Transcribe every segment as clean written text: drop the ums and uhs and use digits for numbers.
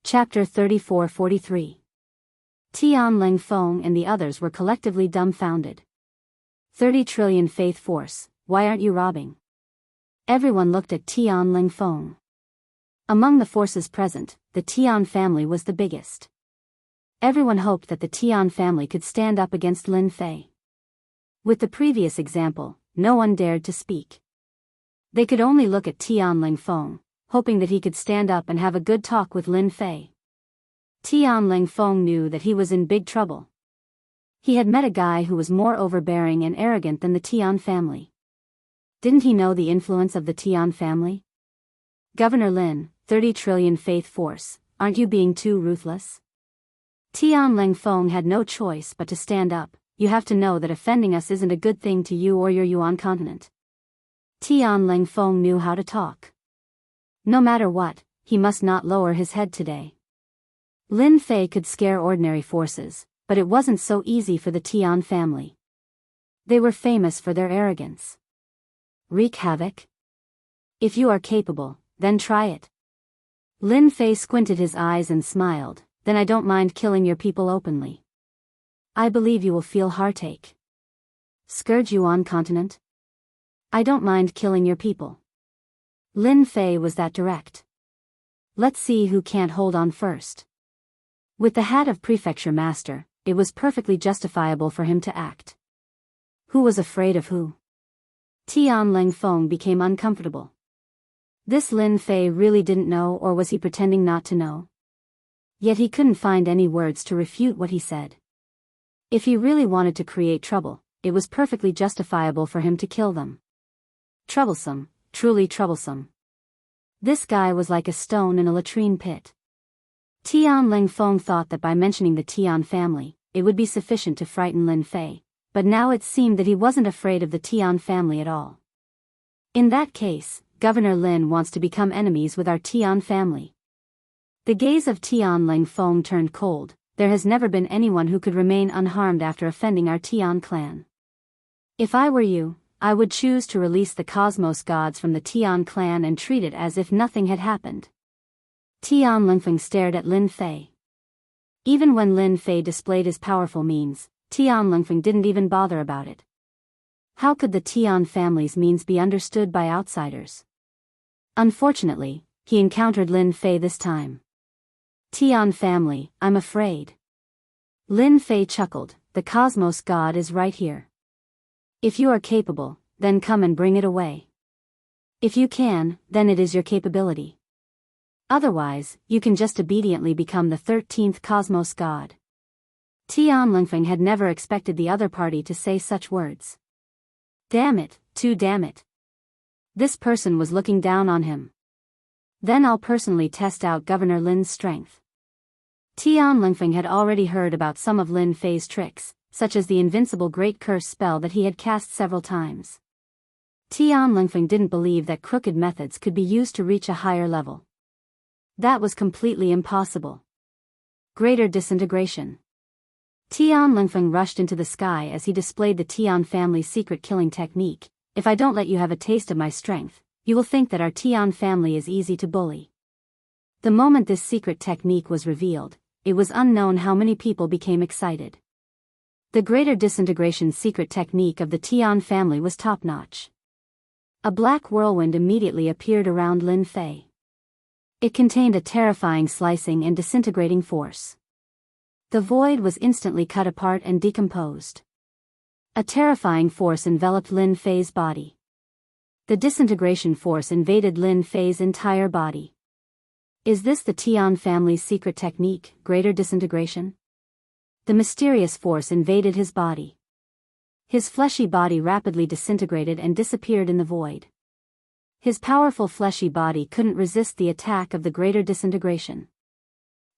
Chapter 34-43. Tian Ling Feng and the others were collectively dumbfounded. 30 trillion faith force, why aren't you robbing? Everyone looked at Tian Ling Feng. Among the forces present, the Tian family was the biggest. Everyone hoped that the Tian family could stand up against Lin Fei. With the previous example, no one dared to speak. They could only look at Tian Ling Feng, hoping that he could stand up and have a good talk with Lin Fei. Tian Ling Feng knew that he was in big trouble. He had met a guy who was more overbearing and arrogant than the Tian family. Didn't he know the influence of the Tian family? Governor Lin, 30 trillion faith force, aren't you being too ruthless? Tian Ling Feng had no choice but to stand up. You have to know that offending us isn't a good thing to you or your Yuan continent. Tian Ling Feng knew how to talk. No matter what, he must not lower his head today. Lin Fei could scare ordinary forces, but it wasn't so easy for the Tian family. They were famous for their arrogance. Wreak havoc? If you are capable, then try it. Lin Fei squinted his eyes and smiled. Then I don't mind killing your people openly. I believe you will feel heartache. Scourge Yuan continent? I don't mind killing your people. Lin Fei was that direct. Let's see who can't hold on first. With the hat of prefecture master, it was perfectly justifiable for him to act. Who was afraid of who? Tian Ling Feng became uncomfortable. This Lin Fei really didn't know, or was he pretending not to know? Yet he couldn't find any words to refute what he said. If he really wanted to create trouble, it was perfectly justifiable for him to kill them. Troublesome, truly troublesome. This guy was like a stone in a latrine pit. Tian Ling Feng thought that by mentioning the Tian family, it would be sufficient to frighten Lin Fei, but now it seemed that he wasn't afraid of the Tian family at all. In that case, Governor Lin wants to become enemies with our Tian family. The gaze of Tian Ling Feng turned cold. There has never been anyone who could remain unharmed after offending our Tian clan. If I were you, I would choose to release the cosmos gods from the Tian clan and treat it as if nothing had happened. Tian Lingfeng stared at Lin Fei. Even when Lin Fei displayed his powerful means, Tian Lingfeng didn't even bother about it. How could the Tian family's means be understood by outsiders? Unfortunately, he encountered Lin Fei this time. Tian family, I'm afraid. Lin Fei chuckled, the cosmos god is right here. If you are capable, then come and bring it away. If you can, then it is your capability. Otherwise, you can just obediently become the 13th cosmos god. Tian Lingfeng had never expected the other party to say such words. Damn it, too damn it. This person was looking down on him. Then I'll personally test out Governor Lin's strength. Tian Lingfeng had already heard about some of Lin Fei's tricks, such as the invincible Great Curse spell that he had cast several times. Tian Lingfeng didn't believe that crooked methods could be used to reach a higher level. That was completely impossible. Greater disintegration. Tian Lingfeng rushed into the sky as he displayed the Tian family's secret killing technique. If I don't let you have a taste of my strength, you will think that our Tian family is easy to bully. The moment this secret technique was revealed, it was unknown how many people became excited. The greater disintegration secret technique of the Tian family was top-notch. A black whirlwind immediately appeared around Lin Fei. It contained a terrifying slicing and disintegrating force. The void was instantly cut apart and decomposed. A terrifying force enveloped Lin Fei's body. The disintegration force invaded Lin Fei's entire body. Is this the Tian family's secret technique, greater disintegration? The mysterious force invaded his body. His fleshy body rapidly disintegrated and disappeared in the void. His powerful fleshy body couldn't resist the attack of the greater disintegration.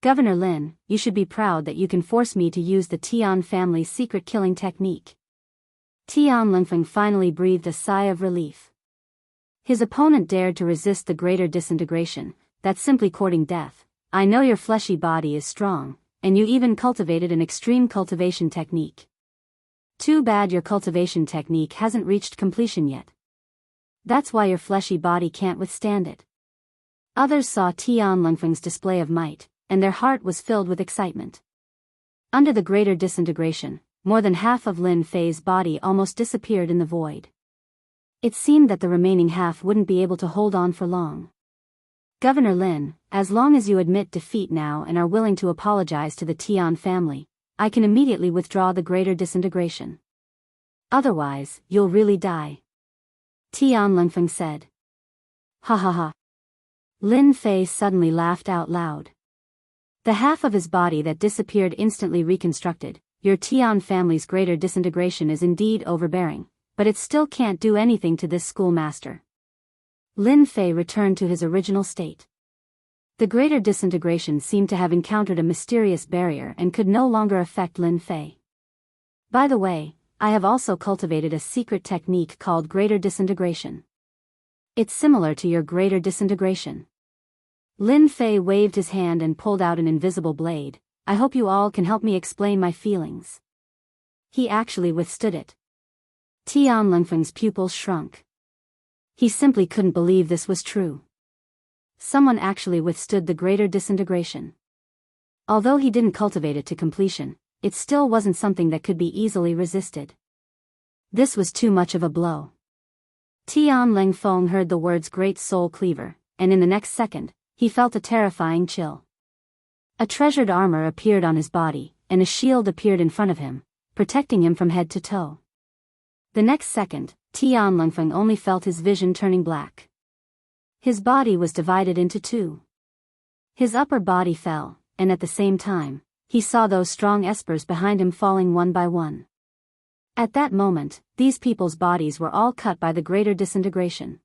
Governor Lin, you should be proud that you can force me to use the Tian family's secret killing technique. Tian Lingfeng finally breathed a sigh of relief. His opponent dared to resist the greater disintegration. That's simply courting death. I know your fleshy body is strong, and you even cultivated an extreme cultivation technique. Too bad your cultivation technique hasn't reached completion yet. That's why your fleshy body can't withstand it. Others saw Tian Lingfeng's display of might, and their heart was filled with excitement. Under the greater disintegration, more than half of Lin Fei's body almost disappeared in the void. It seemed that the remaining half wouldn't be able to hold on for long. Governor Lin, as long as you admit defeat now and are willing to apologize to the Tian family, I can immediately withdraw the greater disintegration. Otherwise, you'll really die. Tian Lingfeng said. Ha ha ha. Lin Fei suddenly laughed out loud. The half of his body that disappeared instantly reconstructed. Your Tian family's greater disintegration is indeed overbearing, but it still can't do anything to this schoolmaster. Lin Fei returned to his original state. The greater disintegration seemed to have encountered a mysterious barrier and could no longer affect Lin Fei. By the way, I have also cultivated a secret technique called greater disintegration. It's similar to your greater disintegration. Lin Fei waved his hand and pulled out an invisible blade. I hope you all can help me explain my feelings. He actually withstood it. Tian Lingfeng's pupils shrunk. He simply couldn't believe this was true. Someone actually withstood the greater disintegration. Although he didn't cultivate it to completion, it still wasn't something that could be easily resisted. This was too much of a blow. Tian Lingfeng heard the words Great Soul Cleaver, and in the next second, he felt a terrifying chill. A treasured armor appeared on his body, and a shield appeared in front of him, protecting him from head to toe. The next second, Tian Lingfeng only felt his vision turning black. His body was divided into two. His upper body fell, and at the same time, he saw those strong espers behind him falling one by one. At that moment, these people's bodies were all cut by the greater disintegration.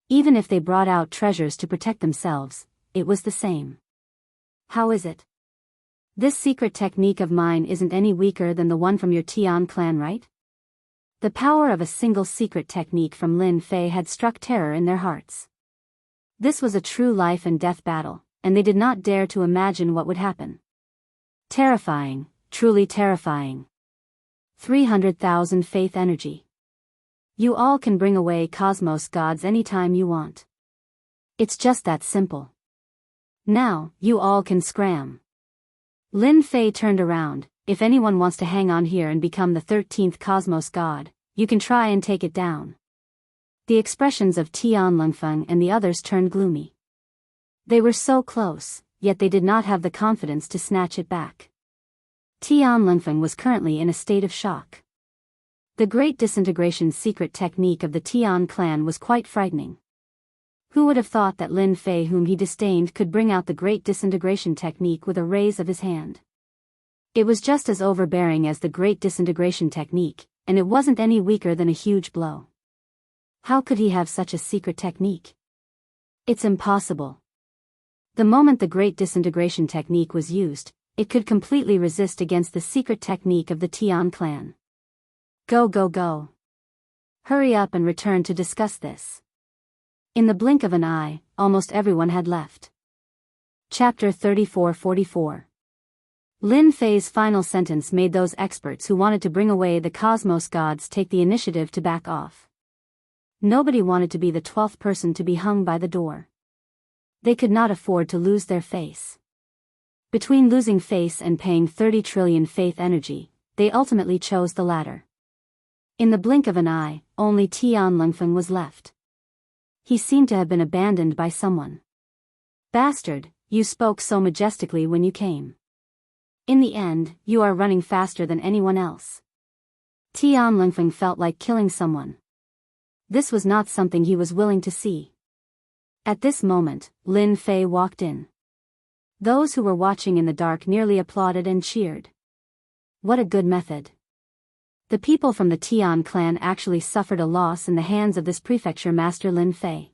Even if they brought out treasures to protect themselves, it was the same. How is it? This secret technique of mine isn't any weaker than the one from your Tian clan, right? The power of a single secret technique from Lin Fei had struck terror in their hearts. This was a true life and death battle, and they did not dare to imagine what would happen. Terrifying, truly terrifying. 300,000 faith energy. You all can bring away cosmos gods anytime you want. It's just that simple. Now, you all can scram. Lin Fei turned around. If anyone wants to hang on here and become the 13th cosmos god, you can try and take it down. The expressions of Tian Lingfeng and the others turned gloomy. They were so close, yet they did not have the confidence to snatch it back. Tian Lingfeng was currently in a state of shock. The great disintegration secret technique of the Tian clan was quite frightening. Who would have thought that Lin Fei, whom he disdained, could bring out the great disintegration technique with a raise of his hand? It was just as overbearing as the great disintegration technique, and it wasn't any weaker than a huge blow. How could he have such a secret technique? It's impossible. The moment the great disintegration technique was used, it could completely resist against the secret technique of the Tian clan. Go go go. Hurry up and return to discuss this. In the blink of an eye, almost everyone had left. Chapter 34-44. Lin Fei's final sentence made those experts who wanted to bring away the cosmos gods take the initiative to back off. Nobody wanted to be the 12th person to be hung by the door. They could not afford to lose their face. Between losing face and paying 30 trillion faith energy, they ultimately chose the latter. In the blink of an eye, only Tian Lingfeng was left. He seemed to have been abandoned by someone. Bastard, you spoke so majestically when you came. In the end, you are running faster than anyone else. Tian Lingfeng felt like killing someone. This was not something he was willing to see. At this moment, Lin Fei walked in. Those who were watching in the dark nearly applauded and cheered. What a good method. The people from the Tian clan actually suffered a loss in the hands of this prefecture master Lin Fei.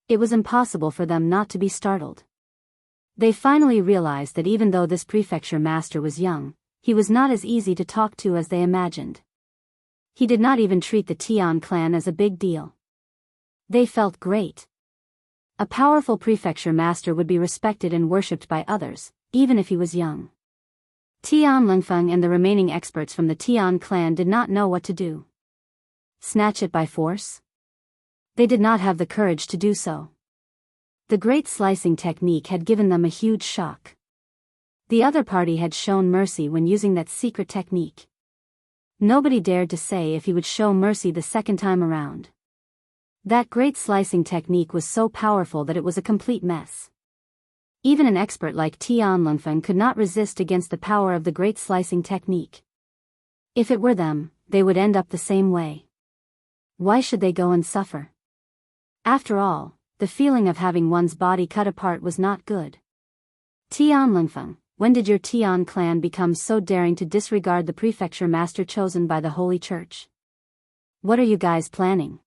It was impossible for them not to be startled. They finally realized that even though this prefecture master was young, he was not as easy to talk to as they imagined. He did not even treat the Tian clan as a big deal. They felt great. A powerful prefecture master would be respected and worshipped by others, even if he was young. Tian Lingfeng and the remaining experts from the Tian clan did not know what to do. Snatch it by force? They did not have the courage to do so. The great slicing technique had given them a huge shock. The other party had shown mercy when using that secret technique. Nobody dared to say if he would show mercy the second time around. That great slicing technique was so powerful that it was a complete mess. Even an expert like Tian Lunfeng could not resist against the power of the great slicing technique. If it were them, they would end up the same way. Why should they go and suffer? After all, the feeling of having one's body cut apart was not good. Tian Lunfeng, when did your Tian clan become so daring to disregard the prefecture master chosen by the Holy Church? What are you guys planning?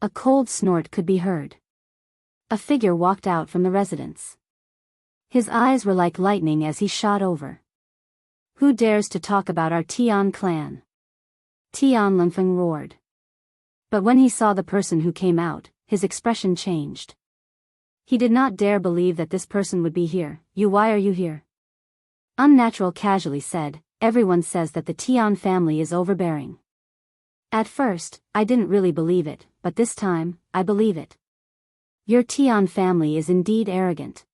A cold snort could be heard. A figure walked out from the residence. His eyes were like lightning as he shot over. Who dares to talk about our Tian clan? Tian Lunfeng roared. But when he saw the person who came out, his expression changed. He did not dare believe that this person would be here. Why are you here? Unnatural casually said, everyone says that the Tian family is overbearing. At first, I didn't really believe it, but this time, I believe it. Your Tian family is indeed arrogant.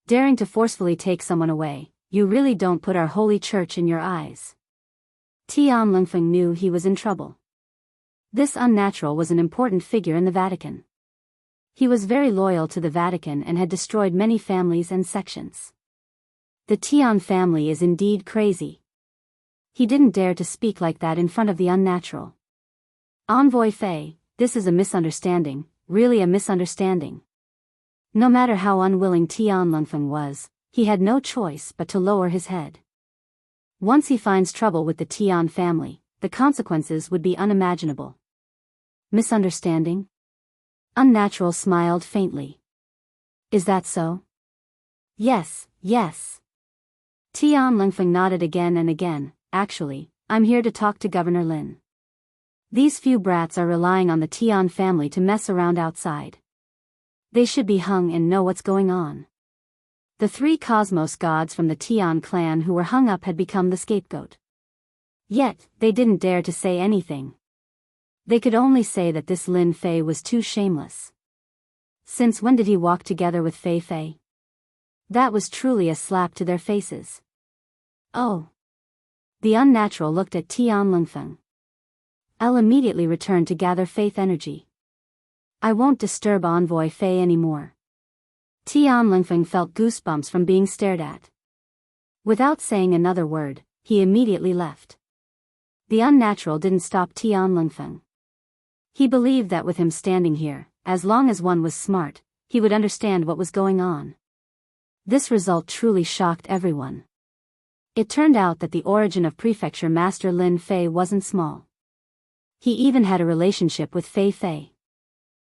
Daring to forcefully take someone away, you really don't put our holy church in your eyes. Tian Lunfeng knew he was in trouble. This unnatural was an important figure in the Vatican. He was very loyal to the Vatican and had destroyed many families and sections. The Tian family is indeed crazy. He didn't dare to speak like that in front of the unnatural. Envoy Fei, this is a misunderstanding, really a misunderstanding. No matter how unwilling Tian Lunfeng was, he had no choice but to lower his head. Once he finds trouble with the Tian family, the consequences would be unimaginable. Misunderstanding? Unnatural smiled faintly. Is that so? Yes, yes. Tian Lunfeng nodded again and again. Actually, I'm here to talk to Governor Lin. These few brats are relying on the Tian family to mess around outside. They should be hung and know what's going on. The 3 cosmos gods from the Tian clan who were hung up had become the scapegoat. Yet, they didn't dare to say anything. They could only say that this Lin Fei was too shameless. Since when did he walk together with Fei Fei? That was truly a slap to their faces. Oh. The unnatural looked at Tian Lunfeng. I'll immediately return to gather faith energy. I won't disturb Envoy Fei anymore. Tian Lunfeng felt goosebumps from being stared at. Without saying another word, he immediately left. The unnatural didn't stop Tian Lunfeng. He believed that with him standing here, as long as one was smart, he would understand what was going on. This result truly shocked everyone. It turned out that the origin of Prefecture Master Lin Fei wasn't small. He even had a relationship with Fei Fei.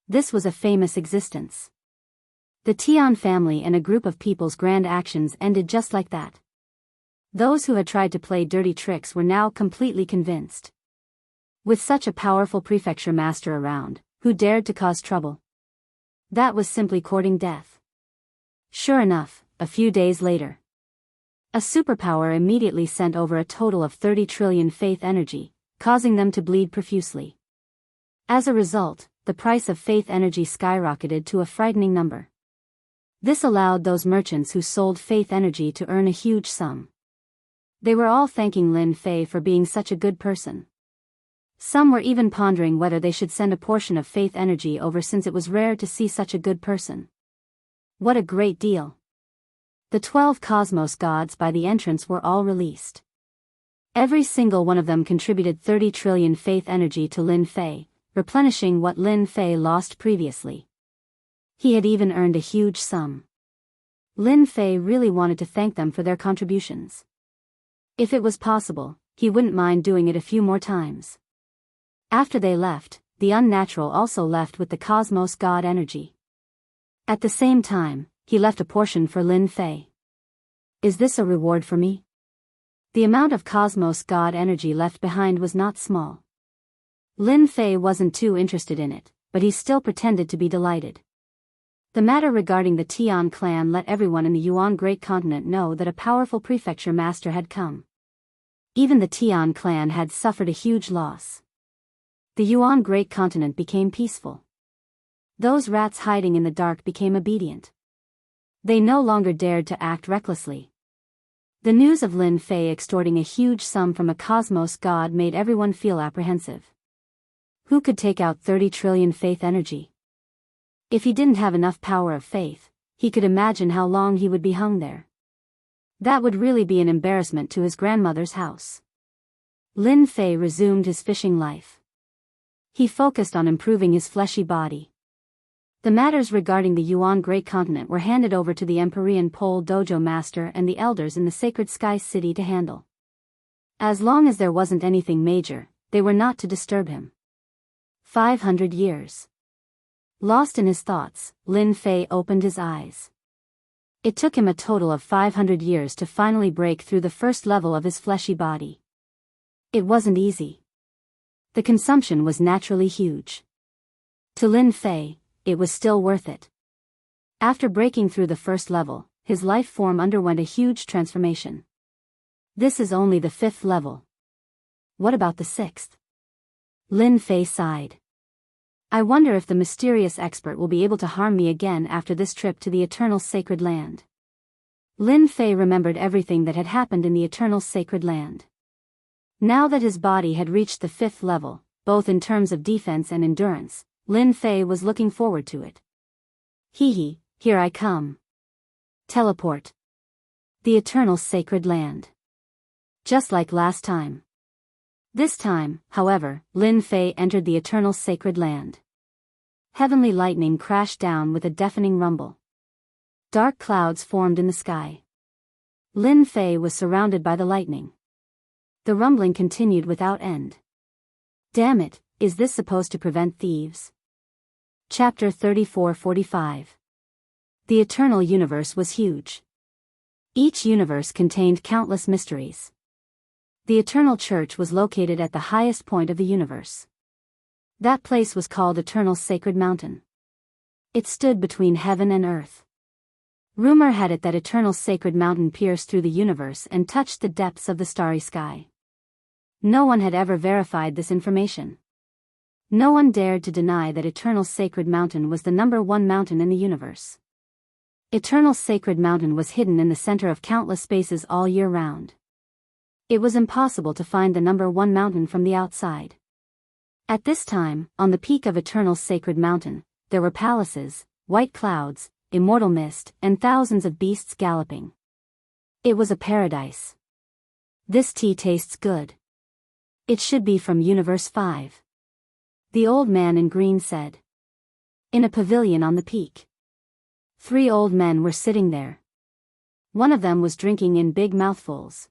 This was a famous existence. The Tian family and a group of people's grand actions ended just like that. Those who had tried to play dirty tricks were now completely convinced. With such a powerful prefecture master around, who dared to cause trouble? That was simply courting death. Sure enough, a few days later, a superpower immediately sent over a total of 30 trillion faith energy, causing them to bleed profusely. As a result, the price of faith energy skyrocketed to a frightening number. This allowed those merchants who sold faith energy to earn a huge sum. They were all thanking Lin Fei for being such a good person. Some were even pondering whether they should send a portion of faith energy over since it was rare to see such a good person. What a great deal! The 12 cosmos gods by the entrance were all released. Every single one of them contributed 30 trillion faith energy to Lin Fei, replenishing what Lin Fei lost previously. He had even earned a huge sum. Lin Fei really wanted to thank them for their contributions. If it was possible, he wouldn't mind doing it a few more times. After they left, the unnatural also left with the cosmos god energy. At the same time, he left a portion for Lin Fei. Is this a reward for me? The amount of cosmos god energy left behind was not small. Lin Fei wasn't too interested in it, but he still pretended to be delighted. The matter regarding the Tian clan let everyone in the Yuan Great Continent know that a powerful prefecture master had come. Even the Tian clan had suffered a huge loss. The Yuan Great Continent became peaceful. Those rats hiding in the dark became obedient. They no longer dared to act recklessly. The news of Lin Fei extorting a huge sum from a cosmos god made everyone feel apprehensive. Who could take out 30 trillion faith energy? If he didn't have enough power of faith, he could imagine how long he would be hung there. That would really be an embarrassment to his grandmother's house. Lin Fei resumed his fishing life. He focused on improving his fleshy body. The matters regarding the Yuan Great Continent were handed over to the Empyrean Pole Dojo Master and the elders in the Sacred Sky City to handle. As long as there wasn't anything major, they were not to disturb him. 500 years. Lost in his thoughts, Lin Fei opened his eyes. It took him a total of 500 years to finally break through the first level of his fleshy body. It wasn't easy. The consumption was naturally huge. To Lin Fei, it was still worth it. After breaking through the first level, his life form underwent a huge transformation. This is only the 5th level. What about the 6th? Lin Fei sighed. I wonder if the mysterious expert will be able to harm me again after this trip to the Eternal Sacred Land. Lin Fei remembered everything that had happened in the Eternal Sacred Land. Now that his body had reached the 5th level, both in terms of defense and endurance, Lin Fei was looking forward to it. Hee, here I come. Teleport. The Eternal Sacred Land. Just like last time. This time, however, Lin Fei entered the Eternal Sacred Land. Heavenly lightning crashed down with a deafening rumble. Dark clouds formed in the sky. Lin Fei was surrounded by the lightning. The rumbling continued without end. Damn it, is this supposed to prevent thieves? Chapter 34-45. The Eternal Universe was huge. Each universe contained countless mysteries. The Eternal Church was located at the highest point of the universe. That place was called Eternal Sacred Mountain. It stood between heaven and earth. Rumor had it that Eternal Sacred Mountain pierced through the universe and touched the depths of the starry sky. No one had ever verified this information. No one dared to deny that Eternal Sacred Mountain was the #1 mountain in the universe. Eternal Sacred Mountain was hidden in the center of countless spaces all year round. It was impossible to find the #1 mountain from the outside. At this time, on the peak of Eternal Sacred Mountain, there were palaces, white clouds, immortal mist, and thousands of beasts galloping. It was a paradise. This tea tastes good. It should be from Universe 5. The old man in green said. In a pavilion on the peak. 3 old men were sitting there. One of them was drinking in big mouthfuls.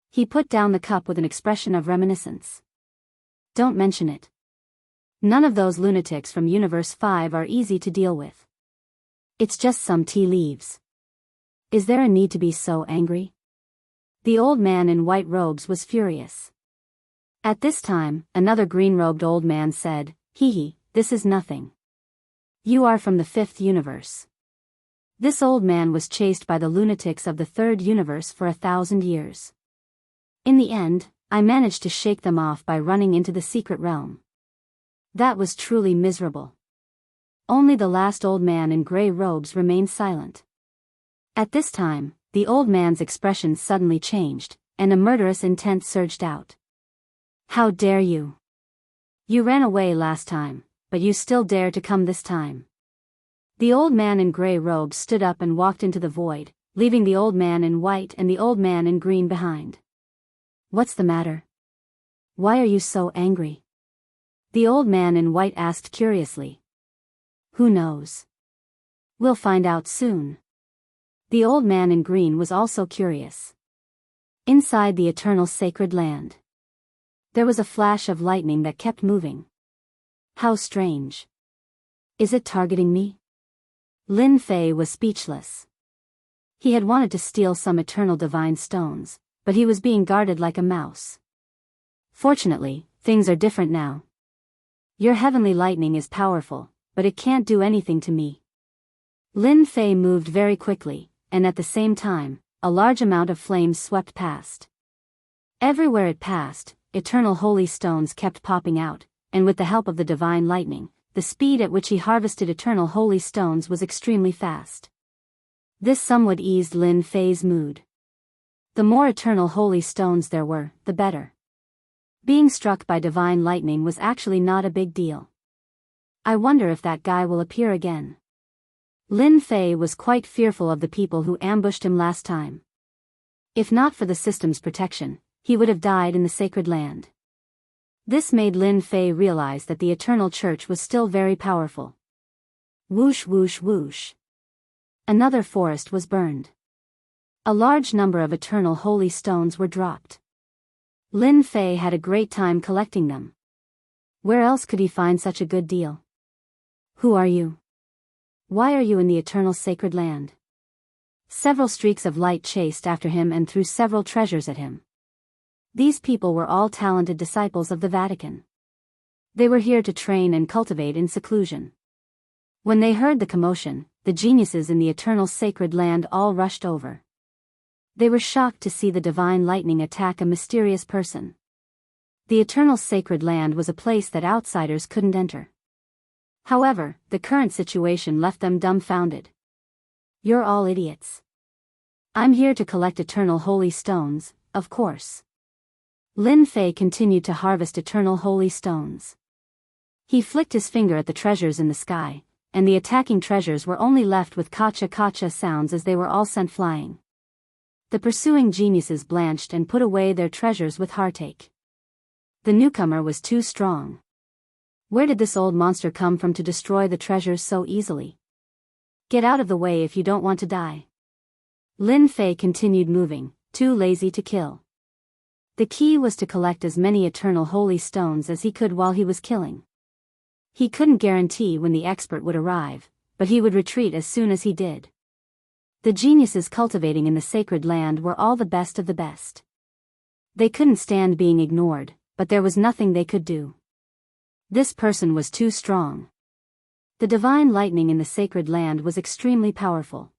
He put down the cup with an expression of reminiscence. Don't mention it. None of those lunatics from Universe 5 are easy to deal with. It's just some tea leaves. Is there a need to be so angry? The old man in white robes was furious. At this time, another green-robed old man said, Hee, this is nothing. You are from the 5th universe. This old man was chased by the lunatics of the 3rd universe for 1,000 years. In the end, I managed to shake them off by running into the secret realm. That was truly miserable. Only the last old man in gray robes remained silent. At this time, the old man's expression suddenly changed, and a murderous intent surged out. How dare you? You ran away last time, but you still dare to come this time. The old man in gray robes stood up and walked into the void, leaving the old man in white and the old man in green behind. What's the matter? Why are you so angry? The old man in white asked curiously. Who knows? We'll find out soon. The old man in green was also curious. Inside the Eternal Sacred Land. There was a flash of lightning that kept moving. How strange. Is it targeting me? Lin Fei was speechless. He had wanted to steal some eternal divine stones, but he was being guarded like a mouse. Fortunately, things are different now. Your heavenly lightning is powerful, but it can't do anything to me. Lin Fei moved very quickly, and at the same time, a large amount of flames swept past. Everywhere it passed, eternal holy stones kept popping out, and with the help of the divine lightning, the speed at which he harvested eternal holy stones was extremely fast. This somewhat eased Lin Fei's mood. The more eternal holy stones there were, the better. Being struck by divine lightning was actually not a big deal. I wonder if that guy will appear again. Lin Fei was quite fearful of the people who ambushed him last time. If not for the system's protection, he would have died in the sacred land. This made Lin Fei realize that the Eternal Church was still very powerful. Whoosh whoosh whoosh. Another forest was burned. A large number of eternal holy stones were dropped. Lin Fei had a great time collecting them. Where else could he find such a good deal? Who are you? Why are you in the eternal sacred land? Several streaks of light chased after him and threw several treasures at him. These people were all talented disciples of the Vatican. They were here to train and cultivate in seclusion. When they heard the commotion, the geniuses in the eternal sacred land all rushed over. They were shocked to see the divine lightning attack a mysterious person. The eternal sacred land was a place that outsiders couldn't enter. However, the current situation left them dumbfounded. You're all idiots. I'm here to collect eternal holy stones, of course. Lin Fei continued to harvest eternal holy stones. He flicked his finger at the treasures in the sky, and the attacking treasures were only left with kacha-kacha sounds as they were all sent flying. The pursuing geniuses blanched and put away their treasures with heartache. The newcomer was too strong. Where did this old monster come from to destroy the treasures so easily? Get out of the way if you don't want to die. Lin Fei continued moving, too lazy to kill. The key was to collect as many eternal holy stones as he could while he was killing. He couldn't guarantee when the expert would arrive, but he would retreat as soon as he did. The geniuses cultivating in the sacred land were all the best of the best. They couldn't stand being ignored, but there was nothing they could do. This person was too strong. The divine lightning in the sacred land was extremely powerful.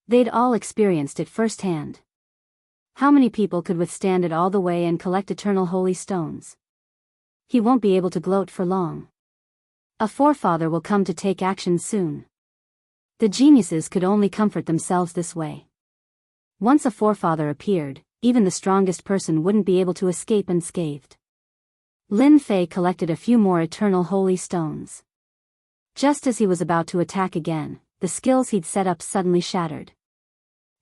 They'd all experienced it firsthand. How many people could withstand it all the way and collect eternal holy stones? He won't be able to gloat for long. A forefather will come to take action soon. The geniuses could only comfort themselves this way. Once a forefather appeared, even the strongest person wouldn't be able to escape unscathed. Lin Fei collected a few more eternal holy stones. Just as he was about to attack again, the skills he'd set up suddenly shattered.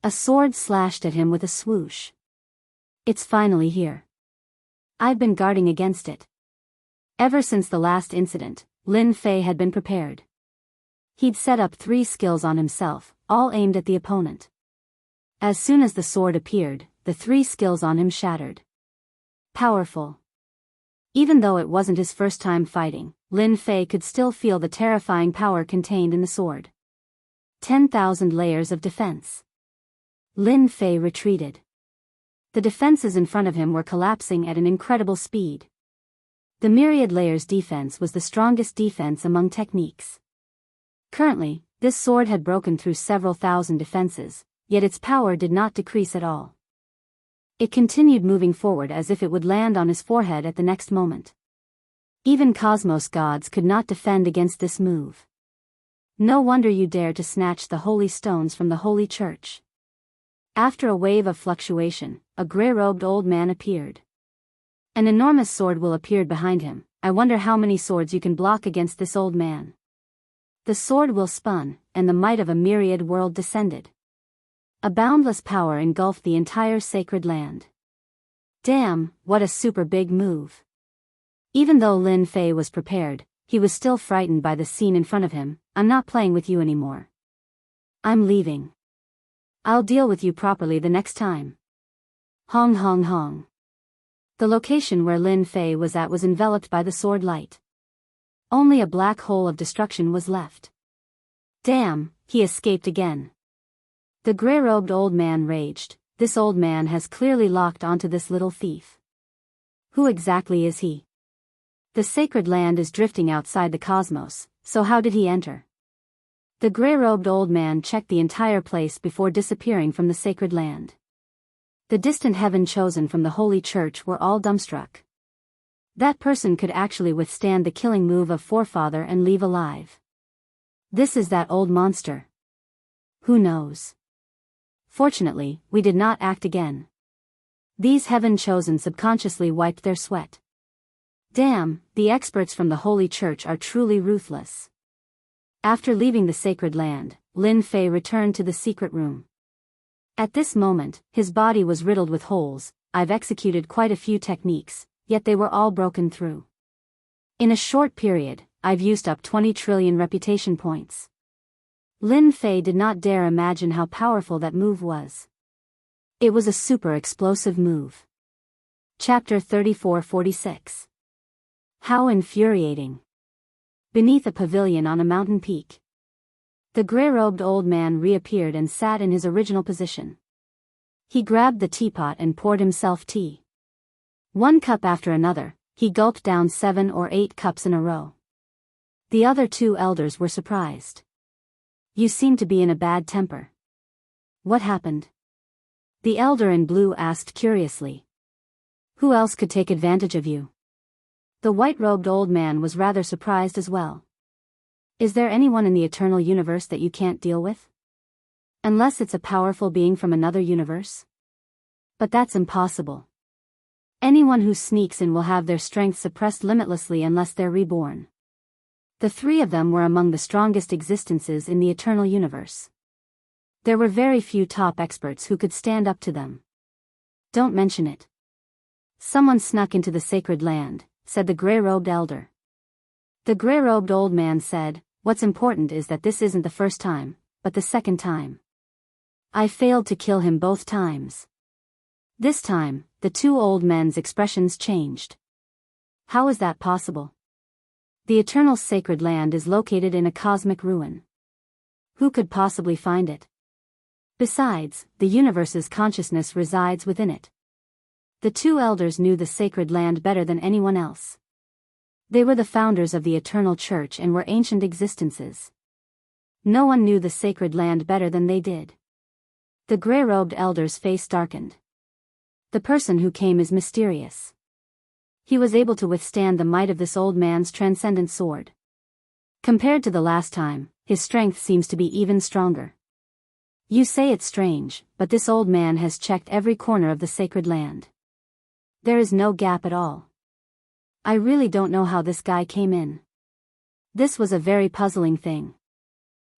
A sword slashed at him with a swoosh. It's finally here. I've been guarding against it. Ever since the last incident, Lin Fei had been prepared. He'd set up 3 skills on himself, all aimed at the opponent. As soon as the sword appeared, the 3 skills on him shattered. Powerful. Even though it wasn't his first time fighting, Lin Fei could still feel the terrifying power contained in the sword. 10,000 layers of defense. Lin Fei retreated. The defenses in front of him were collapsing at an incredible speed. The myriad layers defense was the strongest defense among techniques. Currently, this sword had broken through several thousand defenses, yet its power did not decrease at all. It continued moving forward as if it would land on his forehead at the next moment. Even cosmos gods could not defend against this move. No wonder you dare to snatch the holy stones from the holy church. After a wave of fluctuation, a gray-robed old man appeared. An enormous sword will appeared behind him. I wonder how many swords you can block against this old man. The sword will spun, and the might of a myriad world descended. A boundless power engulfed the entire sacred land. Damn, what a super big move. Even though Lin Fei was prepared, he was still frightened by the scene in front of him. I'm not playing with you anymore. I'm leaving. I'll deal with you properly the next time. Hong hong hong. The location where Lin Fei was at was enveloped by the sword light. Only a black hole of destruction was left. Damn, he escaped again. The gray-robed old man raged. This old man has clearly locked onto this little thief. Who exactly is he? The sacred land is drifting outside the cosmos, so how did he enter? The gray-robed old man checked the entire place before disappearing from the sacred land. The distant heaven chosen from the holy church were all dumbstruck. That person could actually withstand the killing move of forefather and leave alive. This is that old monster. Who knows? Fortunately, we did not act again. These heaven-chosen subconsciously wiped their sweat. Damn, the experts from the Holy Church are truly ruthless. After leaving the sacred land, Lin Fei returned to the secret room. At this moment, his body was riddled with holes. I've executed quite a few techniques, yet they were all broken through. In a short period, I've used up 20 trillion reputation points. Lin Fei did not dare imagine how powerful that move was. It was a super explosive move. Chapter 34-46. How infuriating. Beneath a pavilion on a mountain peak. The gray-robed old man reappeared and sat in his original position. He grabbed the teapot and poured himself tea. One cup after another, he gulped down 7 or 8 cups in a row. The other 2 elders were surprised. You seem to be in a bad temper. What happened? The elder in blue asked curiously. Who else could take advantage of you? The white-robed old man was rather surprised as well. Is there anyone in the eternal universe that you can't deal with? Unless it's a powerful being from another universe? But that's impossible. Anyone who sneaks in will have their strength suppressed limitlessly unless they're reborn. The 3 of them were among the strongest existences in the eternal universe. There were very few top experts who could stand up to them. Don't mention it. Someone snuck into the sacred land, said the gray-robed elder. The gray-robed old man said, what's important is that this isn't the first time, but the second time. I failed to kill him both times. This time, the 2 old men's expressions changed. How is that possible? The eternal sacred land is located in a cosmic ruin. Who could possibly find it? Besides, the universe's consciousness resides within it. The 2 elders knew the sacred land better than anyone else. They were the founders of the eternal church and were ancient existences. No one knew the sacred land better than they did. The gray-robed elder's face darkened. The person who came is mysterious. He was able to withstand the might of this old man's transcendent sword. Compared to the last time, his strength seems to be even stronger. You say it's strange, but this old man has checked every corner of the sacred land. There is no gap at all. I really don't know how this guy came in. This was a very puzzling thing.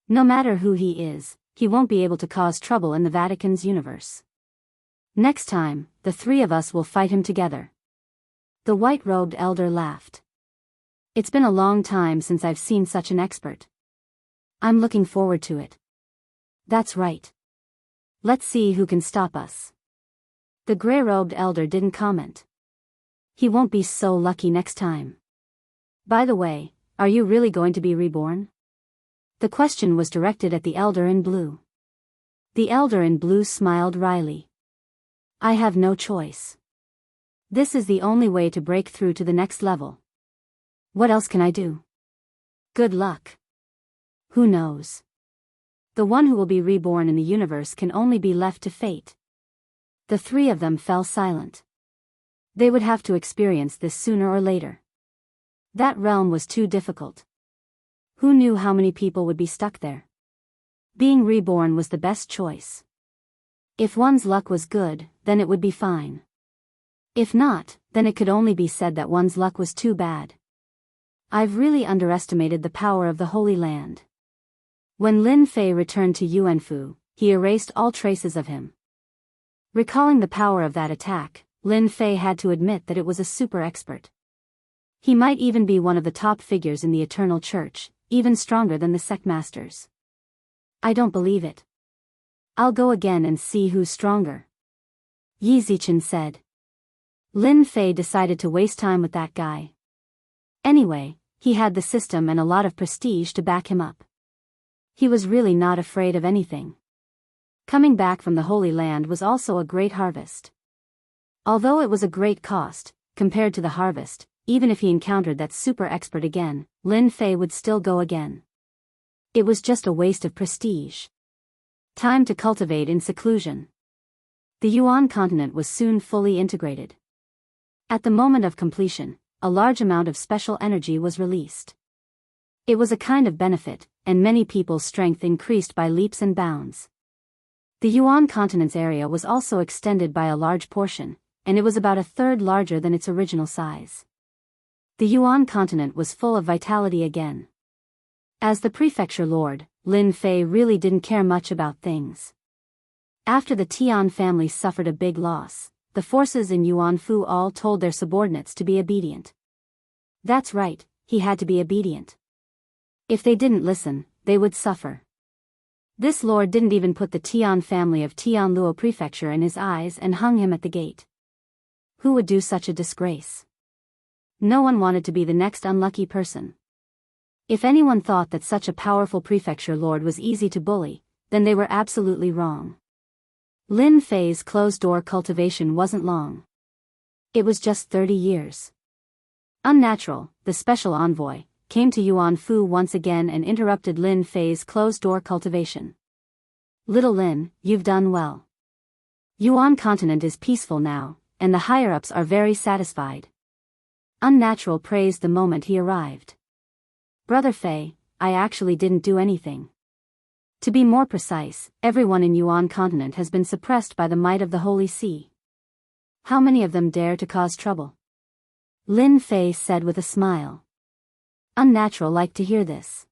No matter who he is, he won't be able to cause trouble in the Vatican's universe. Next time, the 3 of us will fight him together. The white-robed elder laughed. It's been a long time since I've seen such an expert. I'm looking forward to it. That's right. Let's see who can stop us. The gray-robed elder didn't comment. He won't be so lucky next time. By the way, are you really going to be reborn? The question was directed at the elder in blue. The elder in blue smiled wryly. I have no choice. This is the only way to break through to the next level. What else can I do? Good luck. Who knows? The one who will be reborn in the universe can only be left to fate. The 3 of them fell silent. They would have to experience this sooner or later. That realm was too difficult. Who knew how many people would be stuck there? Being reborn was the best choice. If one's luck was good, then it would be fine. If not, then it could only be said that one's luck was too bad. I've really underestimated the power of the Holy Land. When Lin Fei returned to Yuanfu, he erased all traces of him. Recalling the power of that attack, Lin Fei had to admit that it was a super expert. He might even be one of the top figures in the Eternal Church, even stronger than the sect masters. I don't believe it. I'll go again and see who's stronger. Yi Zichen said. Lin Fei decided to waste time with that guy. Anyway, he had the system and a lot of prestige to back him up. He was really not afraid of anything. Coming back from the Holy Land was also a great harvest. Although it was a great cost, compared to the harvest, even if he encountered that super expert again, Lin Fei would still go again. It was just a waste of prestige. Time to cultivate in seclusion. The Yuan continent was soon fully integrated. At the moment of completion, a large amount of special energy was released. It was a kind of benefit, and many people's strength increased by leaps and bounds. The Yuan continent's area was also extended by a large portion, and it was about a third larger than its original size. The Yuan continent was full of vitality again. As the prefecture lord, Lin Fei really didn't care much about things. After the Tian family suffered a big loss, the forces in Yuanfu all told their subordinates to be obedient. That's right, he had to be obedient. If they didn't listen, they would suffer. This lord didn't even put the Tian family of Tianluo prefecture in his eyes and hung him at the gate. Who would do such a disgrace? No one wanted to be the next unlucky person. If anyone thought that such a powerful prefecture lord was easy to bully, then they were absolutely wrong. Lin Fei's closed-door cultivation wasn't long. It was just 30 years. Unnatural, the special envoy, came to Yuanfu once again and interrupted Lin Fei's closed-door cultivation. Little Lin, you've done well. Yuan continent is peaceful now, and the higher-ups are very satisfied. Unnatural praised the moment he arrived. Brother Fei, I actually didn't do anything. To be more precise, everyone in Yuan continent has been suppressed by the might of the Holy See. How many of them dare to cause trouble? Lin Fei said with a smile. Unnatural liked to hear this.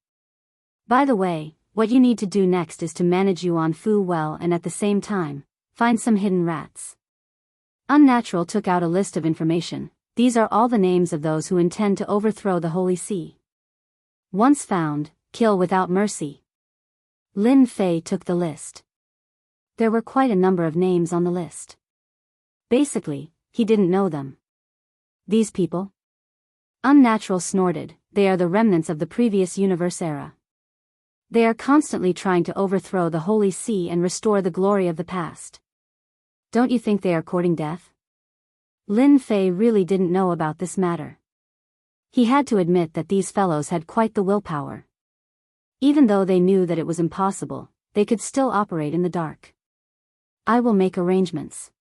By the way, what you need to do next is to manage Yuanfu well and at the same time, find some hidden rats. Unnatural took out a list of information. These are all the names of those who intend to overthrow the Holy See. Once found, kill without mercy. Lin Fei took the list. There were quite a number of names on the list. Basically, he didn't know them. These people? Unnatural snorted, they are the remnants of the previous universe era. They are constantly trying to overthrow the Holy See and restore the glory of the past. Don't you think they are courting death? Lin Fei really didn't know about this matter. He had to admit that these fellows had quite the willpower. Even though they knew that it was impossible, they could still operate in the dark. I will make arrangements.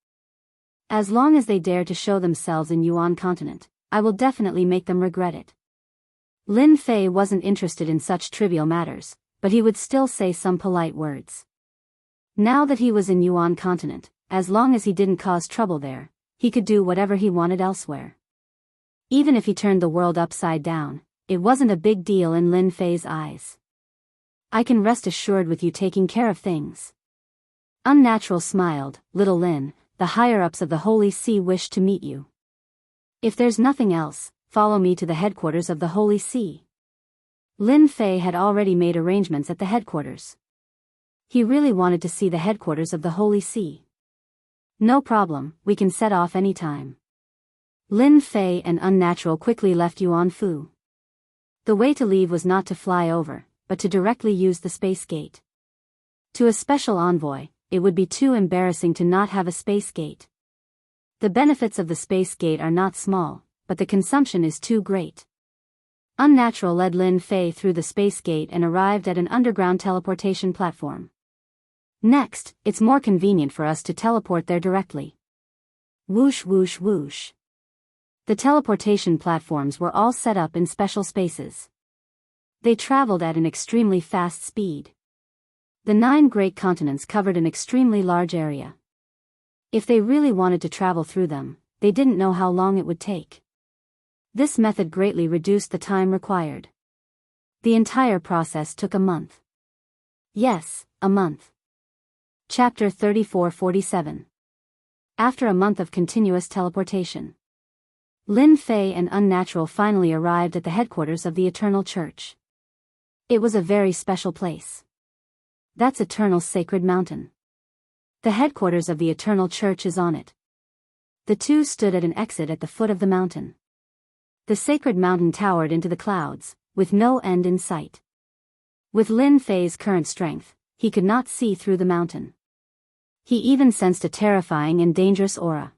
As long as they dare to show themselves in Yuan continent, I will definitely make them regret it. Lin Fei wasn't interested in such trivial matters, but he would still say some polite words. Now that he was in Yuan continent, as long as he didn't cause trouble there, he could do whatever he wanted elsewhere. Even if he turned the world upside down, it wasn't a big deal in Lin Fei's eyes. I can rest assured with you taking care of things. Unnatural smiled, Little Lin, the higher-ups of the Holy See wish to meet you. If there's nothing else, follow me to the headquarters of the Holy See. Lin Fei had already made arrangements at the headquarters. He really wanted to see the headquarters of the Holy See. No problem, we can set off any time. Lin Fei and Unnatural quickly left Yuanfu. The way to leave was not to fly over, but to directly use the space gate. To a special envoy, it would be too embarrassing to not have a space gate. The benefits of the space gate are not small, but the consumption is too great. Unnatural led Lin Fei through the space gate and arrived at an underground teleportation platform. Next, it's more convenient for us to teleport there directly. Whoosh whoosh whoosh. The teleportation platforms were all set up in special spaces. They traveled at an extremely fast speed. The 9 great continents covered an extremely large area. If they really wanted to travel through them, they didn't know how long it would take. This method greatly reduced the time required. The entire process took a month. Yes, a month. Chapter 34-47. After a month of continuous teleportation, Lin Fei and Unnatural finally arrived at the headquarters of the Eternal Church. It was a very special place. That's Eternal's sacred mountain. The headquarters of the Eternal Church is on it. The two stood at an exit at the foot of the mountain. The sacred mountain towered into the clouds, with no end in sight. With Lin Fei's current strength, he could not see through the mountain. He even sensed a terrifying and dangerous aura.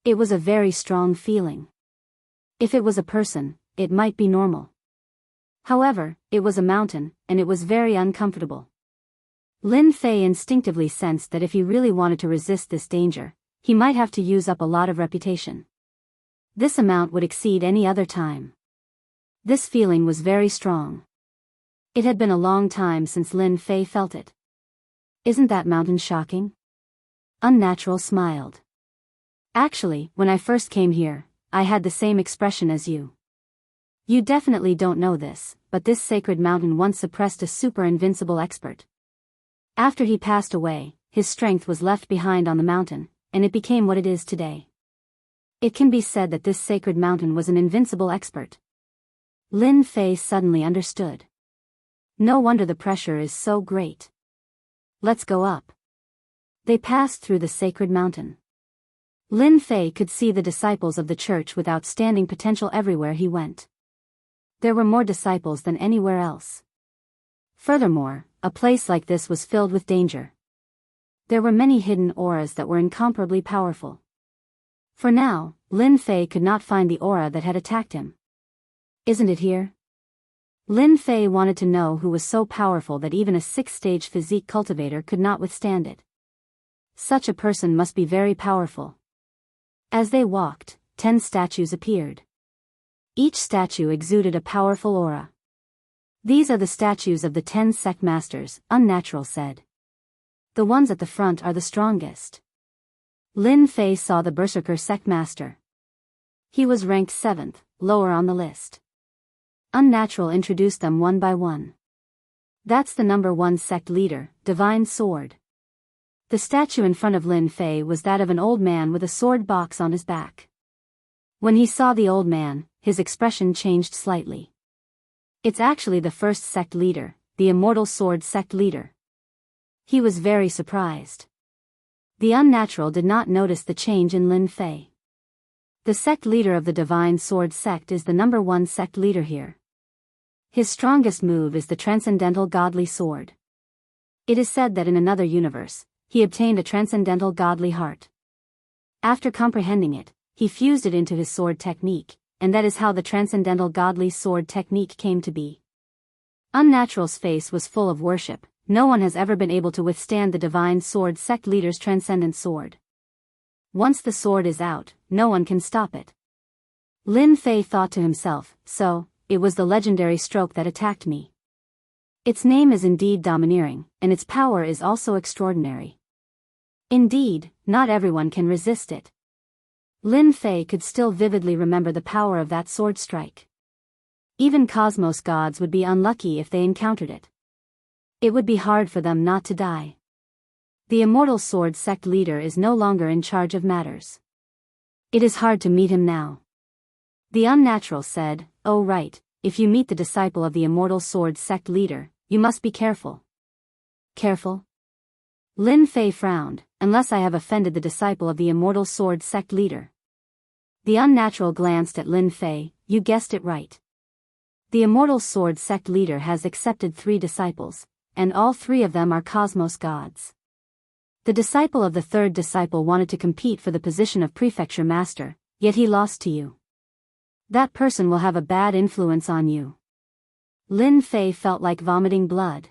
It was a very strong feeling. If it was a person, it might be normal. However, it was a mountain, and it was very uncomfortable. Lin Fei instinctively sensed that if he really wanted to resist this danger, he might have to use up a lot of reputation. This amount would exceed any other time. This feeling was very strong. It had been a long time since Lin Fei felt it. Isn't that mountain shocking? Unnatural smiled. Actually, when I first came here, I had the same expression as you. You definitely don't know this, but this sacred mountain once suppressed a super invincible expert. After he passed away, his strength was left behind on the mountain, and it became what it is today. It can be said that this sacred mountain was an invincible expert. Lin Fei suddenly understood. No wonder the pressure is so great. Let's go up. They passed through the sacred mountain. Lin Fei could see the disciples of the church with outstanding potential everywhere he went. There were more disciples than anywhere else. Furthermore, a place like this was filled with danger. There were many hidden auras that were incomparably powerful. For now, Lin Fei could not find the aura that had attacked him. Isn't it here? Lin Fei wanted to know who was so powerful that even a 6th-stage physique cultivator could not withstand it. Such a person must be very powerful. As they walked, 10 statues appeared. Each statue exuded a powerful aura. These are the statues of the 10 sect masters, Unnatural said. The ones at the front are the strongest. Lin Fei saw the Berserker sect master. He was ranked 7th, lower on the list. Unnatural introduced them one by one. That's the number 1 sect leader, Divine Sword. The statue in front of Lin Fei was that of an old man with a sword box on his back. When he saw the old man, his expression changed slightly. It's actually the 1st sect leader, the Immortal Sword sect leader. He was very surprised. The Unnatural did not notice the change in Lin Fei. The sect leader of the Divine Sword sect is the number 1 sect leader here. His strongest move is the Transcendental Godly Sword. It is said that in another universe, he obtained a transcendental godly heart. After comprehending it, he fused it into his sword technique, and that is how the transcendental godly sword technique came to be. Unnatural's face was full of worship. No one has ever been able to withstand the Divine Sword sect leader's transcendent sword. Once the sword is out, no one can stop it. Lin Fei thought to himself, so, it was the legendary stroke that attacked me. Its name is indeed domineering, and its power is also extraordinary. Indeed, not everyone can resist it. Lin Fei could still vividly remember the power of that sword strike. Even cosmos gods would be unlucky if they encountered it. It would be hard for them not to die. The Immortal Sword sect leader is no longer in charge of matters. It is hard to meet him now. The Unnatural said, "Oh right, if you meet the disciple of the Immortal Sword sect leader, you must be careful." Careful? Lin Fei frowned. Unless I have offended the disciple of the Immortal Sword sect leader. The Unnatural glanced at Lin Fei. You guessed it right. The Immortal Sword sect leader has accepted 3 disciples, and all 3 of them are cosmos gods. The disciple of the 3rd disciple wanted to compete for the position of prefecture master, yet he lost to you. That person will have a bad influence on you. Lin Fei felt like vomiting blood.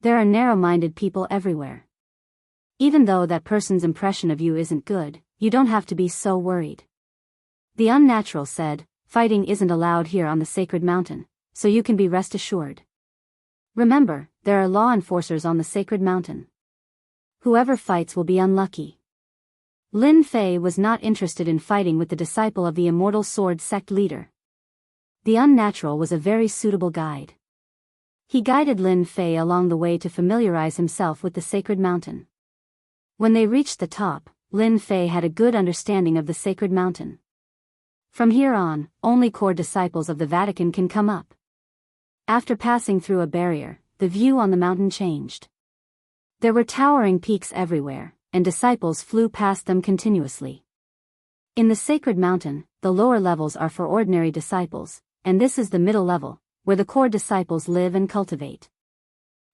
There are narrow-minded people everywhere. Even though that person's impression of you isn't good, you don't have to be so worried. The Unnatural said, fighting isn't allowed here on the sacred mountain, so you can be rest assured. Remember, there are law enforcers on the sacred mountain. Whoever fights will be unlucky. Lin Fei was not interested in fighting with the disciple of the Immortal Sword sect leader. The Unnatural was a very suitable guide. He guided Lin Fei along the way to familiarize himself with the sacred mountain. When they reached the top, Lin Fei had a good understanding of the sacred mountain. From here on, only core disciples of the Vatican can come up. After passing through a barrier, the view on the mountain changed. There were towering peaks everywhere, and disciples flew past them continuously. In the sacred mountain, the lower levels are for ordinary disciples, and this is the middle level, where the core disciples live and cultivate.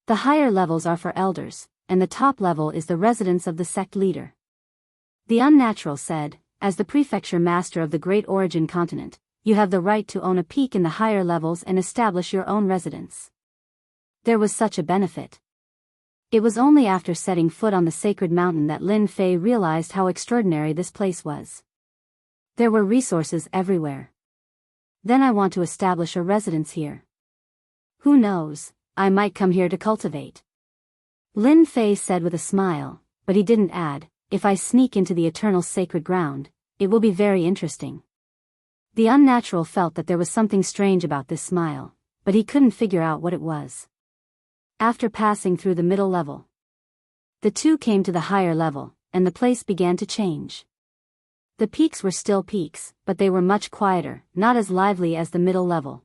The higher levels are for elders, and the top level is the residence of the sect leader. The Unnatural said, as the prefecture master of the Great Origin continent, you have the right to own a peak in the higher levels and establish your own residence. There was such a benefit. It was only after setting foot on the sacred mountain that Lin Fei realized how extraordinary this place was. There were resources everywhere. Then I want to establish a residence here. Who knows, I might come here to cultivate. Lin Fei said with a smile, but he didn't add, if I sneak into the eternal sacred ground, it will be very interesting. The unnatural felt that there was something strange about this smile, but he couldn't figure out what it was. After passing through the middle level, the two came to the higher level, and the place began to change. The peaks were still peaks, but they were much quieter, not as lively as the middle level.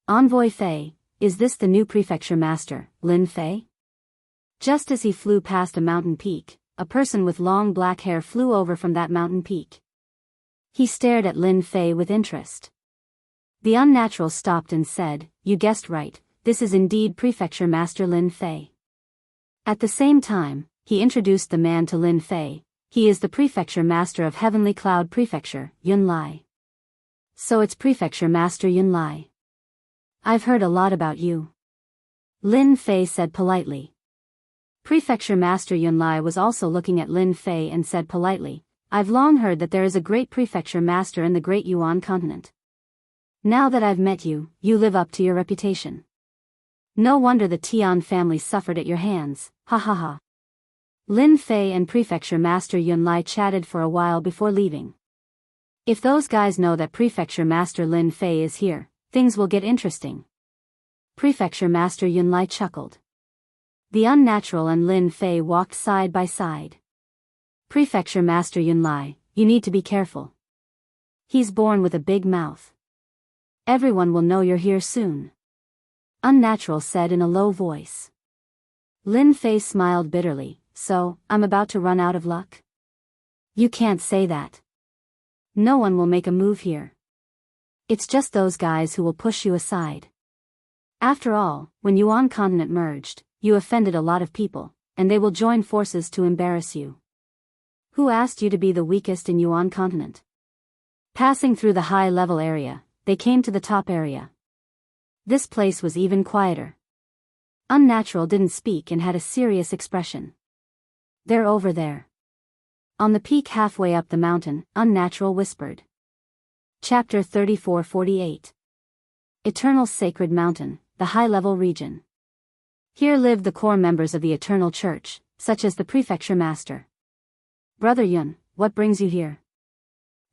Envoy Fei, is this the new prefecture master, Lin Fei? Just as he flew past a mountain peak, a person with long black hair flew over from that mountain peak. He stared at Lin Fei with interest. The unnatural stopped and said, "You guessed right, this is indeed Prefecture Master Lin Fei." At the same time, he introduced the man to Lin Fei. He is the Prefecture Master of Heavenly Cloud Prefecture, Yun Lai. So it's Prefecture Master Yun Lai. I've heard a lot about you. Lin Fei said politely. Prefecture Master Yun Lai was also looking at Lin Fei and said politely, I've long heard that there is a great prefecture master in the great Yuan continent. Now that I've met you, you live up to your reputation. No wonder the Tian family suffered at your hands, ha ha ha. Lin Fei and Prefecture Master Yun Lai chatted for a while before leaving. If those guys know that Prefecture Master Lin Fei is here, things will get interesting. Prefecture Master Yun Lai chuckled. The unnatural and Lin Fei walked side by side. Prefecture Master Yun Lai, you need to be careful. He's born with a big mouth. Everyone will know you're here soon. Unnatural said in a low voice. Lin Fei smiled bitterly, so, I'm about to run out of luck? You can't say that. No one will make a move here. It's just those guys who will push you aside. After all, when Yuan continent merged, you offended a lot of people, and they will join forces to embarrass you. Who asked you to be the weakest in Yuan continent? Passing through the high-level area, they came to the top area. This place was even quieter. Unnatural didn't speak and had a serious expression. They're over there. On the peak halfway up the mountain, Unnatural whispered. Chapter 34-48. Eternal Sacred Mountain, the high-level region. Here lived the core members of the Eternal Church, such as the Prefecture Master. Brother Yun, what brings you here?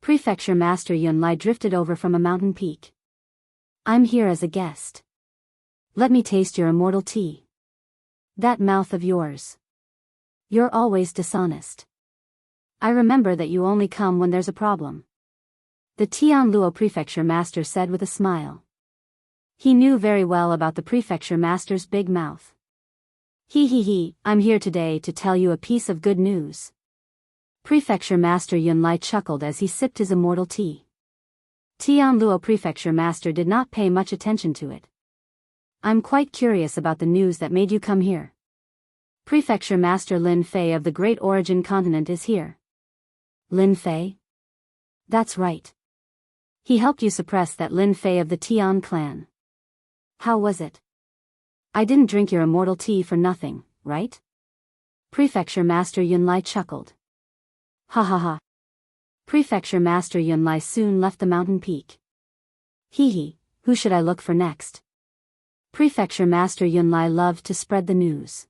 Prefecture Master Yun Lai drifted over from a mountain peak. I'm here as a guest. Let me taste your immortal tea. That mouth of yours. You're always dishonest. I remember that you only come when there's a problem. The Tianluo Prefecture Master said with a smile. He knew very well about the Prefecture Master's big mouth. He, I'm here today to tell you a piece of good news. Prefecture Master Yun Lai chuckled as he sipped his immortal tea. Tianluo Prefecture Master did not pay much attention to it. I'm quite curious about the news that made you come here. Prefecture Master Lin Fei of the Great Origin Continent is here. Lin Fei? That's right. He helped you suppress that Lin Fei of the Tian clan. How was it? I didn't drink your immortal tea for nothing, right? Prefecture Master Yun Lai chuckled. Ha ha ha. Prefecture Master Yun Lai soon left the mountain peak. Who should I look for next? Prefecture Master Yun Lai loved to spread the news.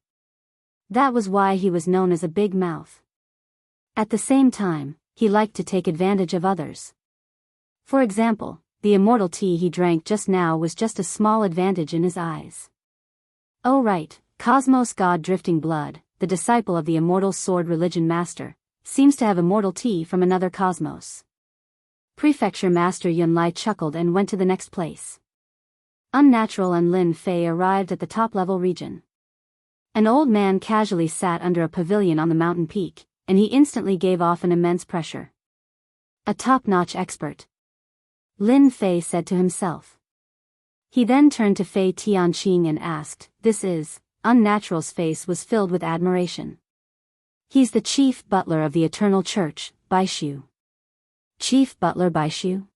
That was why he was known as a big mouth. At the same time, he liked to take advantage of others. For example, the immortal tea he drank just now was just a small advantage in his eyes. Oh right, Cosmos God Drifting Blood, the disciple of the immortal sword religion master, seems to have immortal tea from another cosmos. Prefecture Master Yun Lai chuckled and went to the next place. Unnatural and Lin Fei arrived at the top-level region. An old man casually sat under a pavilion on the mountain peak, and he instantly gave off an immense pressure. A top-notch expert. Lin Fei said to himself. He then turned to Fei Tianqing and asked, This is, Unnatural's face was filled with admiration. He's the chief butler of the Eternal Church, Baishu. Chief butler Baishu?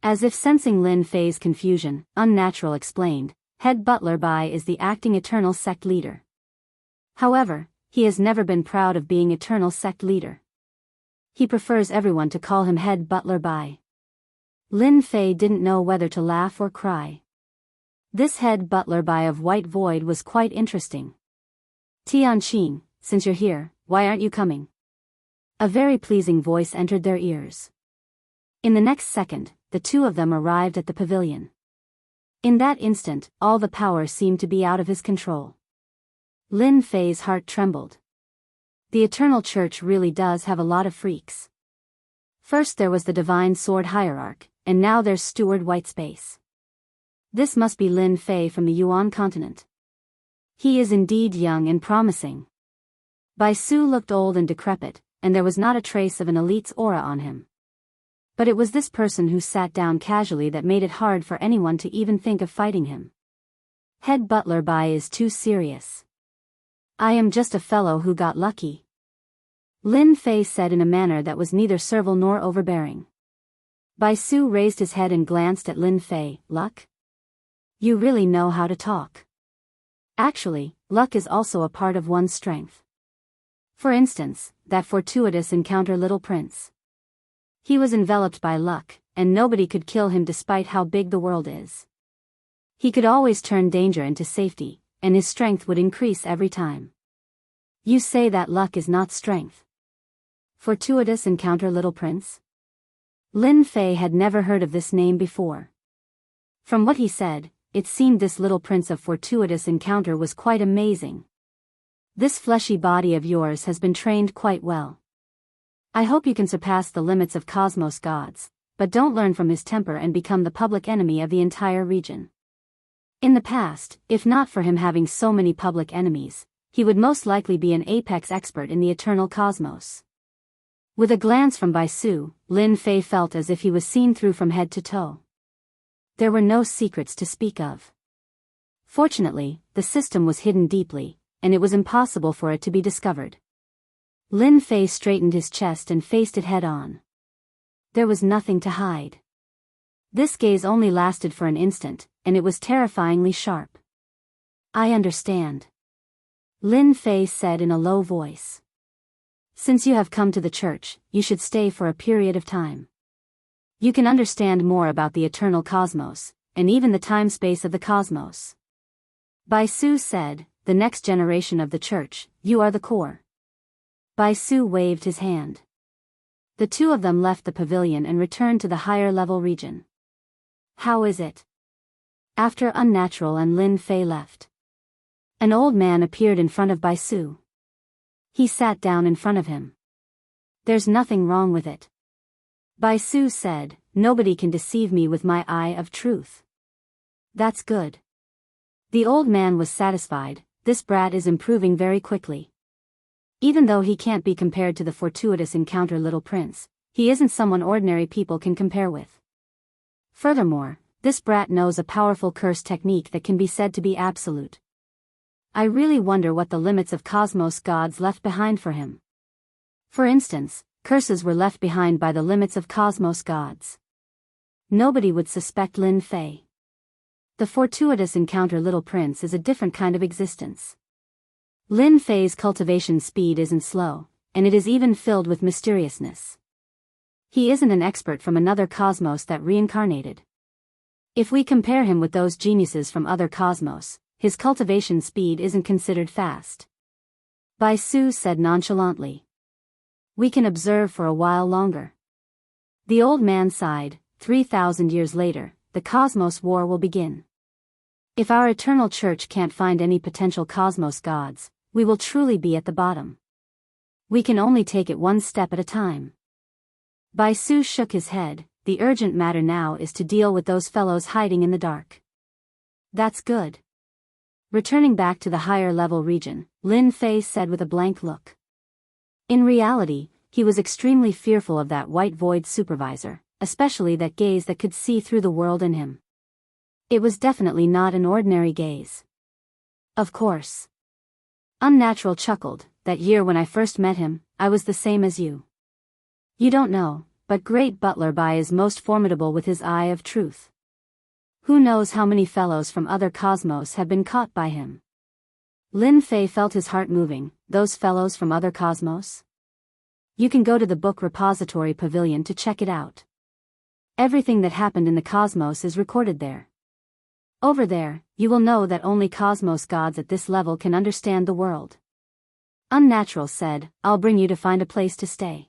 As if sensing Lin Fei's confusion, Unnatural explained, Head butler Bai is the acting Eternal sect leader. However, he has never been proud of being Eternal sect leader. He prefers everyone to call him head butler Bai. Lin Fei didn't know whether to laugh or cry. This head butler Bai of White Void was quite interesting. Tianqing, since you're here, why aren't you coming? A very pleasing voice entered their ears. In the next second, the two of them arrived at the pavilion. In that instant, all the power seemed to be out of his control. Lin Fei's heart trembled. The Eternal Church really does have a lot of freaks. First there was the Divine Sword Hierarch, and now there's Steward Whitespace. This must be Lin Fei from the Yuan continent. He is indeed young and promising. Bai Su looked old and decrepit, and there was not a trace of an elite's aura on him. But it was this person who sat down casually that made it hard for anyone to even think of fighting him. Head butler Bai is too serious. I am just a fellow who got lucky. Lin Fei said in a manner that was neither servile nor overbearing. Bai Su raised his head and glanced at Lin Fei. Luck? You really know how to talk. Actually, luck is also a part of one's strength. For instance, that fortuitous encounter Little Prince. He was enveloped by luck, and nobody could kill him despite how big the world is. He could always turn danger into safety, and his strength would increase every time. You say that luck is not strength. Fortuitous encounter Little Prince? Lin Fei had never heard of this name before. From what he said, it seemed this little prince of fortuitous encounter was quite amazing. This fleshy body of yours has been trained quite well. I hope you can surpass the limits of cosmos gods, but don't learn from his temper and become the public enemy of the entire region. In the past, if not for him having so many public enemies, he would most likely be an apex expert in the eternal cosmos. With a glance from Bai Su, Lin Fei felt as if he was seen through from head to toe. There were no secrets to speak of. Fortunately, the system was hidden deeply, and it was impossible for it to be discovered. Lin Fei straightened his chest and faced it head-on. There was nothing to hide. This gaze only lasted for an instant, and it was terrifyingly sharp. I understand. Lin Fei said in a low voice. Since you have come to the church, you should stay for a period of time. You can understand more about the eternal cosmos, and even the time-space of the cosmos. Bai Su said, the next generation of the church, you are the core. Bai Su waved his hand. The two of them left the pavilion and returned to the higher-level region. How is it? After Unnatural and Lin Fei left, an old man appeared in front of Bai Su. He sat down in front of him. There's nothing wrong with it. Bai Su said, nobody can deceive me with my eye of truth. That's good. The old man was satisfied. This brat is improving very quickly. Even though he can't be compared to the fortuitous encounter Little Prince, he isn't someone ordinary people can compare with. Furthermore, this brat knows a powerful curse technique that can be said to be absolute. I really wonder what the limits of cosmos gods left behind for him. For instance, curses were left behind by the limits of cosmos gods. Nobody would suspect Lin Fei. The fortuitous encounter Little Prince is a different kind of existence. Lin Fei's cultivation speed isn't slow, and it is even filled with mysteriousness. He isn't an expert from another cosmos that reincarnated. If we compare him with those geniuses from other cosmos, his cultivation speed isn't considered fast. Bai Su said nonchalantly. We can observe for a while longer. The old man sighed. 3,000 years later, the cosmos war will begin. If our eternal church can't find any potential cosmos gods, we will truly be at the bottom. We can only take it one step at a time. Bai Su shook his head. The urgent matter now is to deal with those fellows hiding in the dark. That's good. Returning back to the higher-level region, Lin Fei said with a blank look. In reality, he was extremely fearful of that white void supervisor, especially that gaze that could see through the world in him. It was definitely not an ordinary gaze. Of course. Unnatural chuckled. That year when I first met him, I was the same as you. You don't know, but Great Butler Bai is most formidable with his eye of truth. Who knows how many fellows from other cosmos have been caught by him? Lin Fei felt his heart moving. Those fellows from other cosmos? You can go to the book repository pavilion to check it out. Everything that happened in the cosmos is recorded there. Over there, you will know that only cosmos gods at this level can understand the world. Unnatural said, I'll bring you to find a place to stay.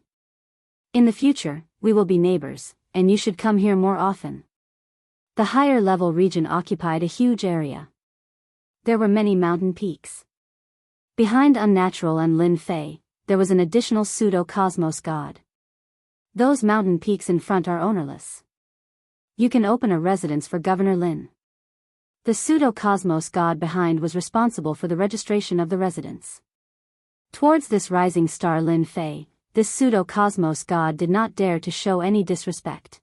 In the future, we will be neighbors, and you should come here more often. The higher level region occupied a huge area. There were many mountain peaks. Behind Unnatural and Lin Fei, there was an additional pseudo-cosmos god. Those mountain peaks in front are ownerless. You can open a residence for Governor Lin. The pseudo-cosmos god behind was responsible for the registration of the residence. Towards this rising star Lin Fei, this pseudo-cosmos god did not dare to show any disrespect.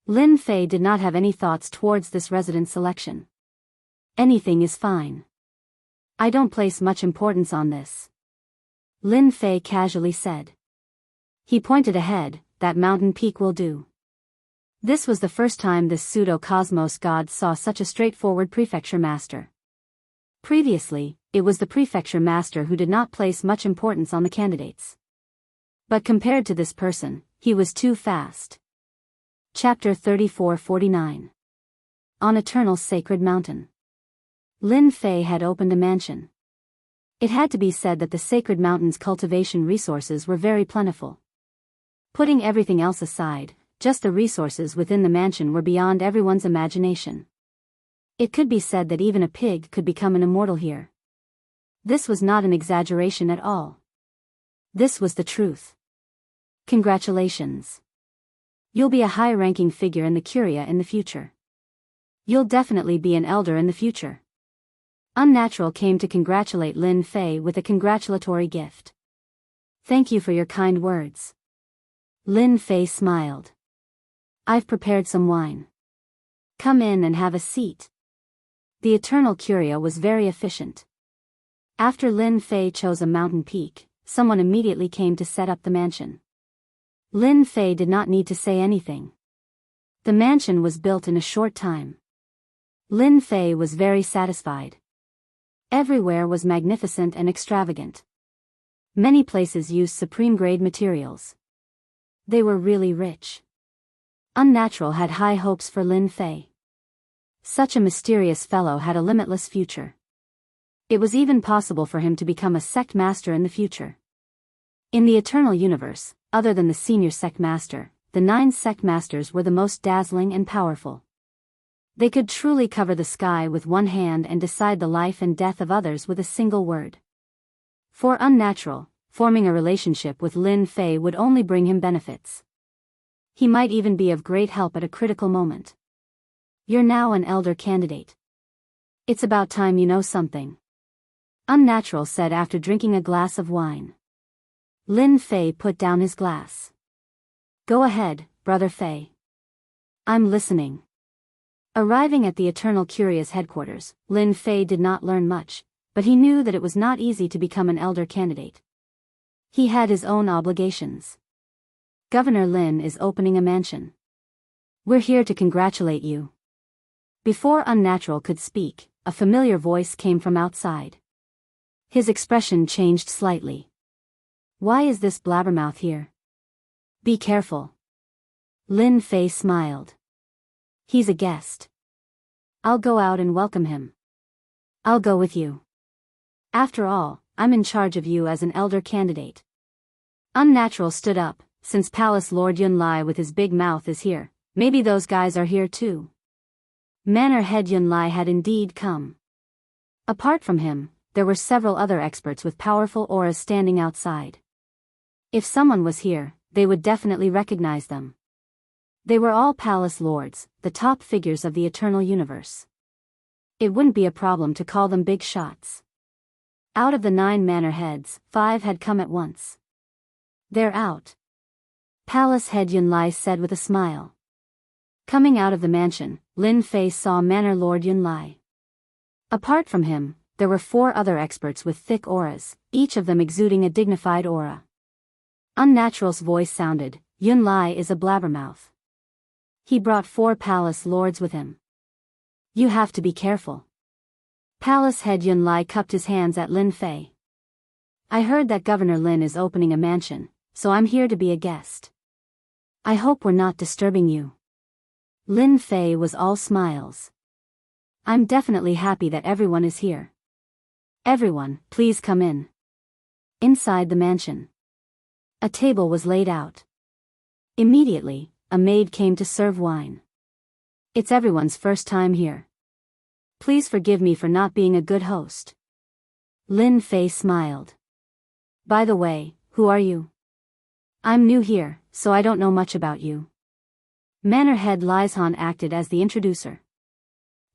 Lin Fei did not have any thoughts towards this residence selection. Anything is fine. I don't place much importance on this. Lin Fei casually said. He pointed ahead, that mountain peak will do. This was the first time this pseudo-cosmos god saw such a straightforward prefecture master. Previously, it was the prefecture master who did not place much importance on the candidates. But compared to this person, he was too fast. Chapter 34-49. On Eternal Sacred Mountain. Lin Fei had opened a mansion. It had to be said that the Sacred Mountain's cultivation resources were very plentiful. Putting everything else aside, just the resources within the mansion were beyond everyone's imagination. It could be said that even a pig could become an immortal here. This was not an exaggeration at all. This was the truth. Congratulations. You'll be a high-ranking figure in the Curia in the future. You'll definitely be an elder in the future. Unnatural came to congratulate Lin Fei with a congratulatory gift. Thank you for your kind words. Lin Fei smiled. I've prepared some wine. Come in and have a seat. The Eternal Curia was very efficient. After Lin Fei chose a mountain peak, someone immediately came to set up the mansion. Lin Fei did not need to say anything. The mansion was built in a short time. Lin Fei was very satisfied. Everywhere was magnificent and extravagant. Many places used supreme-grade materials. They were really rich. Unnatural had high hopes for Lin Fei. Such a mysterious fellow had a limitless future. It was even possible for him to become a sect master in the future. In the Eternal Universe, other than the senior sect master, the 9 sect masters were the most dazzling and powerful. They could truly cover the sky with one hand and decide the life and death of others with a single word. For Unnatural, forming a relationship with Lin Fei would only bring him benefits. He might even be of great help at a critical moment. You're now an elder candidate. It's about time you know something. Unnatural said after drinking a glass of wine. Lin Fei put down his glass. Go ahead, Brother Fei. I'm listening. Arriving at the Eternal Curia's headquarters, Lin Fei did not learn much, but he knew that it was not easy to become an elder candidate. He had his own obligations. Governor Lin is opening a mansion. We're here to congratulate you. Before Unnatural could speak, a familiar voice came from outside. His expression changed slightly. Why is this blabbermouth here? Be careful. Lin Fei smiled. He's a guest. I'll go out and welcome him. I'll go with you. After all, I'm in charge of you as an elder candidate. Unnatural stood up, since Palace Lord Yunlai with his big mouth is here, maybe those guys are here too. Manor Head Yunlai had indeed come. Apart from him, there were several other experts with powerful auras standing outside. If someone was here, they would definitely recognize them. They were all palace lords, the top figures of the Eternal Universe. It wouldn't be a problem to call them big shots. Out of the 9 manor heads, 5 had come at once. They're out. Palace Head Yunlai said with a smile. Coming out of the mansion, Lin Fei saw Manor Lord Yunlai. Apart from him, there were 4 other experts with thick auras, each of them exuding a dignified aura. Unnatural's voice sounded, Yunlai is a blabbermouth. He brought 4 palace lords with him. You have to be careful. Palace Head Yunlai cupped his hands at Lin Fei. I heard that Governor Lin is opening a mansion, so I'm here to be a guest. I hope we're not disturbing you. Lin Fei was all smiles. I'm definitely happy that everyone is here. Everyone, please come in. Inside the mansion, a table was laid out. Immediately, a maid came to serve wine. It's everyone's first time here. Please forgive me for not being a good host. Lin Fei smiled. By the way, who are you? I'm new here, so I don't know much about you. Manor head Lisan acted as the introducer.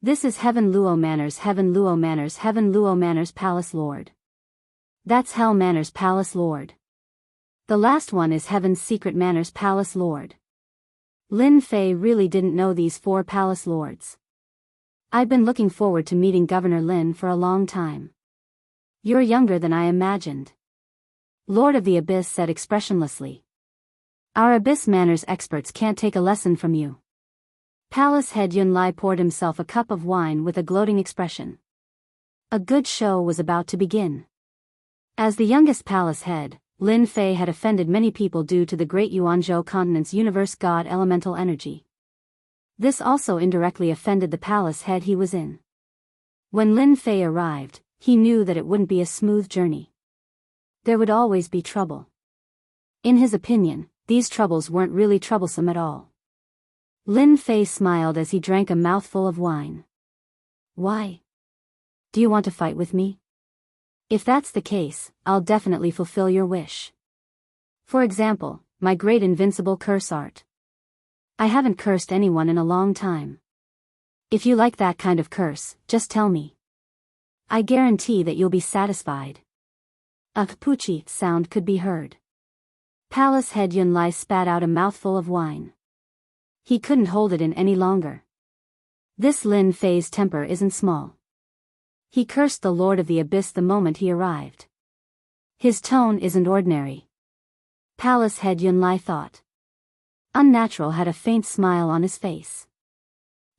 This is Heaven Luo Manor's Heaven Luo Manor's Heaven Luo Manor's Palace Lord. That's Hell Manor's Palace Lord. The last one is Heaven's Secret Manor's Palace Lord. Lin Fei really didn't know these 4 palace lords. I've been looking forward to meeting Governor Lin for a long time. You're younger than I imagined. Lord of the Abyss said expressionlessly. Our Abyss Manners experts can't take a lesson from you. Palace head Yun Lai poured himself a cup of wine with a gloating expression. A good show was about to begin. As the youngest palace head, Lin Fei had offended many people due to the great Yuanzhou continent's universe god elemental energy. This also indirectly offended the palace head he was in. When Lin Fei arrived, he knew that it wouldn't be a smooth journey. There would always be trouble. In his opinion, these troubles weren't really troublesome at all. Lin Fei smiled as he drank a mouthful of wine. Why? Do you want to fight with me? If that's the case, I'll definitely fulfill your wish. For example, my great invincible curse art. I haven't cursed anyone in a long time. If you like that kind of curse, just tell me. I guarantee that you'll be satisfied. A poochie sound could be heard. Palace head Yun Lai spat out a mouthful of wine. He couldn't hold it in any longer. This Lin Fei's temper isn't small. He cursed the Lord of the Abyss the moment he arrived. His tone isn't ordinary. Palace head Yun Lai thought. Unnatural had a faint smile on his face.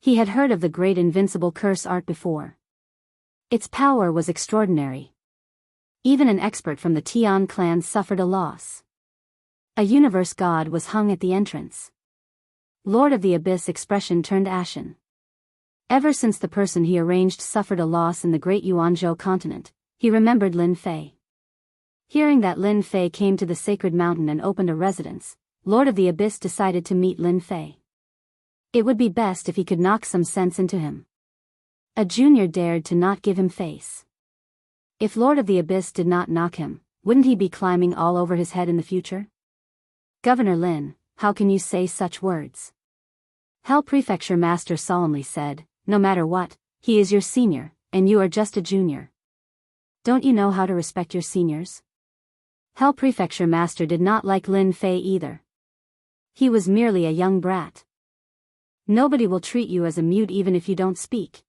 He had heard of the great invincible curse art before. Its power was extraordinary. Even an expert from the Tian clan suffered a loss. A universe god was hung at the entrance. Lord of the Abyss expression turned ashen. Ever since the person he arranged suffered a loss in the great Yuanzhou continent, he remembered Lin Fei. Hearing that Lin Fei came to the sacred mountain and opened a residence, Lord of the Abyss decided to meet Lin Fei. It would be best if he could knock some sense into him. A junior dared to not give him face. If Lord of the Abyss did not knock him, wouldn't he be climbing all over his head in the future? Governor Lin, how can you say such words? Hell Prefecture Master solemnly said, no matter what, he is your senior, and you are just a junior. Don't you know how to respect your seniors? Hell Prefecture Master did not like Lin Fei either. He was merely a young brat. Nobody will treat you as a mute even if you don't speak.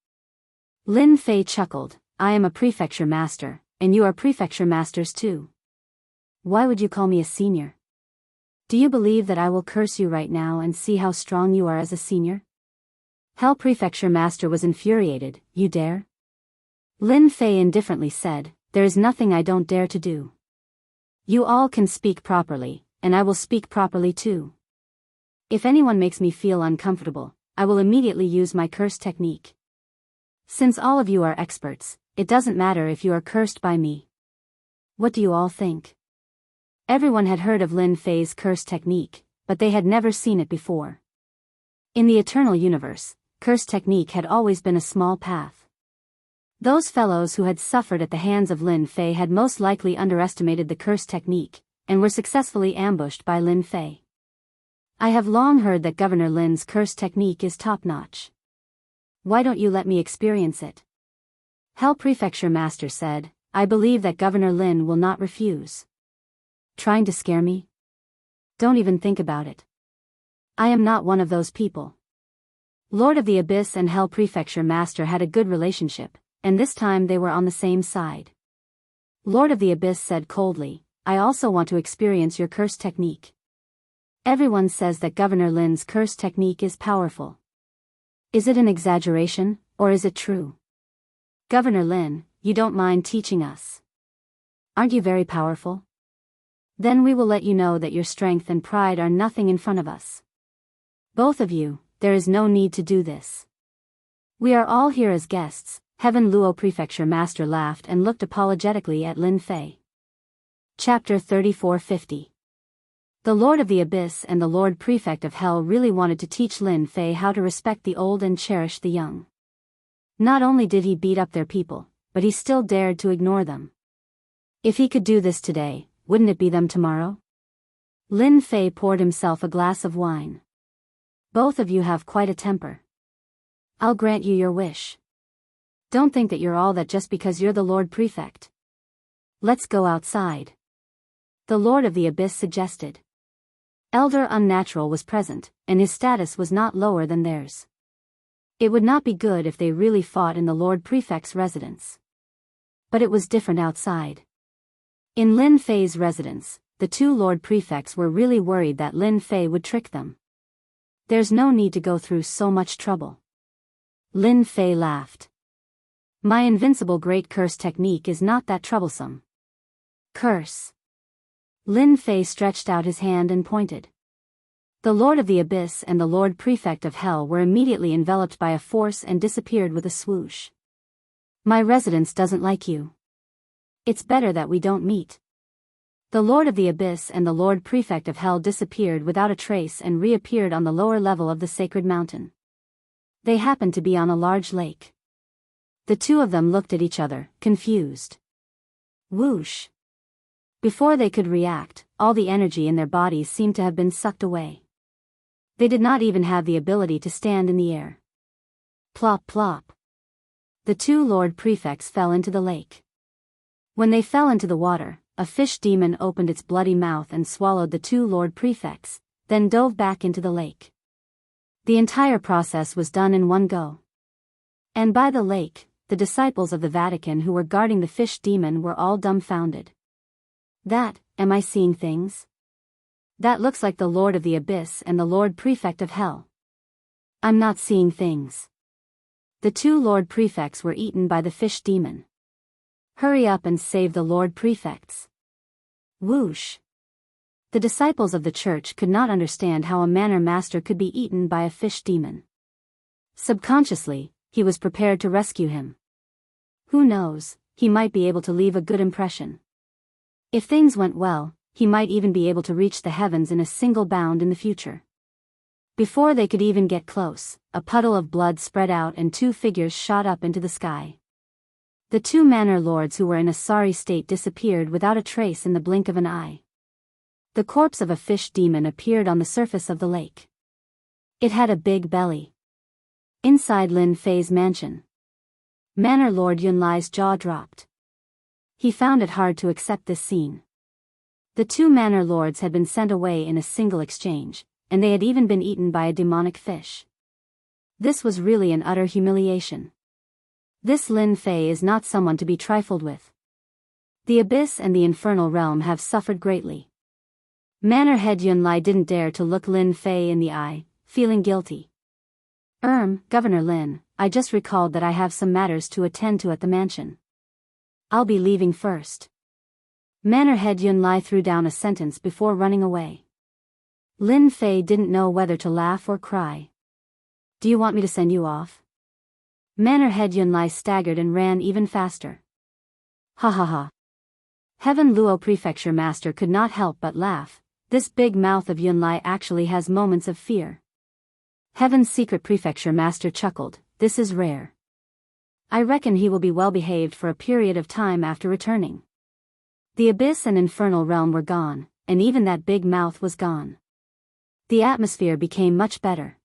Lin Fei chuckled, I am a prefecture master, and you are prefecture masters too. Why would you call me a senior? Do you believe that I will curse you right now and see how strong you are as a senior? Hell Prefecture Master was infuriated, you dare? Lin Fei indifferently said, there is nothing I don't dare to do. You all can speak properly, and I will speak properly too. If anyone makes me feel uncomfortable, I will immediately use my curse technique. Since all of you are experts, it doesn't matter if you are cursed by me. What do you all think? Everyone had heard of Lin Fei's curse technique, but they had never seen it before. In the eternal universe, curse technique had always been a small path. Those fellows who had suffered at the hands of Lin Fei had most likely underestimated the curse technique, and were successfully ambushed by Lin Fei. I have long heard that Governor Lin's curse technique is top-notch. Why don't you let me experience it? Hell Prefecture Master said, I believe that Governor Lin will not refuse. Trying to scare me? Don't even think about it. I am not one of those people. Lord of the Abyss and Hell Prefecture Master had a good relationship, and this time they were on the same side. Lord of the Abyss said coldly, I also want to experience your curse technique. Everyone says that Governor Lin's curse technique is powerful. Is it an exaggeration, or is it true? Governor Lin, you don't mind teaching us. Aren't you very powerful? Then we will let you know that your strength and pride are nothing in front of us. Both of you, there is no need to do this. We are all here as guests." Heaven Luo Prefecture Master laughed and looked apologetically at Lin Fei. Chapter 3450. The Lord of the Abyss and the Lord Prefect of Hell really wanted to teach Lin Fei how to respect the old and cherish the young. Not only did he beat up their people, but he still dared to ignore them. If he could do this today, wouldn't it be them tomorrow? Lin Fei poured himself a glass of wine. "Both of you have quite a temper. I'll grant you your wish. Don't think that you're all that just because you're the Lord Prefect. Let's go outside," the Lord of the Abyss suggested. Elder Unnatural was present, and his status was not lower than theirs. It would not be good if they really fought in the Lord Prefect's residence. But it was different outside. In Lin Fei's residence, the two Lord Prefects were really worried that Lin Fei would trick them. "There's no need to go through so much trouble." Lin Fei laughed. "My invincible great curse technique is not that troublesome." "Curse." Lin Fei stretched out his hand and pointed. The Lord of the Abyss and the Lord Prefect of Hell were immediately enveloped by a force and disappeared with a swoosh. "My residence doesn't like you. It's better that we don't meet." The Lord of the Abyss and the Lord Prefect of Hell disappeared without a trace and reappeared on the lower level of the sacred mountain. They happened to be on a large lake. The two of them looked at each other, confused. Whoosh! Before they could react, all the energy in their bodies seemed to have been sucked away. They did not even have the ability to stand in the air. Plop plop. The two Lord Prefects fell into the lake. When they fell into the water, a fish demon opened its bloody mouth and swallowed the two Lord Prefects, then dove back into the lake. The entire process was done in one go. And by the lake, the disciples of the Vatican who were guarding the fish demon were all dumbfounded. Am I seeing things? That looks like the Lord of the Abyss and the Lord Prefect of Hell. I'm not seeing things. The two Lord Prefects were eaten by the fish demon. Hurry up and save the Lord Prefects. Whoosh! The disciples of the church could not understand how a manor master could be eaten by a fish demon. Subconsciously, he was prepared to rescue him. Who knows, he might be able to leave a good impression. If things went well, he might even be able to reach the heavens in a single bound in the future. Before they could even get close, a puddle of blood spread out and two figures shot up into the sky. The two manor lords who were in a sorry state disappeared without a trace in the blink of an eye. The corpse of a fish demon appeared on the surface of the lake. It had a big belly. Inside Lin Fei's mansion, Manor Lord Yunlai's jaw dropped. He found it hard to accept this scene. The two manor lords had been sent away in a single exchange, and they had even been eaten by a demonic fish. This was really an utter humiliation. This Lin Fei is not someone to be trifled with. The Abyss and the Infernal Realm have suffered greatly. Manor Head Yunlai didn't dare to look Lin Fei in the eye, feeling guilty. Governor Lin, I just recalled that I have some matters to attend to at the mansion. I'll be leaving first. Manor Head Yunlai threw down a sentence before running away. Lin Fei didn't know whether to laugh or cry. Do you want me to send you off? Manor Head Yunlai staggered and ran even faster. Ha ha ha. Heaven Luo Prefecture Master could not help but laugh. This big mouth of Yunlai actually has moments of fear. Heaven's Secret Prefecture Master chuckled, this is rare. I reckon he will be well behaved for a period of time after returning. The Abyss and Infernal Realm were gone, and even that big mouth was gone. The atmosphere became much better.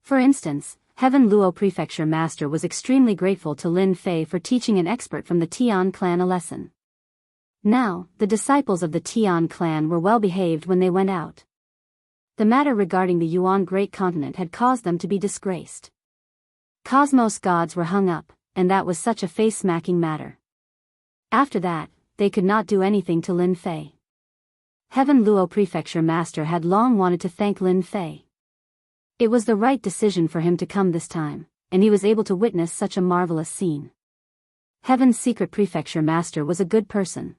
For instance, Heaven Luo Prefecture Master was extremely grateful to Lin Fei for teaching an expert from the Tian clan a lesson. Now, the disciples of the Tian clan were well behaved when they went out. The matter regarding the Yuan Great Continent had caused them to be disgraced. Cosmos gods were hung up, and that was such a face-smacking matter. After that, they could not do anything to Lin Fei. Heaven Luo Prefecture Master had long wanted to thank Lin Fei. It was the right decision for him to come this time, and he was able to witness such a marvelous scene. Heaven's Secret Prefecture Master was a good person.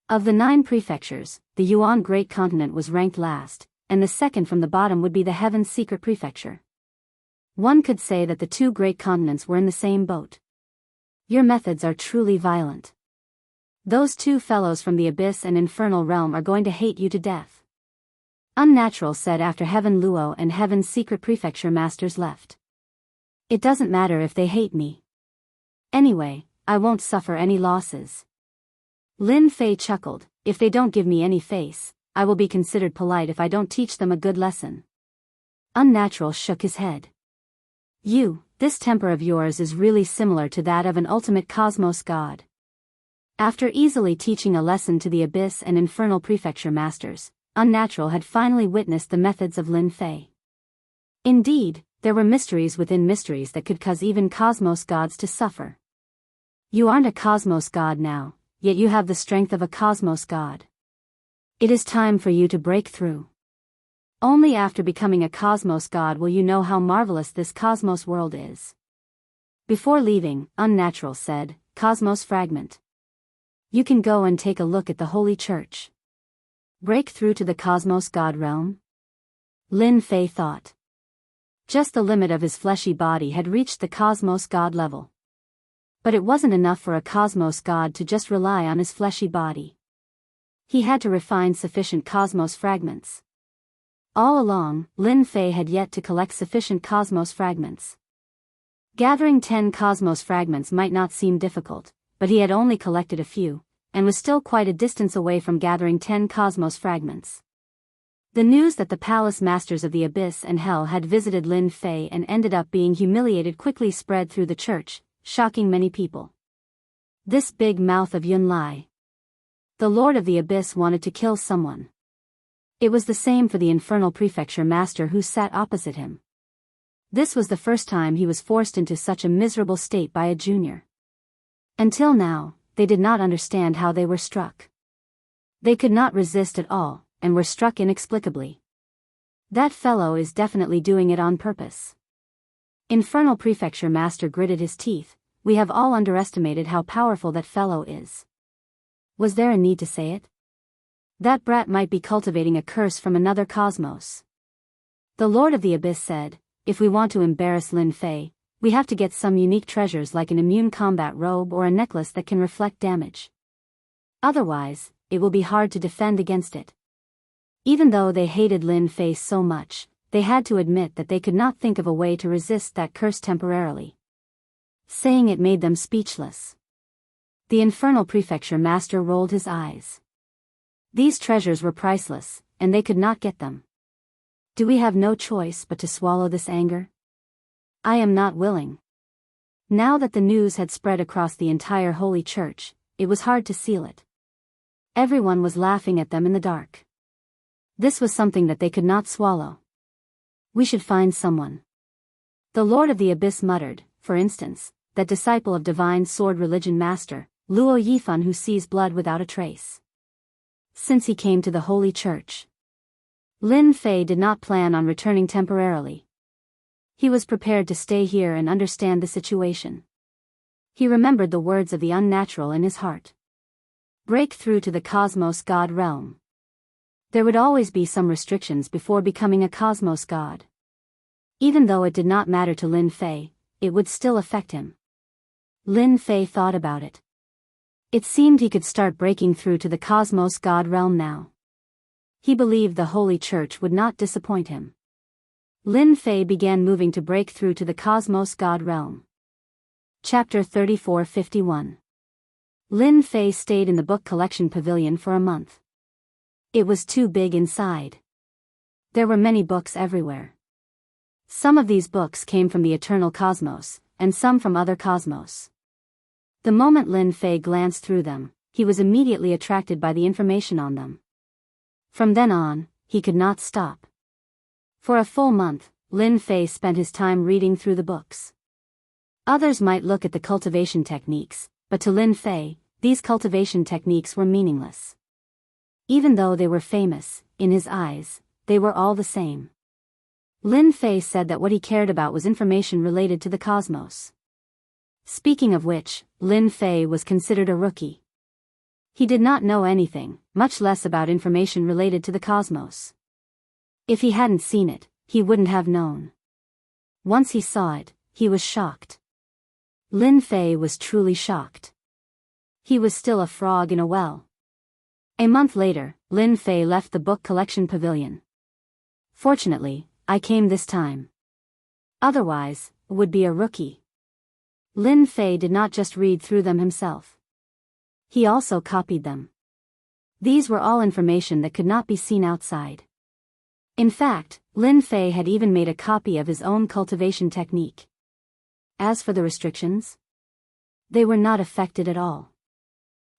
Of the 9 prefectures, the Yuan Great Continent was ranked last, and the second from the bottom would be the Heaven's Secret Prefecture. One could say that the 2 great continents were in the same boat. Your methods are truly violent. Those 2 fellows from the Abyss and Infernal Realm are going to hate you to death. Unnatural said after Heaven Luo and Heaven's Secret Prefecture masters left. It doesn't matter if they hate me. Anyway, I won't suffer any losses. Lin Fei chuckled, if they don't give me any face, I will be considered polite if I don't teach them a good lesson. Unnatural shook his head. This temper of yours is really similar to that of an ultimate cosmos god. After easily teaching a lesson to the Abyss and Infernal Prefecture masters, Unnatural had finally witnessed the methods of Lin Fei. Indeed, there were mysteries within mysteries that could cause even cosmos gods to suffer. You aren't a cosmos god now, yet you have the strength of a cosmos god. It is time for you to break through. Only after becoming a cosmos god will you know how marvelous this cosmos world is. Before leaving, Unnatural said, Cosmos Fragment. You can go and take a look at the Holy Church. Break through to the cosmos god realm? Lin Fei thought. Just the limit of his fleshy body had reached the cosmos god level. But it wasn't enough for a cosmos god to just rely on his fleshy body. He had to refine sufficient cosmos fragments. All along, Lin Fei had yet to collect sufficient cosmos fragments. Gathering 10 cosmos fragments might not seem difficult, but he had only collected a few, and was still quite a distance away from gathering 10 cosmos fragments. The news that the palace masters of the Abyss and Hell had visited Lin Fei and ended up being humiliated quickly spread through the church, shocking many people. This big mouth of Yun Lai. The Lord of the Abyss wanted to kill someone. It was the same for the Infernal Prefecture master who sat opposite him. This was the first time he was forced into such a miserable state by a junior. Until now, they did not understand how they were struck. They could not resist at all, and were struck inexplicably. That fellow is definitely doing it on purpose. Infernal Prefecture master gritted his teeth, we have all underestimated how powerful that fellow is. Was there a need to say it? That brat might be cultivating a curse from another cosmos. The Lord of the Abyss said, if we want to embarrass Lin Fei, we have to get some unique treasures like an immune combat robe or a necklace that can reflect damage. Otherwise, it will be hard to defend against it. Even though they hated Lin Fei so much, they had to admit that they could not think of a way to resist that curse temporarily. Saying it made them speechless. The Infernal Prefecture master rolled his eyes. These treasures were priceless, and they could not get them. Do we have no choice but to swallow this anger? I am not willing. Now that the news had spread across the entire Holy Church, it was hard to seal it. Everyone was laughing at them in the dark. This was something that they could not swallow. We should find someone. The Lord of the Abyss muttered, for instance, that disciple of divine sword religion master, Luo Yifan who sees blood without a trace. Since he came to the Holy Church, Lin Fei did not plan on returning temporarily. He was prepared to stay here and understand the situation. He remembered the words of the Unnatural in his heart. Break through to the cosmos god realm. There would always be some restrictions before becoming a cosmos god. Even though it did not matter to Lin Fei, it would still affect him. Lin Fei thought about it. It seemed he could start breaking through to the cosmos god realm now. He believed the Holy Church would not disappoint him. Lin Fei began moving to break through to the cosmos god realm. Chapter 3451. Lin Fei stayed in the book collection pavilion for a month. It was too big inside. There were many books everywhere. Some of these books came from the eternal cosmos, and some from other cosmos. The moment Lin Fei glanced through them, he was immediately attracted by the information on them. From then on, he could not stop. For a full month, Lin Fei spent his time reading through the books. Others might look at the cultivation techniques, but to Lin Fei, these cultivation techniques were meaningless. Even though they were famous, in his eyes, they were all the same. Lin Fei said that what he cared about was information related to the cosmos. Speaking of which, Lin Fei was considered a rookie. He did not know anything, much less about information related to the cosmos. If he hadn't seen it, he wouldn't have known. Once he saw it, he was shocked. Lin Fei was truly shocked. He was still a frog in a well. A month later, Lin Fei left the book collection pavilion. Fortunately, I came this time. Otherwise, would be a rookie. Lin Fei did not just read through them himself. He also copied them. These were all information that could not be seen outside. In fact, Lin Fei had even made a copy of his own cultivation technique. As for the restrictions, they were not affected at all.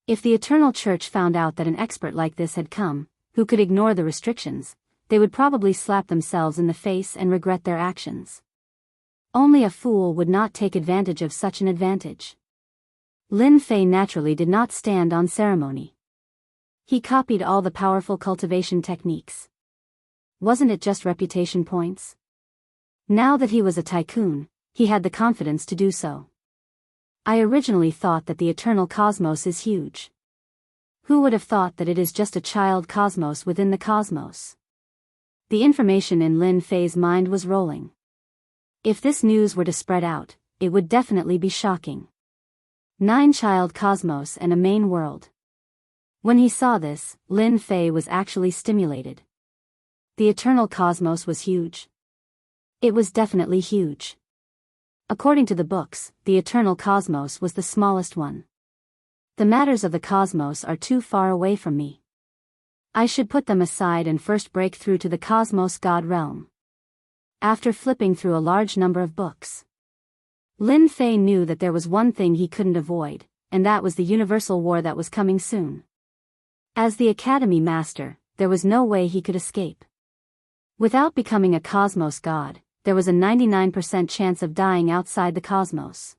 If the Eternal Church found out that an expert like this had come, who could ignore the restrictions, they would probably slap themselves in the face and regret their actions. Only a fool would not take advantage of such an advantage. Lin Fei naturally did not stand on ceremony. He copied all the powerful cultivation techniques. Wasn't it just reputation points? Now that he was a tycoon, he had the confidence to do so. I originally thought that the eternal cosmos is huge. Who would have thought that it is just a child cosmos within the cosmos? The information in Lin Fei's mind was rolling. If this news were to spread out, it would definitely be shocking. 9-child cosmos and a main world. When he saw this, Lin Fei was actually stimulated. The eternal cosmos was huge. It was definitely huge. According to the books, the eternal cosmos was the smallest one. The matters of the cosmos are too far away from me. I should put them aside and first break through to the cosmos god realm. After flipping through a large number of books, Lin Fei knew that there was one thing he couldn't avoid, and that was the universal war that was coming soon. As the Academy Master, there was no way he could escape. Without becoming a cosmos god, there was a 99% chance of dying outside the cosmos.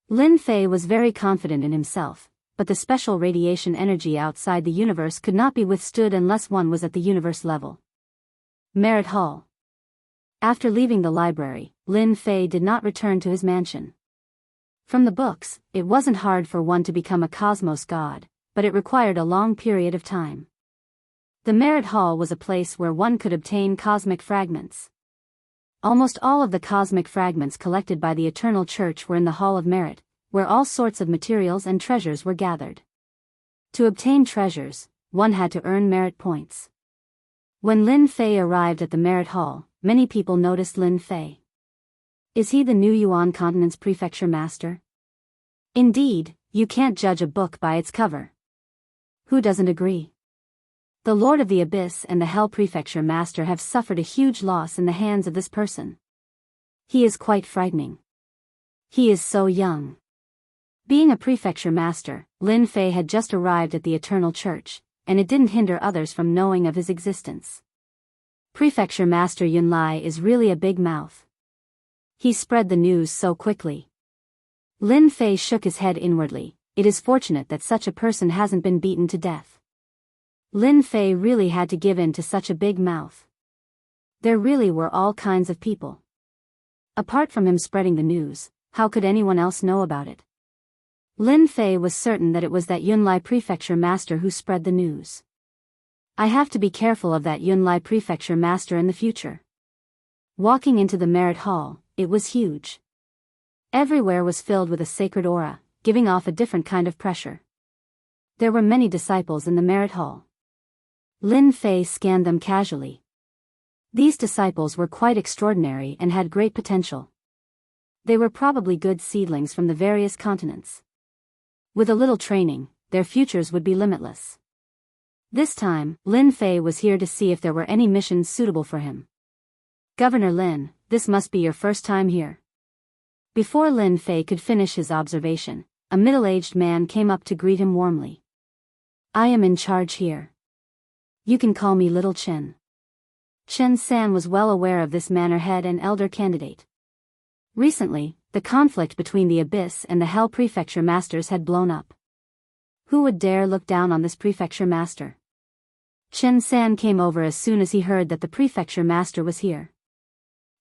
Lin Fei was very confident in himself, but the special radiation energy outside the universe could not be withstood unless one was at the universe level. Merit Hall. After leaving the library, Lin Fei did not return to his mansion. From the books, it wasn't hard for one to become a cosmos god, but it required a long period of time. The Merit Hall was a place where one could obtain cosmic fragments. Almost all of the cosmic fragments collected by the Eternal Church were in the Hall of Merit, where all sorts of materials and treasures were gathered. To obtain treasures, one had to earn merit points. When Lin Fei arrived at the Merit Hall, many people noticed Lin Fei. Is he the new Yuan Continent's prefecture master? Indeed, you can't judge a book by its cover. Who doesn't agree? The Lord of the Abyss and the Hell Prefecture Master have suffered a huge loss in the hands of this person. He is quite frightening. He is so young. Being a Prefecture Master, Lin Fei had just arrived at the Eternal Church, and it didn't hinder others from knowing of his existence. Prefecture Master Yunlai is really a big mouth. He spread the news so quickly. Lin Fei shook his head inwardly. It is fortunate that such a person hasn't been beaten to death. Lin Fei really had to give in to such a big mouth. There really were all kinds of people. Apart from him spreading the news, how could anyone else know about it? Lin Fei was certain that it was that Yunlai Prefecture Master who spread the news. I have to be careful of that Yunlai Prefecture Master in the future. Walking into the Merit Hall, it was huge. Everywhere was filled with a sacred aura, giving off a different kind of pressure. There were many disciples in the Merit Hall. Lin Fei scanned them casually. These disciples were quite extraordinary and had great potential. They were probably good seedlings from the various continents. With a little training, their futures would be limitless. This time, Lin Fei was here to see if there were any missions suitable for him. Governor Lin, this must be your first time here. Before Lin Fei could finish his observation, a middle-aged man came up to greet him warmly. I am in charge here. You can call me Little Chen. Chen San was well aware of this manor head and elder candidate. Recently, the conflict between the Abyss and the Hell Prefecture Masters had blown up. Who would dare look down on this Prefecture Master? Chen San came over as soon as he heard that the Prefecture Master was here.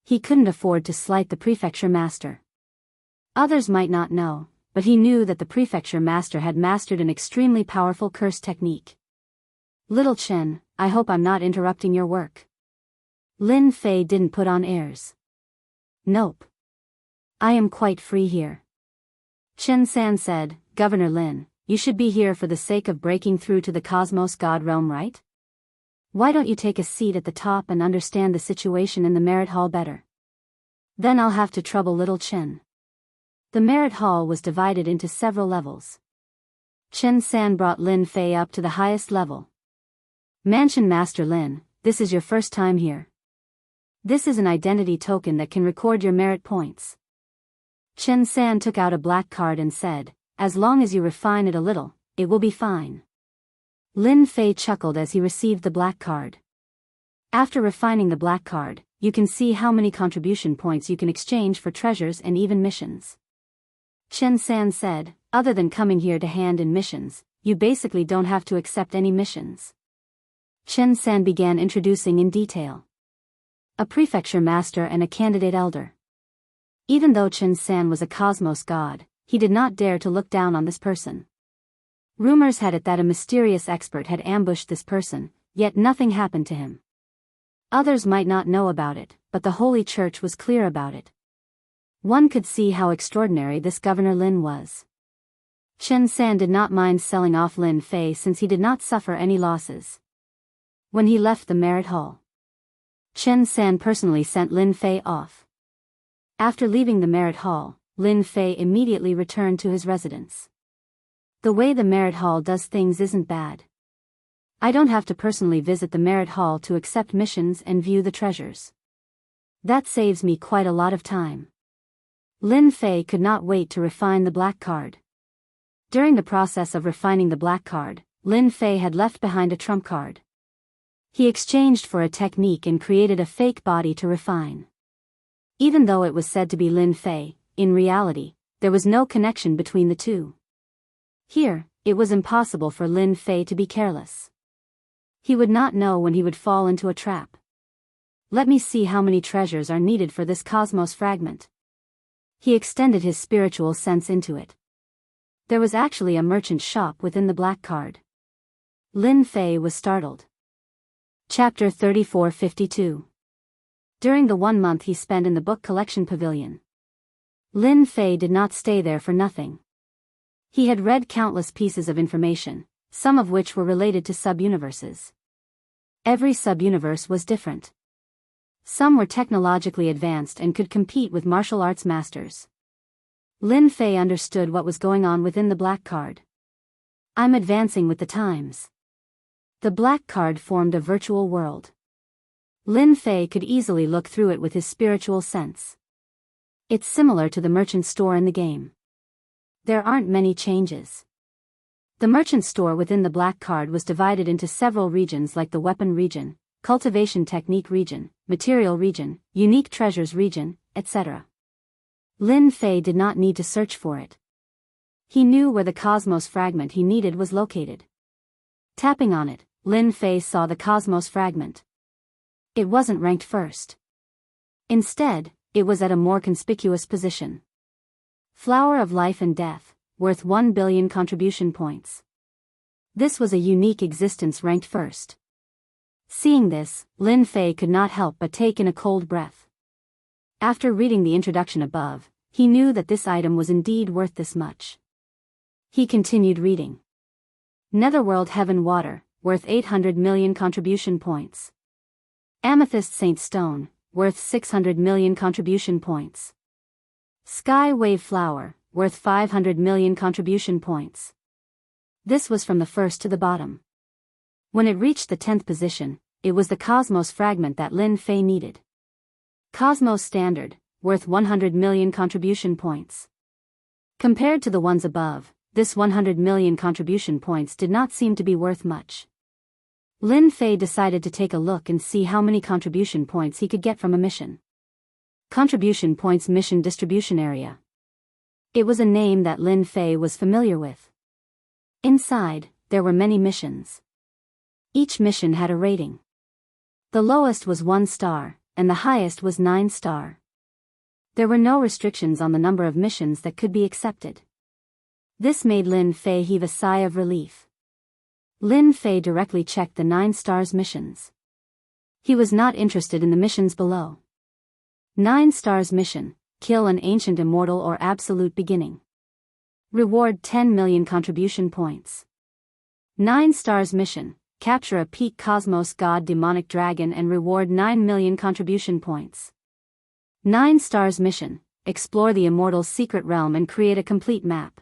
He couldn't afford to slight the Prefecture Master. Others might not know, but he knew that the prefecture master had mastered an extremely powerful curse technique. "Little Chen, I hope I'm not interrupting your work." Lin Fei didn't put on airs. "Nope. I am quite free here." Chen San said, "Governor Lin, you should be here for the sake of breaking through to the cosmos god realm, right? Why don't you take a seat at the top and understand the situation in the merit hall better? Then I'll have to trouble little Chen." The merit hall was divided into several levels. Chen San brought Lin Fei up to the highest level. "Mansion Master Lin, this is your first time here. This is an identity token that can record your merit points." Chen San took out a black card and said, "As long as you refine it a little, it will be fine." Lin Fei chuckled as he received the black card. After refining the black card, you can see how many contribution points you can exchange for treasures and even missions. Chen San said, "Other than coming here to hand in missions, you basically don't have to accept any missions." Chen San began introducing in detail. A prefecture master and a candidate elder. Even though Chen San was a cosmos god, he did not dare to look down on this person. Rumors had it that a mysterious expert had ambushed this person, yet nothing happened to him. Others might not know about it, but the Holy Church was clear about it. One could see how extraordinary this Governor Lin was. Chen San did not mind selling off Lin Fei since he did not suffer any losses. When he left the merit hall, Chen San personally sent Lin Fei off. After leaving the merit hall, Lin Fei immediately returned to his residence. The way the merit hall does things isn't bad. I don't have to personally visit the merit hall to accept missions and view the treasures. That saves me quite a lot of time. Lin Fei could not wait to refine the black card. During the process of refining the black card, Lin Fei had left behind a trump card. He exchanged for a technique and created a fake body to refine. Even though it was said to be Lin Fei, in reality, there was no connection between the two. Here, it was impossible for Lin Fei to be careless. He would not know when he would fall into a trap. "Let me see how many treasures are needed for this cosmos fragment." He extended his spiritual sense into it. There was actually a merchant shop within the black card. Lin Fei was startled. Chapter 3452. During the 1 month he spent in the book collection pavilion, Lin Fei did not stay there for nothing. He had read countless pieces of information, some of which were related to sub-universes. Every sub-universe was different. Some were technologically advanced and could compete with martial arts masters. Lin Fei understood what was going on within the black card. "I'm advancing with the times." The black card formed a virtual world. Lin Fei could easily look through it with his spiritual sense. It's similar to the merchant store in the game. There aren't many changes. The merchant store within the black card was divided into several regions like the weapon region, cultivation technique region, material region, unique treasures region, etc. Lin Fei did not need to search for it. He knew where the cosmos fragment he needed was located. Tapping on it, Lin Fei saw the cosmos fragment. It wasn't ranked first. Instead, it was at a more conspicuous position. Flower of Life and Death, worth 1 billion contribution points. This was a unique existence ranked first. Seeing this, Lin Fei could not help but take in a cold breath. After reading the introduction above, he knew that this item was indeed worth this much. He continued reading. Netherworld Heaven Water, worth 800 million contribution points. Amethyst Saint Stone, worth 600 million contribution points. Sky Wave Flower, worth 500 million contribution points. This was from the first to the bottom. When it reached the 10th position, it was the Cosmos fragment that Lin Fei needed. Cosmos Standard, worth 100 million contribution points. Compared to the ones above, this 100 million contribution points did not seem to be worth much. Lin Fei decided to take a look and see how many contribution points he could get from a mission. Contribution Points Mission Distribution Area. It was a name that Lin Fei was familiar with. Inside, there were many missions. Each mission had a rating. The lowest was 1 star, and the highest was 9 star. There were no restrictions on the number of missions that could be accepted. This made Lin Fei heave a sigh of relief. Lin Fei directly checked the 9 stars missions. He was not interested in the missions below. 9 stars mission, kill an ancient immortal or absolute beginning. Reward 10 million contribution points. 9 stars mission, capture a peak cosmos god demonic dragon and reward 9 million contribution points. 9 stars mission, explore the immortal's secret realm and create a complete map.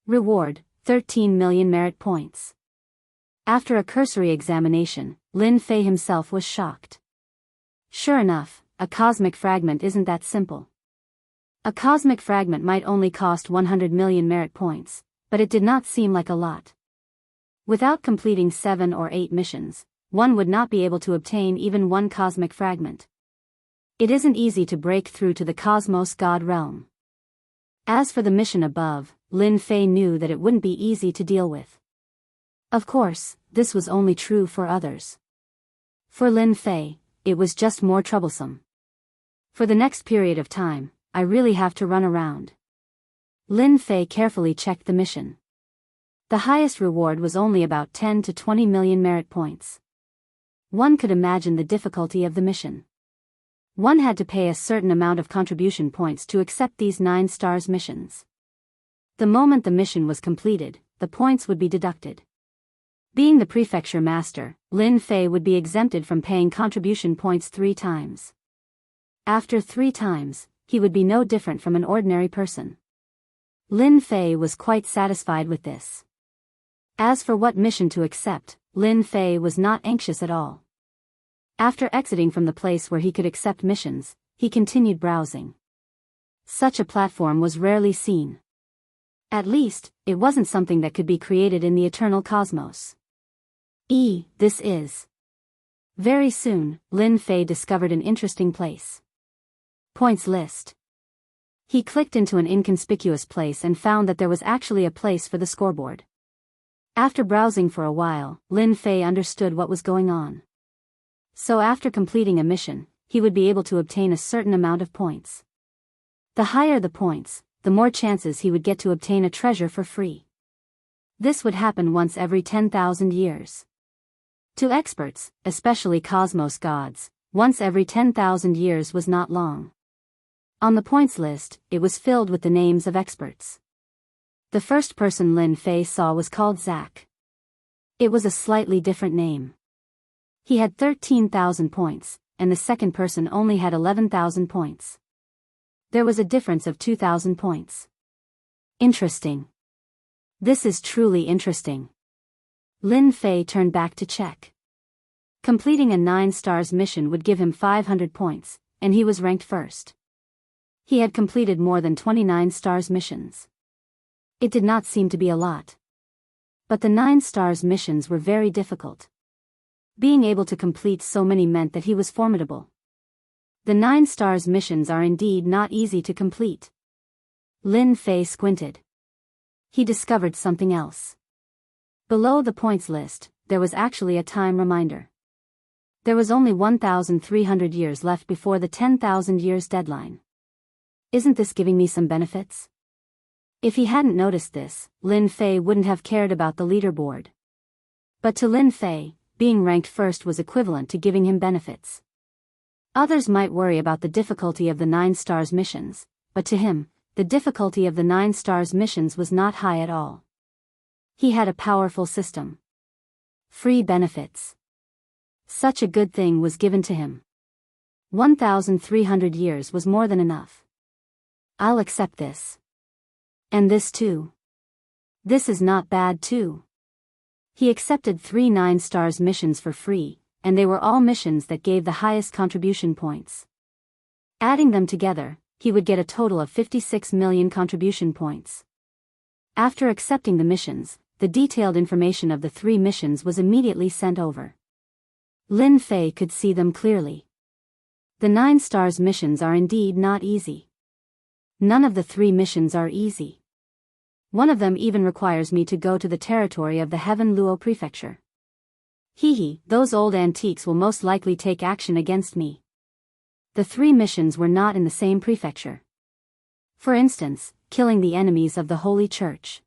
Reward, 13 million merit points. After a cursory examination, Lin Fei himself was shocked. Sure enough, a cosmic fragment isn't that simple. A cosmic fragment might only cost 100 million merit points, but it did not seem like a lot. Without completing 7 or 8 missions, one would not be able to obtain even one cosmic fragment. It isn't easy to break through to the cosmos god realm. As for the mission above, Lin Fei knew that it wouldn't be easy to deal with. Of course, this was only true for others. For Lin Fei, it was just more troublesome. For the next period of time, I really have to run around. Lin Fei carefully checked the mission. The highest reward was only about 10 to 20 million merit points. One could imagine the difficulty of the mission. One had to pay a certain amount of contribution points to accept these 9 stars missions. The moment the mission was completed, the points would be deducted. Being the prefecture master, Lin Fei would be exempted from paying contribution points 3 times. After 3 times, he would be no different from an ordinary person. Lin Fei was quite satisfied with this. As for what mission to accept, Lin Fei was not anxious at all. After exiting from the place where he could accept missions, he continued browsing. Such a platform was rarely seen. At least, it wasn't something that could be created in the eternal cosmos. This is. Very soon, Lin Fei discovered an interesting place. Points list. He clicked into an inconspicuous place and found that there was actually a place for the scoreboard. After browsing for a while, Lin Fei understood what was going on. So after completing a mission, he would be able to obtain a certain amount of points. The higher the points, the more chances he would get to obtain a treasure for free. This would happen once every 10,000 years. To experts, especially cosmos gods, once every 10,000 years was not long. On the points list, it was filled with the names of experts. The first person Lin Fei saw was called Zack. It was a slightly different name. He had 13,000 points, and the second person only had 11,000 points. There was a difference of 2,000 points. Interesting. This is truly interesting. Lin Fei turned back to check. Completing a 9 stars mission would give him 500 points, and he was ranked first. He had completed more than 29 stars missions. It did not seem to be a lot. But the 9 stars missions were very difficult. Being able to complete so many meant that he was formidable. The 9 stars missions are indeed not easy to complete. Lin Fei squinted. He discovered something else. Below the points list, there was actually a time reminder. There was only 1,300 years left before the 10,000 years deadline. Isn't this giving me some benefits? If he hadn't noticed this, Lin Fei wouldn't have cared about the leaderboard. But to Lin Fei, being ranked first was equivalent to giving him benefits. Others might worry about the difficulty of the 9 stars missions, but to him, the difficulty of the 9 stars missions was not high at all. He had a powerful system. Free benefits. Such a good thing was given to him. 1,300 years was more than enough. I'll accept this. And this too. This is not bad too. He accepted 3 9 stars missions for free, and they were all missions that gave the highest contribution points. Adding them together, he would get a total of 56 million contribution points. After accepting the missions, the detailed information of the 3 missions was immediately sent over. Lin Fei could see them clearly. The 9 stars missions are indeed not easy. None of the 3 missions are easy. One of them even requires me to go to the territory of the Heaven Luo Prefecture. Those old antiques will most likely take action against me. The 3 missions were not in the same prefecture. For instance, killing the enemies of the Holy Church.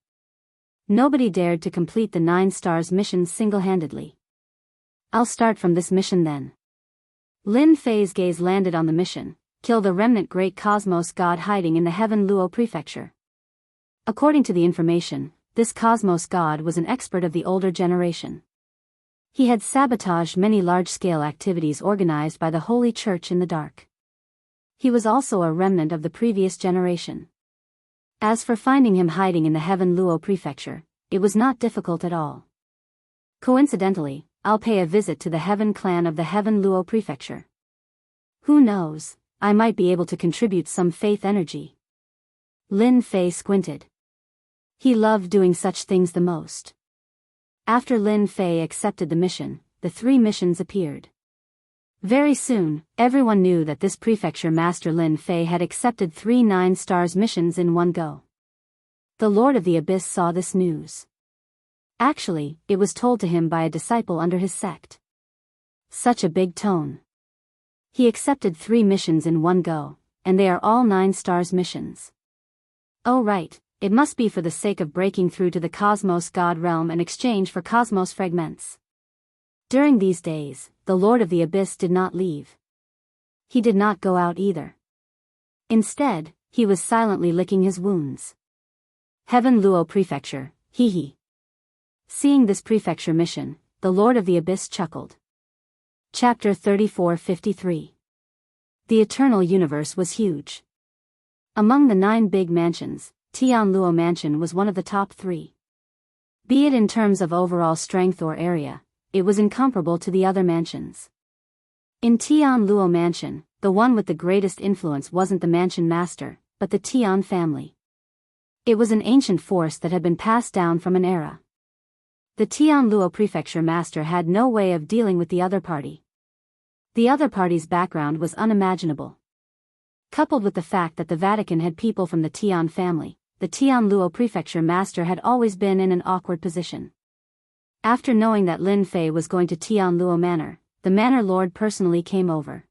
Nobody dared to complete the 9 Stars mission single-handedly. I'll start from this mission then. Lin Fei's gaze landed on the mission: kill the remnant great cosmos god hiding in the Heaven Luo Prefecture. According to the information, this cosmos god was an expert of the older generation. He had sabotaged many large-scale activities organized by the Holy Church in the dark. He was also a remnant of the previous generation. As for finding him hiding in the Heaven Luo Prefecture, it was not difficult at all. Coincidentally, I'll pay a visit to the Heaven clan of the Heaven Luo Prefecture. Who knows, I might be able to contribute some faith energy. Lin Fei squinted. He loved doing such things the most. After Lin Fei accepted the mission, the 3 missions appeared. Very soon, everyone knew that this prefecture master Lin Fei had accepted 3 9 Stars missions in one go. The Lord of the Abyss saw this news. Actually, it was told to him by a disciple under his sect. Such a big tone. He accepted 3 missions in one go, and they are all 9 Stars missions. Oh right, it must be for the sake of breaking through to the Cosmos God realm in exchange for Cosmos fragments. During these days, the Lord of the Abyss did not leave. He did not go out either. Instead, he was silently licking his wounds. Heaven Luo Prefecture, hee hee. Seeing this prefecture mission, the Lord of the Abyss chuckled. Chapter 34-53. The Eternal Universe was huge. Among the 9 big mansions, Tian Luo Mansion was one of the top 3. Be it in terms of overall strength or area, it was incomparable to the other mansions. In Tian Luo Mansion, the one with the greatest influence wasn't the mansion master, but the Tian family. It was an ancient force that had been passed down from an era. The Tian Luo Prefecture master had no way of dealing with the other party. The other party's background was unimaginable. Coupled with the fact that the Vatican had people from the Tian family, the Tian Luo Prefecture master had always been in an awkward position. After knowing that Lin Fei was going to Tian Luo Manor, the Manor Lord personally came over.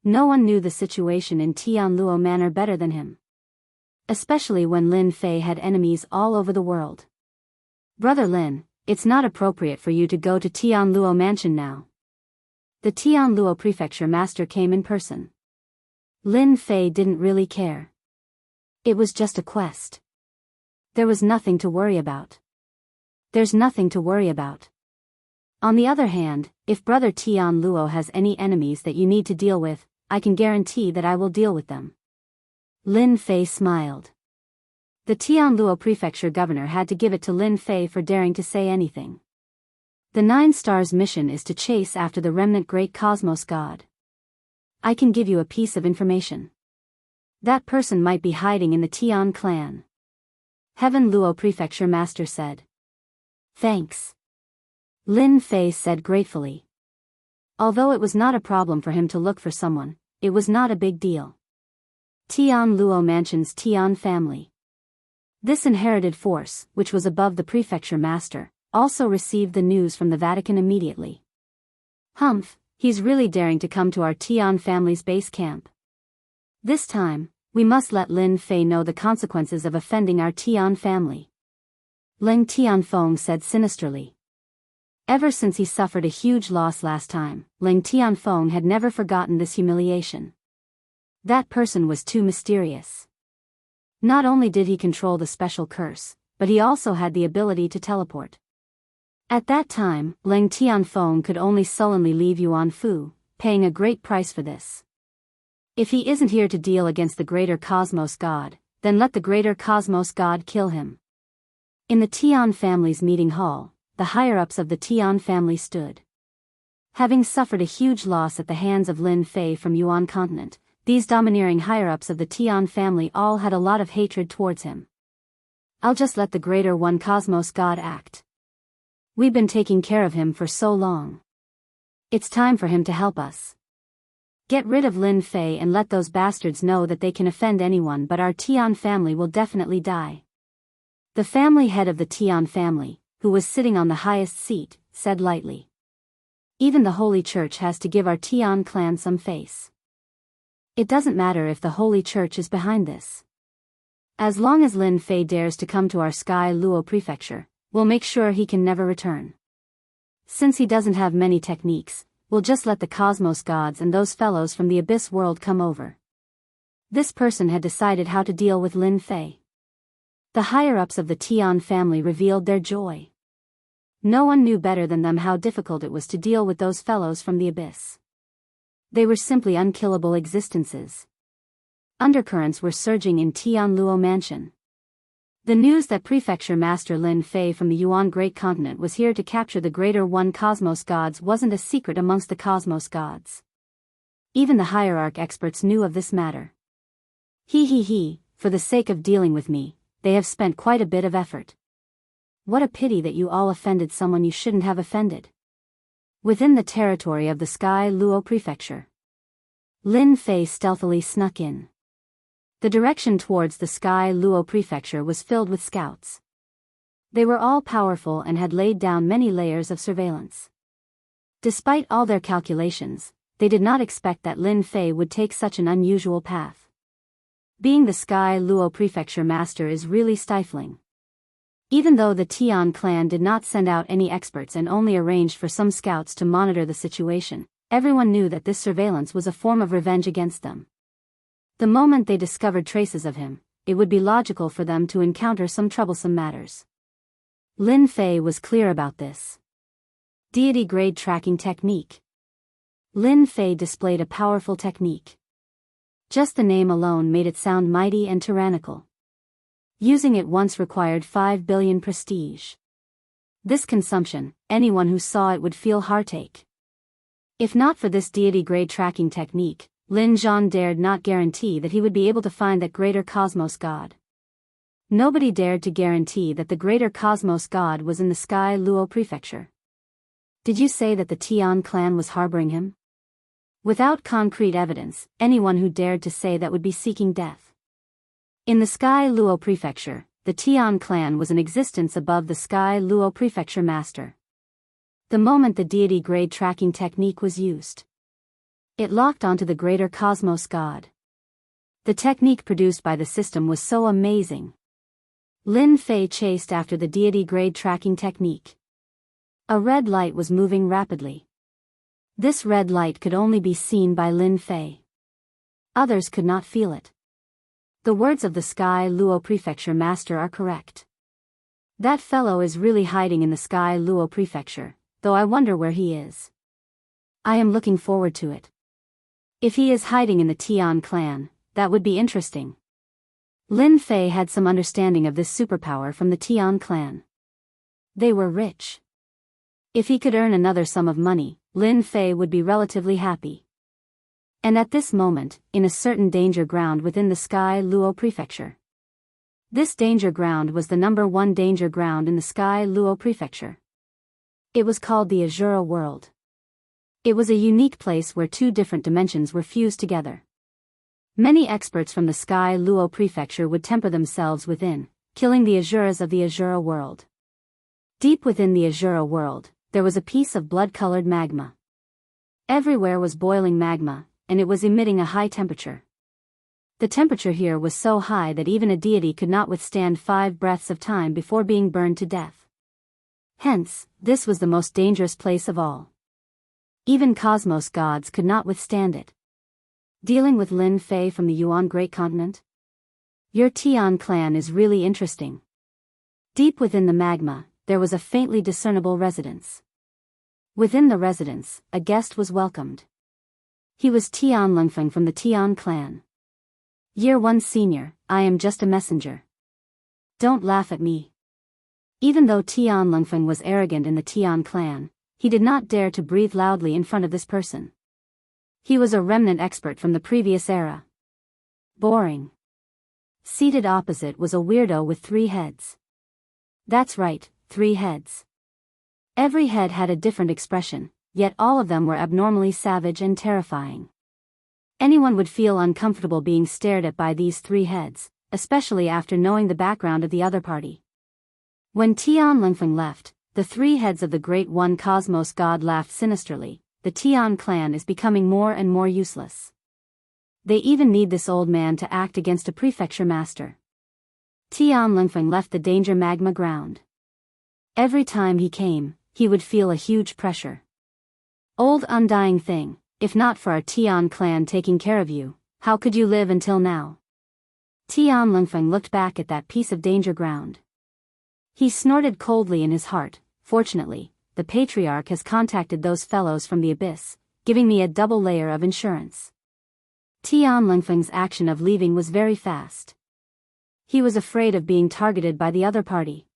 No one knew the situation in Tian Luo Manor better than him. Especially when Lin Fei had enemies all over the world. Brother Lin, it's not appropriate for you to go to Tian Luo Mansion now. The Tian Luo Prefecture master came in person. Lin Fei didn't really care. It was just a quest. There was nothing to worry about. There's nothing to worry about. On the other hand, if Brother Tian Luo has any enemies that you need to deal with, I can guarantee that I will deal with them. Lin Fei smiled. The Tian Luo Prefecture governor had to give it to Lin Fei for daring to say anything. The 9 Stars mission is to chase after the remnant great cosmos god. I can give you a piece of information. That person might be hiding in the Tian clan. Heaven Luo Prefecture master said. Thanks. Lin Fei said gratefully. Although it was not a problem for him to look for someone, it was not a big deal. Tian Luo Mansion's Tian family. This inherited force, which was above the prefecture master, also received the news from the Vatican immediately. Humph, he's really daring to come to our Tian family's base camp. This time, we must let Lin Fei know the consequences of offending our Tian family. Leng Tianfeng said sinisterly. Ever since he suffered a huge loss last time, Leng Tianfeng had never forgotten this humiliation. That person was too mysterious. Not only did he control the special curse, but he also had the ability to teleport. At that time, Leng Tianfeng could only sullenly leave Yuan Fu, paying a great price for this. If he isn't here to deal against the greater cosmos god, then let the greater cosmos god kill him. In the Tian family's meeting hall, the higher-ups of the Tian family stood. Having suffered a huge loss at the hands of Lin Fei from Yuan continent, these domineering higher-ups of the Tian family all had a lot of hatred towards him. I'll just let the greater one cosmos god act. We've been taking care of him for so long. It's time for him to help us. Get rid of Lin Fei and let those bastards know that they can offend anyone, but our Tian family will definitely die. The family head of the Tian family, who was sitting on the highest seat, said lightly. Even the Holy Church has to give our Tian clan some face. It doesn't matter if the Holy Church is behind this. As long as Lin Fei dares to come to our Sky Luo prefecture, we'll make sure he can never return. Since he doesn't have many techniques, we'll just let the cosmos gods and those fellows from the abyss world come over. This person had decided how to deal with Lin Fei. The higher-ups of the Tian family revealed their joy. No one knew better than them how difficult it was to deal with those fellows from the abyss. They were simply unkillable existences. Undercurrents were surging in Tian Luo Mansion. The news that Prefecture Master Lin Fei from the Yuan Great Continent was here to capture the Greater One Cosmos Gods wasn't a secret amongst the Cosmos Gods. Even the Hierarch experts knew of this matter. He, for the sake of dealing with me, they have spent quite a bit of effort. What a pity that you all offended someone you shouldn't have offended. Within the territory of the Sky Luo Prefecture, Lin Fei stealthily snuck in. The direction towards the Sky Luo Prefecture was filled with scouts. They were all powerful and had laid down many layers of surveillance. Despite all their calculations, they did not expect that Lin Fei would take such an unusual path. Being the Sky Luo Prefecture Master is really stifling. Even though the Tian clan did not send out any experts and only arranged for some scouts to monitor the situation, everyone knew that this surveillance was a form of revenge against them. The moment they discovered traces of him, it would be logical for them to encounter some troublesome matters. Lin Fei was clear about this. Deity Grade Tracking Technique. Lin Fei displayed a powerful technique. Just the name alone made it sound mighty and tyrannical. Using it once required 5 billion prestige. This consumption, anyone who saw it would feel heartache. If not for this deity grade tracking technique, Lin Zhan dared not guarantee that he would be able to find that greater cosmos god. Nobody dared to guarantee that the greater cosmos god was in the Sky Luo Prefecture. Did you say that the Tian clan was harboring him? Without concrete evidence, anyone who dared to say that would be seeking death. In the Sky Luo Prefecture, the Tian clan was in existence above the Sky Luo Prefecture Master. The moment the deity grade tracking technique was used, it locked onto the greater cosmos god. The technique produced by the system was so amazing. Lin Fei chased after the deity grade tracking technique. A red light was moving rapidly. This red light could only be seen by Lin Fei. Others could not feel it. The words of the Sky Luo Prefecture Master are correct. That fellow is really hiding in the Sky Luo Prefecture, though I wonder where he is. I am looking forward to it. If he is hiding in the Tian clan, that would be interesting. Lin Fei had some understanding of this superpower from the Tian clan. They were rich. If he could earn another sum of money, Lin Fei would be relatively happy. And at this moment, in a certain danger ground within the Sky Luo Prefecture. This danger ground was the #1 danger ground in the Sky Luo Prefecture. It was called the Azura World. It was a unique place where two different dimensions were fused together. Many experts from the Sky Luo Prefecture would temper themselves within, killing the Azuras of the Azura World. Deep within the Azura World, there was a piece of blood-colored magma. Everywhere was boiling magma, and it was emitting a high temperature. The temperature here was so high that even a deity could not withstand 5 breaths of time before being burned to death. Hence, this was the most dangerous place of all. Even cosmos gods could not withstand it. Dealing with Lin Fei from the Yuan Great Continent? Your Tian clan is really interesting. Deep within the magma, there was a faintly discernible residence. Within the residence, a guest was welcomed. He was Tian Lingfeng from the Tian clan. Year 1 senior, I am just a messenger. Don't laugh at me. Even though Tian Lingfeng was arrogant in the Tian clan, he did not dare to breathe loudly in front of this person. He was a remnant expert from the previous era. Boring. Seated opposite was a weirdo with 3 heads. That's right, 3 heads. Every head had a different expression, yet all of them were abnormally savage and terrifying. Anyone would feel uncomfortable being stared at by these 3 heads, especially after knowing the background of the other party. When Tian Lingfeng left, the 3 heads of the Great One Cosmos God laughed sinisterly. The Tian clan is becoming more and more useless. They even need this old man to act against a prefecture master. Tian Lingfeng left the danger magma ground. Every time he came, he would feel a huge pressure. Old undying thing, if not for our Tian clan taking care of you, how could you live until now? Tian Lingfeng looked back at that piece of danger ground. He snorted coldly in his heart. Fortunately, the patriarch has contacted those fellows from the abyss, giving me a double layer of insurance. Tian Lingfeng's action of leaving was very fast. He was afraid of being targeted by the other party.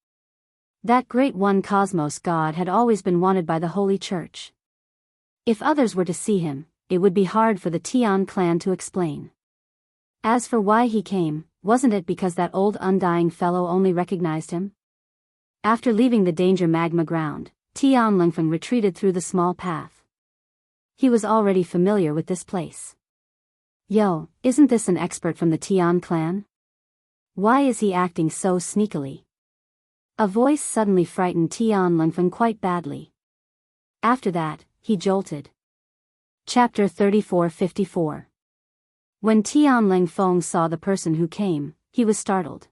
That great one cosmos god had always been wanted by the Holy Church. If others were to see him, it would be hard for the Tian clan to explain. As for why he came, wasn't it because that old undying fellow only recognized him? After leaving the danger magma ground, Tian Lingfeng retreated through the small path. He was already familiar with this place. Yo, isn't this an expert from the Tian clan? Why is he acting so sneakily? A voice suddenly frightened Tian Lingfeng quite badly. After that, he jolted. Chapter 34-54. When Tian Lingfeng saw the person who came, he was startled.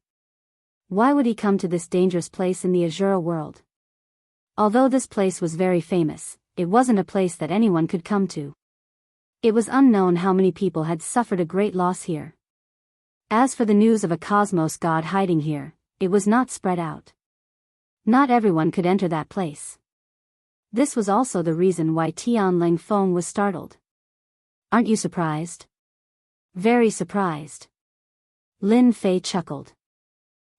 Why would he come to this dangerous place in the Azura world? Although this place was very famous, it wasn't a place that anyone could come to. It was unknown how many people had suffered a great loss here. As for the news of a cosmos god hiding here, it was not spread out. Not everyone could enter that place. This was also the reason why Tian Lingfeng was startled. Aren't you surprised? Very surprised. Lin Fei chuckled.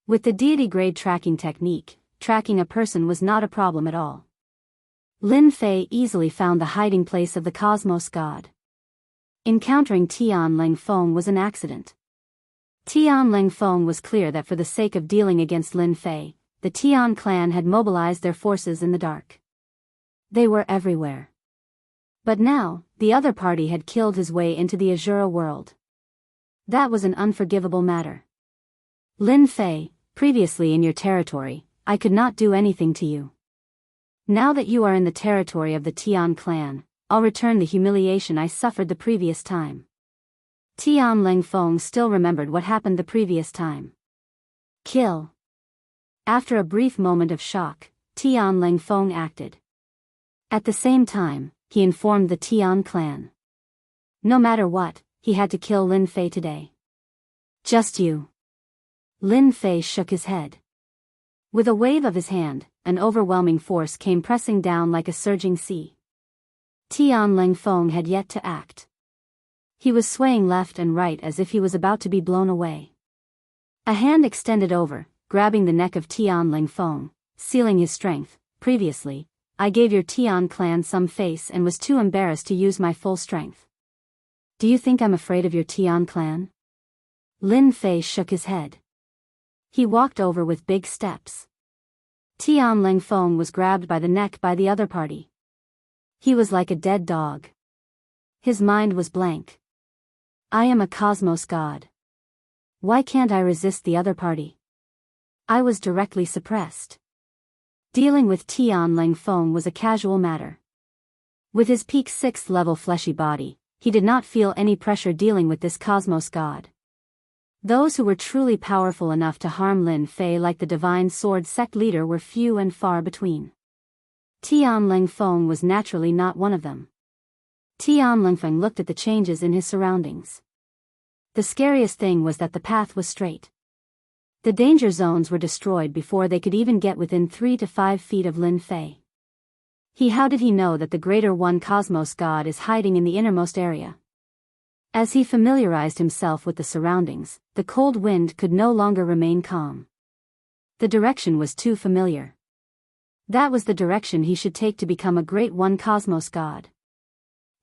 With the deity grade tracking technique, tracking a person was not a problem at all. Lin Fei easily found the hiding place of the cosmos god. Encountering Tian Lingfeng was an accident. Tian Lingfeng was clear that for the sake of dealing against Lin Fei, the Tian clan had mobilized their forces in the dark. They were everywhere. But now, the other party had killed his way into the Azura world. That was an unforgivable matter. Lin Fei, previously in your territory, I could not do anything to you. Now that you are in the territory of the Tian clan, I'll return the humiliation I suffered the previous time. Tian Lingfeng still remembered what happened the previous time. Kill. After a brief moment of shock, Tian Lingfeng acted. At the same time, he informed the Tian clan. No matter what, he had to kill Lin Fei today. Just you. Lin Fei shook his head. With a wave of his hand, an overwhelming force came pressing down like a surging sea. Tian Lingfeng had yet to act. He was swaying left and right as if he was about to be blown away. A hand extended over, grabbing the neck of Tian Lingfeng, sealing his strength. Previously, I gave your Tian clan some face and was too embarrassed to use my full strength. Do you think I'm afraid of your Tian clan? Lin Fei shook his head. He walked over with big steps. Tian Lingfeng was grabbed by the neck by the other party. He was like a dead dog. His mind was blank. I am a cosmos god. Why can't I resist the other party? I was directly suppressed. Dealing with Tian Lingfeng was a casual matter. With his peak 6th level fleshy body, he did not feel any pressure dealing with this cosmos god. Those who were truly powerful enough to harm Lin Fei like the divine sword sect leader were few and far between. Tian Lingfeng was naturally not one of them. Tian Lingfeng looked at the changes in his surroundings. The scariest thing was that the path was straight. The danger zones were destroyed before they could even get within 3 to 5 feet of Lin Fei. How did he know that the greater one cosmos god is hiding in the innermost area? As he familiarized himself with the surroundings, the cold wind could no longer remain calm. The direction was too familiar. That was the direction he should take to become a great one cosmos god.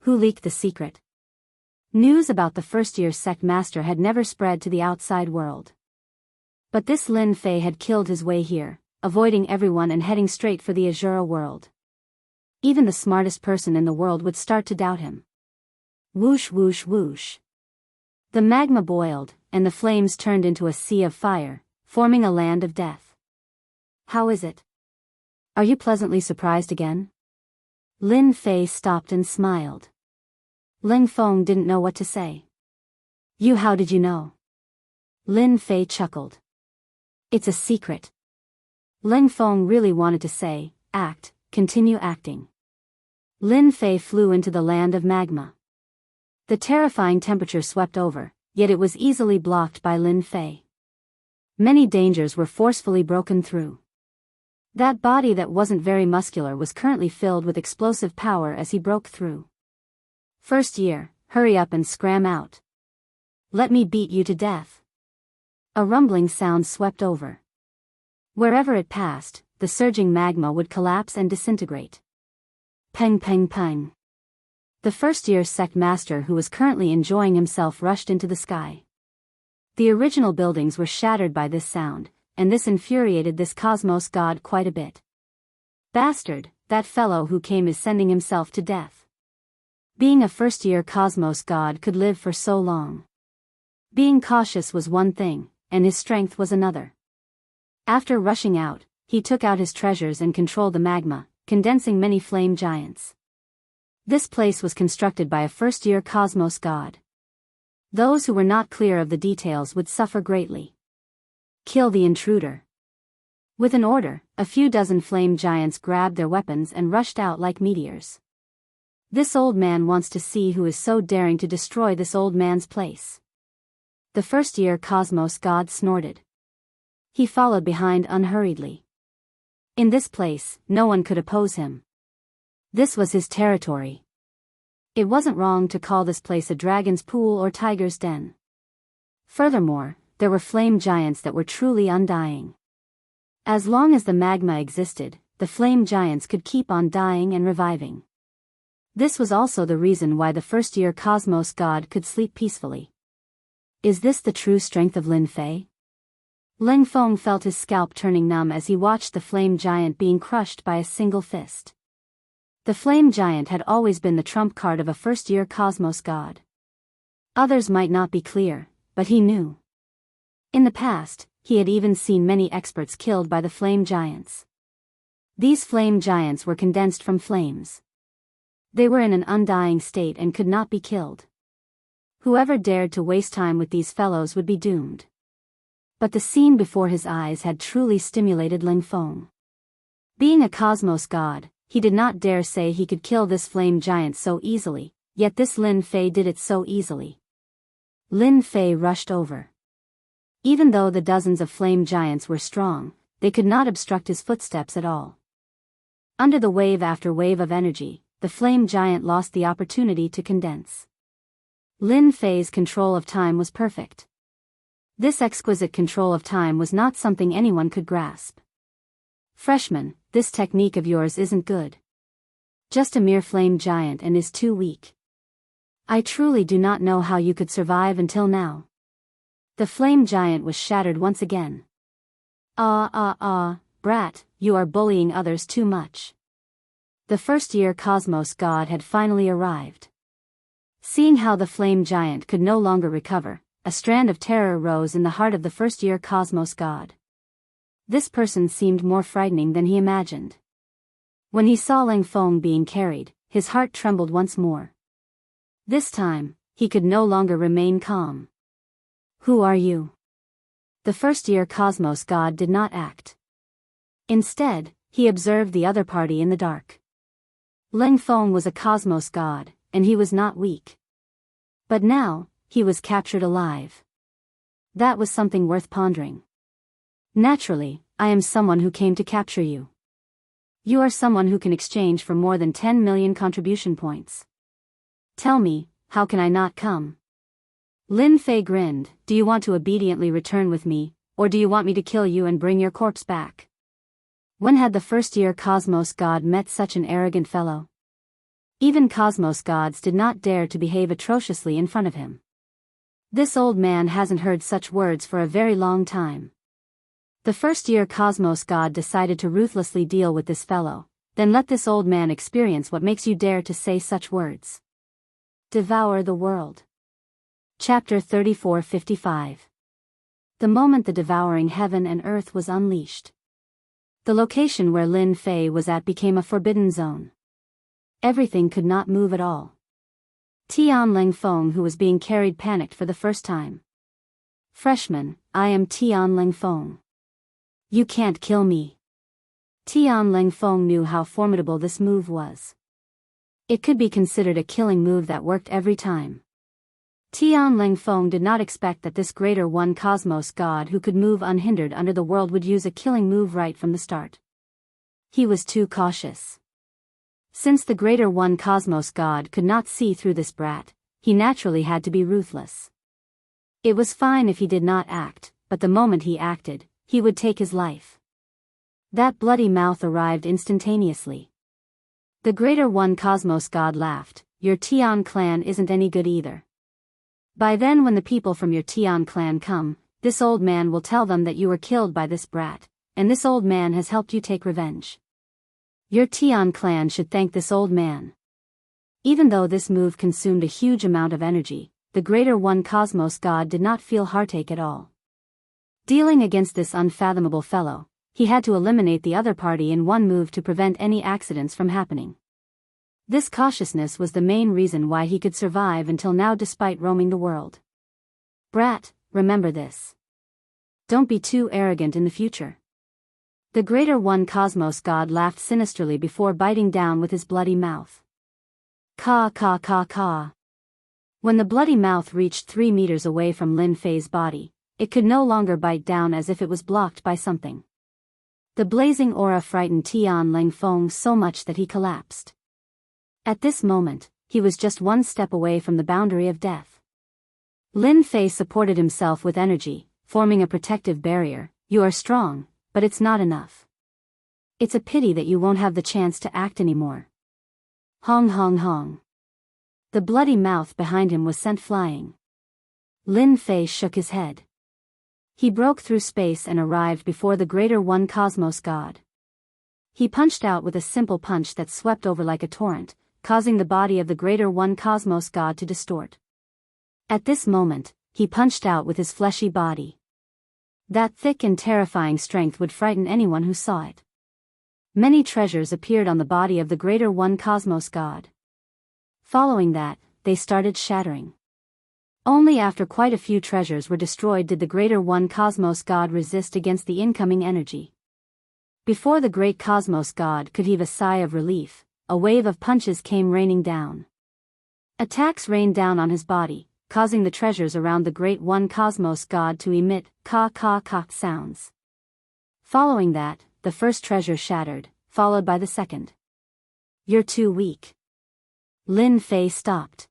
Who leaked the secret? News about the first-year sect master had never spread to the outside world. But this Lin Fei had killed his way here, avoiding everyone and heading straight for the Azura world. Even the smartest person in the world would start to doubt him. Whoosh whoosh whoosh. The magma boiled, and the flames turned into a sea of fire, forming a land of death. How is it? Are you pleasantly surprised again? Lin Fei stopped and smiled. Lingfeng didn't know what to say. How did you know? Lin Fei chuckled. It's a secret. Ling Feng really wanted to say, act, continue acting. Lin Fei flew into the land of magma. The terrifying temperature swept over, yet it was easily blocked by Lin Fei. Many dangers were forcefully broken through. That body that wasn't very muscular was currently filled with explosive power as he broke through. First year, hurry up and scram out. Let me beat you to death. A rumbling sound swept over. Wherever it passed, the surging magma would collapse and disintegrate. Peng peng peng. The first-year sect master who was currently enjoying himself rushed into the sky. The original buildings were shattered by this sound, and this infuriated this cosmos god quite a bit. Bastard, that fellow who came is sending himself to death. Being a first-year cosmos god could live for so long. Being cautious was one thing, and his strength was another. After rushing out, he took out his treasures and controlled the magma, condensing many flame giants. This place was constructed by a first-year cosmos god. Those who were not clear of the details would suffer greatly. Kill the intruder. With an order, a few dozen flame giants grabbed their weapons and rushed out like meteors. This old man wants to see who is so daring to destroy this old man's place. The first-year cosmos god snorted. He followed behind unhurriedly. In this place, no one could oppose him. This was his territory. It wasn't wrong to call this place a dragon's pool or tiger's den. Furthermore, there were flame giants that were truly undying. As long as the magma existed, the flame giants could keep on dying and reviving. This was also the reason why the first-year cosmos god could sleep peacefully. Is this the true strength of Lin Fei? Ling Feng felt his scalp turning numb as he watched the flame giant being crushed by a single fist. The flame giant had always been the trump card of a first-year cosmos god. Others might not be clear, but he knew. In the past, he had even seen many experts killed by the flame giants. These flame giants were condensed from flames. They were in an undying state and could not be killed. Whoever dared to waste time with these fellows would be doomed. But the scene before his eyes had truly stimulated Ling Feng. Being a cosmos god, he did not dare say he could kill this flame giant so easily, yet this Lin Fei did it so easily. Lin Fei rushed over. Even though the dozens of flame giants were strong, they could not obstruct his footsteps at all. Under the wave after wave of energy, the flame giant lost the opportunity to condense. Lin Fei's control of time was perfect. This exquisite control of time was not something anyone could grasp. Freshman, this technique of yours isn't good. Just a mere flame giant and is too weak. I truly do not know how you could survive until now. The flame giant was shattered once again. Brat, you are bullying others too much. The first-year cosmos god had finally arrived. Seeing how the flame giant could no longer recover, a strand of terror rose in the heart of the first-year cosmos god. This person seemed more frightening than he imagined. When he saw Ling Feng being carried, his heart trembled once more. This time, he could no longer remain calm. Who are you? The first-year cosmos god did not act. Instead, he observed the other party in the dark. Ling Feng was a cosmos god, and he was not weak. But now, he was captured alive. That was something worth pondering. Naturally, I am someone who came to capture you. You are someone who can exchange for more than 10 million contribution points. Tell me, how can I not come? Lin Fei grinned. Do you want to obediently return with me, or do you want me to kill you and bring your corpse back? When had the first-year cosmos god met such an arrogant fellow? Even cosmos gods did not dare to behave atrociously in front of him. This old man hasn't heard such words for a very long time. The first-year cosmos god decided to ruthlessly deal with this fellow. Then let this old man experience what makes you dare to say such words. Devour the world. Chapter 34:55. The moment the devouring heaven and earth was unleashed. The location where Lin Fei was at became a forbidden zone. Everything could not move at all. Tian Ling Feng, who was being carried, panicked for the first time. Freshman, I am Tian Ling Feng. You can't kill me. Tian Lingfeng knew how formidable this move was. It could be considered a killing move that worked every time. Tian Lingfeng did not expect that this Greater One Cosmos God who could move unhindered under the world would use a killing move right from the start. He was too cautious. Since the Greater One Cosmos God could not see through this brat, he naturally had to be ruthless. It was fine if he did not act, but the moment he acted, he would take his life. That bloody mouth arrived instantaneously. The Greater One Cosmos God laughed. Your Tian clan isn't any good either. By then when the people from your Tian clan come, this old man will tell them that you were killed by this brat, and this old man has helped you take revenge. Your Tian clan should thank this old man. Even though this move consumed a huge amount of energy, the Greater One Cosmos God did not feel heartache at all. Dealing against this unfathomable fellow, he had to eliminate the other party in one move to prevent any accidents from happening. This cautiousness was the main reason why he could survive until now despite roaming the world. Brat, remember this. Don't be too arrogant in the future. The Greater One Cosmos God laughed sinisterly before biting down with his bloody mouth. Caw caw caw caw. When the bloody mouth reached 3 meters away from Lin Fei's body, it could no longer bite down as if it was blocked by something. The blazing aura frightened Tian Lingfeng so much that he collapsed. At this moment, he was just one step away from the boundary of death. Lin Fei supported himself with energy, forming a protective barrier. You are strong, but it's not enough. It's a pity that you won't have the chance to act anymore. Hong hong hong. The bloody mouth behind him was sent flying. Lin Fei shook his head. He broke through space and arrived before the Greater One Cosmos God. He punched out with a simple punch that swept over like a torrent, causing the body of the Greater One Cosmos God to distort. At this moment, he punched out with his fleshy body. That thick and terrifying strength would frighten anyone who saw it. Many treasures appeared on the body of the Greater One Cosmos God. Following that, they started shattering. Only after quite a few treasures were destroyed did the Greater One Cosmos God resist against the incoming energy. Before the Great Cosmos God could heave a sigh of relief, a wave of punches came raining down. Attacks rained down on his body, causing the treasures around the Great One Cosmos God to emit caw-caw-caw sounds. Following that, the first treasure shattered, followed by the second. You're too weak. Lin Fei stopped.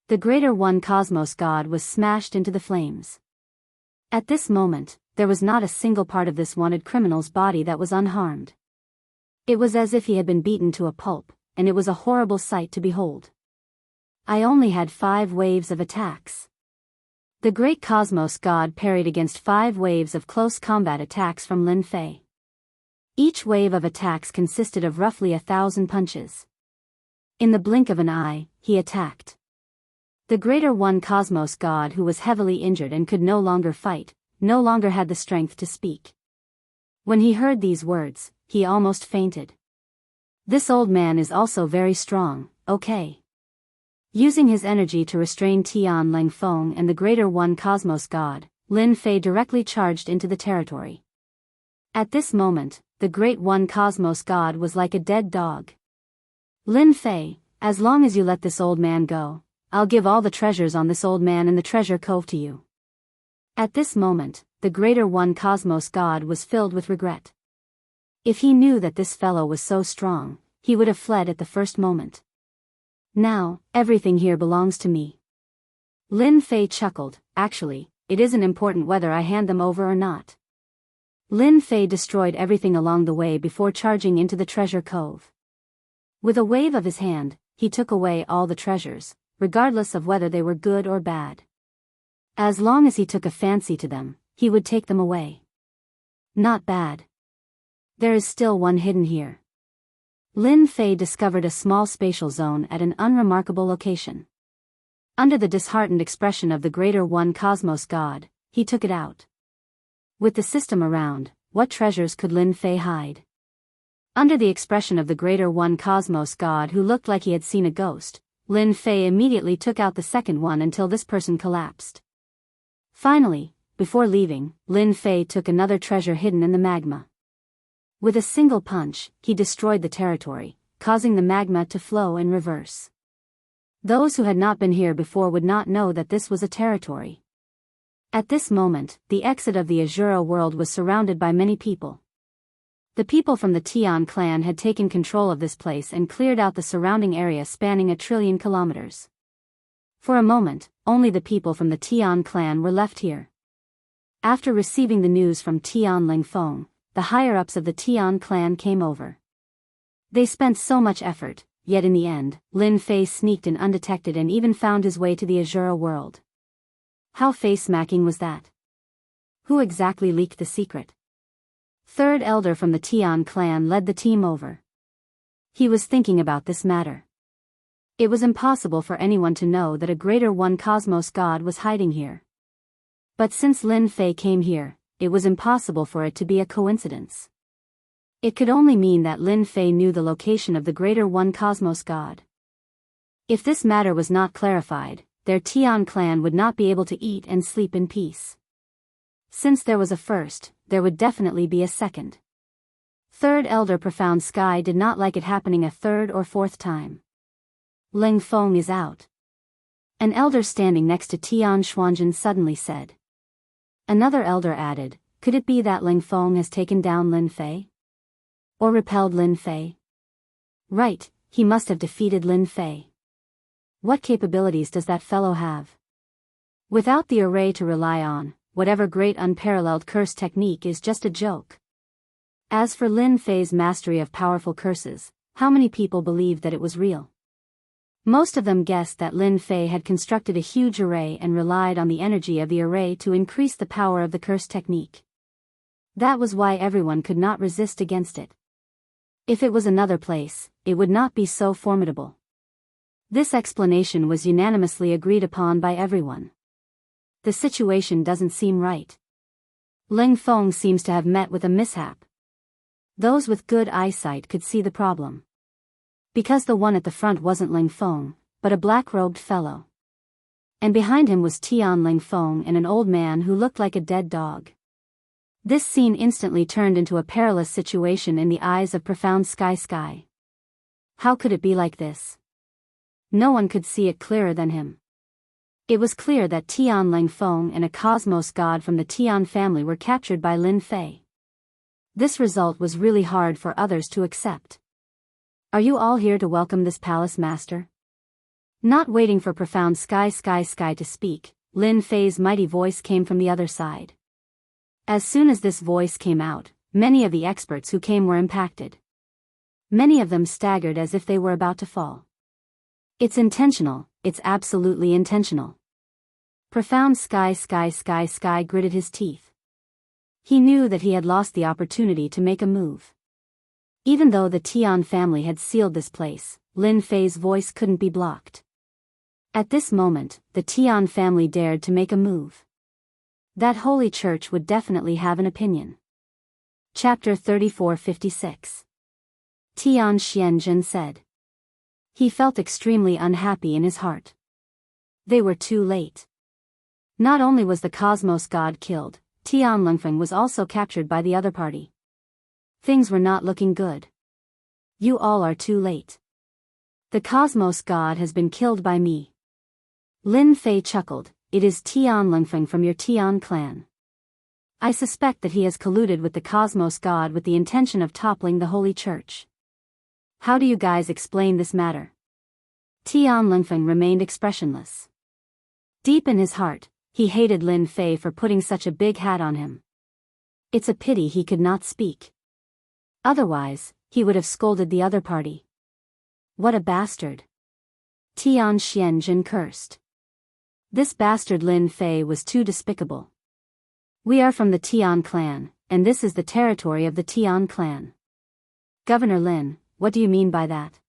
The Greater One Cosmos God was smashed into the flames. At this moment, there was not a single part of this wanted criminal's body that was unharmed. It was as if he had been beaten to a pulp, and it was a horrible sight to behold. I only had 5 waves of attacks. The Great Cosmos God parried against 5 waves of close combat attacks from Lin Fei. Each wave of attacks consisted of roughly 1,000 punches. In the blink of an eye, he attacked. The Greater One Cosmos God, who was heavily injured and could no longer fight, no longer had the strength to speak. When he heard these words, he almost fainted. This old man is also very strong, okay. Using his energy to restrain Tian Lingfeng and the Greater One Cosmos God, Lin Fei directly charged into the territory. At this moment, the Great One Cosmos God was like a dead dog. Lin Fei, as long as you let this old man go, I'll give all the treasures on this old man in the treasure cove to you. At this moment, the Greater One Cosmos God was filled with regret. If he knew that this fellow was so strong, he would have fled at the first moment. Now, everything here belongs to me. Lin Fei chuckled. Actually, it isn't important whether I hand them over or not. Lin Fei destroyed everything along the way before charging into the treasure cove. With a wave of his hand, he took away all the treasures, regardless of whether they were good or bad. As long as he took a fancy to them, he would take them away. Not bad. There is still one hidden here. Lin Fei discovered a small spatial zone at an unremarkable location. Under the disheartened expression of the Greater One Cosmos God, he took it out. With the system around, what treasures could Lin Fei hide? Under the expression of the Greater One Cosmos God, who looked like he had seen a ghost, Lin Fei immediately took out the second one until this person collapsed. Finally, Before leaving, Lin Fei took another treasure hidden in the magma. With a single punch, he destroyed the territory, causing the magma to flow in reverse. Those who had not been here before would not know that this was a territory. At this moment, the exit of the Azura world was surrounded by many people. The people from the Tian clan had taken control of this place and cleared out the surrounding area spanning 1 trillion kilometers. For a moment, only the people from the Tian clan were left here. After receiving the news from Tian Lingfeng, the higher-ups of the Tian clan came over. They spent so much effort, yet in the end, Lin Fei sneaked in undetected and even found his way to the Azura world. How face-smacking was that? Who exactly leaked the secret? Third elder from the Tian clan led the team over. He was thinking about this matter. It was impossible for anyone to know that a greater one cosmos god was hiding here. But since Lin Fei came here, it was impossible for it to be a coincidence. It could only mean that Lin Fei knew the location of the greater one cosmos god. If this matter was not clarified, their Tian clan would not be able to eat and sleep in peace. Since there was a first, there would definitely be a second. Third elder Profound Sky did not like it happening a third or fourth time. Ling Feng is out. An elder standing next to Tian Xuanjin suddenly said. Another elder added, could it be that Ling Feng has taken down Lin Fei? Or repelled Lin Fei? Right, he must have defeated Lin Fei. What capabilities does that fellow have? Without the array to rely on, whatever great unparalleled curse technique is just a joke. As for Lin Fei's mastery of powerful curses, how many people believed that it was real? Most of them guessed that Lin Fei had constructed a huge array and relied on the energy of the array to increase the power of the curse technique. That was why everyone could not resist against it. If it was another place, it would not be so formidable. This explanation was unanimously agreed upon by everyone. The situation doesn't seem right. Ling Feng seems to have met with a mishap. Those with good eyesight could see the problem. Because the one at the front wasn't Ling Feng, but a black-robed fellow. And behind him was Tian Ling Feng and an old man who looked like a dead dog. This scene instantly turned into a perilous situation in the eyes of Profound Sky. How could it be like this? No one could see it clearer than him. It was clear that Tian Ling Feng and a cosmos god from the Tian family were captured by Lin Fei. This result was really hard for others to accept. Are you all here to welcome this palace master? Not waiting for Profound Sky to speak, Lin Fei's mighty voice came from the other side. As soon as this voice came out, many of the experts who came were impacted. Many of them staggered as if they were about to fall. It's intentional, it's absolutely intentional. Profound Sky gritted his teeth. He knew that he had lost the opportunity to make a move. Even though the Tian family had sealed this place, Lin Fei's voice couldn't be blocked. At this moment, the Tian family dared to make a move. That holy church would definitely have an opinion. Chapter 3456. Tian Xianxia said. He felt extremely unhappy in his heart. They were too late. Not only was the cosmos god killed, Tian Lingfeng was also captured by the other party. Things were not looking good. You all are too late. The cosmos god has been killed by me. Lin Fei chuckled, it is Tian Lingfeng from your Tian clan. I suspect that he has colluded with the cosmos god with the intention of toppling the holy church. How do you guys explain this matter? Tian Lingfeng remained expressionless. Deep in his heart, he hated Lin Fei for putting such a big hat on him. It's a pity he could not speak. Otherwise, he would have scolded the other party. What a bastard. Tian Xianxia cursed. This bastard Lin Fei was too despicable. We are from the Tian clan, and this is the territory of the Tian clan. Governor Lin, what do you mean by that?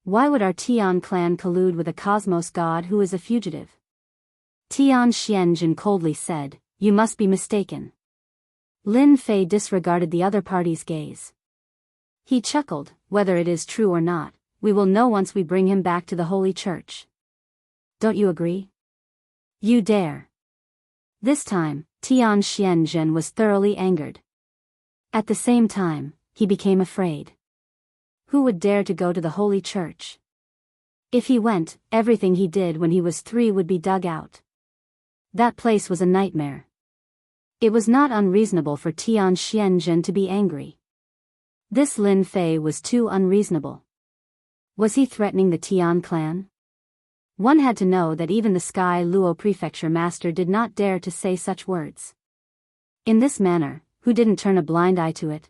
Why would our Tian clan collude with a cosmos god who is a fugitive? Tian Xianxia coldly said, you must be mistaken. Lin Fei disregarded the other party's gaze. He chuckled, whether it is true or not, we will know once we bring him back to the holy church. Don't you agree? You dare. This time, Tian Xianxia was thoroughly angered. At the same time, he became afraid. Who would dare to go to the holy church? If he went, everything he did when he was 3 would be dug out. That place was a nightmare. It was not unreasonable for Tian Xianxia to be angry. This Lin Fei was too unreasonable. Was he threatening the Tian clan? One had to know that even the Sky Luo prefecture master did not dare to say such words. In this manner, who didn't turn a blind eye to it?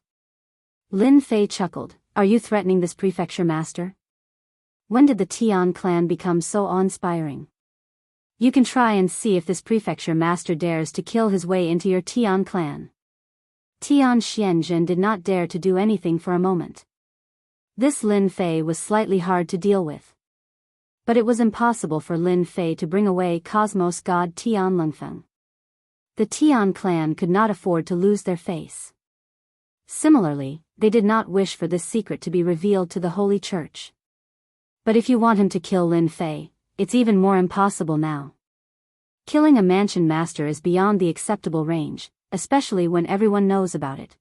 Lin Fei chuckled. Are you threatening this prefecture master? When did the Tian clan become so awe-inspiring? You can try and see if this prefecture master dares to kill his way into your Tian clan. Tian Xianxia did not dare to do anything for a moment. This Lin Fei was slightly hard to deal with. But it was impossible for Lin Fei to bring away Cosmos god Tian Lingfeng. The Tian clan could not afford to lose their face. Similarly, they did not wish for this secret to be revealed to the Holy Church. But if you want him to kill Lin Fei, it's even more impossible now. Killing a mansion master is beyond the acceptable range, especially when everyone knows about it.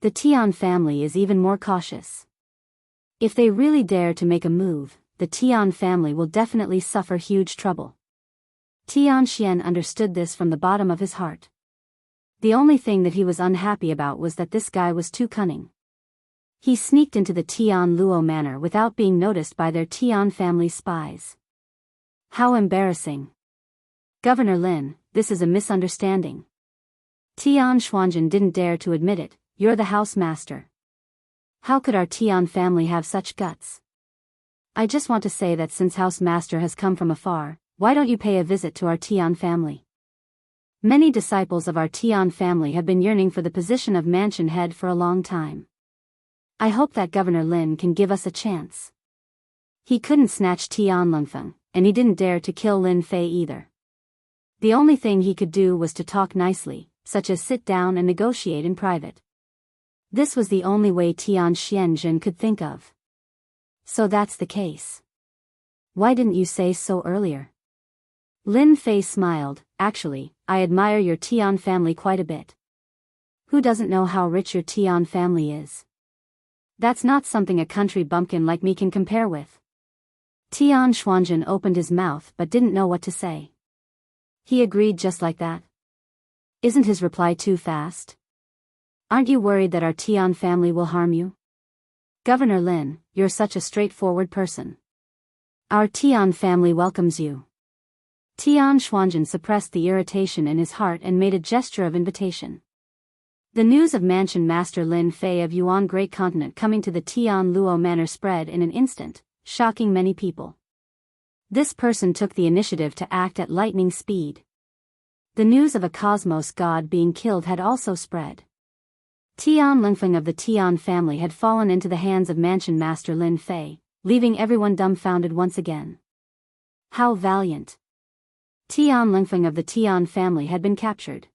The Tian family is even more cautious. If they really dare to make a move, the Tian family will definitely suffer huge trouble. Tian Xian understood this from the bottom of his heart. The only thing that he was unhappy about was that this guy was too cunning. He sneaked into the Tian Luo manor without being noticed by their Tian family spies. How embarrassing. Governor Lin, this is a misunderstanding. Tian Xuanjin didn't dare to admit it. You're the house master. How could our Tian family have such guts? I just want to say that since house master has come from afar, why don't you pay a visit to our Tian family? Many disciples of our Tian family have been yearning for the position of mansion head for a long time. I hope that Governor Lin can give us a chance. He couldn't snatch Tian Lingfeng, and he didn't dare to kill Lin Fei either. The only thing he could do was to talk nicely, such as sit down and negotiate in private. This was the only way Tian Xianxia could think of. So that's the case. Why didn't you say so earlier? Lin Fei smiled. Actually, I admire your Tian family quite a bit. Who doesn't know how rich your Tian family is? That's not something a country bumpkin like me can compare with. Tian Xuanjin opened his mouth but didn't know what to say. He agreed just like that. Isn't his reply too fast? Aren't you worried that our Tian family will harm you? Governor Lin, you're such a straightforward person. Our Tian family welcomes you. Tian Xuanjin suppressed the irritation in his heart and made a gesture of invitation. The news of Mansion Master Lin Fei of Yuan Great Continent coming to the Tian Luo Manor spread in an instant, shocking many people. This person took the initiative to act at lightning speed. The news of a cosmos god being killed had also spread. Tian Lingfeng of the Tian family had fallen into the hands of Mansion Master Lin Fei, leaving everyone dumbfounded once again. How valiant! Tian Lingfeng of the Tian family had been captured.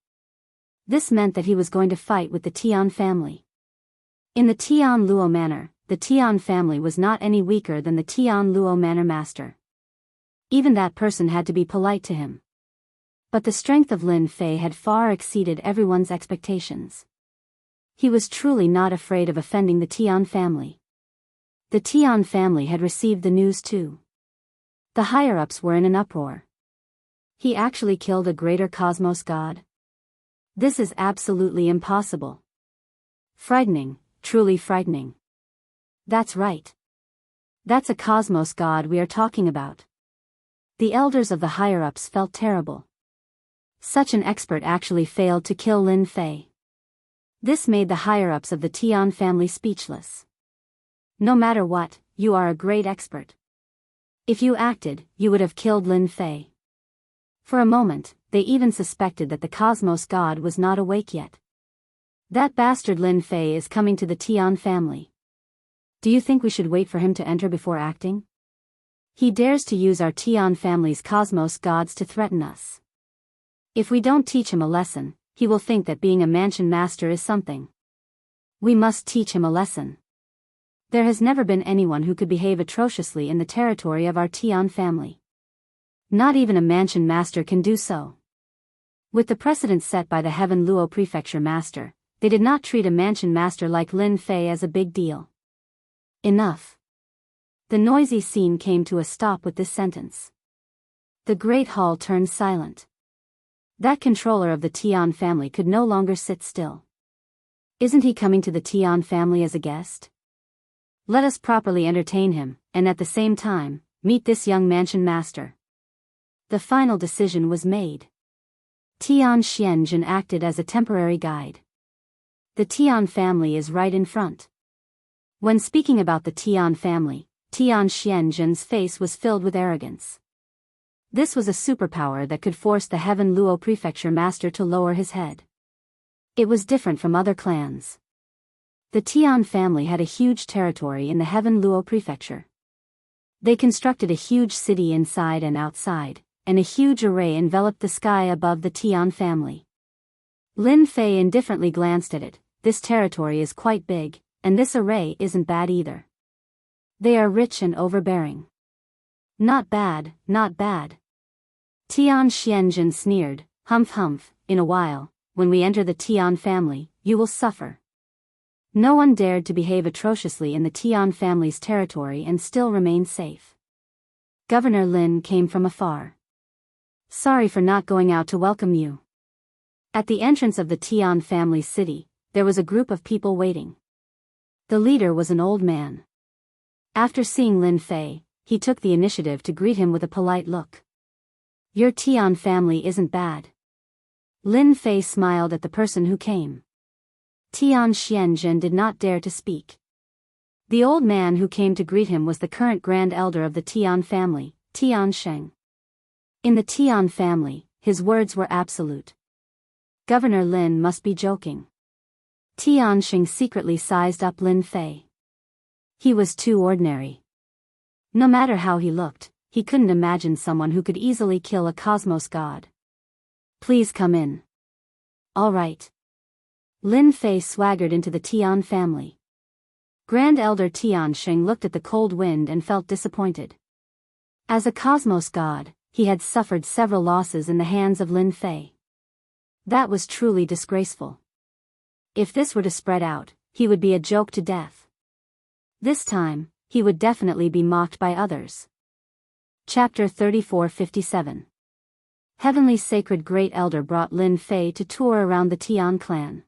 This meant that he was going to fight with the Tian family. In the Tian Luo Manor, the Tian family was not any weaker than the Tian Luo Manor master. Even that person had to be polite to him. But the strength of Lin Fei had far exceeded everyone's expectations. He was truly not afraid of offending the Tian family. The Tian family had received the news too. The higher-ups were in an uproar. He actually killed a greater cosmos god? This is absolutely impossible. Frightening, truly frightening. That's right. That's a cosmos god we are talking about. The elders of the higher-ups felt terrible. Such an expert actually failed to kill Lin Fei. This made the higher-ups of the Tian family speechless. No matter what, you are a great expert. If you acted, you would have killed Lin Fei. For a moment, they even suspected that the cosmos god was not awake yet. That bastard Lin Fei is coming to the Tian family. Do you think we should wait for him to enter before acting? He dares to use our Tian family's cosmos gods to threaten us. If we don't teach him a lesson, he will think that being a mansion master is something. We must teach him a lesson. There has never been anyone who could behave atrociously in the territory of our Tian family. Not even a mansion master can do so. With the precedent set by the Heaven Luo Prefecture Master, they did not treat a mansion master like Lin Fei as a big deal. Enough. The noisy scene came to a stop with this sentence. The great hall turned silent. That controller of the Tian family could no longer sit still. Isn't he coming to the Tian family as a guest? Let us properly entertain him, and at the same time, meet this young mansion master. The final decision was made. Tian Xianxia acted as a temporary guide. The Tian family is right in front. When speaking about the Tian family, Tian Xianxia's face was filled with arrogance. This was a superpower that could force the Heaven Luo Prefecture Master to lower his head. It was different from other clans. The Tian family had a huge territory in the Heaven Luo Prefecture. They constructed a huge city inside and outside, and a huge array enveloped the sky above the Tian family. Lin Fei indifferently glanced at it. This territory is quite big, and this array isn't bad either. They are rich and overbearing. Not bad, not bad. Tian Xianxia sneered, humph, in a while, when we enter the Tian family, you will suffer. No one dared to behave atrociously in the Tian family's territory and still remain safe. Governor Lin came from afar. Sorry for not going out to welcome you. At the entrance of the Tian family city, there was a group of people waiting. The leader was an old man. After seeing Lin Fei, he took the initiative to greet him with a polite look. Your Tian family isn't bad. Lin Fei smiled at the person who came. Tian Xianxia did not dare to speak. The old man who came to greet him was the current grand elder of the Tian family, Tian Sheng. In the Tian family, his words were absolute. Governor Lin must be joking. Tian Sheng secretly sized up Lin Fei. He was too ordinary. No matter how he looked, he couldn't imagine someone who could easily kill a cosmos god. Please come in. All right. Lin Fei swaggered into the Tian family. Grand Elder Tian Sheng looked at the cold wind and felt disappointed. As a cosmos god, he had suffered several losses in the hands of Lin Fei. That was truly disgraceful. If this were to spread out, he would be a joke to death. This time, he would definitely be mocked by others. Chapter 3457. Heavenly Sacred Great Elder brought Lin Fei to tour around the Tian clan.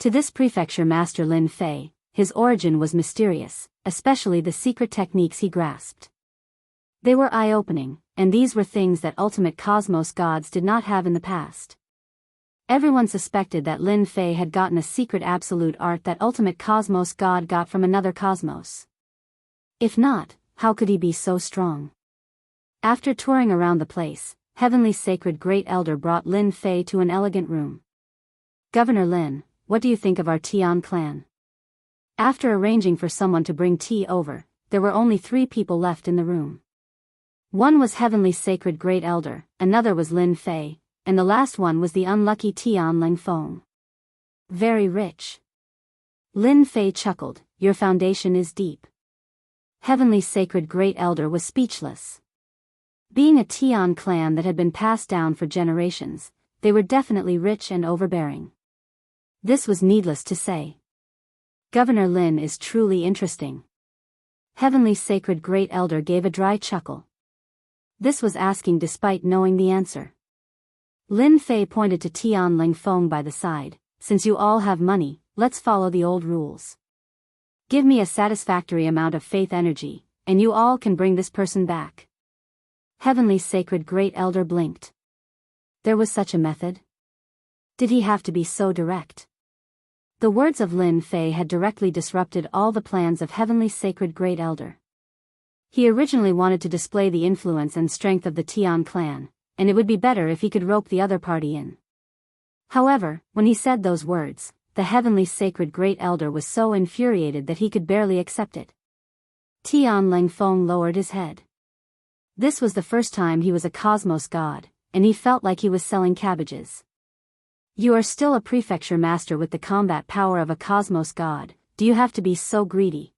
To this prefecture master Lin Fei, his origin was mysterious, especially the secret techniques he grasped. They were eye-opening, and these were things that ultimate cosmos gods did not have in the past. Everyone suspected that Lin Fei had gotten a secret absolute art that ultimate cosmos god got from another cosmos. If not, how could he be so strong? After touring around the place, Heavenly Sacred Great Elder brought Lin Fei to an elegant room. Governor Lin, what do you think of our Tian clan? After arranging for someone to bring tea over, there were only 3 people left in the room. One was Heavenly Sacred Great Elder, another was Lin Fei, and the last one was the unlucky Tian Lingfeng. Very rich. Lin Fei chuckled, your foundation is deep. Heavenly Sacred Great Elder was speechless. Being a Tian clan that had been passed down for generations, they were definitely rich and overbearing. This was needless to say. Governor Lin is truly interesting. Heavenly Sacred Great Elder gave a dry chuckle. This was asking despite knowing the answer. Lin Fei pointed to Tian Lingfeng by the side, since you all have money, let's follow the old rules. Give me a satisfactory amount of faith energy, and you all can bring this person back. Heavenly Sacred Great Elder blinked. There was such a method? Did he have to be so direct? The words of Lin Fei had directly disrupted all the plans of Heavenly Sacred Great Elder. He originally wanted to display the influence and strength of the Tian clan, and it would be better if he could rope the other party in. However, when he said those words, the Heavenly Sacred Great Elder was so infuriated that he could barely accept it. Tian Lingfeng lowered his head. This was the first time he was a cosmos god, and he felt like he was selling cabbages. You are still a prefecture master with the combat power of a cosmos god, do you have to be so greedy?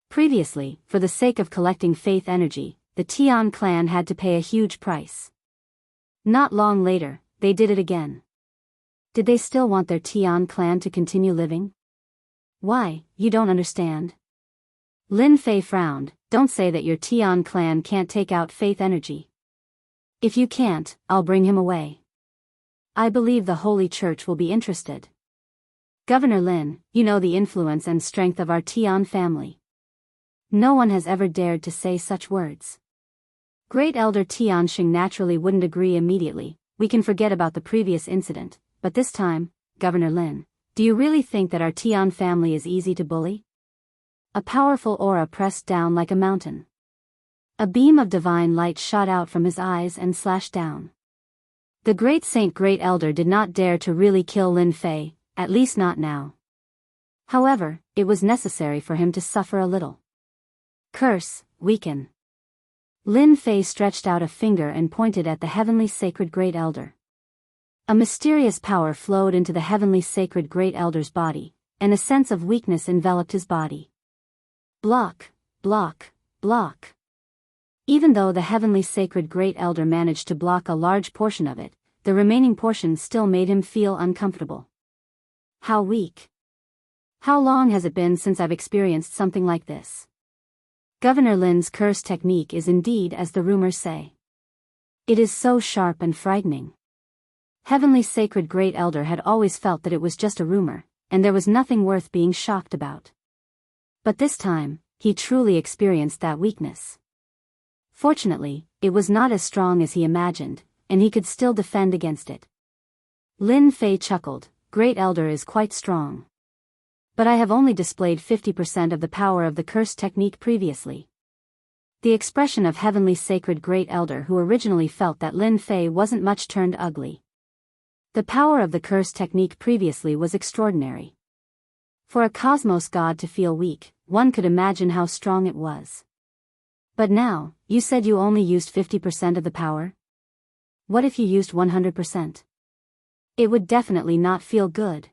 Previously, for the sake of collecting faith energy, the Tian clan had to pay a huge price. Not long later, they did it again. Did they still want their Tian clan to continue living? Why, you don't understand. Lin Fei frowned. Don't say that your Tian clan can't take out faith energy. If you can't, I'll bring him away. I believe the Holy Church will be interested. Governor Lin, you know the influence and strength of our Tian family. No one has ever dared to say such words. Great Elder Tianxing naturally wouldn't agree immediately. We can forget about the previous incident, but this time, Governor Lin, do you really think that our Tian family is easy to bully? A powerful aura pressed down like a mountain. A beam of divine light shot out from his eyes and slashed down. The great Saint Great Elder did not dare to really kill Lin Fei, at least not now. However, it was necessary for him to suffer a little. Curse, weaken. Lin Fei stretched out a finger and pointed at the heavenly sacred Great Elder. A mysterious power flowed into the heavenly sacred Great Elder's body, and a sense of weakness enveloped his body. Block, block, block. Even though the heavenly sacred Great Elder managed to block a large portion of it, the remaining portion still made him feel uncomfortable. How weak. How long has it been since I've experienced something like this? Governor Lin's curse technique is indeed as the rumors say. It is so sharp and frightening. Heavenly Sacred Great Elder had always felt that it was just a rumor, and there was nothing worth being shocked about. But this time, he truly experienced that weakness. Fortunately, it was not as strong as he imagined, and he could still defend against it. Lin Fei chuckled. Great Elder is quite strong. But I have only displayed 50% of the power of the curse technique previously. The expression of Heavenly Sacred Great Elder who originally felt that Lin Fei wasn't much turned ugly. The power of the curse technique previously was extraordinary. For a cosmos god to feel weak, one could imagine how strong it was. But now, you said you only used 50% of the power? What if you used 100%? It would definitely not feel good.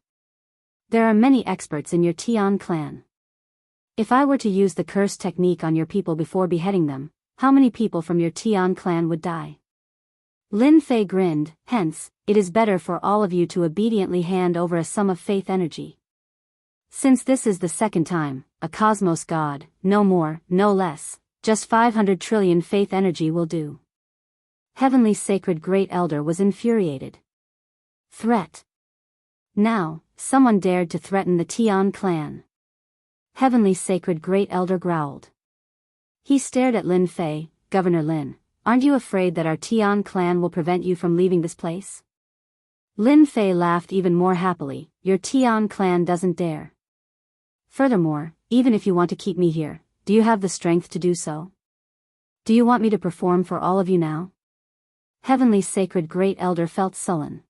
There are many experts in your Tian clan. If I were to use the curse technique on your people before beheading them, how many people from your Tian clan would die? Lin Fei grinned. Hence, it is better for all of you to obediently hand over a sum of faith energy. Since this is the second time, a cosmos god, no more, no less, just 500 trillion faith energy will do. Heavenly Sacred Great Elder was infuriated. Threat. Now, someone dared to threaten the Tian clan. Heavenly Sacred Great Elder growled. He stared at Lin Fei. Governor Lin, aren't you afraid that our Tian clan will prevent you from leaving this place? Lin Fei laughed even more happily. Your Tian clan doesn't dare. Furthermore, even if you want to keep me here, do you have the strength to do so? Do you want me to perform for all of you now? Heavenly Sacred Great Elder felt sullen.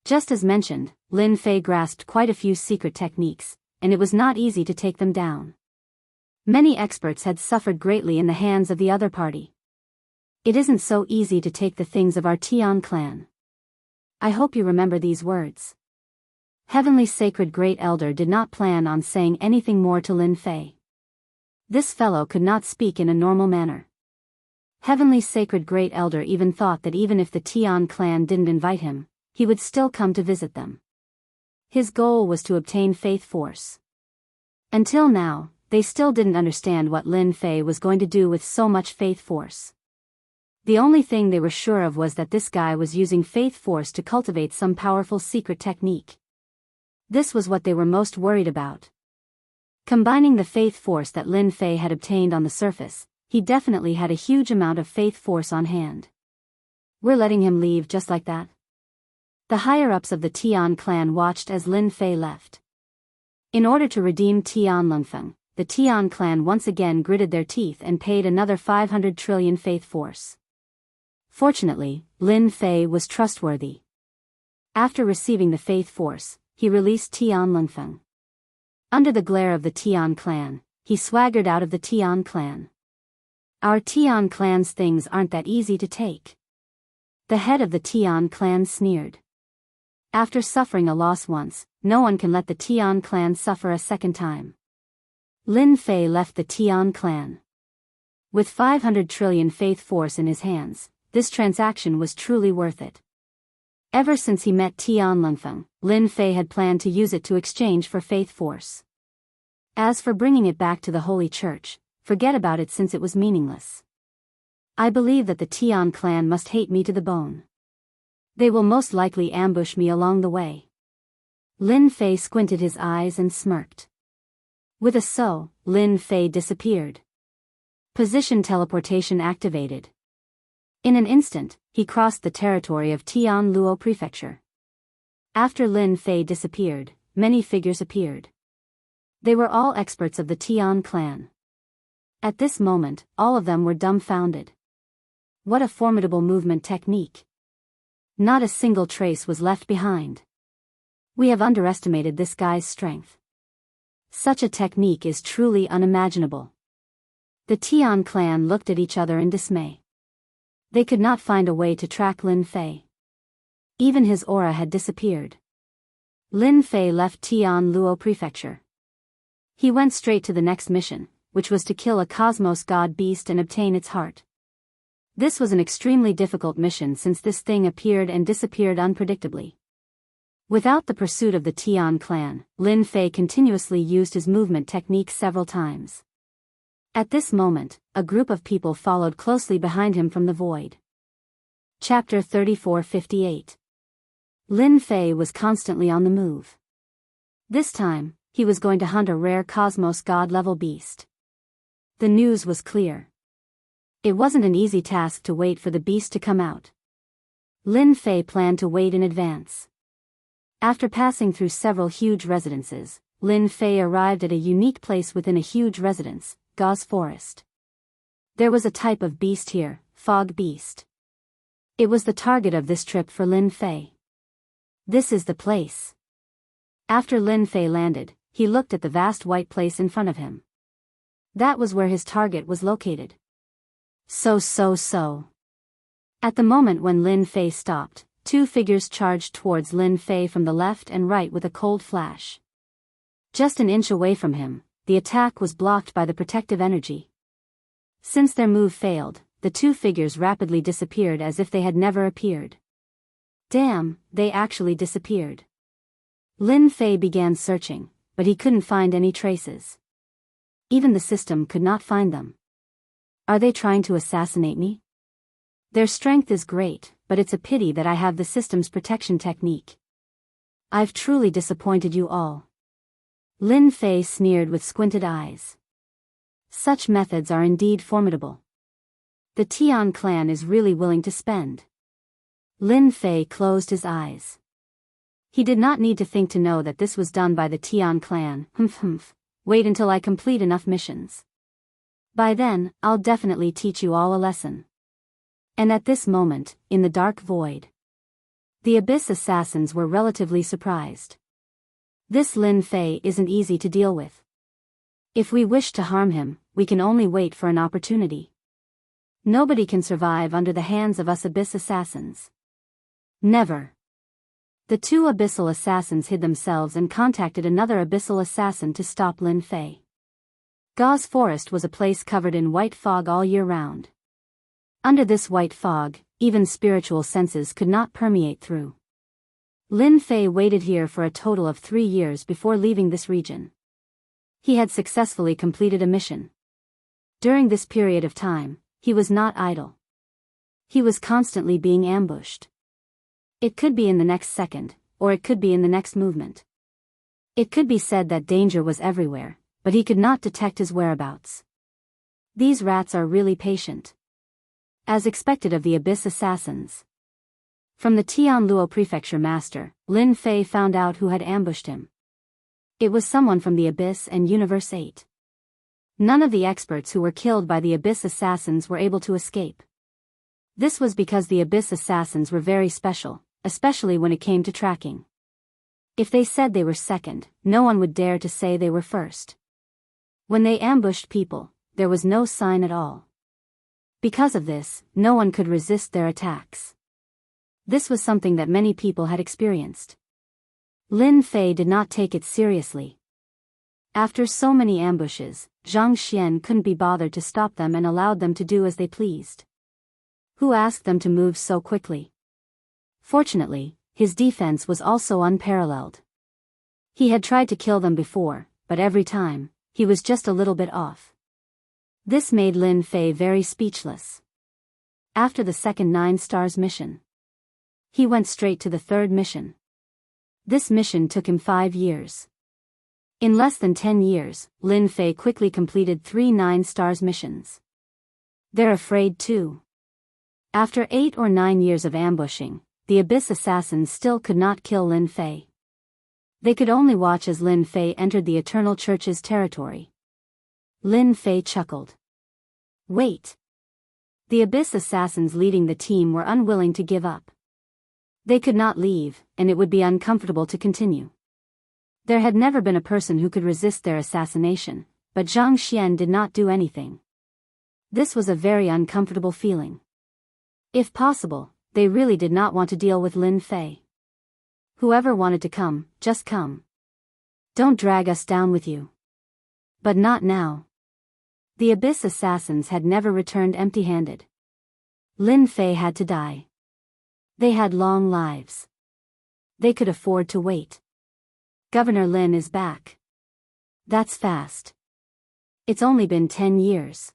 Just as mentioned, Lin Fei grasped quite a few secret techniques, and it was not easy to take them down. Many experts had suffered greatly in the hands of the other party. It isn't so easy to take the things of our Tian clan. I hope you remember these words. Heavenly Sacred Great Elder did not plan on saying anything more to Lin Fei. This fellow could not speak in a normal manner. Heavenly Sacred Great Elder even thought that even if the Tian clan didn't invite him, he would still come to visit them. His goal was to obtain faith force. Until now, they still didn't understand what Lin Fei was going to do with so much faith force. The only thing they were sure of was that this guy was using faith force to cultivate some powerful secret technique. This was what they were most worried about. Combining the faith force that Lin Fei had obtained on the surface, he definitely had a huge amount of faith force on hand. We're letting him leave just like that? The higher-ups of the Tian clan watched as Lin Fei left. In order to redeem Tian Lungfeng, the Tian clan once again gritted their teeth and paid another 500 trillion faith force. Fortunately, Lin Fei was trustworthy. After receiving the faith force, he released Tian Lungfeng. Under the glare of the Tian clan, he swaggered out of the Tian clan. Our Tian clan's things aren't that easy to take. The head of the Tian clan sneered. After suffering a loss once, no one can let the Tian clan suffer a second time. Lin Fei left the Tian clan. With 500 trillion faith force in his hands, this transaction was truly worth it. Ever since he met Tian Lingfeng, Lin Fei had planned to use it to exchange for faith force. As for bringing it back to the Holy Church, forget about it since it was meaningless. I believe that the Tian clan must hate me to the bone. They will most likely ambush me along the way. Lin Fei squinted his eyes and smirked. With a so, Lin Fei disappeared. Position teleportation activated. In an instant, he crossed the territory of Tianluo Prefecture. After Lin Fei disappeared, many figures appeared. They were all experts of the Tian clan. At this moment, all of them were dumbfounded. What a formidable movement technique. Not a single trace was left behind. We have underestimated this guy's strength. Such a technique is truly unimaginable. The Tian clan looked at each other in dismay. They could not find a way to track Lin Fei. Even his aura had disappeared. Lin Fei left Tianluo Prefecture. He went straight to the next mission, which was to kill a cosmos god beast and obtain its heart. This was an extremely difficult mission since this thing appeared and disappeared unpredictably. Without the pursuit of the Tian clan, Lin Fei continuously used his movement technique several times. At this moment, a group of people followed closely behind him from the void. Chapter 3458. Lin Fei was constantly on the move. This time, he was going to hunt a rare cosmos god-level beast. The news was clear. It wasn't an easy task to wait for the beast to come out. Lin Fei planned to wait in advance. After passing through several huge residences, Lin Fei arrived at a unique place within a huge residence, Gauze Forest. There was a type of beast here, Fog Beast. It was the target of this trip for Lin Fei. This is the place. After Lin Fei landed, he looked at the vast white place in front of him. That was where his target was located. So. At the moment when Lin Fei stopped, two figures charged towards Lin Fei from the left and right with a cold flash. Just an inch away from him, the attack was blocked by the protective energy. Since their move failed, the two figures rapidly disappeared as if they had never appeared. Damn, they actually disappeared. Lin Fei began searching, but he couldn't find any traces. Even the system could not find them. Are they trying to assassinate me? Their strength is great, but it's a pity that I have the system's protection technique. I've truly disappointed you all. Lin Fei sneered with squinted eyes. Such methods are indeed formidable. The Tian clan is really willing to spend. Lin Fei closed his eyes. He did not need to think to know that this was done by the Tian clan. Wait until I complete enough missions. By then, I'll definitely teach you all a lesson. And at this moment, in the dark void, the Abyss assassins were relatively surprised. This Lin Fei isn't easy to deal with. If we wish to harm him, we can only wait for an opportunity. Nobody can survive under the hands of us Abyss assassins. Never. The two Abyssal assassins hid themselves and contacted another Abyssal assassin to stop Lin Fei. Gauze Forest was a place covered in white fog all year round. Under this white fog, even spiritual senses could not permeate through. Lin Fei waited here for a total of 3 years before leaving this region. He had successfully completed a mission. During this period of time, he was not idle. He was constantly being ambushed. It could be in the next second, or it could be in the next movement. It could be said that danger was everywhere, but he could not detect his whereabouts. These rats are really patient. As expected of the Abyss assassins. From the Tianluo Prefecture master, Lin Fei found out who had ambushed him. It was someone from the Abyss and Universe 8. None of the experts who were killed by the Abyss assassins were able to escape. This was because the Abyss assassins were very special, especially when it came to tracking. If they said they were second, no one would dare to say they were first. When they ambushed people, there was no sign at all. Because of this, no one could resist their attacks. This was something that many people had experienced. Lin Fei did not take it seriously. After so many ambushes, Zhang Xian couldn't be bothered to stop them and allowed them to do as they pleased. Who asked them to move so quickly? Fortunately, his defense was also unparalleled. He had tried to kill them before, but every time, he was just a little bit off. This made Lin Fei very speechless. After the second 9 stars mission, he went straight to the third mission. This mission took him 5 years. In less than 10 years, Lin Fei quickly completed 3 9 stars missions. They're afraid too. After 8 or 9 years of ambushing, the Abyss assassins still could not kill Lin Fei. They could only watch as Lin Fei entered the Eternal Church's territory. Lin Fei chuckled. Wait. The Abyss assassins leading the team were unwilling to give up. They could not leave, and it would be uncomfortable to continue. There had never been a person who could resist their assassination, but Zhang Xian did not do anything. This was a very uncomfortable feeling. If possible, they really did not want to deal with Lin Fei. Whoever wanted to come, just come. Don't drag us down with you. But not now. The Abyss assassins had never returned empty-handed. Lin Fei had to die. They had long lives. They could afford to wait. Governor Lin is back. That's fast. It's only been 10 years.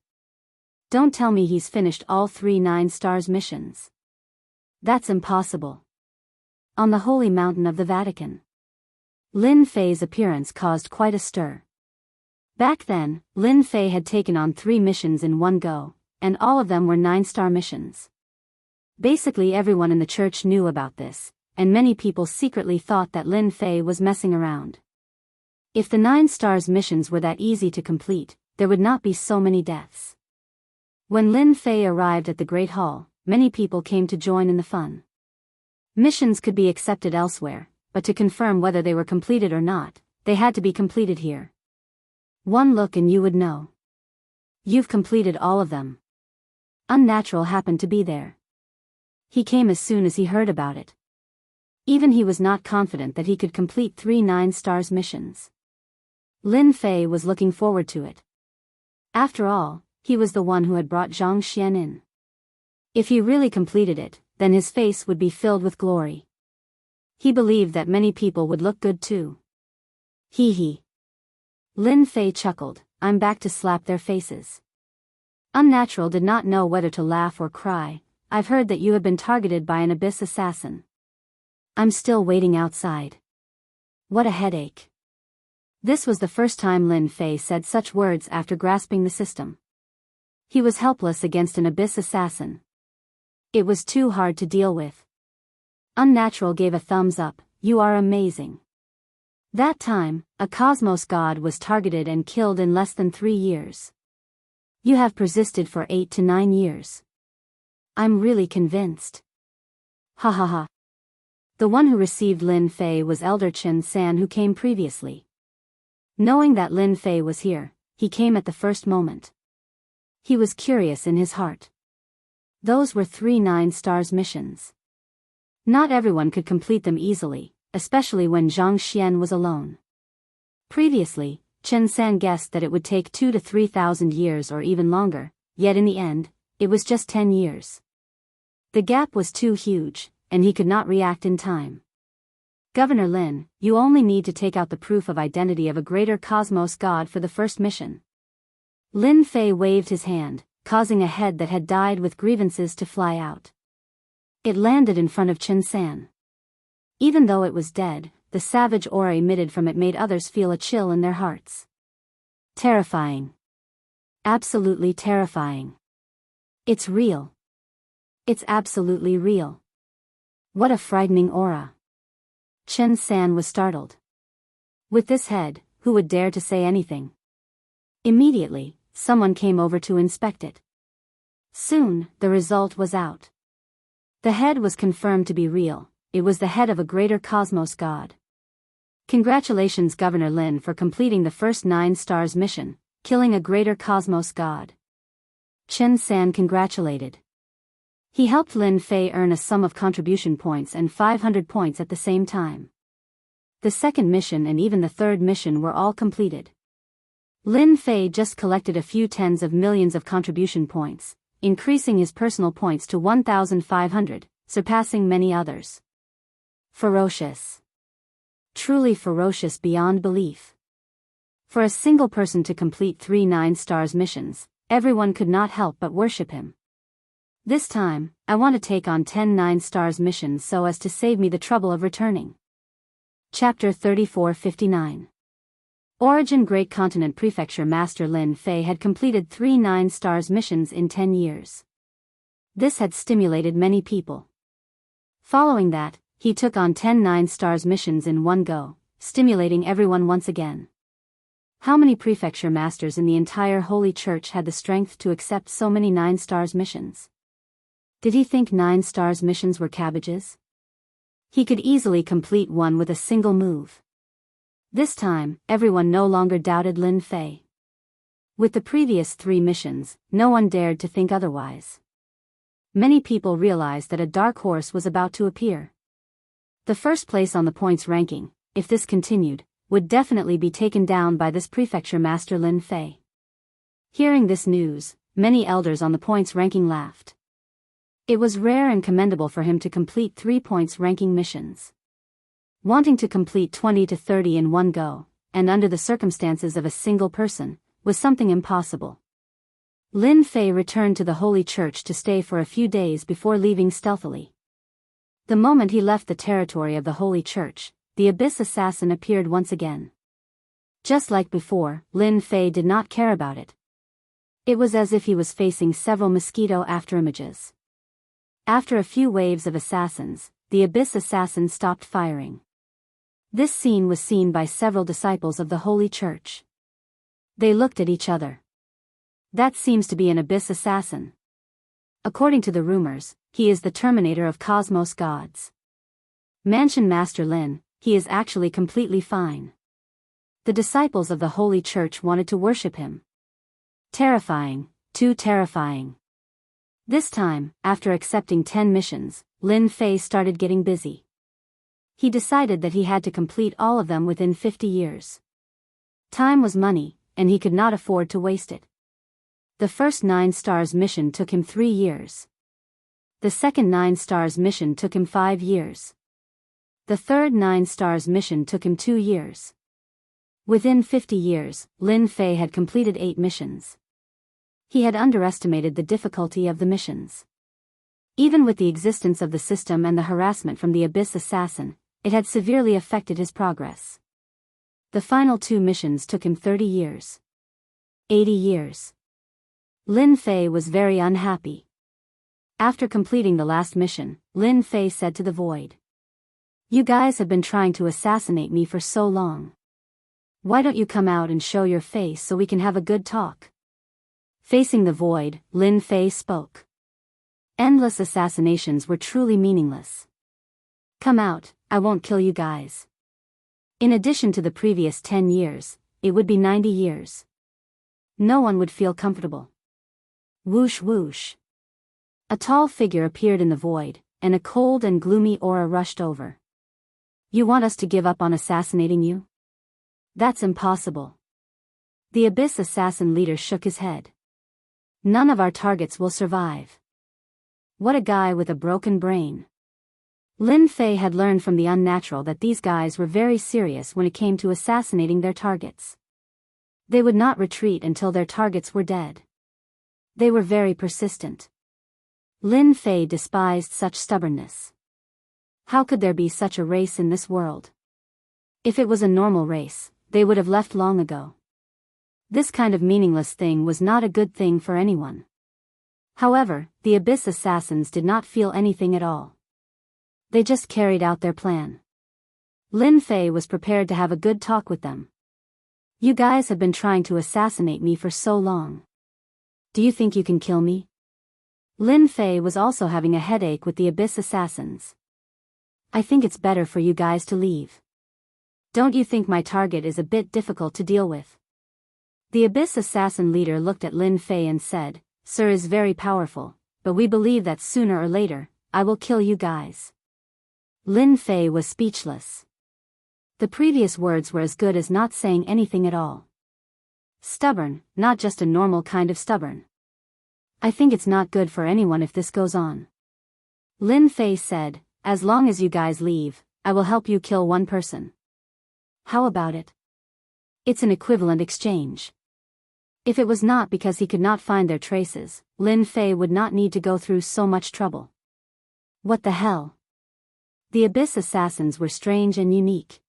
Don't tell me he's finished all 3 9 stars missions. That's impossible. On the holy mountain of the Vatican, Lin Fei's appearance caused quite a stir. Back then, Lin Fei had taken on 3 missions in one go, and all of them were 9-star missions. Basically everyone in the church knew about this, and many people secretly thought that Lin Fei was messing around. If the 9 stars missions were that easy to complete, there would not be so many deaths. When Lin Fei arrived at the Great Hall, many people came to join in the fun. Missions could be accepted elsewhere, but to confirm whether they were completed or not, they had to be completed here. One look and you would know. You've completed all of them. Unnatural happened to be there. He came as soon as he heard about it. Even he was not confident that he could complete 3 9 stars missions. Lin Fei was looking forward to it. After all, he was the one who had brought Zhang Xian in. If he really completed it, then his face would be filled with glory. He believed that many people would look good too. Hee hee. Lin Fei chuckled, I'm back to slap their faces. Unnatural did not know whether to laugh or cry. I've heard that you have been targeted by an Abyss assassin. I'm still waiting outside. What a headache. This was the first time Lin Fei said such words after grasping the system. He was helpless against an Abyss assassin. It was too hard to deal with. Unnatural gave a thumbs up, you are amazing. That time, a cosmos god was targeted and killed in less than 3 years. You have persisted for 8 to 9 years. I'm really convinced. Ha ha ha. The one who received Lin Fei was Elder Chen San, who came previously. Knowing that Lin Fei was here, he came at the first moment. He was curious in his heart. Those were 3 9 stars missions. Not everyone could complete them easily, especially when Zhang Xian was alone. Previously, Chen San guessed that it would take 2,000 to 3,000 years or even longer, yet in the end, it was just 10 years. The gap was too huge, and he could not react in time. Governor Lin, you only need to take out the proof of identity of a greater cosmos god for the first mission. Lin Fei waved his hand, causing a head that had died with grievances to fly out. It landed in front of Chen San. Even though it was dead, the savage aura emitted from it made others feel a chill in their hearts. Terrifying. Absolutely terrifying. It's real. It's absolutely real. What a frightening aura. Chen San was startled. With this head, who would dare to say anything? Immediately, someone came over to inspect it. Soon, the result was out. The head was confirmed to be real. It was the head of a greater cosmos god. Congratulations, Governor Lin, for completing the first 9 stars mission, killing a greater cosmos god. Chen San congratulated. He helped Lin Fei earn a sum of contribution points and 500 points at the same time. The second mission and even the third mission were all completed. Lin Fei just collected a few tens of millions of contribution points, increasing his personal points to 1,500, surpassing many others. Ferocious. Truly ferocious beyond belief. For a single person to complete 3 9-stars missions, everyone could not help but worship him. This time, I want to take on 10 9-stars missions so as to save me the trouble of returning. Chapter 3459. Origin Great Continent Prefecture Master Lin Fei had completed 3 9-stars missions in 10 years. This had stimulated many people. Following that, he took on 10 9-stars missions in one go, stimulating everyone once again. How many prefecture masters in the entire Holy Church had the strength to accept so many 9-stars missions? Did he think 9-stars missions were cabbages? He could easily complete one with a single move. This time, everyone no longer doubted Lin Fei. With the previous 3 missions, no one dared to think otherwise. Many people realized that a dark horse was about to appear. The first place on the points ranking, if this continued, would definitely be taken down by this prefecture master Lin Fei. Hearing this news, many elders on the points ranking laughed. It was rare and commendable for him to complete 3 points ranking missions. Wanting to complete 20 to 30 in one go, and under the circumstances of a single person, was something impossible. Lin Fei returned to the Holy Church to stay for a few days before leaving stealthily. The moment he left the territory of the Holy Church, the Abyss Assassin appeared once again. Just like before, Lin Fei did not care about it. It was as if he was facing several mosquito afterimages. After a few waves of assassins, the Abyss Assassin stopped firing. This scene was seen by several disciples of the Holy Church. They looked at each other. That seems to be an Abyss Assassin. According to the rumors, he is the terminator of cosmos gods. Mansion Master Lin, he is actually completely fine. The disciples of the Holy Church wanted to worship him. Terrifying, too terrifying. This time, after accepting 10 missions, Lin Fei started getting busy. He decided that he had to complete all of them within 50 years. Time was money, and he could not afford to waste it. The first 9-stars mission took him 3 years. The second 9-stars mission took him 5 years. The third 9-stars mission took him 2 years. Within 50 years, Lin Fei had completed 8 missions. He had underestimated the difficulty of the missions. Even with the existence of the system and the harassment from the Abyss Assassin, it had severely affected his progress. The final 2 missions took him 30 years. 80 years. Lin Fei was very unhappy. After completing the last mission, Lin Fei said to the void, "You guys have been trying to assassinate me for so long. Why don't you come out and show your face so we can have a good talk?" Facing the void, Lin Fei spoke. Endless assassinations were truly meaningless. "Come out, I won't kill you guys." In addition to the previous 10 years, it would be 90 years. No one would feel comfortable. Whoosh whoosh. A tall figure appeared in the void, and a cold and gloomy aura rushed over. "You want us to give up on assassinating you? That's impossible." The Abyss Assassin leader shook his head. "None of our targets will survive." What a guy with a broken brain. Lin Fei had learned from the Unnatural that these guys were very serious when it came to assassinating their targets. They would not retreat until their targets were dead. They were very persistent. Lin Fei despised such stubbornness. How could there be such a race in this world? If it was a normal race, they would have left long ago. This kind of meaningless thing was not a good thing for anyone. However, the Abyss Assassins did not feel anything at all. They just carried out their plan. Lin Fei was prepared to have a good talk with them. "You guys have been trying to assassinate me for so long. Do you think you can kill me?" Lin Fei was also having a headache with the Abyss Assassins. "I think it's better for you guys to leave. Don't you think my target is a bit difficult to deal with?" The Abyss Assassin leader looked at Lin Fei and said, "Sir is very powerful, but we believe that sooner or later, I will kill you guys." Lin Fei was speechless. The previous words were as good as not saying anything at all. Stubborn, not just a normal kind of stubborn. "I think it's not good for anyone if this goes on." Lin Fei said, "As long as you guys leave, I will help you kill one person. How about it? It's an equivalent exchange. If it was not because he could not find their traces, Lin Fei would not need to go through so much trouble. What the hell? The Abyss assassins were strange and unique.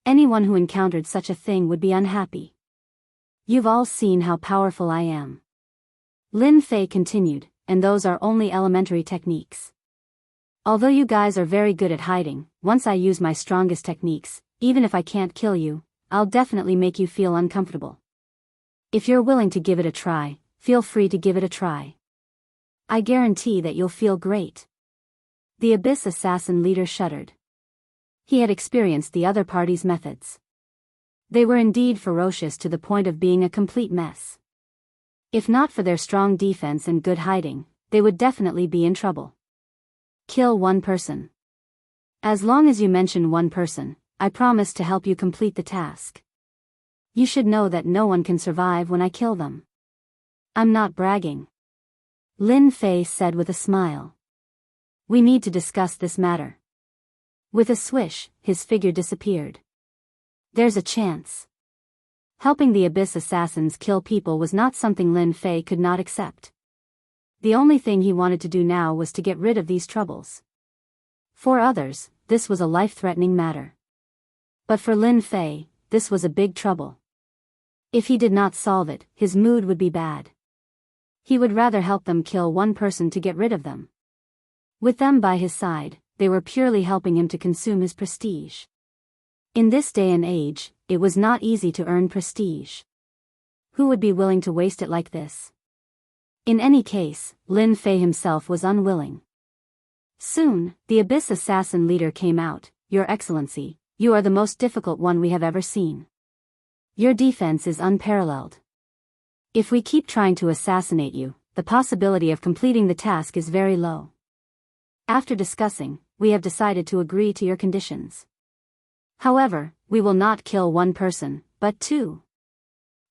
Anyone who encountered such a thing would be unhappy. You've all seen how powerful I am. Lin Fei continued, and those are only elementary techniques. Although you guys are very good at hiding, once I use my strongest techniques, even if I can't kill you, I'll definitely make you feel uncomfortable. If you're willing to give it a try, feel free to give it a try. I guarantee that you'll feel great. The Abyss assassin leader shuddered. He had experienced the other party's methods. They were indeed ferocious to the point of being a complete mess. If not for their strong defense and good hiding, they would definitely be in trouble. Kill one person. As long as you mention one person, I promise to help you complete the task. You should know that no one can survive when I kill them. I'm not bragging. Lin Fei said with a smile. We need to discuss this matter. With a swish, his figure disappeared. There's a chance. Helping the Abyss assassins kill people was not something Lin Fei could not accept. The only thing he wanted to do now was to get rid of these troubles. For others, this was a life-threatening matter. But for Lin Fei, this was a big trouble. If he did not solve it, his mood would be bad. He would rather help them kill one person to get rid of them. With them by his side, they were purely helping him to consume his prestige. In this day and age, it was not easy to earn prestige. Who would be willing to waste it like this? In any case, Lin Fei himself was unwilling. Soon, the Abyss assassin leader came out. Your Excellency, you are the most difficult one we have ever seen. Your defense is unparalleled. If we keep trying to assassinate you, the possibility of completing the task is very low. After discussing, we have decided to agree to your conditions. However, we will not kill one person, but two.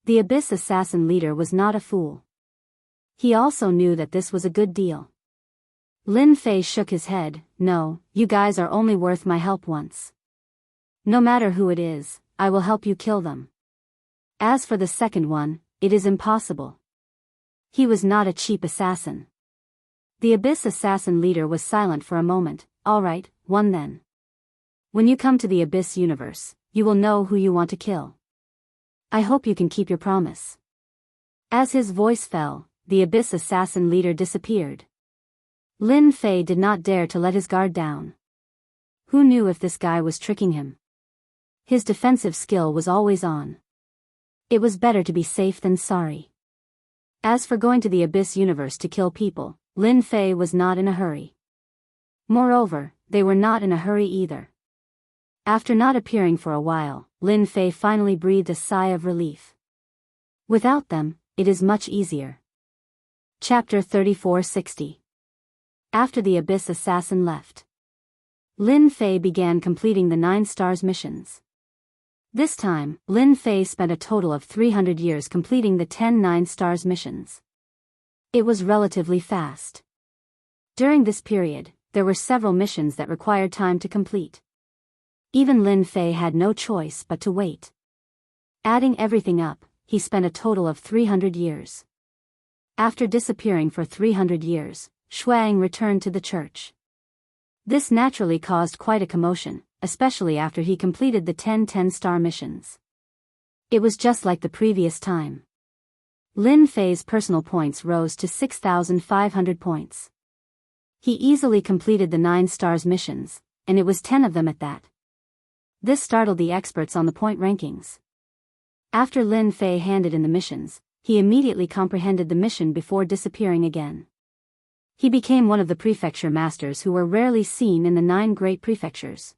The Abyss assassin leader was not a fool. He also knew that this was a good deal. Lin Fei shook his head. No, you guys are only worth my help once. No matter who it is, I will help you kill them. As for the second one, it is impossible. He was not a cheap assassin. The Abyss assassin leader was silent for a moment. All right, one then. When you come to the Abyss universe, you will know who you want to kill. I hope you can keep your promise. As his voice fell, the Abyss assassin leader disappeared. Lin Fei did not dare to let his guard down. Who knew if this guy was tricking him? His defensive skill was always on. It was better to be safe than sorry. As for going to the Abyss universe to kill people, Lin Fei was not in a hurry. Moreover, they were not in a hurry either. After not appearing for a while, Lin Fei finally breathed a sigh of relief. Without them, it is much easier. Chapter 3460. After the Abyss assassin left, Lin Fei began completing the 9 stars missions. This time, Lin Fei spent a total of 300 years completing the 10 9 stars missions. It was relatively fast. During this period, there were several missions that required time to complete. Even Lin Fei had no choice but to wait. Adding everything up, he spent a total of 300 years. After disappearing for 300 years, Shuang returned to the church. This naturally caused quite a commotion, especially after he completed the 10 10-star missions. It was just like the previous time. Lin Fei's personal points rose to 6,500 points. He easily completed the 9 stars missions, and it was 10 of them at that. This startled the experts on the point rankings. After Lin Fei handed in the missions, he immediately comprehended the mission before disappearing again. He became one of the prefecture masters who were rarely seen in the 9 great prefectures.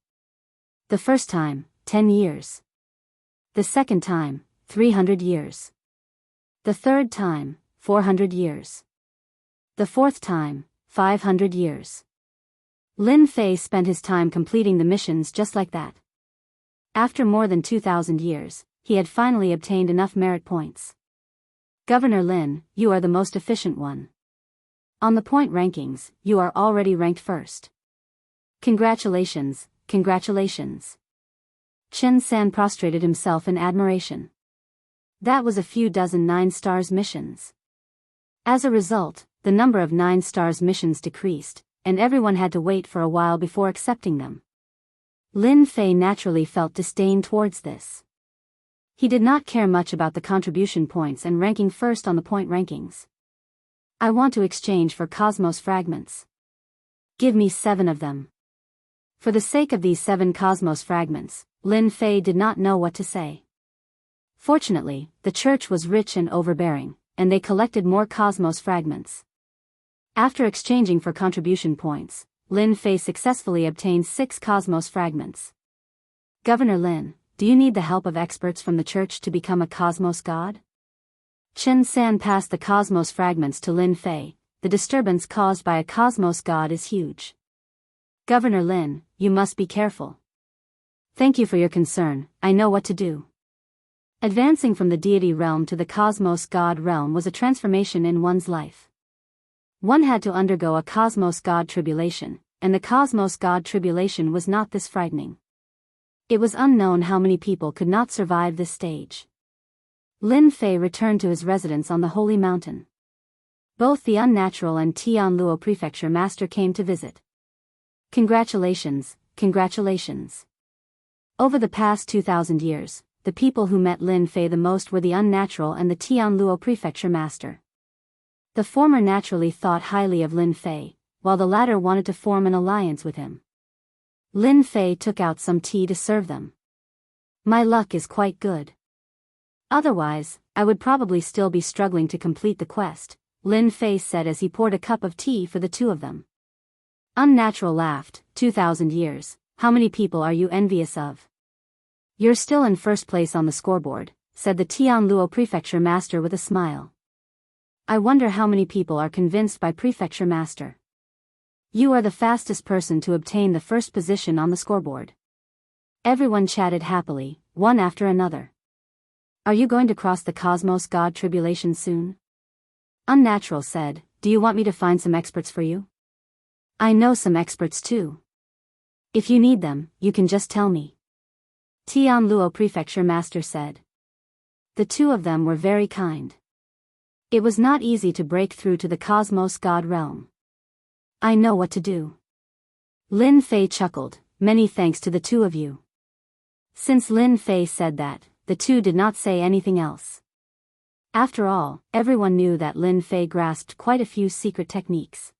The first time, 10 years. The second time, 300 years. The third time, 400 years. The fourth time, 500 years. Lin Fei spent his time completing the missions just like that. After more than 2,000 years, he had finally obtained enough merit points. Governor Lin, you are the most efficient one. On the point rankings, you are already ranked first. Congratulations, congratulations. Chen San prostrated himself in admiration. That was a few dozen 9-stars missions. As a result, the number of 9-stars missions decreased, and everyone had to wait for a while before accepting them. Lin Fei naturally felt disdain towards this. He did not care much about the contribution points and ranking first on the point rankings. I want to exchange for cosmos fragments. Give me 7 of them. For the sake of these 7 cosmos fragments, Lin Fei did not know what to say. Fortunately, the church was rich and overbearing, and they collected more cosmos fragments. After exchanging for contribution points, Lin Fei successfully obtained 6 cosmos fragments. Governor Lin, do you need the help of experts from the church to become a cosmos god? Chen San passed the cosmos fragments to Lin Fei. The disturbance caused by a cosmos god is huge. Governor Lin, you must be careful. Thank you for your concern, I know what to do. Advancing from the deity realm to the cosmos god realm was a transformation in one's life. One had to undergo a cosmos god tribulation, and the cosmos god tribulation was not this frightening. It was unknown how many people could not survive this stage. Lin Fei returned to his residence on the Holy Mountain. Both the unnatural and Tianluo Prefecture Master came to visit. Congratulations, congratulations. Over the past 2,000 years, the people who met Lin Fei the most were the unnatural and the Tianluo Prefecture Master. The former naturally thought highly of Lin Fei, while the latter wanted to form an alliance with him. Lin Fei took out some tea to serve them. My luck is quite good. Otherwise, I would probably still be struggling to complete the quest, Lin Fei said as he poured a cup of tea for the 2 of them. Unnatural laughed, 2,000 years, how many people are you envious of? You're still in first place on the scoreboard, said the Tianluo Prefecture Master with a smile. I wonder how many people are convinced by Prefecture Master. You are the fastest person to obtain the first position on the scoreboard. Everyone chatted happily, one after another. Are you going to cross the cosmos god tribulation soon? Unnatural said, do you want me to find some experts for you? I know some experts too. If you need them, you can just tell me. Tianluo Prefecture Master said. The 2 of them were very kind. It was not easy to break through to the cosmos god realm. I know what to do. Lin Fei chuckled, many thanks to the 2 of you. Since Lin Fei said that, the 2 did not say anything else. After all, everyone knew that Lin Fei grasped quite a few secret techniques.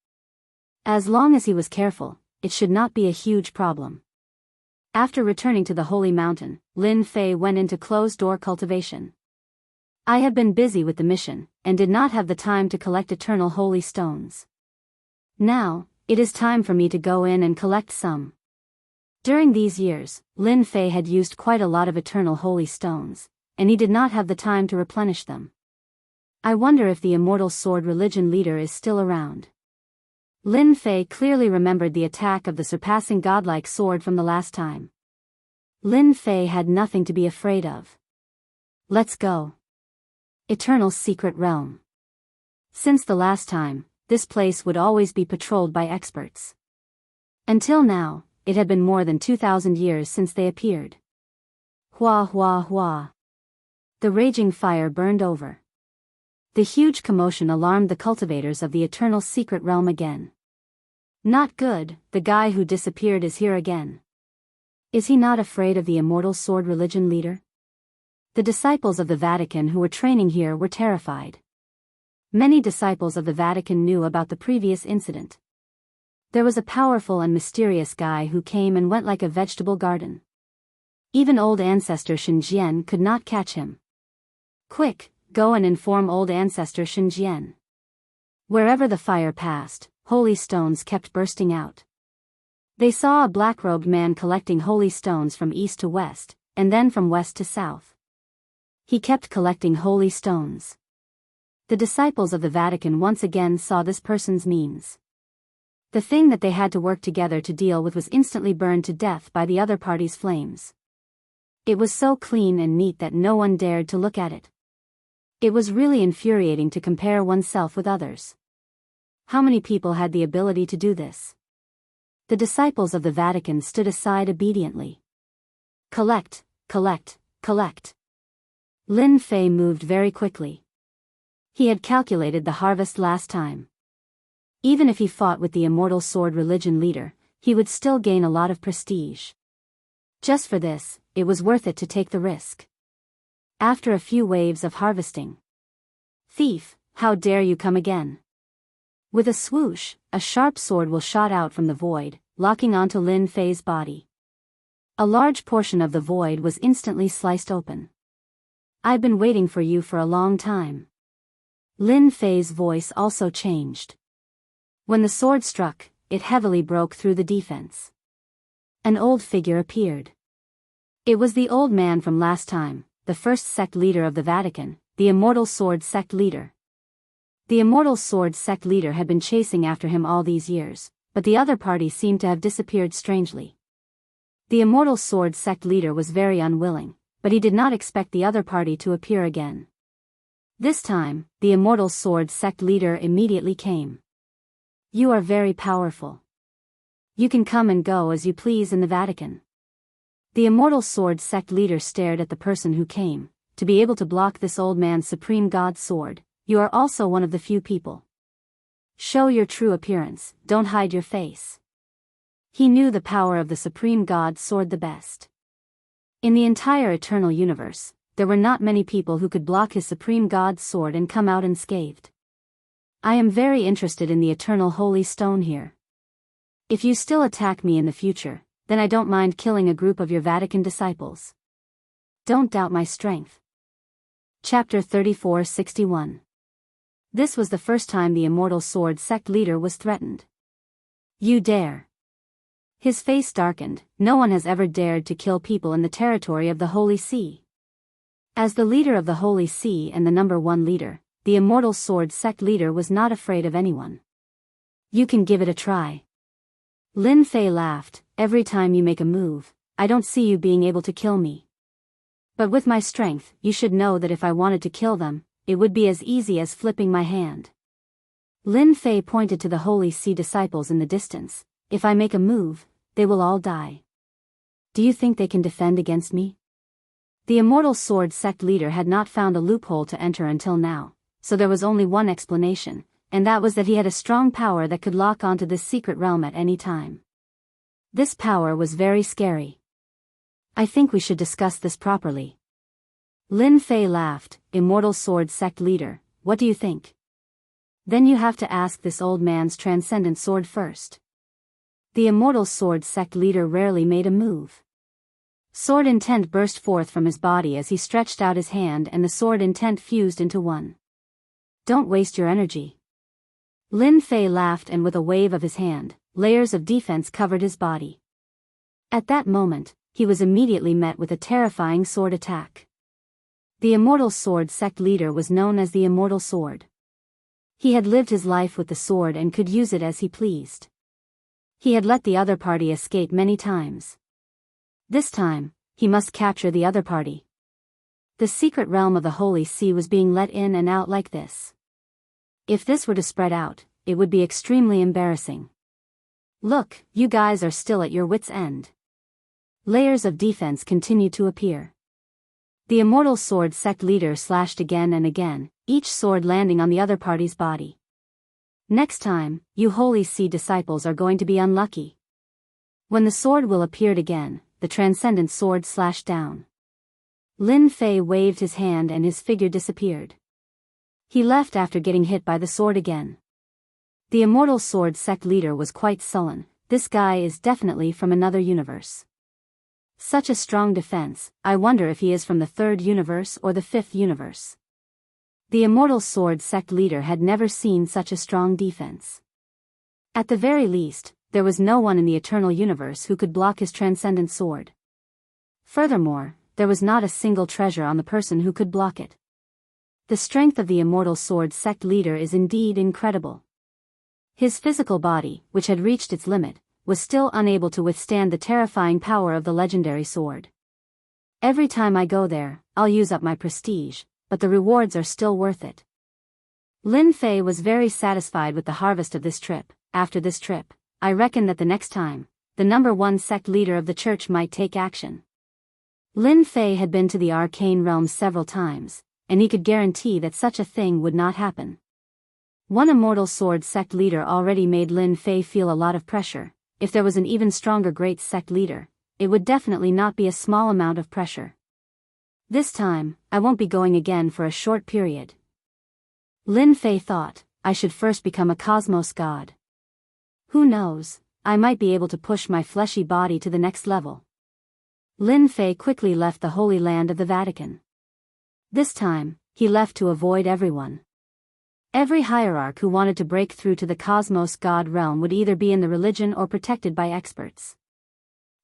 As long as he was careful, it should not be a huge problem. After returning to the Holy Mountain, Lin Fei went into closed-door cultivation. I have been busy with the mission, and did not have the time to collect eternal holy stones. Now, it is time for me to go in and collect some. During these years, Lin Fei had used quite a lot of eternal holy stones, and he did not have the time to replenish them. I wonder if the immortal sword religion leader is still around. Lin Fei clearly remembered the attack of the surpassing godlike sword from the last time. Lin Fei had nothing to be afraid of. Let's go. Eternal Secret Realm. Since the last time, this place would always be patrolled by experts. Until now, it had been more than 2,000 years since they appeared. Hua hua hua. The raging fire burned over. The huge commotion alarmed the cultivators of the Eternal Secret Realm again. Not good, the guy who disappeared is here again. Is he not afraid of the immortal sword religion leader? The disciples of the Vatican who were training here were terrified. Many disciples of the Vatican knew about the previous incident. There was a powerful and mysterious guy who came and went like a vegetable garden. Even old ancestor Shenjian could not catch him. Quick, go and inform old ancestor Shenjian. Wherever the fire passed, holy stones kept bursting out. They saw a black-robed man collecting holy stones from east to west, and then from west to south. He kept collecting holy stones. The disciples of the Vatican once again saw this person's means. The thing that they had to work together to deal with was instantly burned to death by the other party's flames. It was so clean and neat that no one dared to look at it. It was really infuriating to compare oneself with others. How many people had the ability to do this? The disciples of the Vatican stood aside obediently. Collect, collect, collect. Lin Fei moved very quickly. He had calculated the harvest last time. Even if he fought with the immortal sword religion leader, he would still gain a lot of prestige. Just for this, it was worth it to take the risk. After a few waves of harvesting. Thief, how dare you come again? With a swoosh, a sharp sword will shot out from the void, locking onto Lin Fei's body. A large portion of the void was instantly sliced open. I've been waiting for you for a long time. Lin Fei's voice also changed. When the sword struck, it heavily broke through the defense. An old figure appeared. It was the old man from last time, the first sect leader of the Vatican, the Immortal Sword Sect leader. The Immortal Sword Sect leader had been chasing after him all these years, but the other party seemed to have disappeared strangely. The Immortal Sword Sect leader was very unwilling, but he did not expect the other party to appear again. This time, the Immortal Sword Sect leader immediately came. You are very powerful. You can come and go as you please in the Vatican. The Immortal Sword Sect leader stared at the person who came. To be able to block this old man's supreme god sword, you are also one of the few people. Show your true appearance, don't hide your face. He knew the power of the supreme god sword the best. In the entire eternal universe, there were not many people who could block his supreme god sword and come out unscathed. I am very interested in the eternal holy stone here. If you still attack me in the future, then I don't mind killing a group of your Vatican disciples. Don't doubt my strength. Chapter 34:61. This was the first time the Immortal Sword Sect leader was threatened. You dare. His face darkened. No one has ever dared to kill people in the territory of the Holy See. As the leader of the Holy See and the #1 leader, the Immortal Sword Sect leader was not afraid of anyone. You can give it a try. Lin Fei laughed. Every time you make a move, I don't see you being able to kill me. But with my strength, you should know that if I wanted to kill them, it would be as easy as flipping my hand. Lin Fei pointed to the Holy See disciples in the distance. If I make a move, they will all die. Do you think they can defend against me? The Immortal Sword Sect leader had not found a loophole to enter until now, so there was only one explanation, and that was that he had a strong power that could lock onto this secret realm at any time. This power was very scary. I think we should discuss this properly. Lin Fei laughed. Immortal Sword Sect leader, what do you think? Then you have to ask this old man's transcendent sword first. The Immortal Sword Sect leader rarely made a move. Sword intent burst forth from his body as he stretched out his hand, and the sword intent fused into one. Don't waste your energy. Lin Fei laughed, and with a wave of his hand, layers of defense covered his body. At that moment, he was immediately met with a terrifying sword attack. The Immortal Sword Sect leader was known as the Immortal Sword. He had lived his life with the sword and could use it as he pleased. He had let the other party escape many times. This time, he must capture the other party. The secret realm of the Holy See was being let in and out like this. If this were to spread out, it would be extremely embarrassing. Look, you guys are still at your wits' end. Layers of defense continued to appear. The Immortal Sword Sect leader slashed again and again, each sword landing on the other party's body. Next time, you Holy See disciples are going to be unlucky. When the sword will appeared again, the transcendent sword slashed down. Lin Fei waved his hand and his figure disappeared. He left after getting hit by the sword again. The Immortal Sword Sect leader was quite sullen. This guy is definitely from another universe. Such a strong defense, I wonder if he is from the 3rd universe or the 5th universe. The Immortal Sword Sect leader had never seen such a strong defense. At the very least, there was no one in the eternal universe who could block his transcendent sword. Furthermore, there was not a single treasure on the person who could block it. The strength of the Immortal Sword Sect leader is indeed incredible. His physical body, which had reached its limit, was still unable to withstand the terrifying power of the legendary sword. Every time I go there, I'll use up my prestige, but the rewards are still worth it. Lin Fei was very satisfied with the harvest of this trip. After this trip, I reckon that the next time, the number one sect leader of the church might take action. Lin Fei had been to the arcane realm several times, and he could guarantee that such a thing would not happen. One immortal sword sect leader already made Lin Fei feel a lot of pressure. If there was an even stronger great sect leader, it would definitely not be a small amount of pressure. This time, I won't be going again for a short period. Lin Fei thought, I should first become a cosmos god. Who knows, I might be able to push my fleshy body to the next level. Lin Fei quickly left the Holy Land of the Vatican. This time, he left to avoid everyone. Every hierarch who wanted to break through to the cosmos god realm would either be in the religion or protected by experts.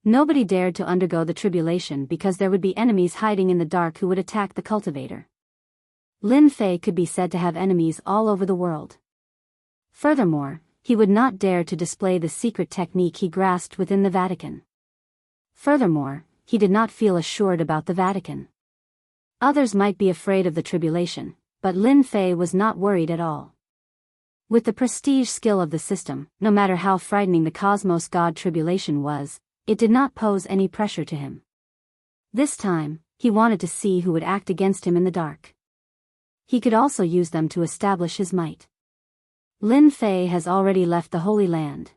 Nobody dared to undergo the tribulation because there would be enemies hiding in the dark who would attack the cultivator. Lin Fei could be said to have enemies all over the world. Furthermore, he would not dare to display the secret technique he grasped within the Vatican. Furthermore, he did not feel assured about the Vatican. Others might be afraid of the tribulation, but Lin Fei was not worried at all. With the prestige skill of the system, no matter how frightening the cosmos god tribulation was, it did not pose any pressure to him. This time, he wanted to see who would act against him in the dark. He could also use them to establish his might. Lin Fei has already left the Holy Land.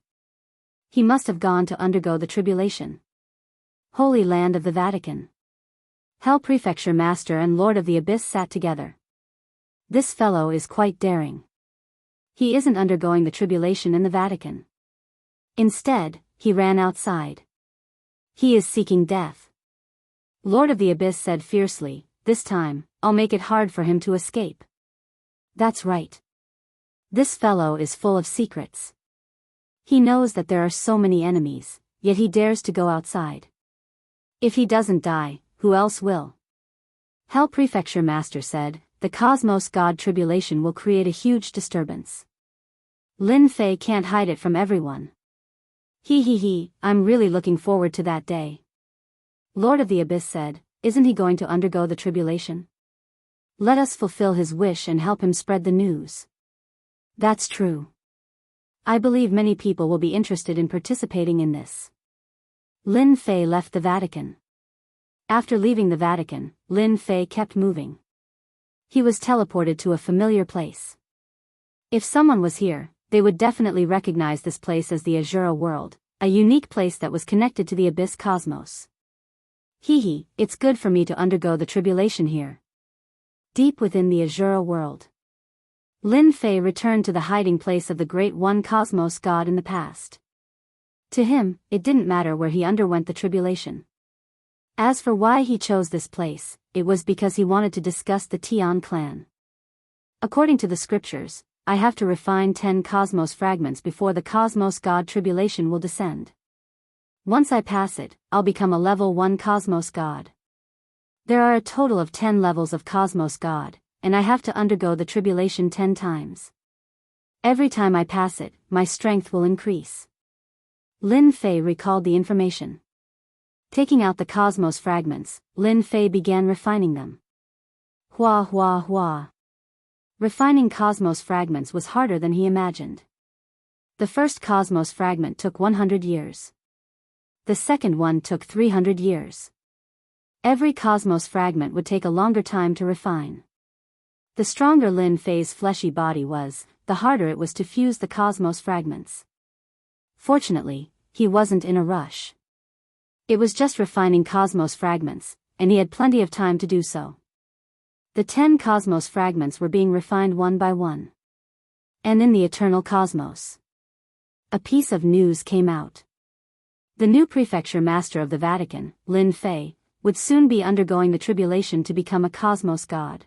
He must have gone to undergo the tribulation. Holy Land of the Vatican. Hell Prefecture Master and Lord of the Abyss sat together. This fellow is quite daring. He isn't undergoing the tribulation in the Vatican. Instead, he ran outside. He is seeking death. Lord of the Abyss said fiercely, this time, I'll make it hard for him to escape. That's right. This fellow is full of secrets. He knows that there are so many enemies, yet he dares to go outside. If he doesn't die, who else will? Hell Prefecture Master said, the cosmos god tribulation will create a huge disturbance. Lin Fei can't hide it from everyone. I'm really looking forward to that day. Lord of the Abyss said, isn't he going to undergo the tribulation? Let us fulfill his wish and help him spread the news. That's true. I believe many people will be interested in participating in this. Lin Fei left the Vatican. After leaving the Vatican, Lin Fei kept moving. He was teleported to a familiar place. If someone was here, they would definitely recognize this place as the Azura world, a unique place that was connected to the Abyss cosmos. It's good for me to undergo the tribulation here. Deep within the Azura world. Lin Fei returned to the hiding place of the Great One Cosmos God in the past. To him, it didn't matter where he underwent the tribulation. As for why he chose this place, it was because he wanted to discuss the Tian clan. According to the scriptures, I have to refine 10 cosmos fragments before the cosmos god tribulation will descend. Once I pass it, I'll become a level 1 cosmos god. There are a total of 10 levels of cosmos god, and I have to undergo the tribulation 10 times. Every time I pass it, my strength will increase. Lin Fei recalled the information. Taking out the cosmos fragments, Lin Fei began refining them. Hua. Refining cosmos fragments was harder than he imagined. The first cosmos fragment took 100 years. The second one took 300 years. Every cosmos fragment would take a longer time to refine. The stronger Lin Fei's fleshy body was, the harder it was to fuse the cosmos fragments. Fortunately, he wasn't in a rush. It was just refining cosmos fragments, and he had plenty of time to do so. The 10 cosmos fragments were being refined one by one. And in the eternal cosmos, a piece of news came out. The new prefecture master of the Vatican, Lin Fei, would soon be undergoing the tribulation to become a cosmos god.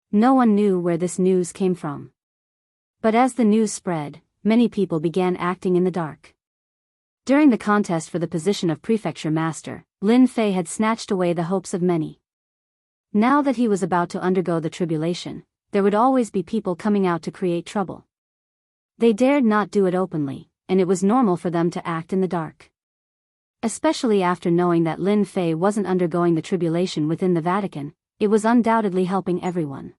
No one knew where this news came from. But as the news spread, many people began acting in the dark. During the contest for the position of prefecture master, Lin Fei had snatched away the hopes of many. Now that he was about to undergo the tribulation, there would always be people coming out to create trouble. They dared not do it openly, and it was normal for them to act in the dark. Especially after knowing that Lin Fei wasn't undergoing the tribulation within the Vatican, it was undoubtedly helping everyone.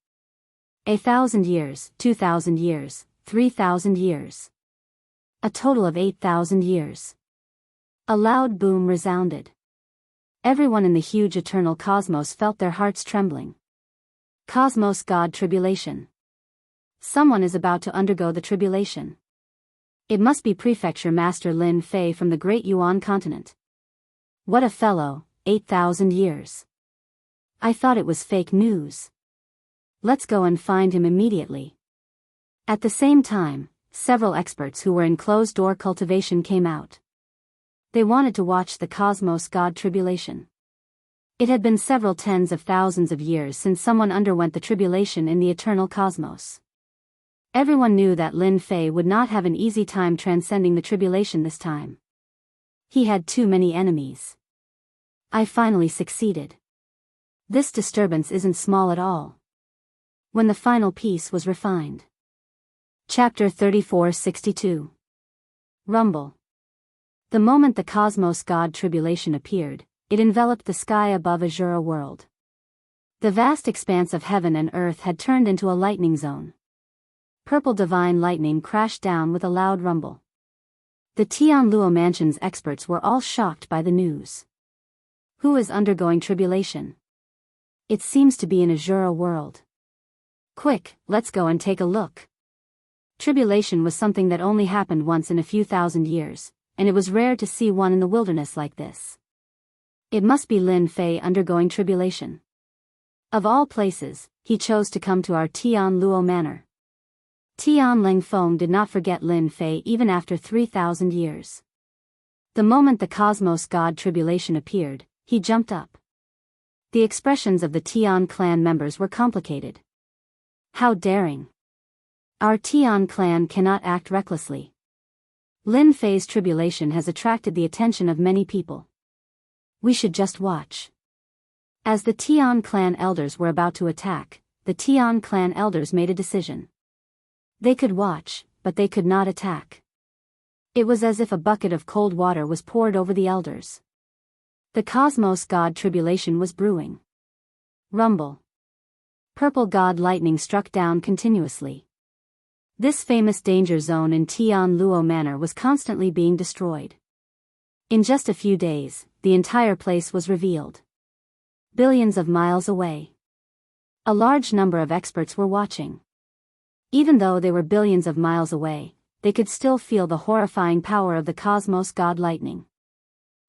1,000 years, 2,000 years, 3,000 years. A total of 8,000 years. A loud boom resounded. Everyone in the huge eternal cosmos felt their hearts trembling. Cosmos God Tribulation. Someone is about to undergo the tribulation. It must be Prefecture Master Lin Fei from the great Yuan continent. What a fellow, 8,000 years. I thought it was fake news. Let's go and find him immediately. At the same time, several experts who were in closed-door cultivation came out. They wanted to watch the Cosmos God Tribulation. It had been several tens of thousands of years since someone underwent the tribulation in the eternal cosmos. Everyone knew that Lin Fei would not have an easy time transcending the tribulation this time. He had too many enemies. I finally succeeded. This disturbance isn't small at all. When the final piece was refined. Chapter 3462. Rumble. The moment the Cosmos God Tribulation appeared, it enveloped the sky above Azura world. The vast expanse of heaven and earth had turned into a lightning zone. Purple divine lightning crashed down with a loud rumble. The Tianluo Mansion's experts were all shocked by the news. Who is undergoing tribulation? It seems to be in Azura world. Quick, let's go and take a look. Tribulation was something that only happened once in a few thousand years, and it was rare to see one in the wilderness like this. It must be Lin Fei undergoing tribulation. Of all places, he chose to come to our Tianluo Manor. Tian Lingfeng did not forget Lin Fei even after 3,000 years. The moment the Cosmos God Tribulation appeared, he jumped up. The expressions of the Tian clan members were complicated. How daring! Our Tian clan cannot act recklessly. Lin Fei's tribulation has attracted the attention of many people. We should just watch. As the Tian clan elders were about to attack, the Tian clan elders made a decision. They could watch, but they could not attack. It was as if a bucket of cold water was poured over the elders. The Cosmos God Tribulation was brewing. Rumble. Purple God lightning struck down continuously. This famous danger zone in Tianluo Manor was constantly being destroyed. In just a few days, the entire place was revealed. Billions of miles away. A large number of experts were watching. Even though they were billions of miles away, they could still feel the horrifying power of the Cosmos God lightning.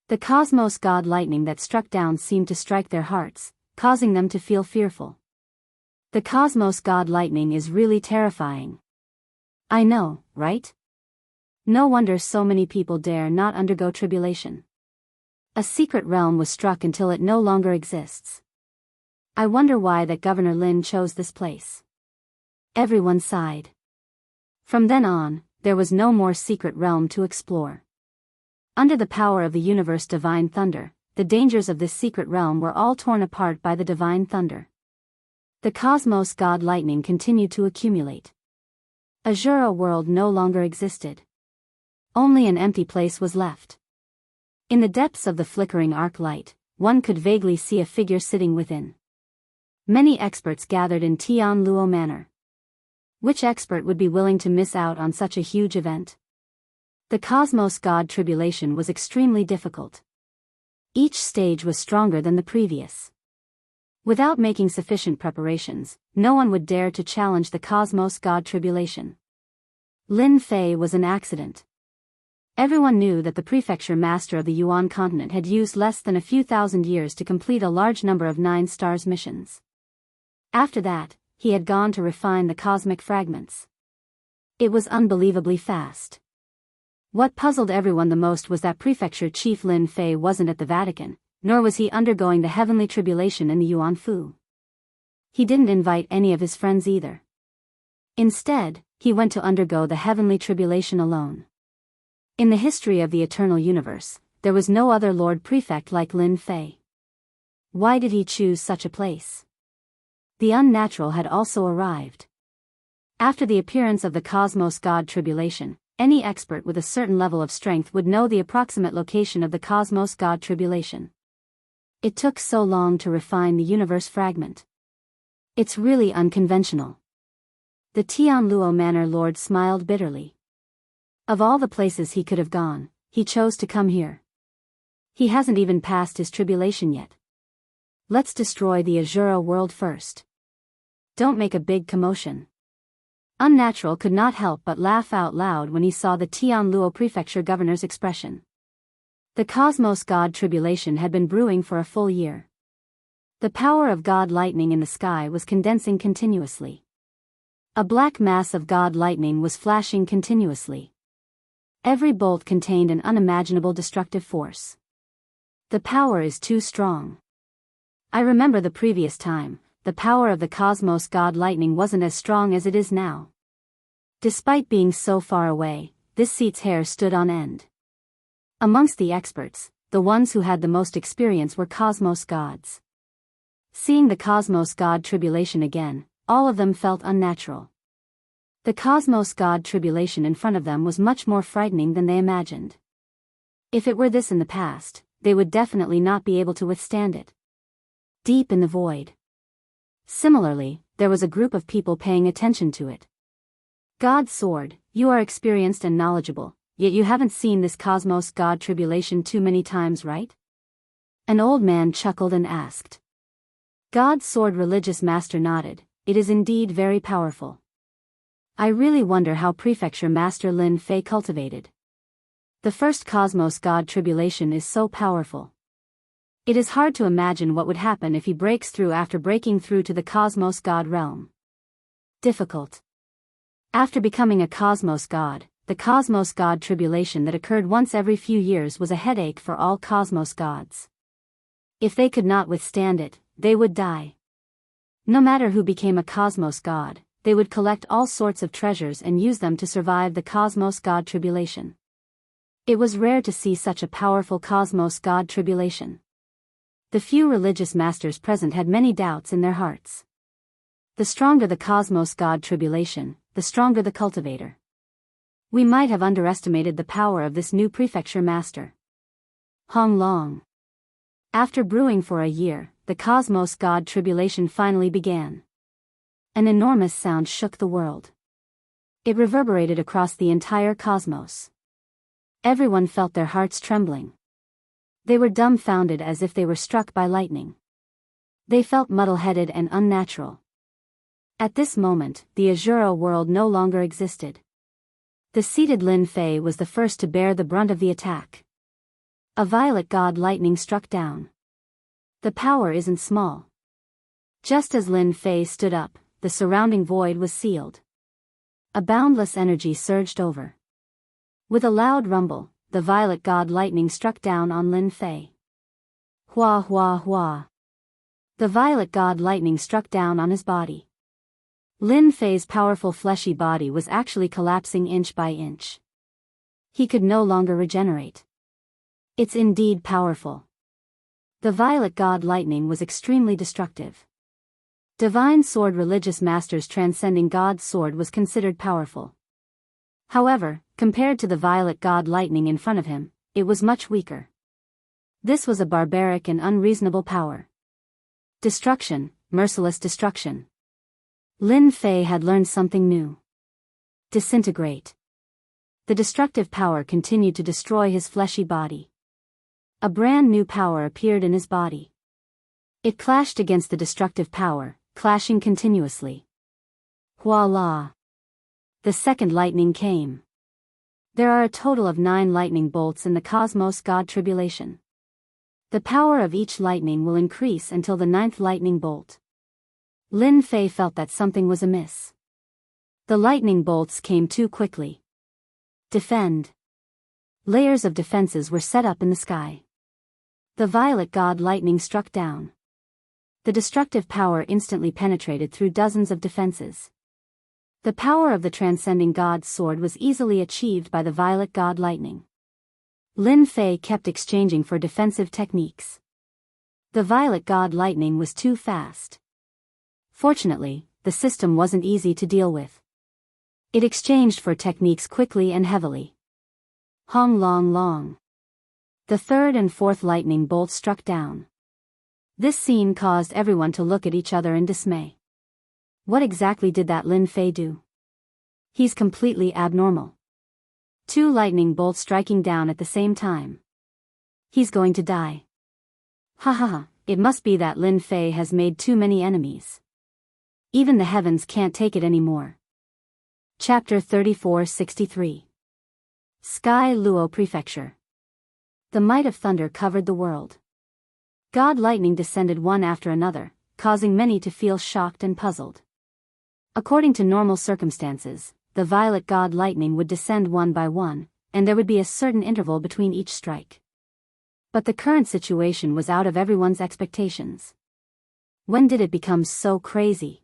The Cosmos God lightning that struck down seemed to strike their hearts, causing them to feel fearful. The Cosmos God lightning is really terrifying. I know, right? No wonder so many people dare not undergo tribulation. A secret realm was struck until it no longer exists. I wonder why that Governor Lin chose this place. Everyone sighed. From then on, there was no more secret realm to explore. Under the power of the universe divine thunder, the dangers of this secret realm were all torn apart by the divine thunder. The Cosmos God lightning continued to accumulate. Azura world no longer existed. Only an empty place was left. In the depths of the flickering arc light, one could vaguely see a figure sitting within. Many experts gathered in Tianluo Manor. Which expert would be willing to miss out on such a huge event? The Cosmos God Tribulation was extremely difficult. Each stage was stronger than the previous. Without making sufficient preparations, no one would dare to challenge the Cosmos God Tribulation. Lin Fei was an accident. Everyone knew that the prefecture master of the Yuan continent had used less than a few thousand years to complete a large number of 9 stars missions. After that, he had gone to refine the cosmic fragments. It was unbelievably fast. What puzzled everyone the most was that Prefecture Chief Lin Fei wasn't at the Vatican, nor was he undergoing the heavenly tribulation in the Yuan Fu. He didn't invite any of his friends either. Instead, he went to undergo the heavenly tribulation alone. In the history of the eternal universe, there was no other Lord Prefect like Lin Fei. Why did he choose such a place? The unnatural had also arrived. After the appearance of the Cosmos God Tribulation, any expert with a certain level of strength would know the approximate location of the Cosmos God Tribulation. It took so long to refine the universe fragment. It's really unconventional. The Tianluo Manor Lord smiled bitterly. Of all the places he could have gone, he chose to come here. He hasn't even passed his tribulation yet. Let's destroy the Azura world first. Don't make a big commotion. Unnatural could not help but laugh out loud when he saw the Tianluo prefecture governor's expression. The cosmos god tribulation had been brewing for a full year. The power of god lightning in the sky was condensing continuously. A black mass of god lightning was flashing continuously. Every bolt contained an unimaginable destructive force. The power is too strong. I remember the previous time, the power of the cosmos god lightning wasn't as strong as it is now. Despite being so far away, this seat's hair stood on end. Amongst the experts, the ones who had the most experience were cosmos gods. Seeing the cosmos god tribulation again, all of them felt unnatural. The cosmos god tribulation in front of them was much more frightening than they imagined. If it were this in the past, they would definitely not be able to withstand it. Deep in the void. Similarly, there was a group of people paying attention to it. God's sword, you are experienced and knowledgeable, yet you haven't seen this cosmos god tribulation too many times, right? An old man chuckled and asked. God's sword religious master nodded, it is indeed very powerful. I really wonder how Prefecture Master Lin Fei cultivated. The first cosmos god tribulation is so powerful. It is hard to imagine what would happen if he breaks through after breaking through to the cosmos god realm. Difficult. After becoming a cosmos god, the cosmos god tribulation that occurred once every few years was a headache for all cosmos gods. If they could not withstand it, they would die. No matter who became a cosmos god, they would collect all sorts of treasures and use them to survive the cosmos god tribulation. It was rare to see such a powerful cosmos god tribulation. The few religious masters present had many doubts in their hearts. The stronger the cosmos god tribulation, the stronger the cultivator. We might have underestimated the power of this new prefecture master. Hong Long. After brewing for a year, the cosmos god tribulation finally began. An enormous sound shook the world. It reverberated across the entire cosmos. Everyone felt their hearts trembling. They were dumbfounded as if they were struck by lightning. They felt muddle-headed and unnatural. At this moment, the Azura world no longer existed. The seated Lin Fei was the first to bear the brunt of the attack. A violet god lightning struck down. The power isn't small. Just as Lin Fei stood up, the surrounding void was sealed. A boundless energy surged over. With a loud rumble, the violet god lightning struck down on Lin Fei. Hua hua hua. The violet god lightning struck down on his body. Lin Fei's powerful fleshy body was actually collapsing inch by inch. He could no longer regenerate. It's indeed powerful. The violet god lightning was extremely destructive. Divine sword religious masters transcending God's sword was considered powerful. However, compared to the violet god lightning in front of him, it was much weaker. This was a barbaric and unreasonable power. Destruction, merciless destruction. Lin Fei had learned something new. Disintegrate. The destructive power continued to destroy his fleshy body. A brand new power appeared in his body. It clashed against the destructive power, clashing continuously. Voila! The second lightning came. There are a total of 9 lightning bolts in the cosmos god tribulation. The power of each lightning will increase until the 9th lightning bolt. Lin Fei felt that something was amiss. The lightning bolts came too quickly. Defend. Layers of defenses were set up in the sky. The violet god lightning struck down. The destructive power instantly penetrated through dozens of defenses. The power of the transcending god's sword was easily achieved by the violet god lightning. Lin Fei kept exchanging for defensive techniques. The violet god lightning was too fast. Fortunately, the system wasn't easy to deal with. It exchanged for techniques quickly and heavily. Hong long long. The 3rd and 4th lightning bolts struck down. This scene caused everyone to look at each other in dismay. What exactly did that Lin Fei do? He's completely abnormal. Two lightning bolts striking down at the same time. He's going to die. Ha ha ha, it must be that Lin Fei has made too many enemies. Even the heavens can't take it anymore. Chapter 3463. Sky Luo Prefecture. The might of thunder covered the world. God lightning descended one after another, causing many to feel shocked and puzzled. According to normal circumstances, the violet god lightning would descend one by one, and there would be a certain interval between each strike. But the current situation was out of everyone's expectations. When did it become so crazy?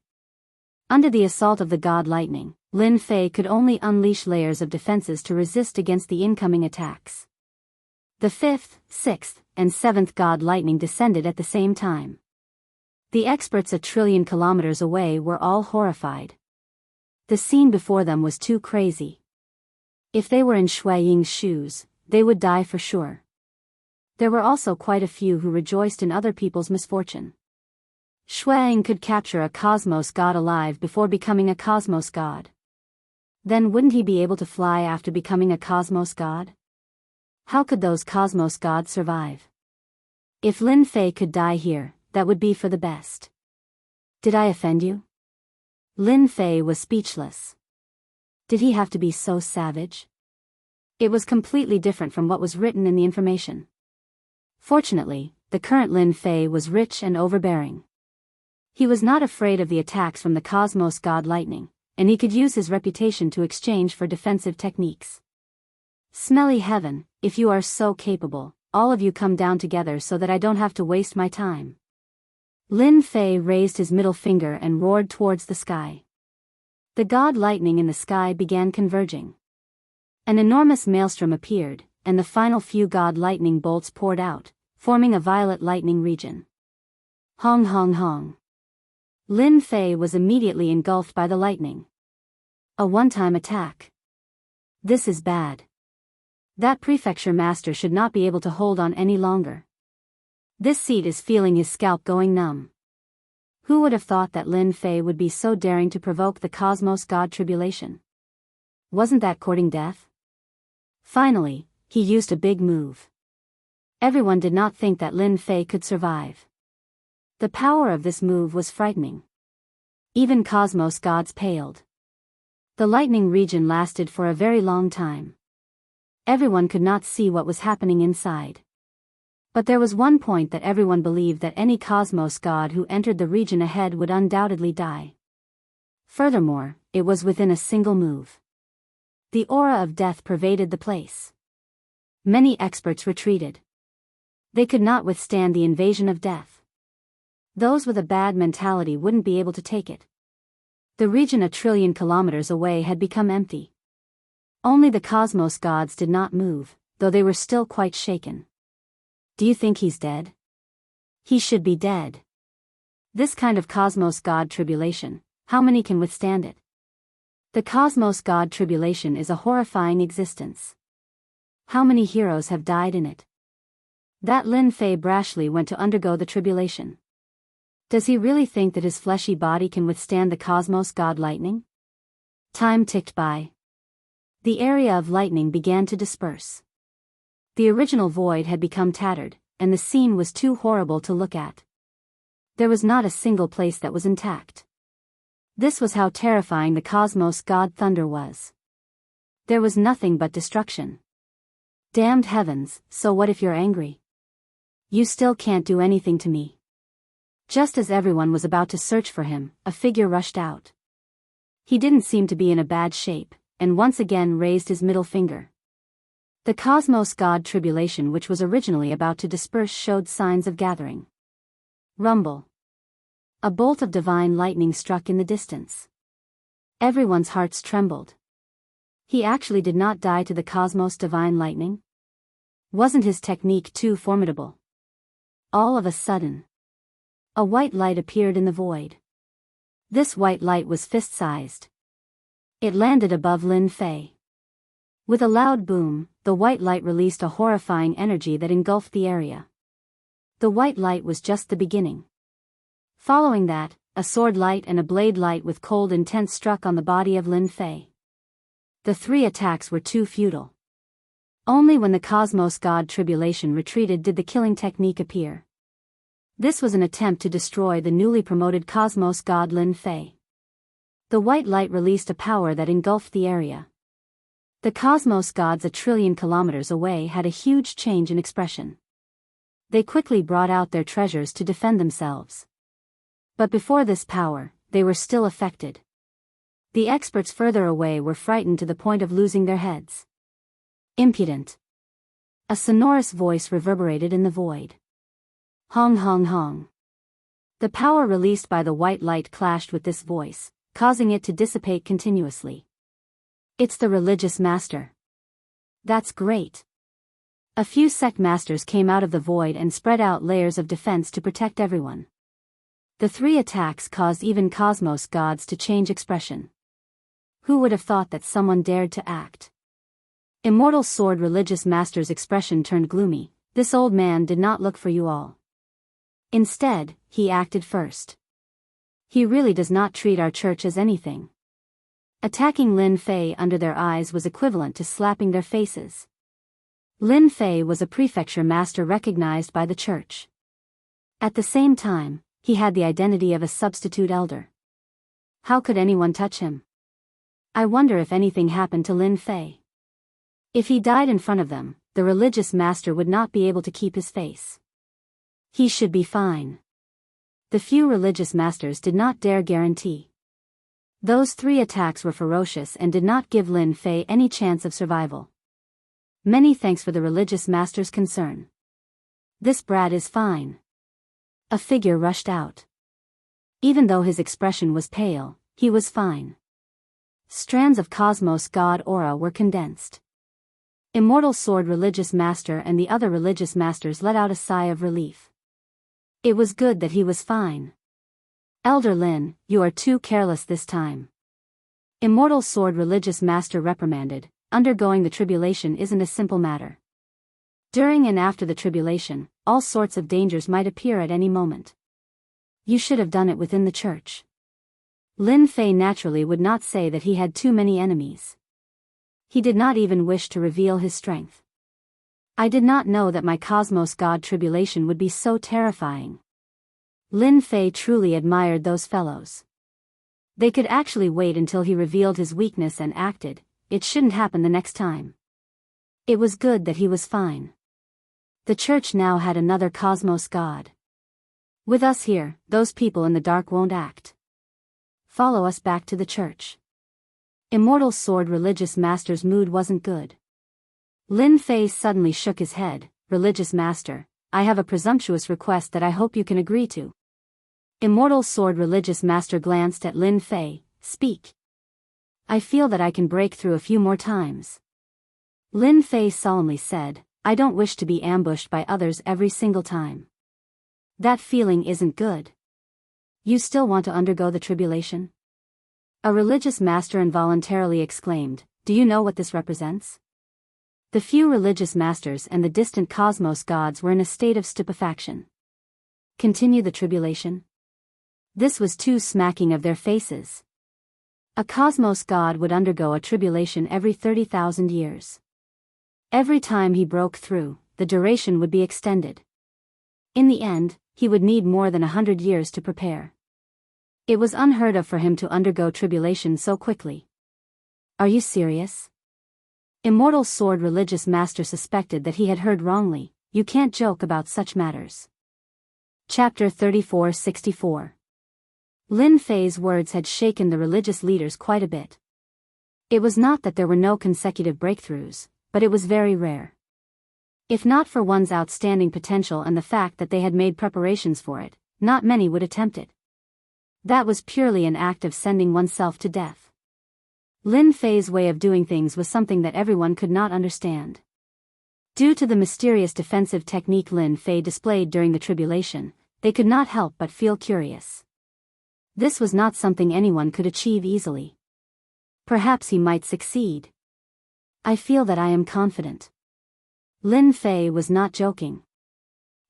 Under the assault of the god lightning, Lin Fei could only unleash layers of defenses to resist against the incoming attacks. The 5th, 6th, and 7th god lightning descended at the same time. The experts a trillion kilometers away were all horrified. The scene before them was too crazy. If they were in Shui Ying's shoes, they would die for sure. There were also quite a few who rejoiced in other people's misfortune. Shui Ying could capture a cosmos god alive before becoming a cosmos god. Then wouldn't he be able to fly after becoming a cosmos god? How could those cosmos gods survive? If Lin Fei could die here, that would be for the best. Did I offend you? Lin Fei was speechless. Did he have to be so savage? It was completely different from what was written in the information. Fortunately, the current Lin Fei was rich and overbearing. He was not afraid of the attacks from the cosmos god lightning, and he could use his reputation to exchange for defensive techniques. Smelly heaven, if you are so capable, all of you come down together so that I don't have to waste my time. Lin Fei raised his middle finger and roared towards the sky. The god lightning in the sky began converging. An enormous maelstrom appeared, and the final few god lightning bolts poured out, forming a violet lightning region. Hong hong hong. Lin Fei was immediately engulfed by the lightning. A one-time attack. This is bad. That prefecture master should not be able to hold on any longer. This seat is feeling his scalp going numb. Who would have thought that Lin Fei would be so daring to provoke the cosmos god tribulation? Wasn't that courting death? Finally, he used a big move. Everyone did not think that Lin Fei could survive. The power of this move was frightening. Even cosmos gods paled. The lightning region lasted for a very long time. Everyone could not see what was happening inside. But there was one point that everyone believed, that any cosmos god who entered the region ahead would undoubtedly die. Furthermore, it was within a single move. The aura of death pervaded the place. Many experts retreated. They could not withstand the invasion of death. Those with a bad mentality wouldn't be able to take it. The region a trillion kilometers away had become empty. Only the cosmos gods did not move, though they were still quite shaken. Do you think he's dead? He should be dead. This kind of cosmos god tribulation, how many can withstand it? The cosmos god tribulation is a horrifying existence. How many heroes have died in it? That Lin Fei brashly went to undergo the tribulation. Does he really think that his fleshy body can withstand the cosmos god lightning? Time ticked by. The area of lightning began to disperse. The original void had become tattered, and the scene was too horrible to look at. There was not a single place that was intact. This was how terrifying the cosmos god thunder was. There was nothing but destruction. Damned heavens, so what if you're angry? You still can't do anything to me. Just as everyone was about to search for him, a figure rushed out. He didn't seem to be in a bad shape, and once again raised his middle finger. The cosmos god tribulation, which was originally about to disperse, showed signs of gathering. Rumble. A bolt of divine lightning struck in the distance. Everyone's hearts trembled. He actually did not die to the cosmos divine lightning? Wasn't his technique too formidable? All of a sudden, a white light appeared in the void. This white light was fist-sized. It landed above Lin Fei. With a loud boom, the white light released a horrifying energy that engulfed the area. The white light was just the beginning. Following that, a sword light and a blade light with cold intent struck on the body of Lin Fei. The three attacks were too futile. Only when the Cosmos God Tribulation retreated did the killing technique appear. This was an attempt to destroy the newly promoted Cosmos God Lin Fei. The white light released a power that engulfed the area. The Cosmos Gods a trillion kilometers away had a huge change in expression. They quickly brought out their treasures to defend themselves. But before this power, they were still affected. The experts further away were frightened to the point of losing their heads. Impudent. A sonorous voice reverberated in the void. Hong hong hong. The power released by the white light clashed with this voice, causing it to dissipate continuously. It's the religious master. That's great. A few sect masters came out of the void and spread out layers of defense to protect everyone. The 3 attacks caused even Cosmos Gods to change expression. Who would have thought that someone dared to act? Immortal Sword Religious Master's expression turned gloomy. This old man did not look for you all. Instead, he acted first. He really does not treat our church as anything. Attacking Lin Fei under their eyes was equivalent to slapping their faces. Lin Fei was a prefecture master recognized by the church. At the same time, he had the identity of a substitute elder. How could anyone touch him? I wonder if anything happened to Lin Fei. If he died in front of them, the religious master would not be able to keep his face. He should be fine. The few religious masters did not dare guarantee. Those 3 attacks were ferocious and did not give Lin Fei any chance of survival. Many thanks for the religious master's concern. This brat is fine. A figure rushed out. Even though his expression was pale, he was fine. Strands of Cosmos God aura were condensed. Immortal Sword Religious Master and the other religious masters let out a sigh of relief. It was good that he was fine. Elder Lin, you are too careless this time. Immortal Sword Religious Master reprimanded. Undergoing the tribulation isn't a simple matter. During and after the tribulation, all sorts of dangers might appear at any moment. You should have done it within the church. Lin Fei naturally would not say that he had too many enemies. He did not even wish to reveal his strength. I did not know that my Cosmos God tribulation would be so terrifying. Lin Fei truly admired those fellows. They could actually wait until he revealed his weakness and acted. It shouldn't happen the next time. It was good that he was fine. The church now had another Cosmos God. With us here, those people in the dark won't act. Follow us back to the church. Immortal Sword Religious Master's mood wasn't good. Lin Fei suddenly shook his head. Religious Master, I have a presumptuous request that I hope you can agree to. Immortal Sword Religious Master glanced at Lin Fei. Speak. I feel that I can break through a few more times. Lin Fei solemnly said, I don't wish to be ambushed by others every single time. That feeling isn't good. You still want to undergo the tribulation? A religious master involuntarily exclaimed, do you know what this represents? The few religious masters and the distant Cosmos Gods were in a state of stupefaction. Continue the tribulation? This was too smacking of their faces. A Cosmos God would undergo a tribulation every 30,000 years. Every time he broke through, the duration would be extended. In the end, he would need more than 100 years to prepare. It was unheard of for him to undergo tribulation so quickly. Are you serious? Immortal Sword Religious Master suspected that he had heard wrongly. You can't joke about such matters. Chapter 34-64. Lin Fei's words had shaken the religious leaders quite a bit. It was not that there were no consecutive breakthroughs, but it was very rare. If not for one's outstanding potential and the fact that they had made preparations for it, not many would attempt it. That was purely an act of sending oneself to death. Lin Fei's way of doing things was something that everyone could not understand. Due to the mysterious defensive technique Lin Fei displayed during the tribulation, they could not help but feel curious. This was not something anyone could achieve easily. Perhaps he might succeed. I feel that I am confident. Lin Fei was not joking.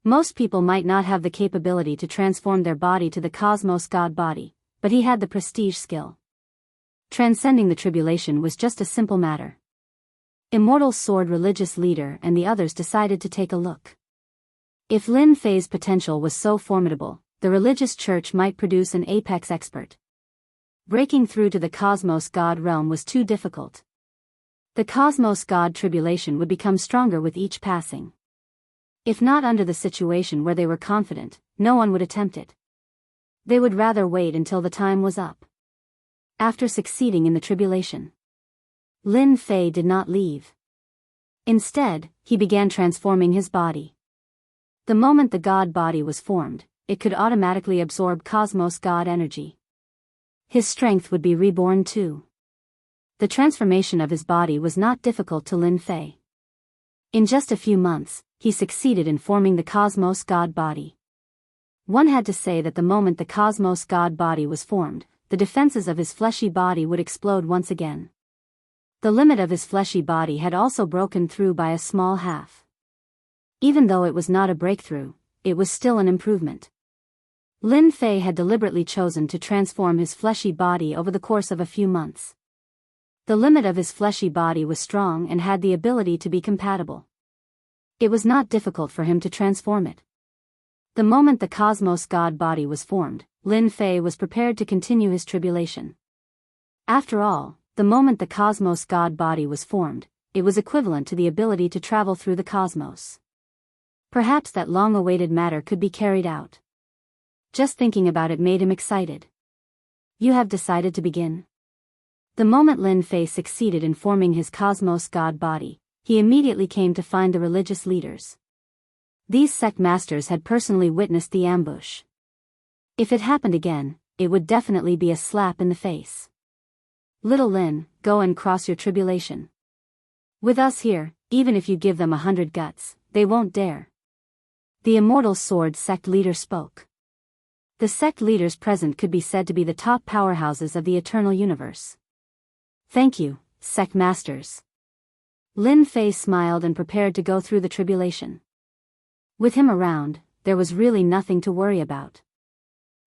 Most people might not have the capability to transform their body to the Cosmos God body, but he had the prestige skill. Transcending the tribulation was just a simple matter. Immortal Sword religious leader and the others decided to take a look. If Lin Fei's potential was so formidable, the religious church might produce an apex expert. Breaking through to the Cosmos God realm was too difficult. The Cosmos God tribulation would become stronger with each passing. If not under the situation where they were confident, no one would attempt it. They would rather wait until the time was up. After succeeding in the tribulation, Lin Fei did not leave. Instead, he began transforming his body. The moment the God body was formed, it could automatically absorb Cosmos God energy. His strength would be reborn too. The transformation of his body was not difficult to Lin Fei. In just a few months, he succeeded in forming the Cosmos God body. One had to say that the moment the Cosmos God body was formed, the defenses of his fleshy body would explode once again. The limit of his fleshy body had also broken through by a small half. Even though it was not a breakthrough, it was still an improvement. Lin Fei had deliberately chosen to transform his fleshy body over the course of a few months. The limit of his fleshy body was strong and had the ability to be compatible. It was not difficult for him to transform it. The moment the Cosmos God body was formed, Lin Fei was prepared to continue his tribulation. After all, the moment the Cosmos God body was formed, it was equivalent to the ability to travel through the cosmos. Perhaps that long-awaited matter could be carried out. Just thinking about it made him excited. You have decided to begin? The moment Lin Fei succeeded in forming his Cosmos God body, he immediately came to find the religious leaders. These sect masters had personally witnessed the ambush. If it happened again, it would definitely be a slap in the face. Little Lin, go and cross your tribulation. With us here, even if you give them 100 guts, they won't dare. The Immortal Sword sect leader spoke. The sect leaders present could be said to be the top powerhouses of the eternal universe. Thank you, sect masters. Lin Fei smiled and prepared to go through the tribulation. With him around, there was really nothing to worry about.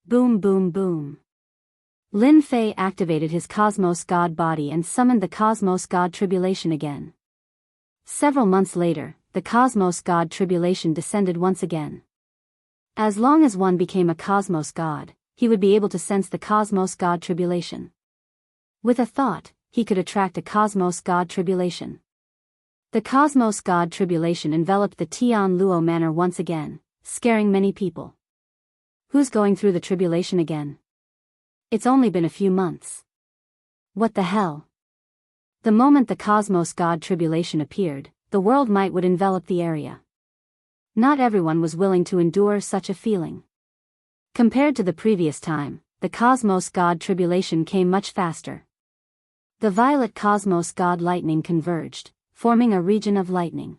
Boom boom boom. Lin Fei activated his Cosmos God body and summoned the Cosmos God tribulation again. Several months later, the Cosmos God tribulation descended once again. As long as one became a Cosmos God, he would be able to sense the Cosmos God tribulation. With a thought, he could attract a Cosmos God tribulation. The Cosmos God tribulation enveloped the Tian Luo manor once again, scaring many people. Who's going through the tribulation again? It's only been a few months. What the hell? The moment the Cosmos God tribulation appeared, the world might would envelop the area. Not everyone was willing to endure such a feeling. Compared to the previous time, the Cosmos God tribulation came much faster. The violet Cosmos God lightning converged, forming a region of lightning.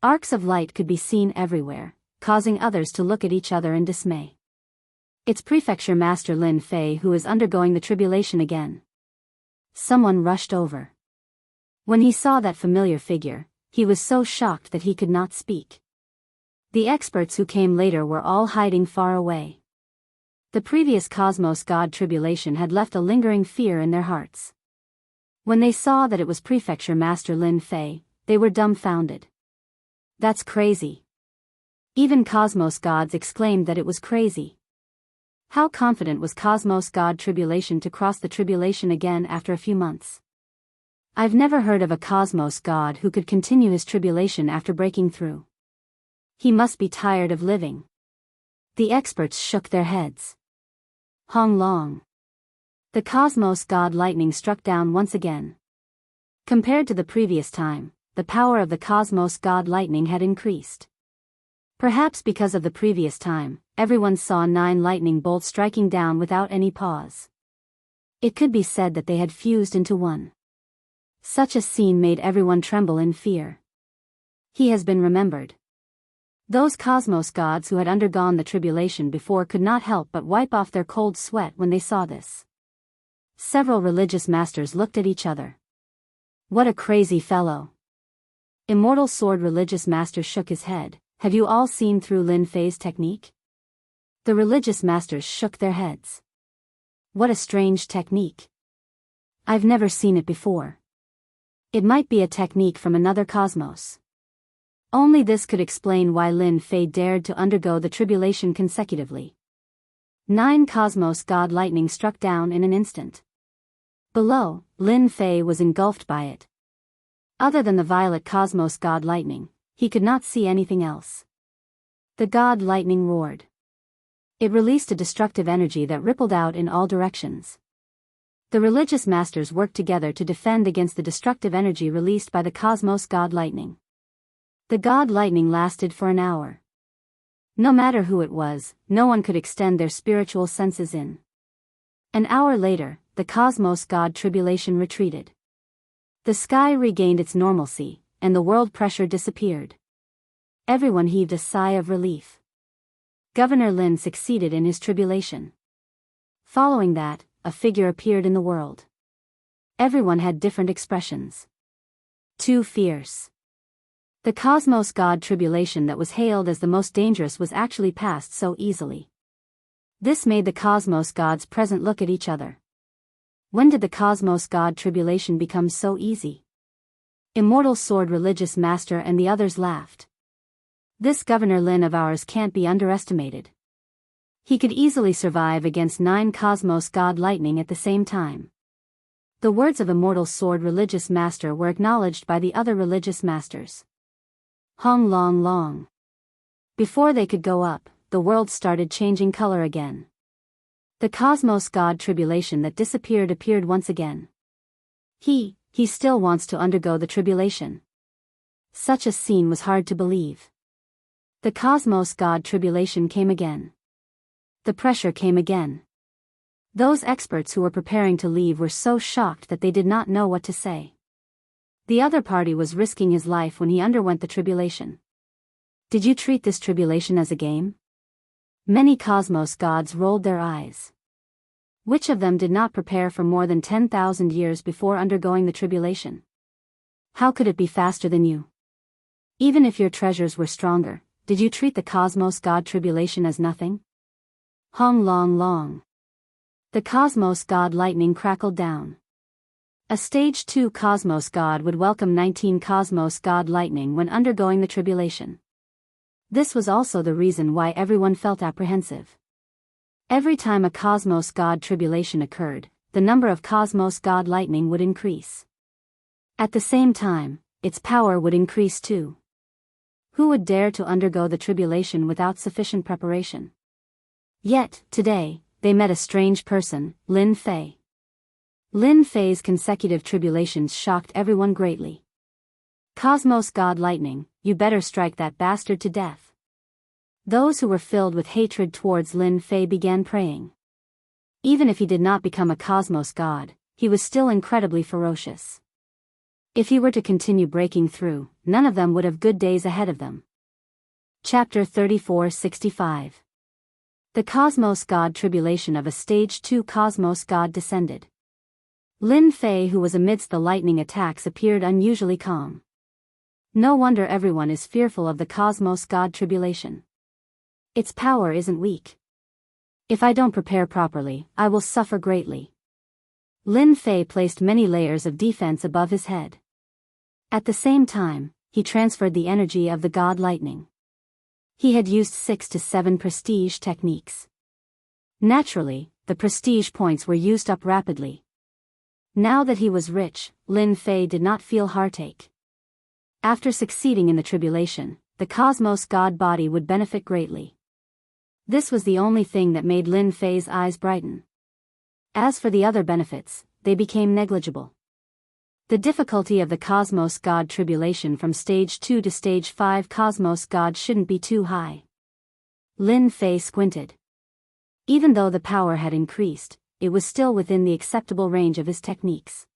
Arcs of light could be seen everywhere, causing others to look at each other in dismay. It's Prefecture Master Lin Fei who is undergoing the tribulation again. Someone rushed over. When he saw that familiar figure, he was so shocked that he could not speak. The experts who came later were all hiding far away. The previous Cosmos God tribulation had left a lingering fear in their hearts. When they saw that it was Prefecture Master Lin Fei, they were dumbfounded. That's crazy. Even Cosmos Gods exclaimed that it was crazy. How confident was Cosmos God tribulation to cross the tribulation again after a few months? I've never heard of a Cosmos God who could continue his tribulation after breaking through. He must be tired of living. The experts shook their heads. Hong Long. The Cosmos God lightning struck down once again. Compared to the previous time, the power of the Cosmos God lightning had increased. Perhaps because of the previous time, everyone saw 9 lightning bolts striking down without any pause. It could be said that they had fused into one. Such a scene made everyone tremble in fear. He has been remembered. Those Cosmos Gods who had undergone the tribulation before could not help but wipe off their cold sweat when they saw this. Several religious masters looked at each other. What a crazy fellow. Immortal Sword religious master shook his head. Have you all seen through Lin Fei's technique? The religious masters shook their heads. What a strange technique. I've never seen it before. It might be a technique from another cosmos. Only this could explain why Lin Fei dared to undergo the tribulation consecutively. 9 cosmos god lightning struck down in an instant. Below, Lin Fei was engulfed by it. Other than the violet cosmos god lightning, he could not see anything else. The god lightning roared. It released a destructive energy that rippled out in all directions. The religious masters worked together to defend against the destructive energy released by the cosmos god lightning. The god lightning lasted for an hour. No matter who it was, no one could extend their spiritual senses in. An hour later, the cosmos god tribulation retreated. The sky regained its normalcy, and the world pressure disappeared. Everyone heaved a sigh of relief. Governor Lin succeeded in his tribulation. Following that, a figure appeared in the world. Everyone had different expressions. Too fierce. The cosmos god tribulation that was hailed as the most dangerous was actually passed so easily. This made the cosmos gods present look at each other. When did the cosmos god tribulation become so easy? Immortal Sword Religious Master and the others laughed. This Governor Lin of ours can't be underestimated. He could easily survive against 9 cosmos god lightning at the same time. The words of Immortal Sword Religious Master were acknowledged by the other religious masters. Hong long long. Before they could go up, the world started changing color again. The cosmos god tribulation that disappeared appeared once again. He still wants to undergo the tribulation. Such a scene was hard to believe. The cosmos god tribulation came again. The pressure came again. Those experts who were preparing to leave were so shocked that they did not know what to say. The other party was risking his life when he underwent the tribulation. Did you treat this tribulation as a game? Many cosmos gods rolled their eyes. Which of them did not prepare for more than 10,000 years before undergoing the tribulation? How could it be faster than you? Even if your treasures were stronger, did you treat the cosmos god tribulation as nothing? Hong long long. The cosmos god lightning crackled down. A stage 2 cosmos god would welcome 19 cosmos god lightning when undergoing the tribulation. This was also the reason why everyone felt apprehensive. Every time a cosmos god tribulation occurred, the number of cosmos god lightning would increase. At the same time, its power would increase too. Who would dare to undergo the tribulation without sufficient preparation? Yet, today, they met a strange person, Lin Fei. Lin Fei's consecutive tribulations shocked everyone greatly. Cosmos god lightning, you better strike that bastard to death. Those who were filled with hatred towards Lin Fei began praying. Even if he did not become a cosmos god, he was still incredibly ferocious. If he were to continue breaking through, none of them would have good days ahead of them. Chapter 3465. The cosmos god tribulation of a stage 2 cosmos god descended. Lin Fei, who was amidst the lightning attacks, appeared unusually calm. No wonder everyone is fearful of the cosmos god tribulation. Its power isn't weak. If I don't prepare properly, I will suffer greatly. Lin Fei placed many layers of defense above his head. At the same time, he transferred the energy of the god lightning. He had used 6 to 7 prestige techniques. Naturally, the prestige points were used up rapidly. Now that he was rich, Lin Fei did not feel heartache. After succeeding in the tribulation, the cosmos god body would benefit greatly. This was the only thing that made Lin Fei's eyes brighten. As for the other benefits, they became negligible. The difficulty of the cosmos god tribulation from stage 2 to stage 5 cosmos god shouldn't be too high. Lin Fei squinted. Even though the power had increased, it was still within the acceptable range of his techniques.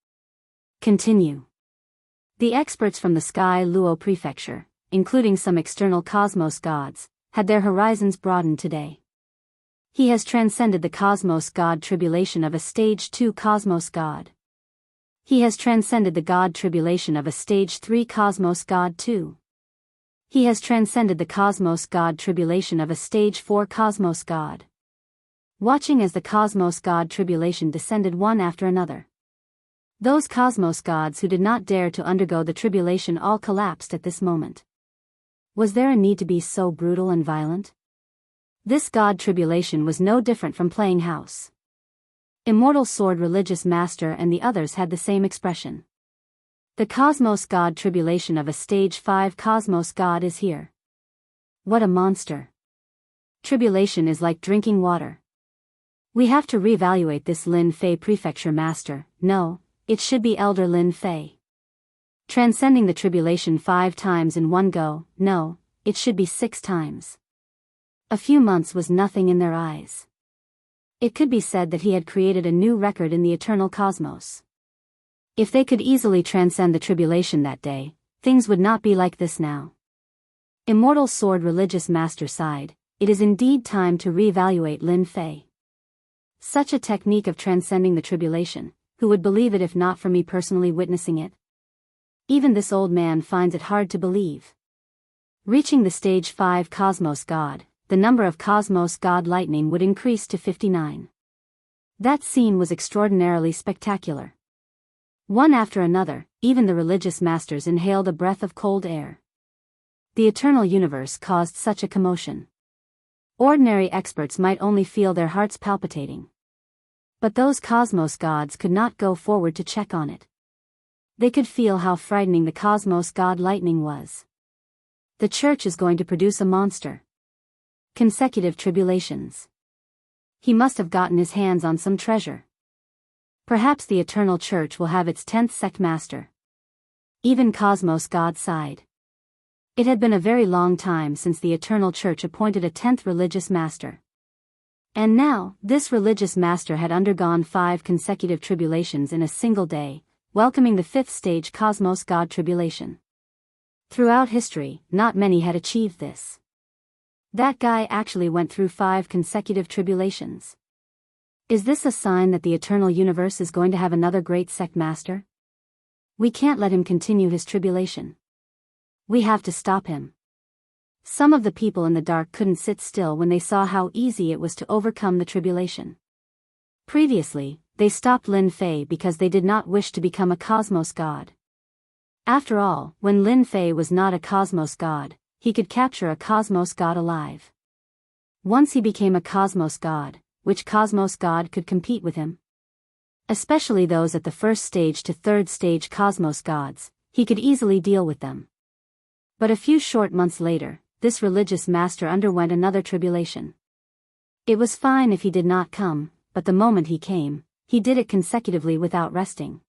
Continue. The experts from the Sky Luo Prefecture, including some external cosmos gods, had their horizons broadened today. He has transcended the cosmos god tribulation of a stage 2 cosmos god. He has transcended the god tribulation of a stage 3 cosmos god too. He has transcended the cosmos god tribulation of a stage 4 cosmos god. Watching as the cosmos god tribulation descended one after another. Those cosmos gods who did not dare to undergo the tribulation all collapsed at this moment. Was there a need to be so brutal and violent? This god tribulation was no different from playing house. Immortal Sword Religious Master and the others had the same expression. The cosmos god tribulation of a stage 5 cosmos god is here. What a monster. Tribulation is like drinking water. We have to reevaluate this Lin Fei Prefecture Master. No, it should be Elder Lin Fei. Transcending the tribulation 5 times in one go. No, it should be 6 times. A few months was nothing in their eyes. It could be said that he had created a new record in the eternal cosmos. If they could easily transcend the tribulation that day, things would not be like this now. Immortal Sword Religious Master sighed. It is indeed time to reevaluate Lin Fei. Such a technique of transcending the tribulation, who would believe it if not for me personally witnessing it? Even this old man finds it hard to believe. Reaching the stage 5 cosmos god, the number of cosmos god lightning would increase to 59. That scene was extraordinarily spectacular. One after another, even the religious masters inhaled a breath of cold air. The eternal universe caused such a commotion. Ordinary experts might only feel their hearts palpitating. But those cosmos gods could not go forward to check on it. They could feel how frightening the cosmos god lightning was. The church is going to produce a monster. Consecutive tribulations. He must have gotten his hands on some treasure. Perhaps the eternal church will have its 10th sect master. Even cosmos god sighed. It had been a very long time since the eternal church appointed a 10th religious master. And now, this religious master had undergone 5 consecutive tribulations in a single day, welcoming the 5th stage cosmos god tribulation. Throughout history, not many had achieved this. That guy actually went through 5 consecutive tribulations. Is this a sign that the eternal universe is going to have another great sect master? We can't let him continue his tribulation. We have to stop him. Some of the people in the dark couldn't sit still when they saw how easy it was to overcome the tribulation. Previously, they stopped Lin Fei because they did not wish to become a cosmos god. After all, when Lin Fei was not a cosmos god, he could capture a cosmos god alive. Once he became a cosmos god, which cosmos god could compete with him? Especially those at the 1st stage to 3rd stage cosmos gods, he could easily deal with them. But a few short months later, this religious master underwent another tribulation. It was fine if he did not come, but the moment he came, he did it consecutively without resting.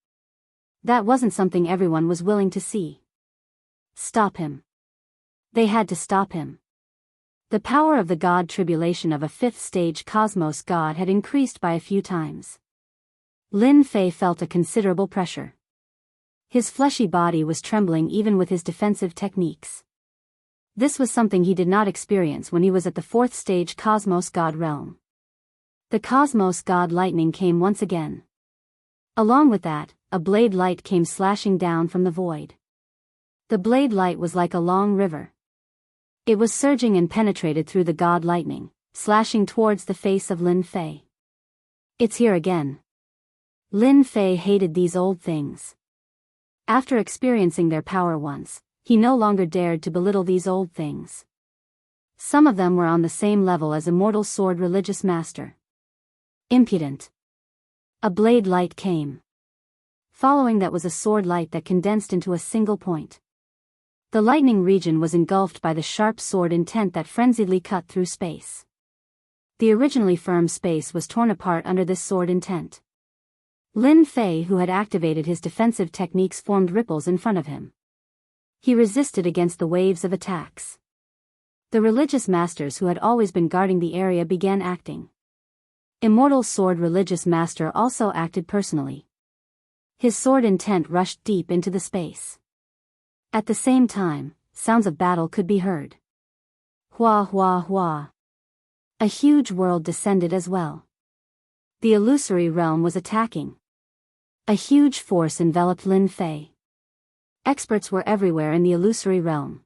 That wasn't something everyone was willing to see. Stop him. They had to stop him. The power of the god tribulation of a 5th stage cosmos god had increased by a few times. Lin Fei felt a considerable pressure. His fleshy body was trembling even with his defensive techniques. This was something he did not experience when he was at the 4th stage cosmos god realm. The cosmos god lightning came once again. Along with that, a blade light came slashing down from the void. The blade light was like a long river. It was surging and penetrated through the god lightning, slashing towards the face of Lin Fei. It's here again. Lin Fei hated these old things. After experiencing their power once, he no longer dared to belittle these old things. Some of them were on the same level as Immortal Sword Religious Master. Impudent. A blade light came. Following that was a sword light that condensed into a single point. The lightning region was engulfed by the sharp sword intent that frenziedly cut through space. The originally firm space was torn apart under this sword intent. Lin Fei, who had activated his defensive techniques, formed ripples in front of him. He resisted against the waves of attacks. The religious masters who had always been guarding the area began acting. Immortal Sword Religious Master also acted personally. His sword intent rushed deep into the space. At the same time, sounds of battle could be heard. Hua hua hua. A huge world descended as well. The illusory realm was attacking. A huge force enveloped Lin Fei. Experts were everywhere in the illusory realm.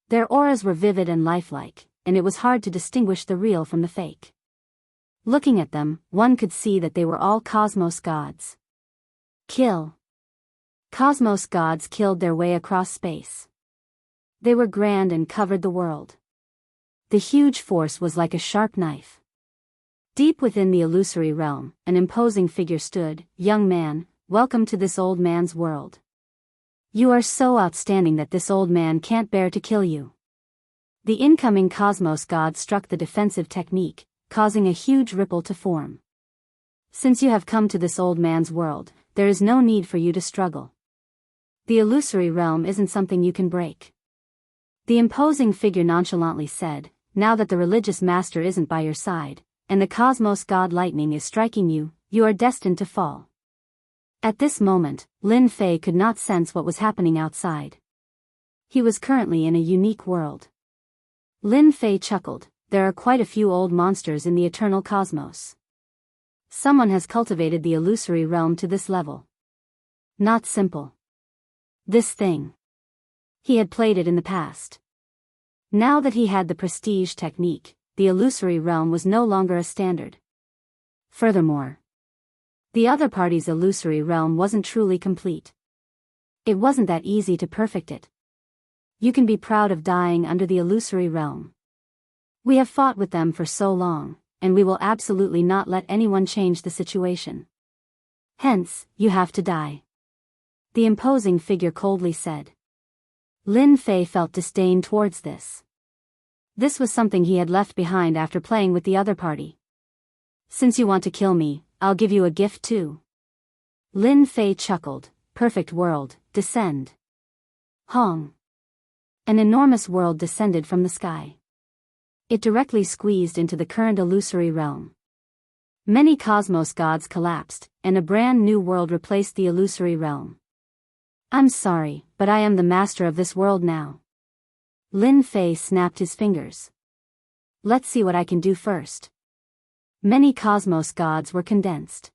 Their auras were vivid and lifelike, and it was hard to distinguish the real from the fake. Looking at them, one could see that they were all cosmos gods. Kill. Cosmos gods killed their way across space. They were grand and covered the world. The huge force was like a sharp knife. Deep within the illusory realm, an imposing figure stood. Young man, welcome to this old man's world. You are so outstanding that this old man can't bear to kill you. The incoming cosmos god struck the defensive technique, causing a huge ripple to form. Since you have come to this old man's world, there is no need for you to struggle. The illusory realm isn't something you can break. The imposing figure nonchalantly said, now that the religious master isn't by your side, and the cosmos god lightning is striking you, you are destined to fall. At this moment, Lin Fei could not sense what was happening outside. He was currently in a unique world. Lin Fei chuckled, there are quite a few old monsters in the eternal cosmos. Someone has cultivated the illusory realm to this level. Not simple. This thing. He had played it in the past. Now that he had the prestige technique, the illusory realm was no longer a standard. Furthermore, the other party's illusory realm wasn't truly complete. It wasn't that easy to perfect it. You can be proud of dying under the illusory realm. We have fought with them for so long, and we will absolutely not let anyone change the situation. Hence, you have to die. The imposing figure coldly said. Lin Fei felt disdain towards this. This was something he had left behind after playing with the other party. Since you want to kill me, I'll give you a gift too. Lin Fei chuckled, perfect world, descend. Hong. An enormous world descended from the sky. It directly squeezed into the current illusory realm. Many cosmos gods collapsed, and a brand new world replaced the illusory realm. I'm sorry, but I am the master of this world now. Lin Fei snapped his fingers. Let's see what I can do first. Many cosmos gods were condensed.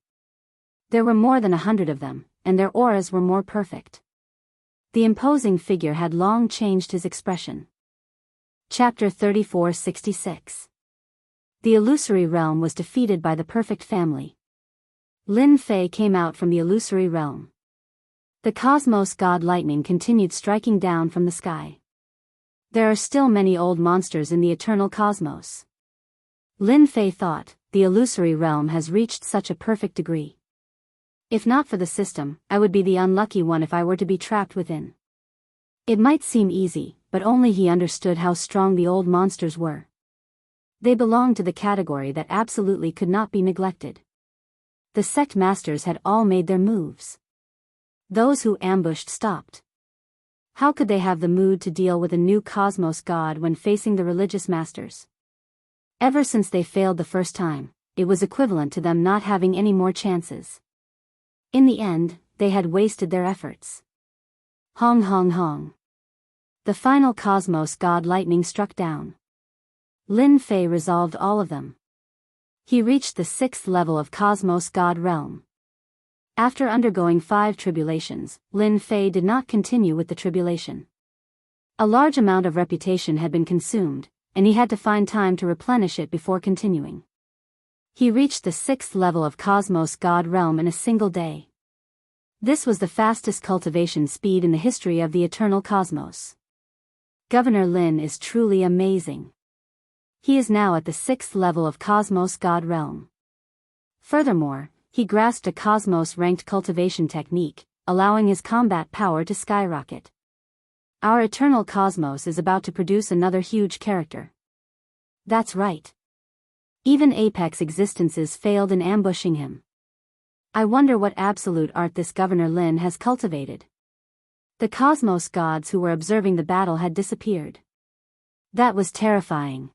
There were more than 100 of them, and their auras were more perfect. The imposing figure had long changed his expression. Chapter 3466. The illusory realm was defeated by the perfect family. Lin Fei came out from the illusory realm. The cosmos god lightning continued striking down from the sky. There are still many old monsters in the eternal cosmos. Lin Fei thought, the illusory realm has reached such a perfect degree. If not for the system, I would be the unlucky one if I were to be trapped within. It might seem easy, but only he understood how strong the old monsters were. They belonged to the category that absolutely could not be neglected. The sect masters had all made their moves. Those who ambushed stopped. How could they have the mood to deal with a new cosmos god when facing the religious masters? Ever since they failed the first time, it was equivalent to them not having any more chances. In the end, they had wasted their efforts. Hong hong hong. The final cosmos god lightning struck down. Lin Fei resolved all of them. He reached the 6th level of cosmos god realm. After undergoing 5 tribulations, Lin Fei did not continue with the tribulation. A large amount of reputation had been consumed, and he had to find time to replenish it before continuing. He reached the 6th level of cosmos god realm in a single day. This was the fastest cultivation speed in the history of the eternal cosmos. Governor Lin is truly amazing. He is now at the 6th level of cosmos god realm. Furthermore, he grasped a cosmos-ranked cultivation technique, allowing his combat power to skyrocket. Our eternal cosmos is about to produce another huge character. That's right. Even apex existences failed in ambushing him. I wonder what absolute art this Governor Lin has cultivated. The cosmos gods who were observing the battle had disappeared. That was terrifying.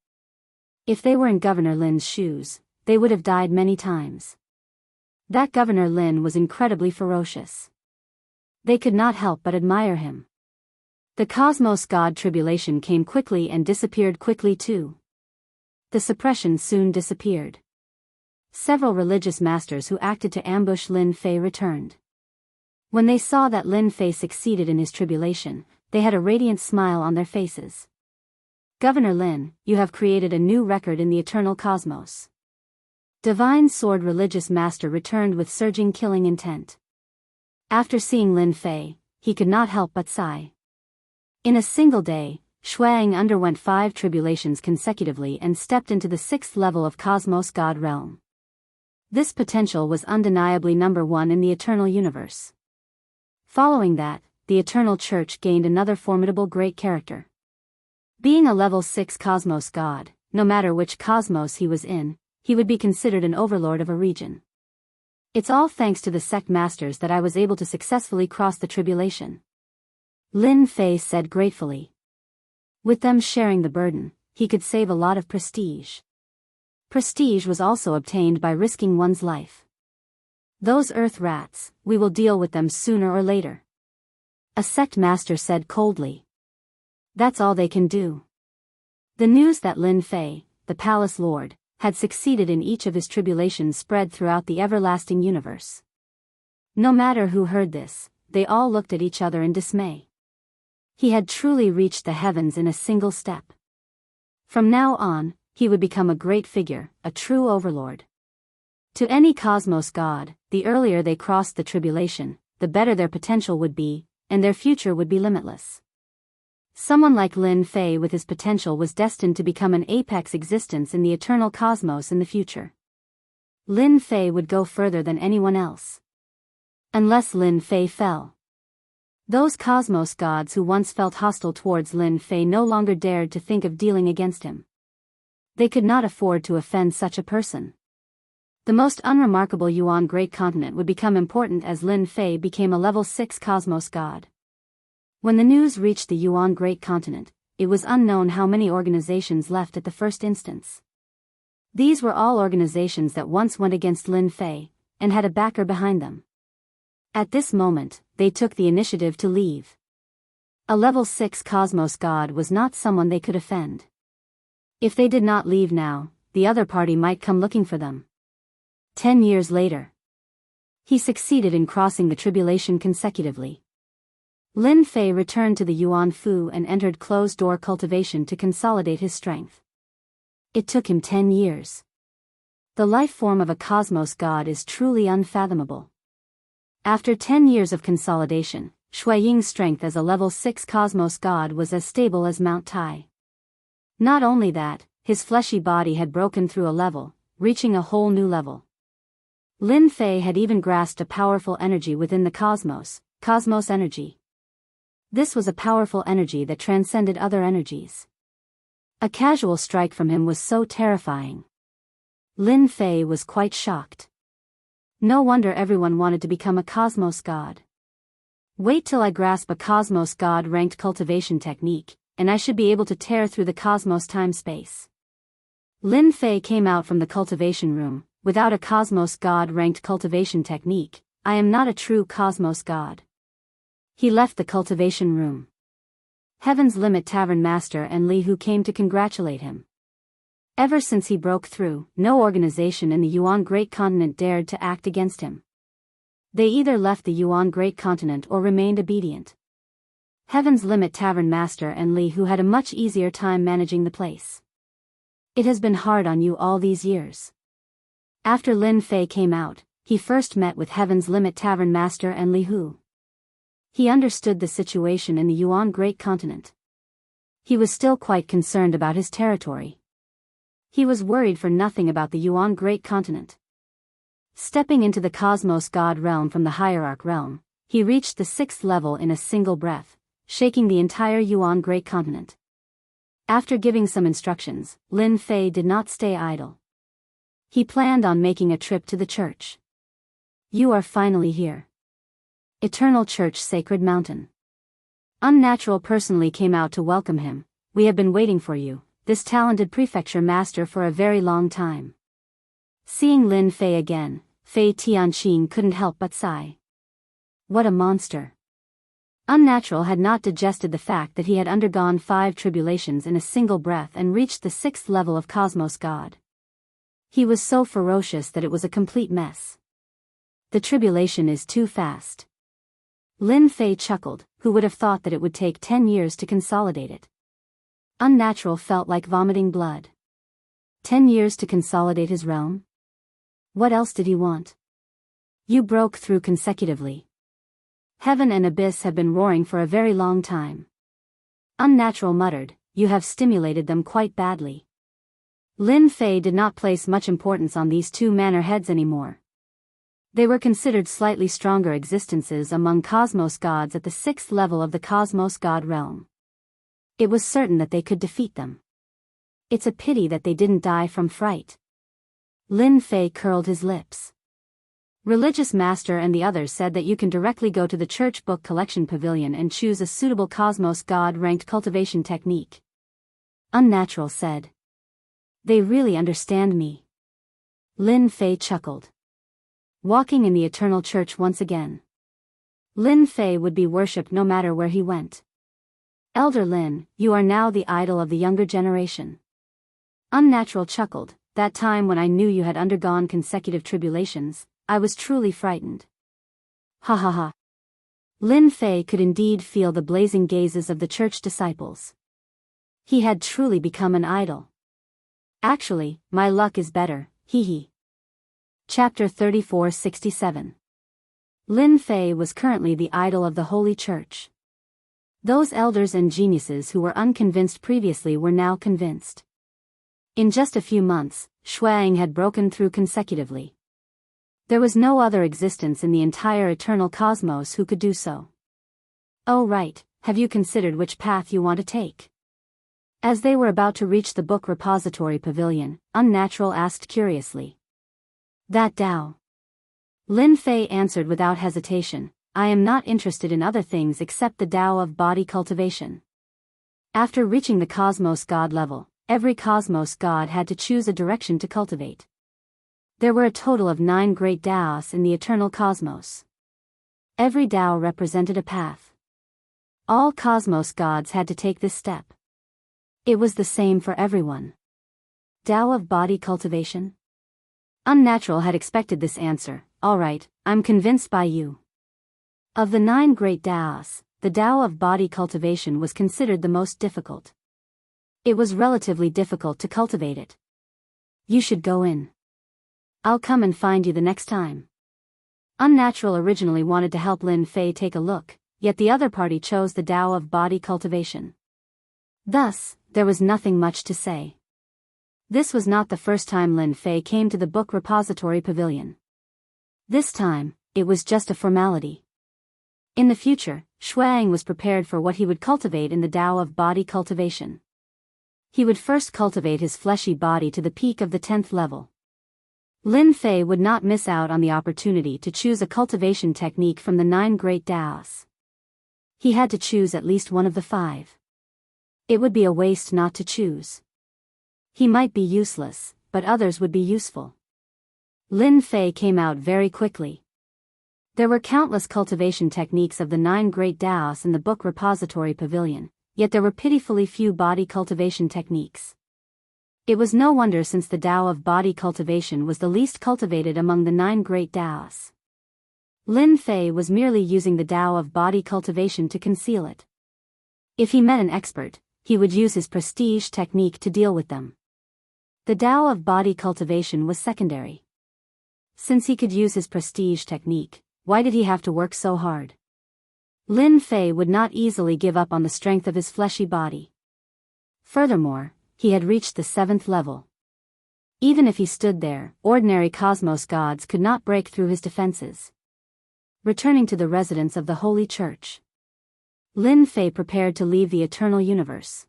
If they were in Governor Lin's shoes, they would have died many times. That Governor Lin was incredibly ferocious. They could not help but admire him. The cosmos god tribulation came quickly and disappeared quickly too. The suppression soon disappeared. Several religious masters who acted to ambush Lin Fei returned. When they saw that Lin Fei succeeded in his tribulation, they had a radiant smile on their faces. Governor Lin, you have created a new record in the eternal cosmos. Divine Sword religious master returned with surging killing intent. After seeing Lin Fei, he could not help but sigh. In a single day, Xueying underwent 5 tribulations consecutively and stepped into the 6th level of Cosmos God realm. This potential was undeniably number 1 in the eternal universe. Following that, the Eternal Church gained another formidable great character. Being a level 6 Cosmos God, no matter which cosmos he was in, he would be considered an overlord of a region. It's all thanks to the sect masters that I was able to successfully cross the tribulation. Lin Fei said gratefully. With them sharing the burden, he could save a lot of prestige. Prestige was also obtained by risking one's life. Those earth rats, we will deal with them sooner or later. A sect master said coldly. That's all they can do. The news that Lin Fei, the palace lord, had succeeded in each of his tribulations spread throughout the everlasting universe. No matter who heard this, they all looked at each other in dismay. He had truly reached the heavens in a single step. From now on, he would become a great figure, a true overlord. To any cosmos god, the earlier they crossed the tribulation, the better their potential would be, and their future would be limitless. Someone like Lin Fei with his potential was destined to become an apex existence in the eternal cosmos in the future. Lin Fei would go further than anyone else. Unless Lin Fei fell. Those cosmos gods who once felt hostile towards Lin Fei no longer dared to think of dealing against him. They could not afford to offend such a person. The most unremarkable Yuan Great Continent would become important as Lin Fei became a level 6 cosmos god. When the news reached the Yuan Great Continent, it was unknown how many organizations left at the first instance. These were all organizations that once went against Lin Fei, and had a backer behind them. At this moment, they took the initiative to leave. A level 6 cosmos god was not someone they could offend. If they did not leave now, the other party might come looking for them. 10 years later, he succeeded in crossing the tribulation consecutively. Lin Fei returned to the Yuan Fu and entered closed-door cultivation to consolidate his strength. It took him 10 years. The life form of a cosmos god is truly unfathomable. After 10 years of consolidation, Xueying's strength as a level 6 cosmos god was as stable as Mount Tai. Not only that, his fleshy body had broken through a level, reaching a whole new level. Lin Fei had even grasped a powerful energy within the cosmos energy. This was a powerful energy that transcended other energies. A casual strike from him was so terrifying. Lin Fei was quite shocked. No wonder everyone wanted to become a cosmos god. Wait till I grasp a cosmos god ranked cultivation technique, and I should be able to tear through the cosmos time-space. Lin Fei came out from the cultivation room. Without a cosmos god ranked cultivation technique, I am not a true cosmos god. He left the cultivation room. Heaven's Limit Tavern Master and Li Hu came to congratulate him. Ever since he broke through, no organization in the Yuan Great Continent dared to act against him. They either left the Yuan Great Continent or remained obedient. Heaven's Limit Tavern Master and Li Hu had a much easier time managing the place. It has been hard on you all these years. After Lin Fei came out, he first met with Heaven's Limit Tavern Master and Li Hu. He understood the situation in the Yuan Great Continent. He was still quite concerned about his territory. He was worried for nothing about the Yuan Great Continent. Stepping into the Cosmos God realm from the Hierarch realm, he reached the 6th level in a single breath, shaking the entire Yuan Great Continent. After giving some instructions, Lin Fei did not stay idle. He planned on making a trip to the church. You are finally here. Eternal Church Sacred Mountain. Unnatural personally came out to welcome him. We have been waiting for you, this talented prefecture master, for a very long time. Seeing Lin Fei again, Fei Tianqing couldn't help but sigh. What a monster. Unnatural had not digested the fact that he had undergone 5 tribulations in a single breath and reached the 6th level of Cosmos God. He was so ferocious that it was a complete mess. The tribulation is too fast. Lin Fei chuckled, who would have thought that it would take 10 years to consolidate it. Unnatural felt like vomiting blood. 10 years to consolidate his realm? What else did he want? You broke through consecutively. Heaven and abyss have been roaring for a very long time. Unnatural muttered, you have stimulated them quite badly. Lin Fei did not place much importance on these two manor heads anymore. They were considered slightly stronger existences among cosmos gods at the 6th level of the cosmos god realm. It was certain that they could defeat them. It's a pity that they didn't die from fright. Lin Fei curled his lips. Religious Master and the others said that you can directly go to the church book collection pavilion and choose a suitable cosmos god-ranked cultivation technique. Unnatural said. They really understand me. Lin Fei chuckled. Walking in the eternal church once again. Lin Fei would be worshipped no matter where he went. Elder Lin, you are now the idol of the younger generation. Unnatural chuckled, that time when I knew you had undergone consecutive tribulations, I was truly frightened. Ha ha ha. Lin Fei could indeed feel the blazing gazes of the church disciples. He had truly become an idol. Actually, my luck is better, hee hee. Chapter 34-67. Lin Fei was currently the idol of the Holy Church. Those elders and geniuses who were unconvinced previously were now convinced. In just a few months, Shuang had broken through consecutively. There was no other existence in the entire eternal cosmos who could do so. Oh right, have you considered which path you want to take? As they were about to reach the book repository pavilion, Unnatural asked curiously. That Dao. Lin Fei answered without hesitation, I am not interested in other things except the Dao of body cultivation. After reaching the cosmos god level, every cosmos god had to choose a direction to cultivate. There were a total of 9 great Daos in the eternal cosmos. Every Dao represented a path. All cosmos gods had to take this step. It was the same for everyone. Dao of body cultivation? Unnatural had expected this answer. Alright, I'm convinced by you. Of the 9 great Daos, the Dao of body cultivation was considered the most difficult. It was relatively difficult to cultivate it. You should go in. I'll come and find you the next time. Unnatural originally wanted to help Lin Fei take a look, yet the other party chose the Dao of body cultivation. Thus, there was nothing much to say. This was not the first time Lin Fei came to the book repository pavilion. This time, it was just a formality. In the future, Shuang was prepared for what he would cultivate in the Dao of body cultivation. He would first cultivate his fleshy body to the peak of the 10th level. Lin Fei would not miss out on the opportunity to choose a cultivation technique from the 9 great Daos. He had to choose at least one of the 5. It would be a waste not to choose. He might be useless, but others would be useful. Lin Fei came out very quickly. There were countless cultivation techniques of the 9 great Daos in the book repository pavilion, yet there were pitifully few body cultivation techniques. It was no wonder since the Dao of body cultivation was the least cultivated among the 9 great Daos. Lin Fei was merely using the Dao of body cultivation to conceal it. If he met an expert, he would use his prestige technique to deal with them. The Dao of body cultivation was secondary. Since he could use his prestige technique, why did he have to work so hard? Lin Fei would not easily give up on the strength of his fleshy body. Furthermore, he had reached the 7th level. Even if he stood there, ordinary cosmos gods could not break through his defenses. Returning to the residence of the Holy Church, Lin Fei prepared to leave the eternal universe.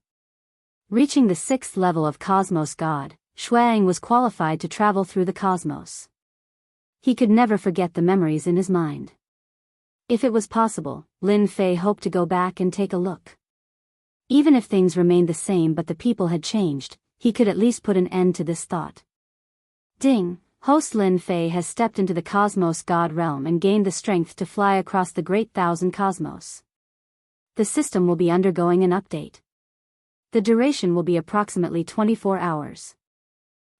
Reaching the 6th level of cosmos god, Shuang was qualified to travel through the cosmos. He could never forget the memories in his mind. If it was possible, Lin Fei hoped to go back and take a look. Even if things remained the same but the people had changed, he could at least put an end to this thought. Ding! Host Lin Fei has stepped into the cosmos god realm and gained the strength to fly across the great 1,000 cosmos. The system will be undergoing an update. The duration will be approximately 24 hours.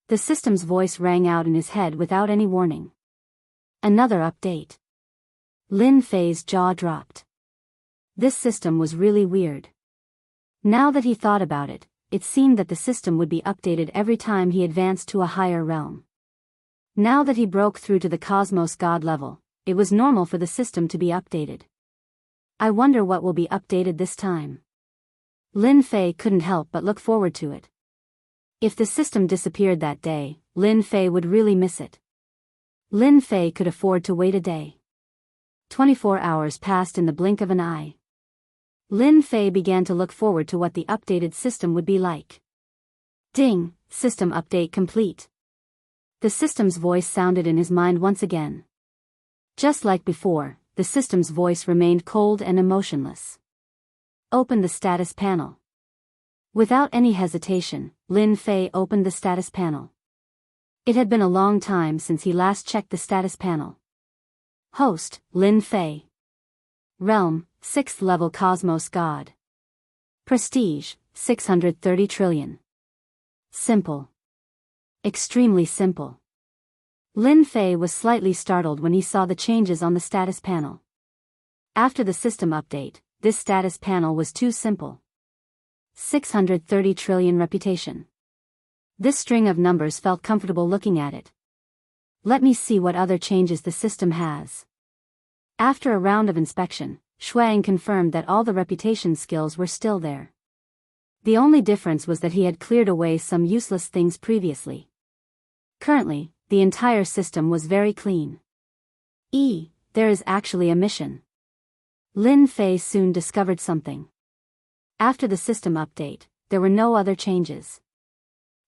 The system's voice rang out in his head without any warning. Another update. Lin Fei's jaw dropped. This system was really weird. Now that he thought about it, it seemed that the system would be updated every time he advanced to a higher realm. Now that he broke through to the cosmos god level, it was normal for the system to be updated. I wonder what will be updated this time. Lin Fei couldn't help but look forward to it. If the system disappeared that day, Lin Fei would really miss it. Lin Fei could afford to wait a day. 24 hours passed in the blink of an eye. Lin Fei began to look forward to what the updated system would be like. Ding, system update complete. The system's voice sounded in his mind once again. Just like before, the system's voice remained cold and emotionless. Open the status panel. Without any hesitation, Lin Fei opened the status panel. It had been a long time since he last checked the status panel. Host, Lin Fei. Realm, 6th level Cosmos God. Prestige, 630 trillion. Simple. Extremely simple. Lin Fei was slightly startled when he saw the changes on the status panel. After the system update, this status panel was too simple. 630 trillion reputation. This string of numbers felt comfortable looking at it. Let me see what other changes the system has. After a round of inspection, Shuang confirmed that all the reputation skills were still there. The only difference was that he had cleared away some useless things previously. Currently, the entire system was very clean. There is actually a mission. Lin Fei soon discovered something. After the system update, there were no other changes.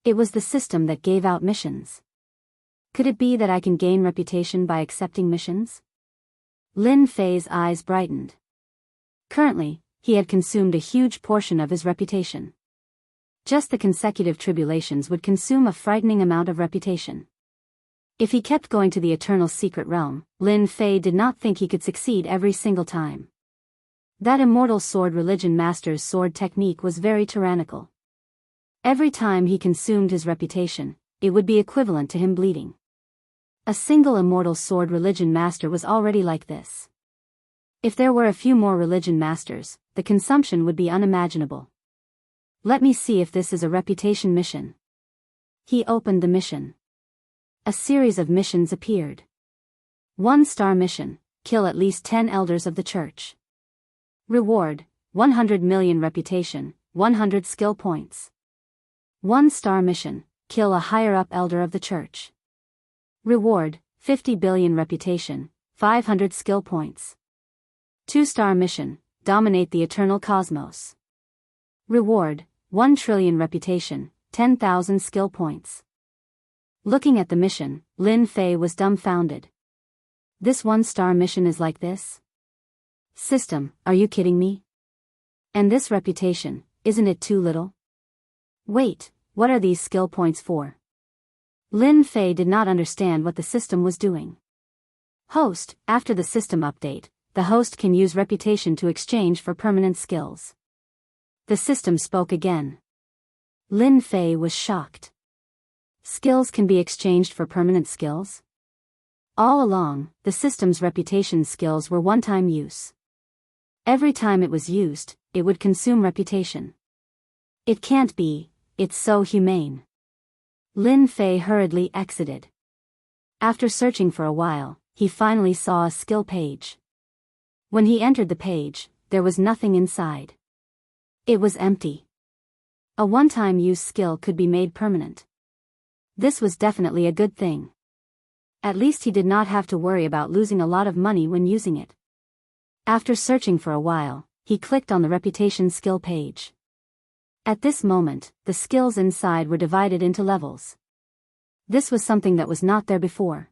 It was the system that gave out missions. Could it be that I can gain reputation by accepting missions? Lin Fei's eyes brightened. Currently, he had consumed a huge portion of his reputation. Just the consecutive tribulations would consume a frightening amount of reputation. If he kept going to the Eternal Secret Realm, Lin Fei did not think he could succeed every single time. That immortal sword religion master's sword technique was very tyrannical. Every time he consumed his reputation, it would be equivalent to him bleeding. A single immortal sword religion master was already like this. If there were a few more religion masters, the consumption would be unimaginable. Let me see if this is a reputation mission. He opened the mission. A series of missions appeared. 1-star mission, kill at least 10 elders of the church. Reward, 100 million reputation, 100 skill points. 1-star mission, kill a higher-up elder of the church. Reward, 50 billion reputation, 500 skill points. 2-star mission, dominate the eternal cosmos. Reward, 1 trillion reputation, 10,000 skill points. Looking at the mission, Lin Fei was dumbfounded. This 1-star mission is like this? System, are you kidding me? And this reputation, isn't it too little? Wait, what are these skill points for? Lin Fei did not understand what the system was doing. Host, after the system update, the host can use reputation to exchange for permanent skills. The system spoke again. Lin Fei was shocked. Skills can be exchanged for permanent skills? All along, the system's reputation skills were one-time use. Every time it was used, it would consume reputation. It can't be, it's so humane. Lin Fei hurriedly exited. After searching for a while, he finally saw a skill page. When he entered the page, there was nothing inside. It was empty. A one-time use skill could be made permanent. This was definitely a good thing. At least he did not have to worry about losing a lot of money when using it. After searching for a while, he clicked on the reputation skill page. At this moment, the skills inside were divided into levels. This was something that was not there before.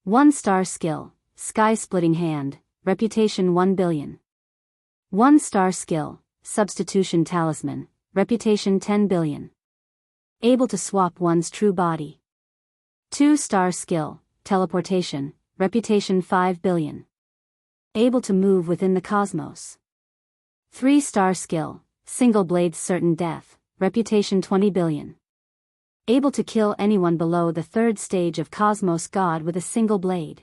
1-star skill, sky-splitting hand, reputation 1 billion. 1-star skill, substitution talisman, reputation 10 billion. Able to swap one's true body. 2-star skill, teleportation, reputation 5 billion. Able to move within the cosmos. 3-star skill, single blade certain death, reputation 20 billion. Able to kill anyone below the 3rd stage of Cosmos God with a single blade.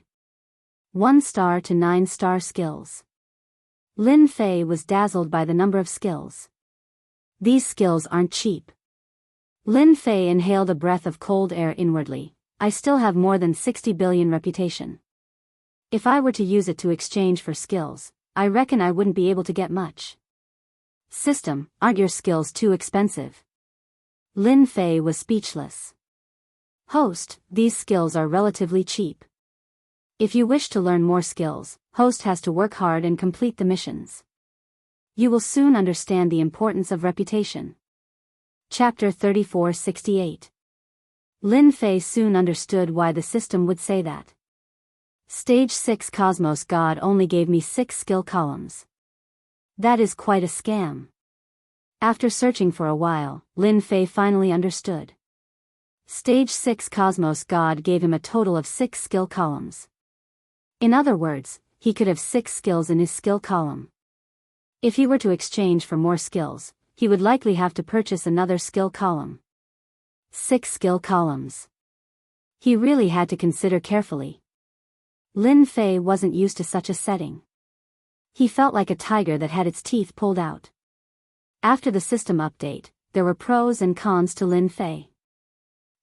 1-star to 9-star skills. Lin Fei was dazzled by the number of skills. These skills aren't cheap. Lin Fei inhaled a breath of cold air inwardly. I still have more than 60 billion reputation. If I were to use it to exchange for skills, I reckon I wouldn't be able to get much. System, aren't your skills too expensive? Lin Fei was speechless. Host, these skills are relatively cheap. If you wish to learn more skills, host has to work hard and complete the missions. You will soon understand the importance of reputation. Chapter 3468. Lin Fei soon understood why the system would say that. Stage 6 Cosmos God only gave me 6 skill columns. That is quite a scam. After searching for a while, Lin Fei finally understood. Stage 6 Cosmos God gave him a total of 6 skill columns. In other words, he could have 6 skills in his skill column. If he were to exchange for more skills, he would likely have to purchase another skill column. 6 skill columns. He really had to consider carefully. Lin Fei wasn't used to such a setting. He felt like a tiger that had its teeth pulled out. After the system update, there were pros and cons to Lin Fei.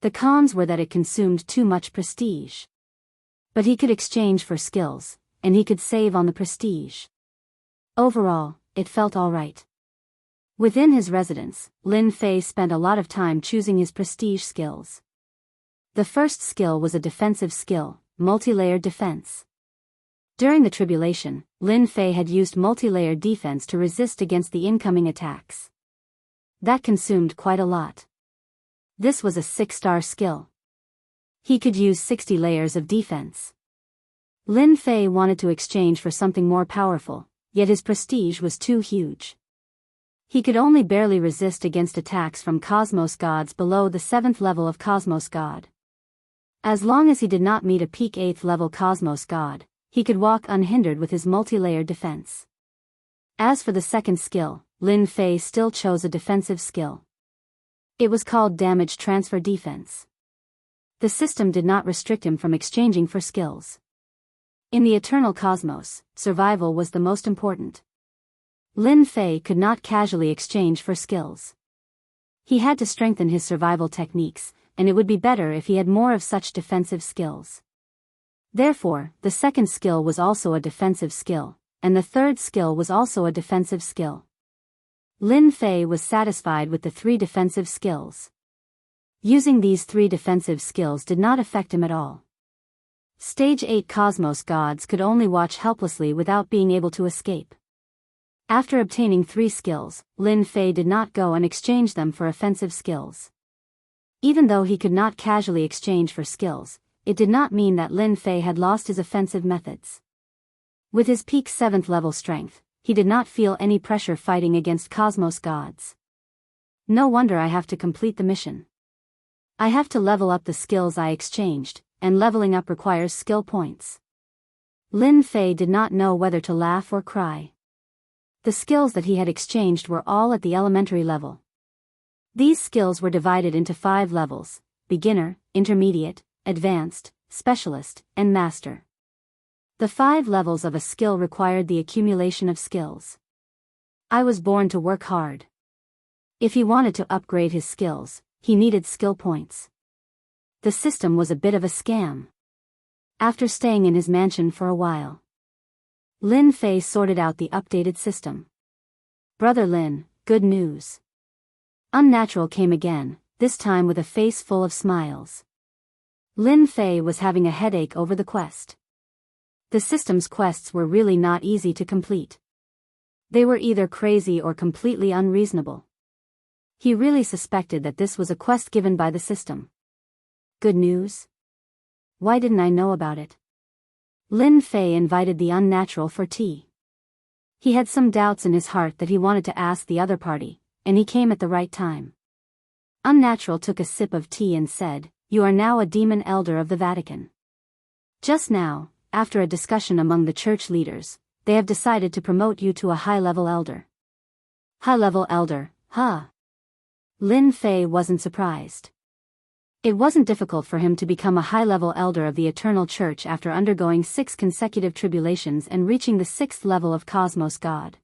The cons were that it consumed too much prestige. But he could exchange for skills, and he could save on the prestige. Overall, it felt alright. Within his residence, Lin Fei spent a lot of time choosing his prestige skills. The first skill was a defensive skill, multi-layered defense. During the tribulation, Lin Fei had used multi-layered defense to resist against the incoming attacks. That consumed quite a lot. This was a 6-star skill. He could use 60 layers of defense. Lin Fei wanted to exchange for something more powerful, yet his prestige was too huge. He could only barely resist against attacks from Cosmos gods below the 7th level of Cosmos god. As long as he did not meet a peak 8th level Cosmos god, he could walk unhindered with his multi-layered defense. As for the second skill, Lin Fei still chose a defensive skill. It was called Damage Transfer Defense. The system did not restrict him from exchanging for skills. In the eternal cosmos, survival was the most important. Lin Fei could not casually exchange for skills. He had to strengthen his survival techniques, and it would be better if he had more of such defensive skills. Therefore, the second skill was also a defensive skill, and the third skill was also a defensive skill. Lin Fei was satisfied with the 3 defensive skills. Using these 3 defensive skills did not affect him at all. Stage 8 Cosmos gods could only watch helplessly without being able to escape. After obtaining 3 skills, Lin Fei did not go and exchange them for offensive skills. Even though he could not casually exchange for skills, it did not mean that Lin Fei had lost his offensive methods. With his peak 7th level strength, he did not feel any pressure fighting against Cosmos gods. No wonder I have to complete the mission. I have to level up the skills I exchanged, and leveling up requires skill points. Lin Fei did not know whether to laugh or cry. The skills that he had exchanged were all at the elementary level. These skills were divided into 5 levels: beginner, intermediate, advanced, specialist, and master. The 5 levels of a skill required the accumulation of skills. I was born to work hard. If he wanted to upgrade his skills, he needed skill points. The system was a bit of a scam. After staying in his mansion for a while, Lin Fei sorted out the updated system. Brother Lin, good news. Unnatural came again, this time with a face full of smiles. Lin Fei was having a headache over the quest. The system's quests were really not easy to complete. They were either crazy or completely unreasonable. He really suspected that this was a quest given by the system. Good news? Why didn't I know about it? Lin Fei invited the unnatural for tea. He had some doubts in his heart that he wanted to ask the other party, and he came at the right time. Unnatural took a sip of tea and said, "You are now a demon elder of the Vatican. Just now, after a discussion among the church leaders, they have decided to promote you to a high-level elder." High-level elder, huh? Lin Fei wasn't surprised. It wasn't difficult for him to become a high-level elder of the Eternal Church after undergoing 6 consecutive tribulations and reaching the 6th level of Cosmos God.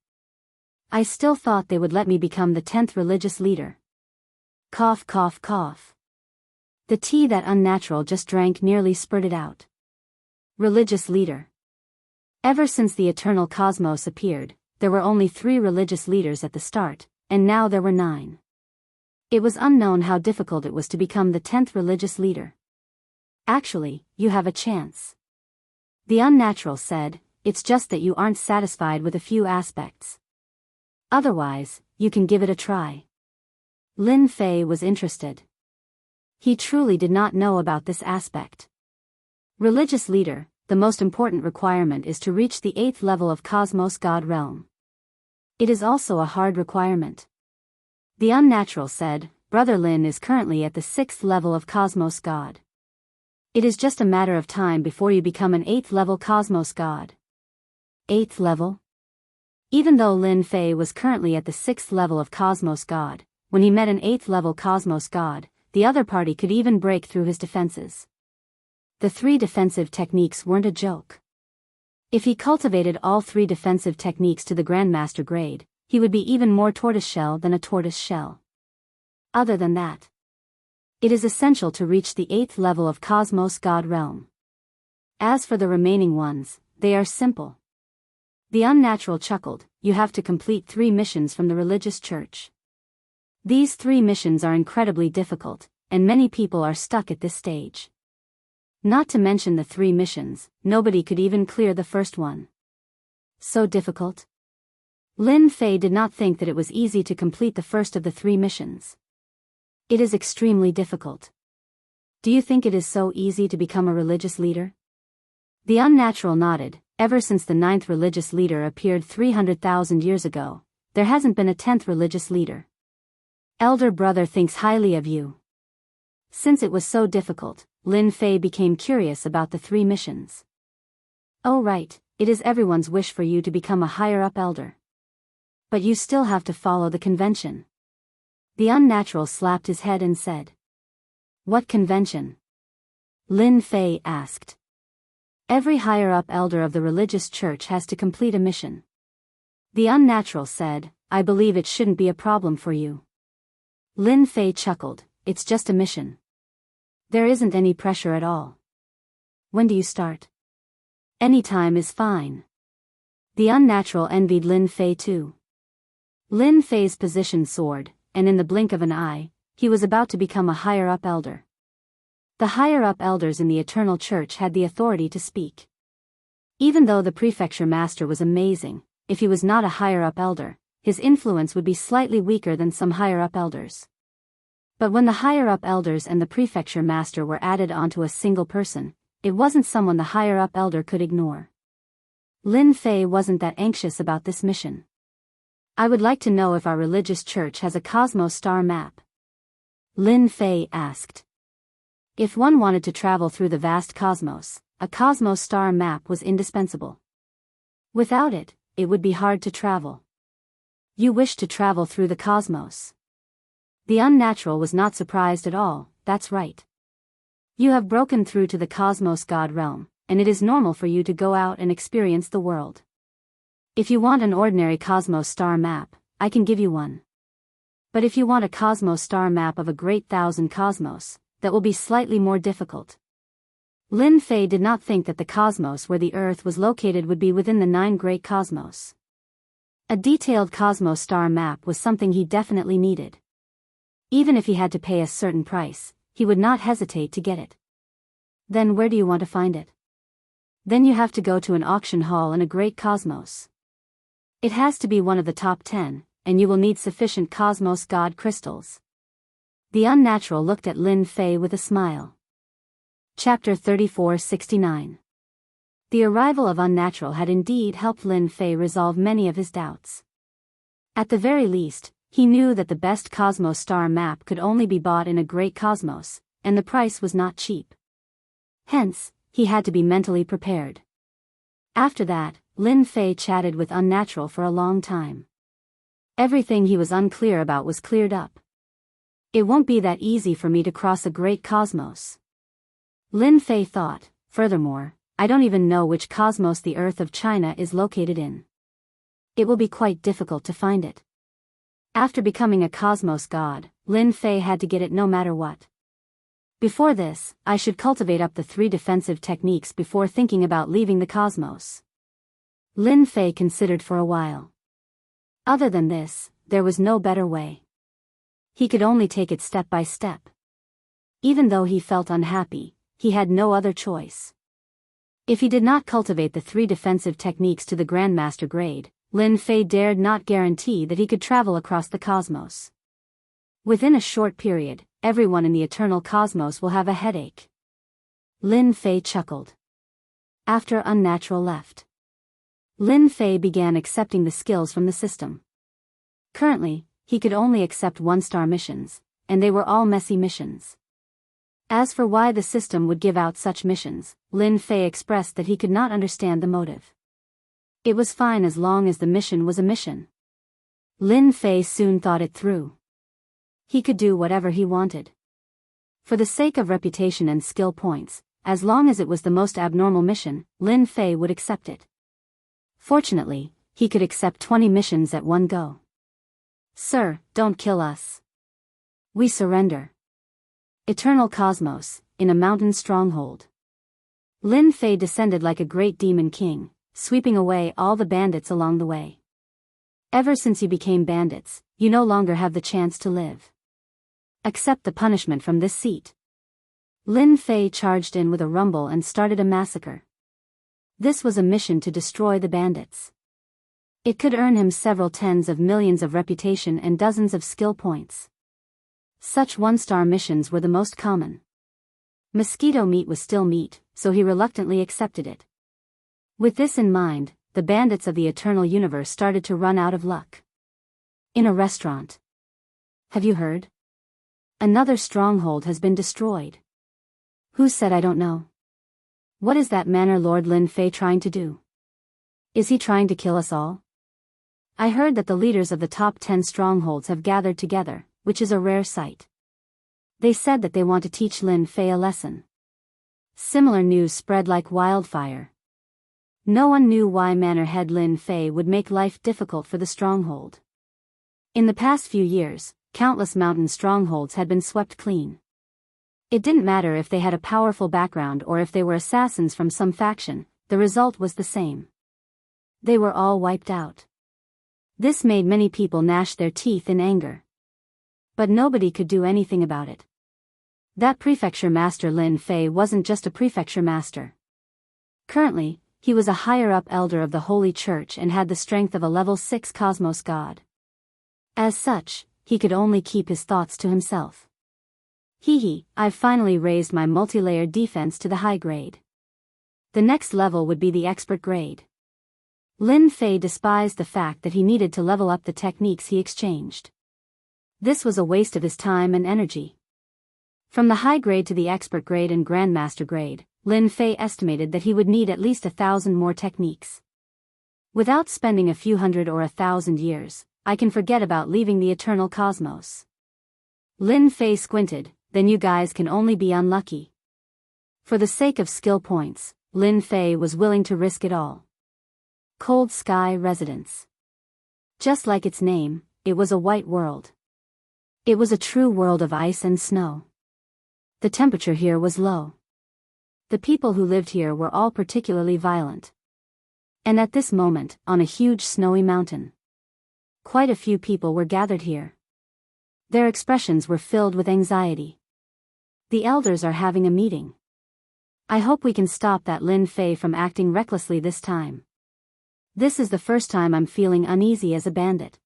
I still thought they would let me become the 10th religious leader. Cough cough cough. The tea that unnatural just drank nearly spurted out. Religious leader. Ever since the eternal cosmos appeared, there were only 3 religious leaders at the start, and now there were 9. It was unknown how difficult it was to become the 10th religious leader. Actually, you have a chance. The unnatural said, it's just that you aren't satisfied with a few aspects. Otherwise, you can give it a try. Lin Fei was interested. He truly did not know about this aspect. Religious leader, the most important requirement is to reach the 8th level of Cosmos God Realm. It is also a hard requirement. The unnatural said, Brother Lin is currently at the 6th level of Cosmos God. It is just a matter of time before you become an 8th level Cosmos God. 8th level? Even though Lin Fei was currently at the 6th level of Cosmos God, when he met an 8th level Cosmos God, the other party could even break through his defenses. The 3 defensive techniques weren't a joke. If he cultivated all 3 defensive techniques to the Grandmaster grade, he would be even more tortoiseshell than a tortoise shell. Other than that, it is essential to reach the 8th level of Cosmos God Realm. As for the remaining ones, they are simple. The unnatural chuckled, you have to complete 3 missions from the religious church. These 3 missions are incredibly difficult, and many people are stuck at this stage. Not to mention the 3 missions, nobody could even clear the first one. So difficult? Lin Fei did not think that it was easy to complete the first of the 3 missions. It is extremely difficult. Do you think it is so easy to become a religious leader? The unnatural nodded. Ever since the 9th religious leader appeared 300,000 years ago, there hasn't been a 10th religious leader. Elder brother thinks highly of you. Since it was so difficult, Lin Fei became curious about the 3 missions. Oh right, it is everyone's wish for you to become a higher-up elder. But you still have to follow the convention. The unnatural slapped his head and said. What convention? Lin Fei asked. Every higher-up elder of the religious church has to complete a mission. The unnatural said, I believe it shouldn't be a problem for you. Lin Fei chuckled, it's just a mission. There isn't any pressure at all. When do you start? Any time is fine. The unnatural envied Lin Fei too. Lin Fei's position soared, and in the blink of an eye, he was about to become a higher-up elder. The higher-up elders in the Eternal Church had the authority to speak. Even though the prefecture master was amazing, if he was not a higher-up elder, his influence would be slightly weaker than some higher-up elders. But when the higher-up elders and the prefecture master were added onto a single person, it wasn't someone the higher-up elder could ignore. Lin Fei wasn't that anxious about this mission. I would like to know if our religious church has a Cosmos star map. Lin Fei asked. If one wanted to travel through the vast cosmos, a Cosmos star map was indispensable. Without it, it would be hard to travel. You wish to travel through the cosmos. The unnatural was not surprised at all, that's right. You have broken through to the Cosmos God realm, and it is normal for you to go out and experience the world. If you want an ordinary Cosmos star map, I can give you one. But if you want a Cosmos star map of a great thousand cosmos, that will be slightly more difficult. Lin Fei did not think that the cosmos where the Earth was located would be within the 9 great cosmos. A detailed Cosmos star map was something he definitely needed. Even if he had to pay a certain price, he would not hesitate to get it. Then where do you want to find it? Then you have to go to an auction hall in a great cosmos. It has to be one of the top 10, and you will need sufficient Cosmos God crystals. The unnatural looked at Lin Fei with a smile. Chapter 3469. The arrival of unnatural had indeed helped Lin Fei resolve many of his doubts. At the very least, he knew that the best Cosmos star map could only be bought in a great cosmos, and the price was not cheap. Hence, he had to be mentally prepared. After that, Lin Fei chatted with unnatural for a long time. Everything he was unclear about was cleared up. It won't be that easy for me to cross a great cosmos. Lin Fei thought, furthermore, I don't even know which cosmos the Earth of China is located in. It will be quite difficult to find it. After becoming a cosmos god, Lin Fei had to get it no matter what. Before this, I should cultivate up the 3 defensive techniques before thinking about leaving the cosmos. Lin Fei considered for a while. Other than this, there was no better way. He could only take it step by step. Even though he felt unhappy, he had no other choice. If he did not cultivate the 3 defensive techniques to the Grandmaster grade, Lin Fei dared not guarantee that he could travel across the cosmos. Within a short period, everyone in the eternal cosmos will have a headache. Lin Fei chuckled. After Unnatural left, Lin Fei began accepting the skills from the system. Currently, he could only accept 1-star missions, and they were all messy missions. As for why the system would give out such missions, Lin Fei expressed that he could not understand the motive. It was fine as long as the mission was a mission. Lin Fei soon thought it through. He could do whatever he wanted. For the sake of reputation and skill points, as long as it was the most abnormal mission, Lin Fei would accept it. Fortunately, he could accept 20 missions at one go. Sir, don't kill us. We surrender. Eternal Cosmos, in a mountain stronghold. Lin Fei descended like a great demon king, sweeping away all the bandits along the way. Ever since you became bandits, you no longer have the chance to live. Accept the punishment from this seat. Lin Fei charged in with a rumble and started a massacre. This was a mission to destroy the bandits. It could earn him several tens of millions of reputation and dozens of skill points. Such 1-star missions were the most common. Mosquito meat was still meat, so he reluctantly accepted it. With this in mind, the bandits of the Eternal Universe started to run out of luck. In a restaurant. Have you heard? Another stronghold has been destroyed. Who said I don't know? What is that Manor Lord Lin Fei trying to do? Is he trying to kill us all? I heard that the leaders of the top 10 strongholds have gathered together, which is a rare sight. They said that they want to teach Lin Fei a lesson. Similar news spread like wildfire. No one knew why Manor Head Lin Fei would make life difficult for the stronghold. In the past few years, countless mountain strongholds had been swept clean. It didn't matter if they had a powerful background or if they were assassins from some faction, the result was the same. They were all wiped out. This made many people gnash their teeth in anger. But nobody could do anything about it. That prefecture master Lin Fei wasn't just a prefecture master. Currently, he was a higher-up elder of the Holy Church and had the strength of a level 6 cosmos god. As such, he could only keep his thoughts to himself. I've finally raised my multi-layered defense to the high grade. The next level would be the expert grade. Lin Fei despised the fact that he needed to level up the techniques he exchanged. This was a waste of his time and energy. From the high grade to the expert grade and grandmaster grade, Lin Fei estimated that he would need at least 1,000 more techniques. Without spending a few hundred or 1,000 years, I can forget about leaving the eternal cosmos. Lin Fei squinted, then you guys can only be unlucky. For the sake of skill points, Lin Fei was willing to risk it all. Cold Sky Residence. Just like its name, it was a white world. It was a true world of ice and snow. The temperature here was low. The people who lived here were all particularly violent. And at this moment, on a huge snowy mountain, quite a few people were gathered here. Their expressions were filled with anxiety. The elders are having a meeting. I hope we can stop that Lin Fei from acting recklessly this time. This is the first time I'm feeling uneasy as a bandit.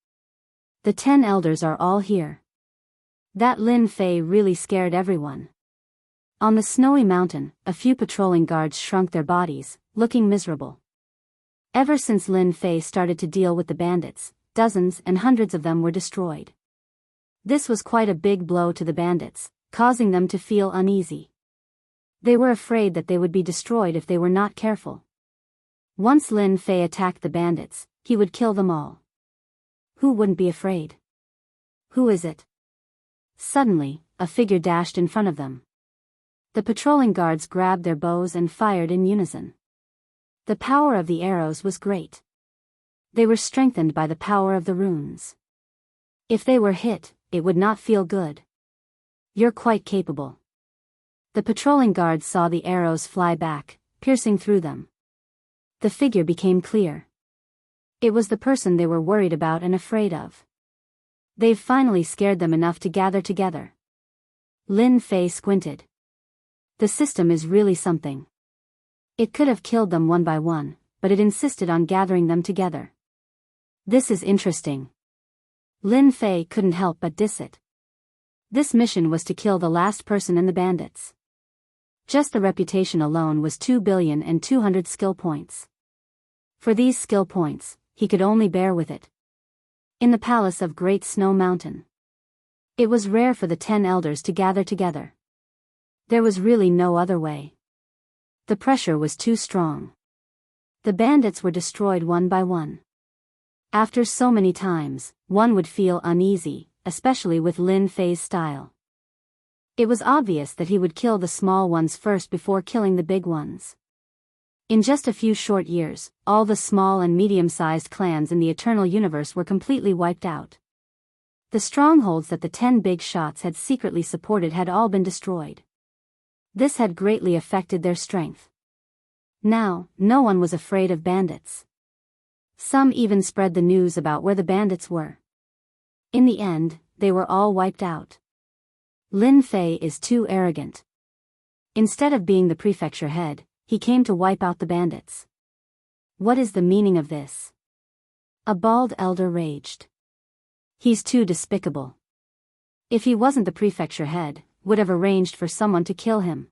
The 10 elders are all here. That Lin Fei really scared everyone. On the snowy mountain, a few patrolling guards shrunk their bodies, looking miserable. Ever since Lin Fei started to deal with the bandits, dozens and hundreds of them were destroyed. This was quite a big blow to the bandits, causing them to feel uneasy. They were afraid that they would be destroyed if they were not careful. Once Lin Fei attacked the bandits, he would kill them all. Who wouldn't be afraid? Who is it? Suddenly, a figure dashed in front of them. The patrolling guards grabbed their bows and fired in unison. The power of the arrows was great. They were strengthened by the power of the runes. If they were hit, it would not feel good. You're quite capable. The patrolling guards saw the arrows fly back, piercing through them. The figure became clear. It was the person they were worried about and afraid of. They've finally scared them enough to gather together. Lin Fei squinted. The system is really something. It could have killed them one by one, but it insisted on gathering them together. This is interesting. Lin Fei couldn't help but diss it. This mission was to kill the last person in the bandits. Just the reputation alone was 2,200,000,000 skill points. For these skill points, he could only bear with it. In the palace of Great Snow Mountain. It was rare for the 10 elders to gather together. There was really no other way. The pressure was too strong. The bandits were destroyed one by one. After so many times, one would feel uneasy, especially with Lin Fei's style. It was obvious that he would kill the small ones first before killing the big ones. In just a few short years, all the small and medium-sized clans in the Eternal Universe were completely wiped out. The strongholds that the 10 big shots had secretly supported had all been destroyed. This had greatly affected their strength. Now, no one was afraid of bandits. Some even spread the news about where the bandits were. In the end, they were all wiped out. Lin Fei is too arrogant. Instead of being the prefecture head, he came to wipe out the bandits. What is the meaning of this? A bald elder raged. He's too despicable. If he wasn't the prefecture head, would have arranged for someone to kill him.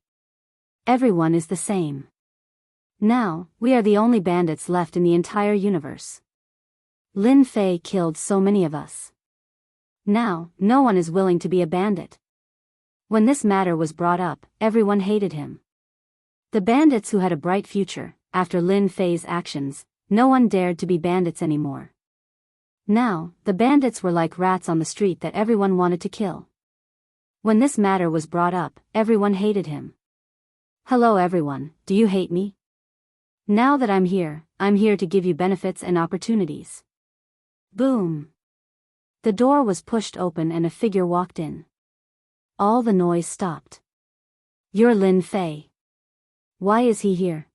Everyone is the same. Now, we are the only bandits left in the entire universe. Lin Fei killed so many of us. Now, no one is willing to be a bandit. When this matter was brought up, everyone hated him. The bandits who had a bright future, after Lin Fei's actions, no one dared to be bandits anymore. Now, the bandits were like rats on the street that everyone wanted to kill. When this matter was brought up, everyone hated him. Hello everyone, do you hate me? Now that I'm here to give you benefits and opportunities. Boom. The door was pushed open and a figure walked in. All the noise stopped. You're Lin Fei. Why is he here?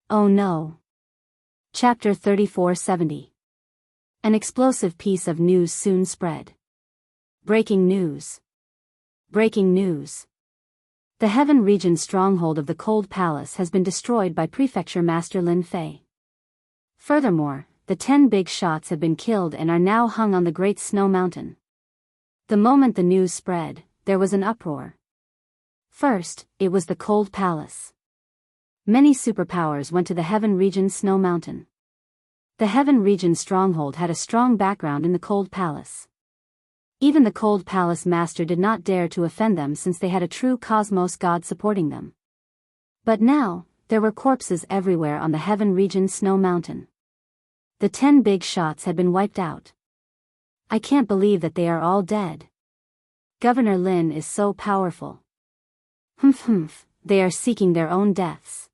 Oh no. Chapter 3470. An explosive piece of news soon spread. Breaking news. Breaking news. The Heaven Region stronghold of the Cold Palace has been destroyed by Prefecture Master Lin Fei. Furthermore, the 10 big shots have been killed and are now hung on the Great Snow Mountain. The moment the news spread, there was an uproar. First, it was the Cold Palace. Many superpowers went to the Heaven Region Snow Mountain. The Heaven Region stronghold had a strong background in the Cold Palace. Even the Cold Palace Master did not dare to offend them since they had a true cosmos god supporting them. But now, there were corpses everywhere on the Heaven Region Snow Mountain. The 10 big shots had been wiped out. I can't believe that they are all dead. Governor Lin is so powerful. They are seeking their own deaths.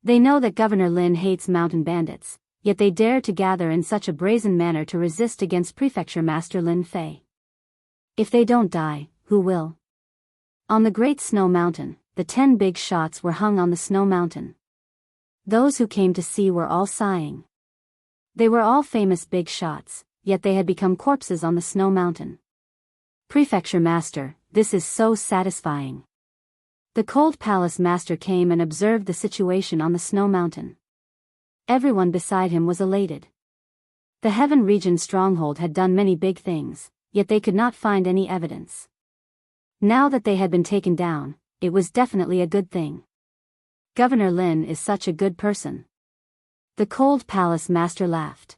They know that Governor Lin hates mountain bandits, yet they dare to gather in such a brazen manner to resist against Prefecture Master Lin Fei. If they don't die, who will? On the Great Snow Mountain, the 10 big shots were hung on the snow mountain. Those who came to see were all sighing. They were all famous big shots, yet they had become corpses on the snow mountain. Prefecture Master, this is so satisfying. The Cold Palace Master came and observed the situation on the snow mountain. Everyone beside him was elated. The Heaven Region stronghold had done many big things, yet they could not find any evidence. Now that they had been taken down, it was definitely a good thing. Governor Lin is such a good person. The Cold Palace Master laughed.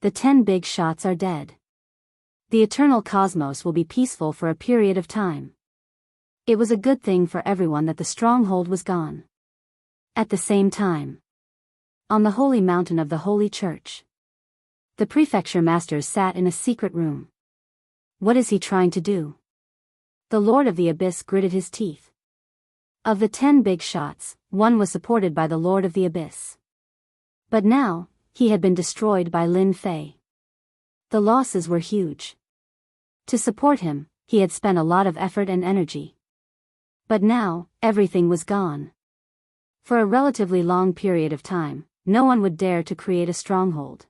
The 10 big shots are dead. The eternal cosmos will be peaceful for a period of time. It was a good thing for everyone that the stronghold was gone. At the same time, on the holy mountain of the Holy Church, the Prefecture Masters sat in a secret room. What is he trying to do? The Lord of the Abyss gritted his teeth. Of the 10 big shots, one was supported by the Lord of the Abyss. But now, he had been destroyed by Lin Fei. The losses were huge. To support him, he had spent a lot of effort and energy. But now, everything was gone. For a relatively long period of time, no one would dare to create a stronghold.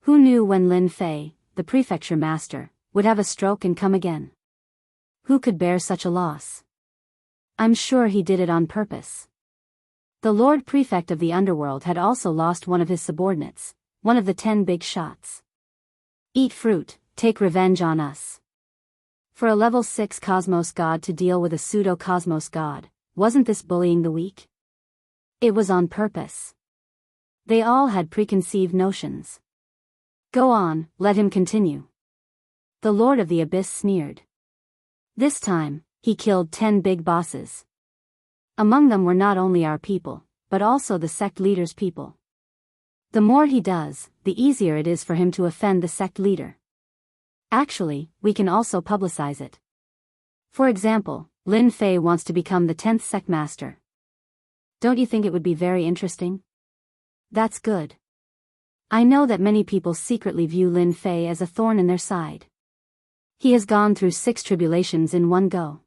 Who knew when Lin Fei, the prefecture master, would have a stroke and come again? Who could bear such a loss? I'm sure he did it on purpose. The Lord Prefect of the Underworld had also lost one of his subordinates, one of the 10 big shots. Eat fruit, take revenge on us. For a level 6 Cosmos God to deal with a pseudo-Cosmos God, wasn't this bullying the weak? It was on purpose. They all had preconceived notions. Go on, let him continue. The Lord of the Abyss sneered. This time, he killed 10 big bosses. Among them were not only our people, but also the sect leader's people. The more he does, the easier it is for him to offend the sect leader. Actually, we can also publicize it. For example, Lin Fei wants to become the 10th sect master. Don't you think it would be very interesting? That's good. I know that many people secretly view Lin Fei as a thorn in their side. He has gone through 6 tribulations in one go.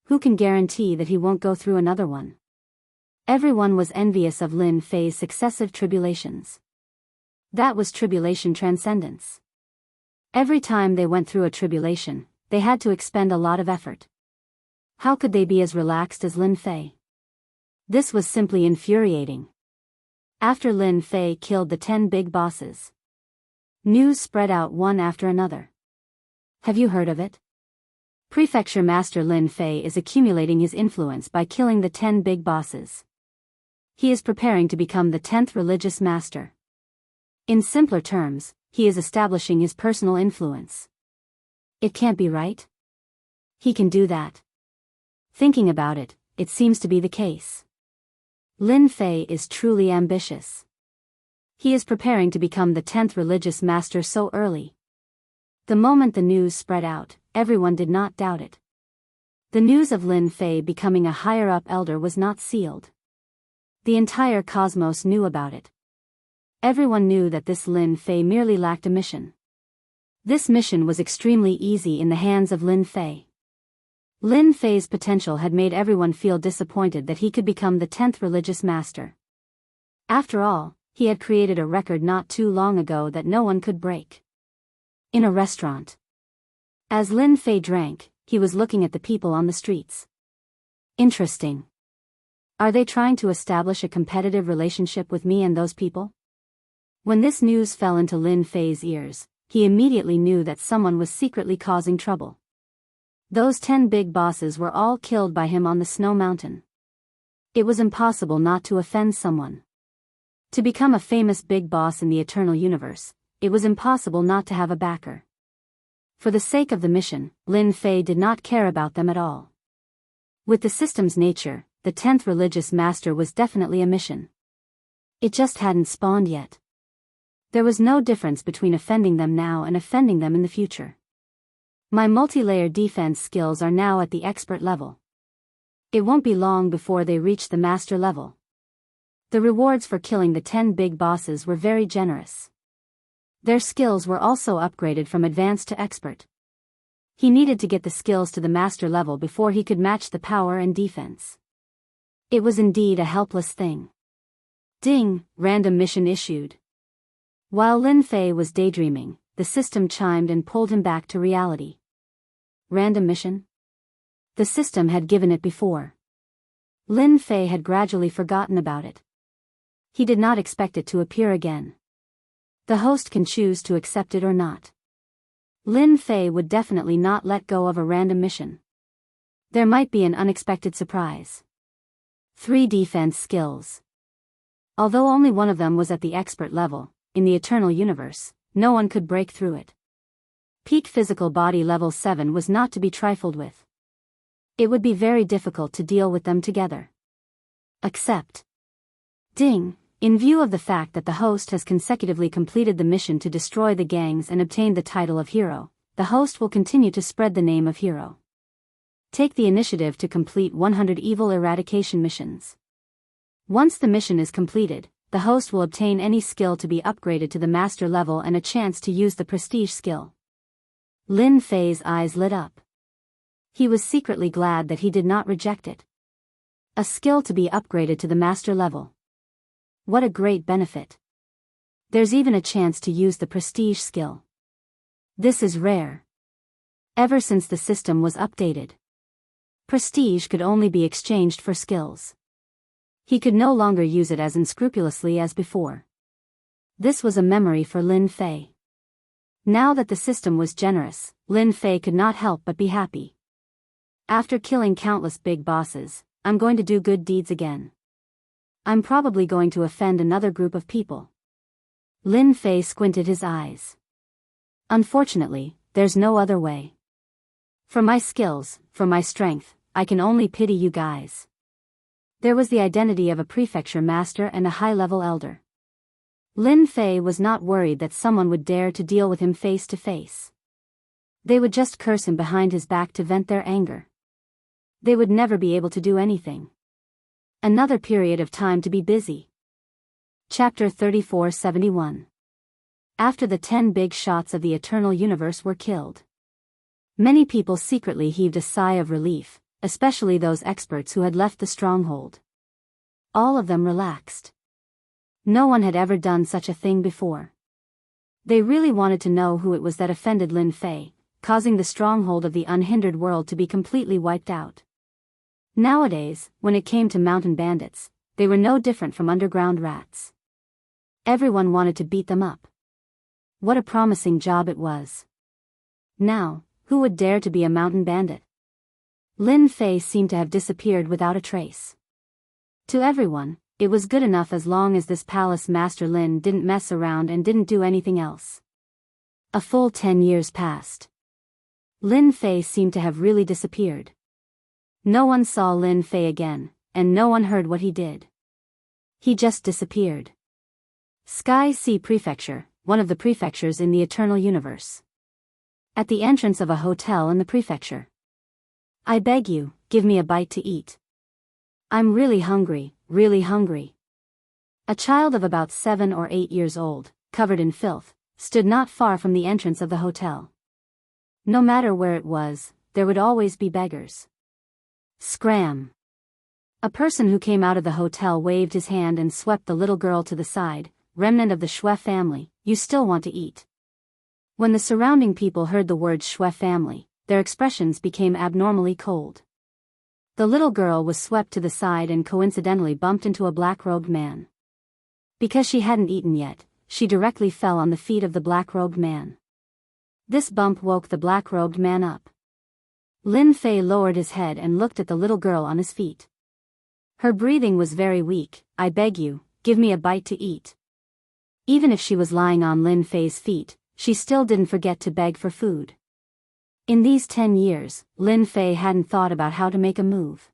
Who can guarantee that he won't go through another one? Everyone was envious of Lin Fei's successive tribulations. That was tribulation transcendence. Every time they went through a tribulation, they had to expend a lot of effort. How could they be as relaxed as Lin Fei? This was simply infuriating. After Lin Fei killed the 10 big bosses, news spread out one after another. Have you heard of it? Prefecture Master Lin Fei is accumulating his influence by killing the 10 big bosses. He is preparing to become the 10th religious master. In simpler terms, he is establishing his personal influence. It can't be right? He can do that. Thinking about it, it seems to be the case. Lin Fei is truly ambitious. He is preparing to become the 10th religious master so early. The moment the news spread out, everyone did not doubt it. The news of Lin Fei becoming a higher-up elder was not sealed. The entire cosmos knew about it. Everyone knew that this Lin Fei merely lacked a mission. This mission was extremely easy in the hands of Lin Fei. Lin Fei's potential had made everyone feel disappointed that he could become the 10th religious master. After all, he had created a record not too long ago that no one could break. In a restaurant. As Lin Fei drank, he was looking at the people on the streets. Interesting. Are they trying to establish a competitive relationship with me and those people? When this news fell into Lin Fei's ears, he immediately knew that someone was secretly causing trouble. Those 10 big bosses were all killed by him on the snow mountain. It was impossible not to offend someone. To become a famous big boss in the eternal universe, it was impossible not to have a backer. For the sake of the mission, Lin Fei did not care about them at all. With the system's nature, the 10th religious master was definitely a mission. It just hadn't spawned yet. There was no difference between offending them now and offending them in the future. My multi-layer defense skills are now at the expert level. It won't be long before they reach the master level. The rewards for killing the 10 big bosses were very generous. Their skills were also upgraded from advanced to expert. He needed to get the skills to the master level before he could match the power and defense. It was indeed a helpless thing. Ding, random mission issued. While Lin Fei was daydreaming, the system chimed and pulled him back to reality. Random mission? The system had given it before. Lin Fei had gradually forgotten about it. He did not expect it to appear again. The host can choose to accept it or not. Lin Fei would definitely not let go of a random mission. There might be an unexpected surprise. 3 defense skills. Although only one of them was at the expert level, in the eternal universe, no one could break through it. Peak physical body level 7 was not to be trifled with. It would be very difficult to deal with them together. Except. Ding, in view of the fact that the host has consecutively completed the mission to destroy the gangs and obtained the title of hero, the host will continue to spread the name of hero. Take the initiative to complete 100 evil eradication missions. Once the mission is completed, the host will obtain any skill to be upgraded to the master level and a chance to use the prestige skill. Lin Fei's eyes lit up. He was secretly glad that he did not reject it. A skill to be upgraded to the master level. What a great benefit. There's even a chance to use the prestige skill. This is rare. Ever since the system was updated, prestige could only be exchanged for skills. He could no longer use it as unscrupulously as before. This was a memory for Lin Fei. Now that the system was generous, Lin Fei could not help but be happy. After killing countless big bosses, I'm going to do good deeds again. I'm probably going to offend another group of people. Lin Fei squinted his eyes. Unfortunately, there's no other way. For my skills, for my strength, I can only pity you guys. There was the identity of a prefecture master and a high-level elder. Lin Fei was not worried that someone would dare to deal with him face to face. They would just curse him behind his back to vent their anger. They would never be able to do anything. Another period of time to be busy. Chapter 3471. After the 10 big shots of the Eternal Universe were killed, many people secretly heaved a sigh of relief, especially those experts who had left the stronghold. All of them relaxed. No one had ever done such a thing before. They really wanted to know who it was that offended Lin Fei, causing the stronghold of the unhindered world to be completely wiped out. Nowadays, when it came to mountain bandits, they were no different from underground rats. Everyone wanted to beat them up. What a promising job it was. Now, who would dare to be a mountain bandit? Lin Fei seemed to have disappeared without a trace. To everyone, it was good enough as long as this palace master Lin didn't mess around and didn't do anything else. A full 10 years passed. Lin Fei seemed to have really disappeared. No one saw Lin Fei again, and no one heard what he did. He just disappeared. Sky Sea Prefecture, one of the prefectures in the Eternal Universe. At the entrance of a hotel in the prefecture. I beg you, give me a bite to eat. I'm really hungry, really hungry. A child of about 7 or 8 years old, covered in filth, stood not far from the entrance of the hotel. No matter where it was, there would always be beggars. Scram! A person who came out of the hotel waved his hand and swept the little girl to the side. Remnant of the Xue family, you still want to eat. When the surrounding people heard the word Xue family, their expressions became abnormally cold. The little girl was swept to the side and coincidentally bumped into a black-robed man. Because she hadn't eaten yet, she directly fell on the feet of the black-robed man. This bump woke the black-robed man up. Lin Fei lowered his head and looked at the little girl on his feet. Her breathing was very weak. I beg you, give me a bite to eat. Even if she was lying on Lin Fei's feet, she still didn't forget to beg for food. In these 10 years, Lin Fei hadn't thought about how to make a move.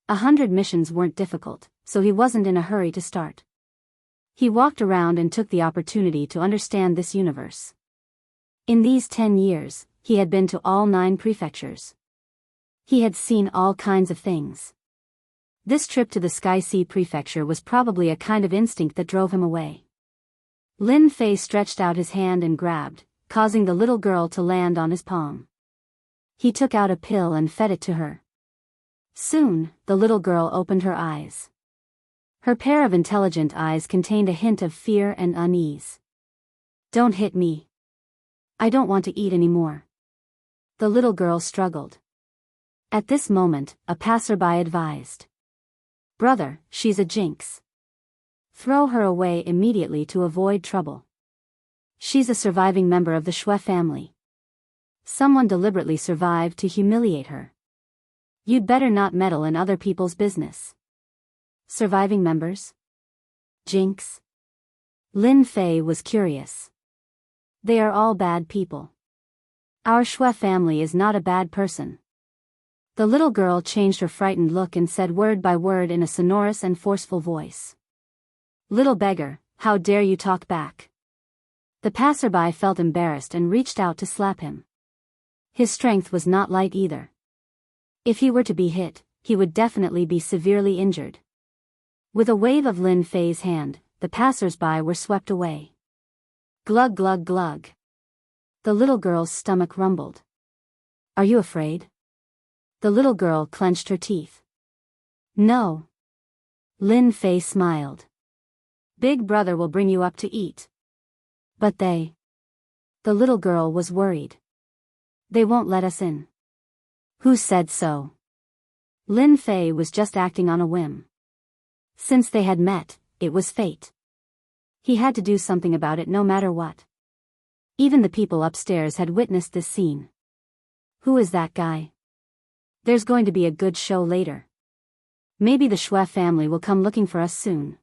100 missions weren't difficult, so he wasn't in a hurry to start. He walked around and took the opportunity to understand this universe. In these 10 years, he had been to all 9 prefectures. He had seen all kinds of things. This trip to the Sky Sea Prefecture was probably a kind of instinct that drove him away. Lin Fei stretched out his hand and grabbed, causing the little girl to land on his palm. He took out a pill and fed it to her. Soon, the little girl opened her eyes. Her pair of intelligent eyes contained a hint of fear and unease. Don't hit me. I don't want to eat anymore. The little girl struggled. At this moment, a passerby advised. Brother, she's a jinx. Throw her away immediately to avoid trouble. She's a surviving member of the Xue family. Someone deliberately survived to humiliate her. You'd better not meddle in other people's business. Surviving members? Jinx? Lin Fei was curious. They are all bad people. Our Xue family is not a bad person. The little girl changed her frightened look and said word by word in a sonorous and forceful voice. Little beggar, how dare you talk back? The passerby felt embarrassed and reached out to slap him. His strength was not light either. If he were to be hit, he would definitely be severely injured. With a wave of Lin Fei's hand, the passers-by were swept away. Glug glug glug. The little girl's stomach rumbled. Are you afraid? The little girl clenched her teeth. No. Lin Fei smiled. Big brother will bring you up to eat. But they. The little girl was worried. They won't let us in. Who said so? Lin Fei was just acting on a whim. Since they had met, it was fate. He had to do something about it no matter what. Even the people upstairs had witnessed this scene. Who is that guy? There's going to be a good show later. Maybe the Shui family will come looking for us soon.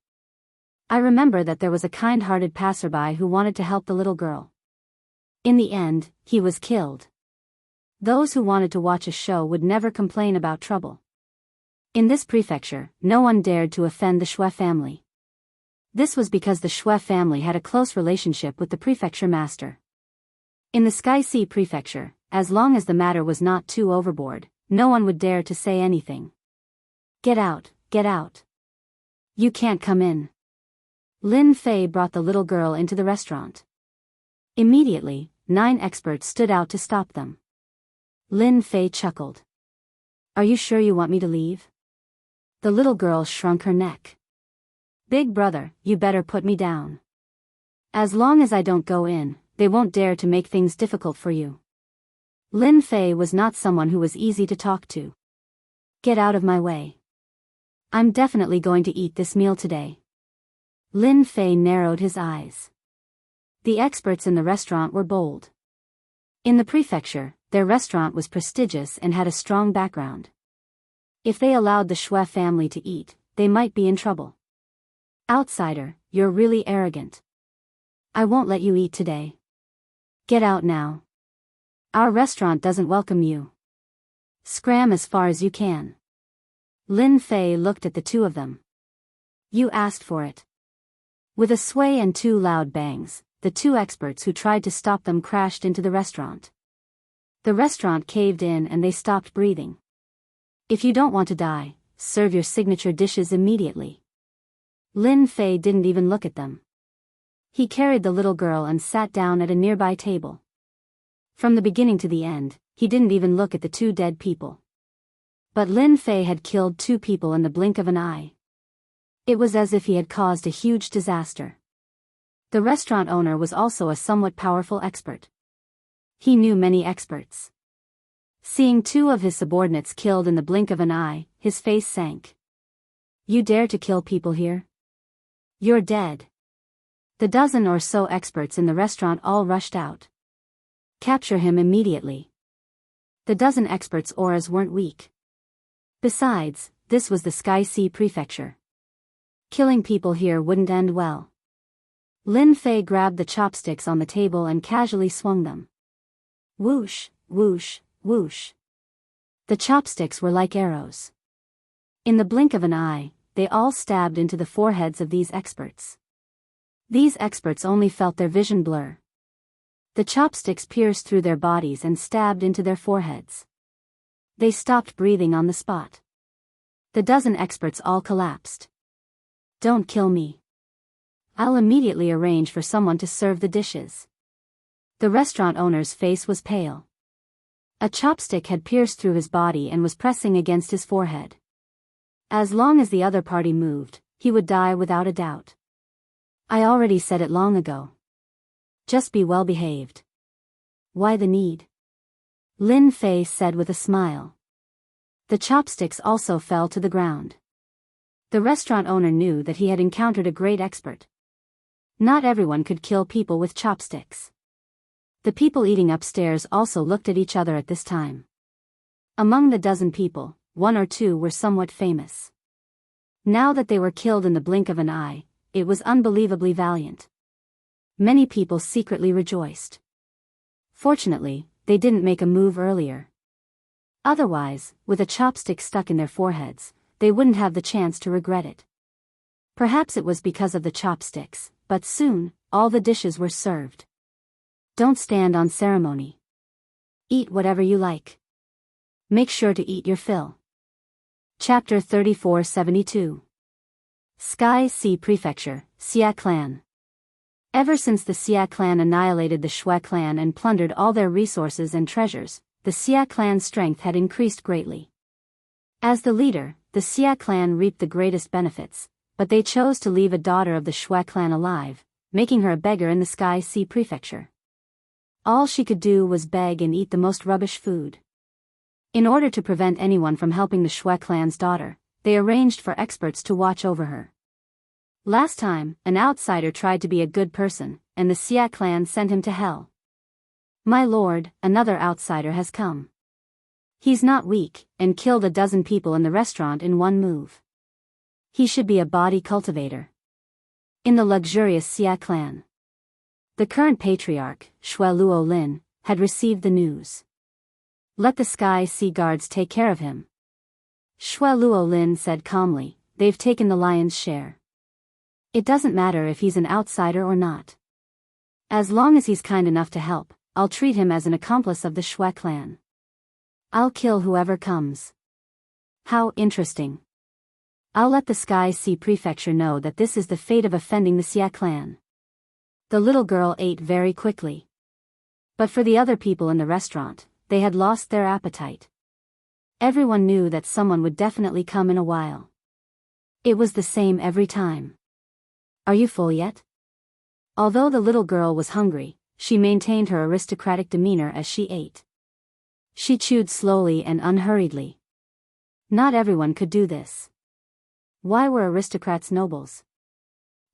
I remember that there was a kind-hearted passerby who wanted to help the little girl. In the end, he was killed. Those who wanted to watch a show would never complain about trouble. In this prefecture, no one dared to offend the Shui family. This was because the Shui family had a close relationship with the prefecture master. In the Sky Sea prefecture, as long as the matter was not too overboard, no one would dare to say anything. Get out, get out. You can't come in. Lin Fei brought the little girl into the restaurant. Immediately, 9 experts stood out to stop them. Lin Fei chuckled. Are you sure you want me to leave? The little girl shrunk her neck. Big brother, you better put me down. As long as I don't go in, they won't dare to make things difficult for you. Lin Fei was not someone who was easy to talk to. Get out of my way. I'm definitely going to eat this meal today. Lin Fei narrowed his eyes. The experts in the restaurant were bold. In the prefecture, their restaurant was prestigious and had a strong background. If they allowed the Shui family to eat, they might be in trouble. Outsider, you're really arrogant. I won't let you eat today. Get out now. Our restaurant doesn't welcome you. Scram as far as you can. Lin Fei looked at the two of them. You asked for it. With a sway and 2 loud bangs, the 2 experts who tried to stop them crashed into the restaurant. The restaurant caved in and they stopped breathing. If you don't want to die, serve your signature dishes immediately. Lin Fei didn't even look at them. He carried the little girl and sat down at a nearby table. From the beginning to the end, he didn't even look at the 2 dead people. But Lin Fei had killed 2 people in the blink of an eye. It was as if he had caused a huge disaster. The restaurant owner was also a somewhat powerful expert. He knew many experts. Seeing 2 of his subordinates killed in the blink of an eye, his face sank. You dare to kill people here? You're dead. The dozen or so experts in the restaurant all rushed out. Capture him immediately. The dozen experts' auras weren't weak. Besides, this was the Sky Sea prefecture. Killing people here wouldn't end well. Lin Fei grabbed the chopsticks on the table and casually swung them. Whoosh, whoosh, whoosh. The chopsticks were like arrows. In the blink of an eye, they all stabbed into the foreheads of these experts. These experts only felt their vision blur. The chopsticks pierced through their bodies and stabbed into their foreheads. They stopped breathing on the spot. The dozen experts all collapsed. Don't kill me. I'll immediately arrange for someone to serve the dishes. The restaurant owner's face was pale. A chopstick had pierced through his body and was pressing against his forehead. As long as the other party moved, he would die without a doubt. I already said it long ago. Just be well behaved. Why the need? Lin Fei said with a smile. The chopsticks also fell to the ground. The restaurant owner knew that he had encountered a great expert. Not everyone could kill people with chopsticks. The people eating upstairs also looked at each other at this time. Among the dozen people, 1 or 2 were somewhat famous. Now that they were killed in the blink of an eye, it was unbelievably valiant. Many people secretly rejoiced. Fortunately, they didn't make a move earlier. Otherwise, with a chopstick stuck in their foreheads, they wouldn't have the chance to regret it. Perhaps it was because of the chopsticks, but soon, all the dishes were served. Don't stand on ceremony. Eat whatever you like. Make sure to eat your fill. Chapter 3472. Sky Sea Prefecture, Xia Clan. Ever since the Xia clan annihilated the Shui clan and plundered all their resources and treasures, the Xia clan's strength had increased greatly. As the leader, the Xia clan reaped the greatest benefits, but they chose to leave a daughter of the Shui clan alive, making her a beggar in the Sky Sea Prefecture. All she could do was beg and eat the most rubbish food. In order to prevent anyone from helping the Shui clan's daughter, they arranged for experts to watch over her. Last time, an outsider tried to be a good person, and the Xia clan sent him to hell. My lord, another outsider has come. He's not weak, and killed a dozen people in the restaurant in one move. He should be a body cultivator. In the luxurious Xia clan, the current patriarch, Shui Luo Lin, had received the news. Let the Sky Sea Guards take care of him. Shui Luo Lin said calmly, they've taken the lion's share. It doesn't matter if he's an outsider or not. As long as he's kind enough to help, I'll treat him as an accomplice of the Shui clan. I'll kill whoever comes. How interesting. I'll let the Sky Sea Prefecture know that this is the fate of offending the Xia clan. The little girl ate very quickly. But for the other people in the restaurant, they had lost their appetite. Everyone knew that someone would definitely come in a while. It was the same every time. Are you full yet? Although the little girl was hungry, she maintained her aristocratic demeanor as she ate. She chewed slowly and unhurriedly. Not everyone could do this. Why were aristocrats nobles?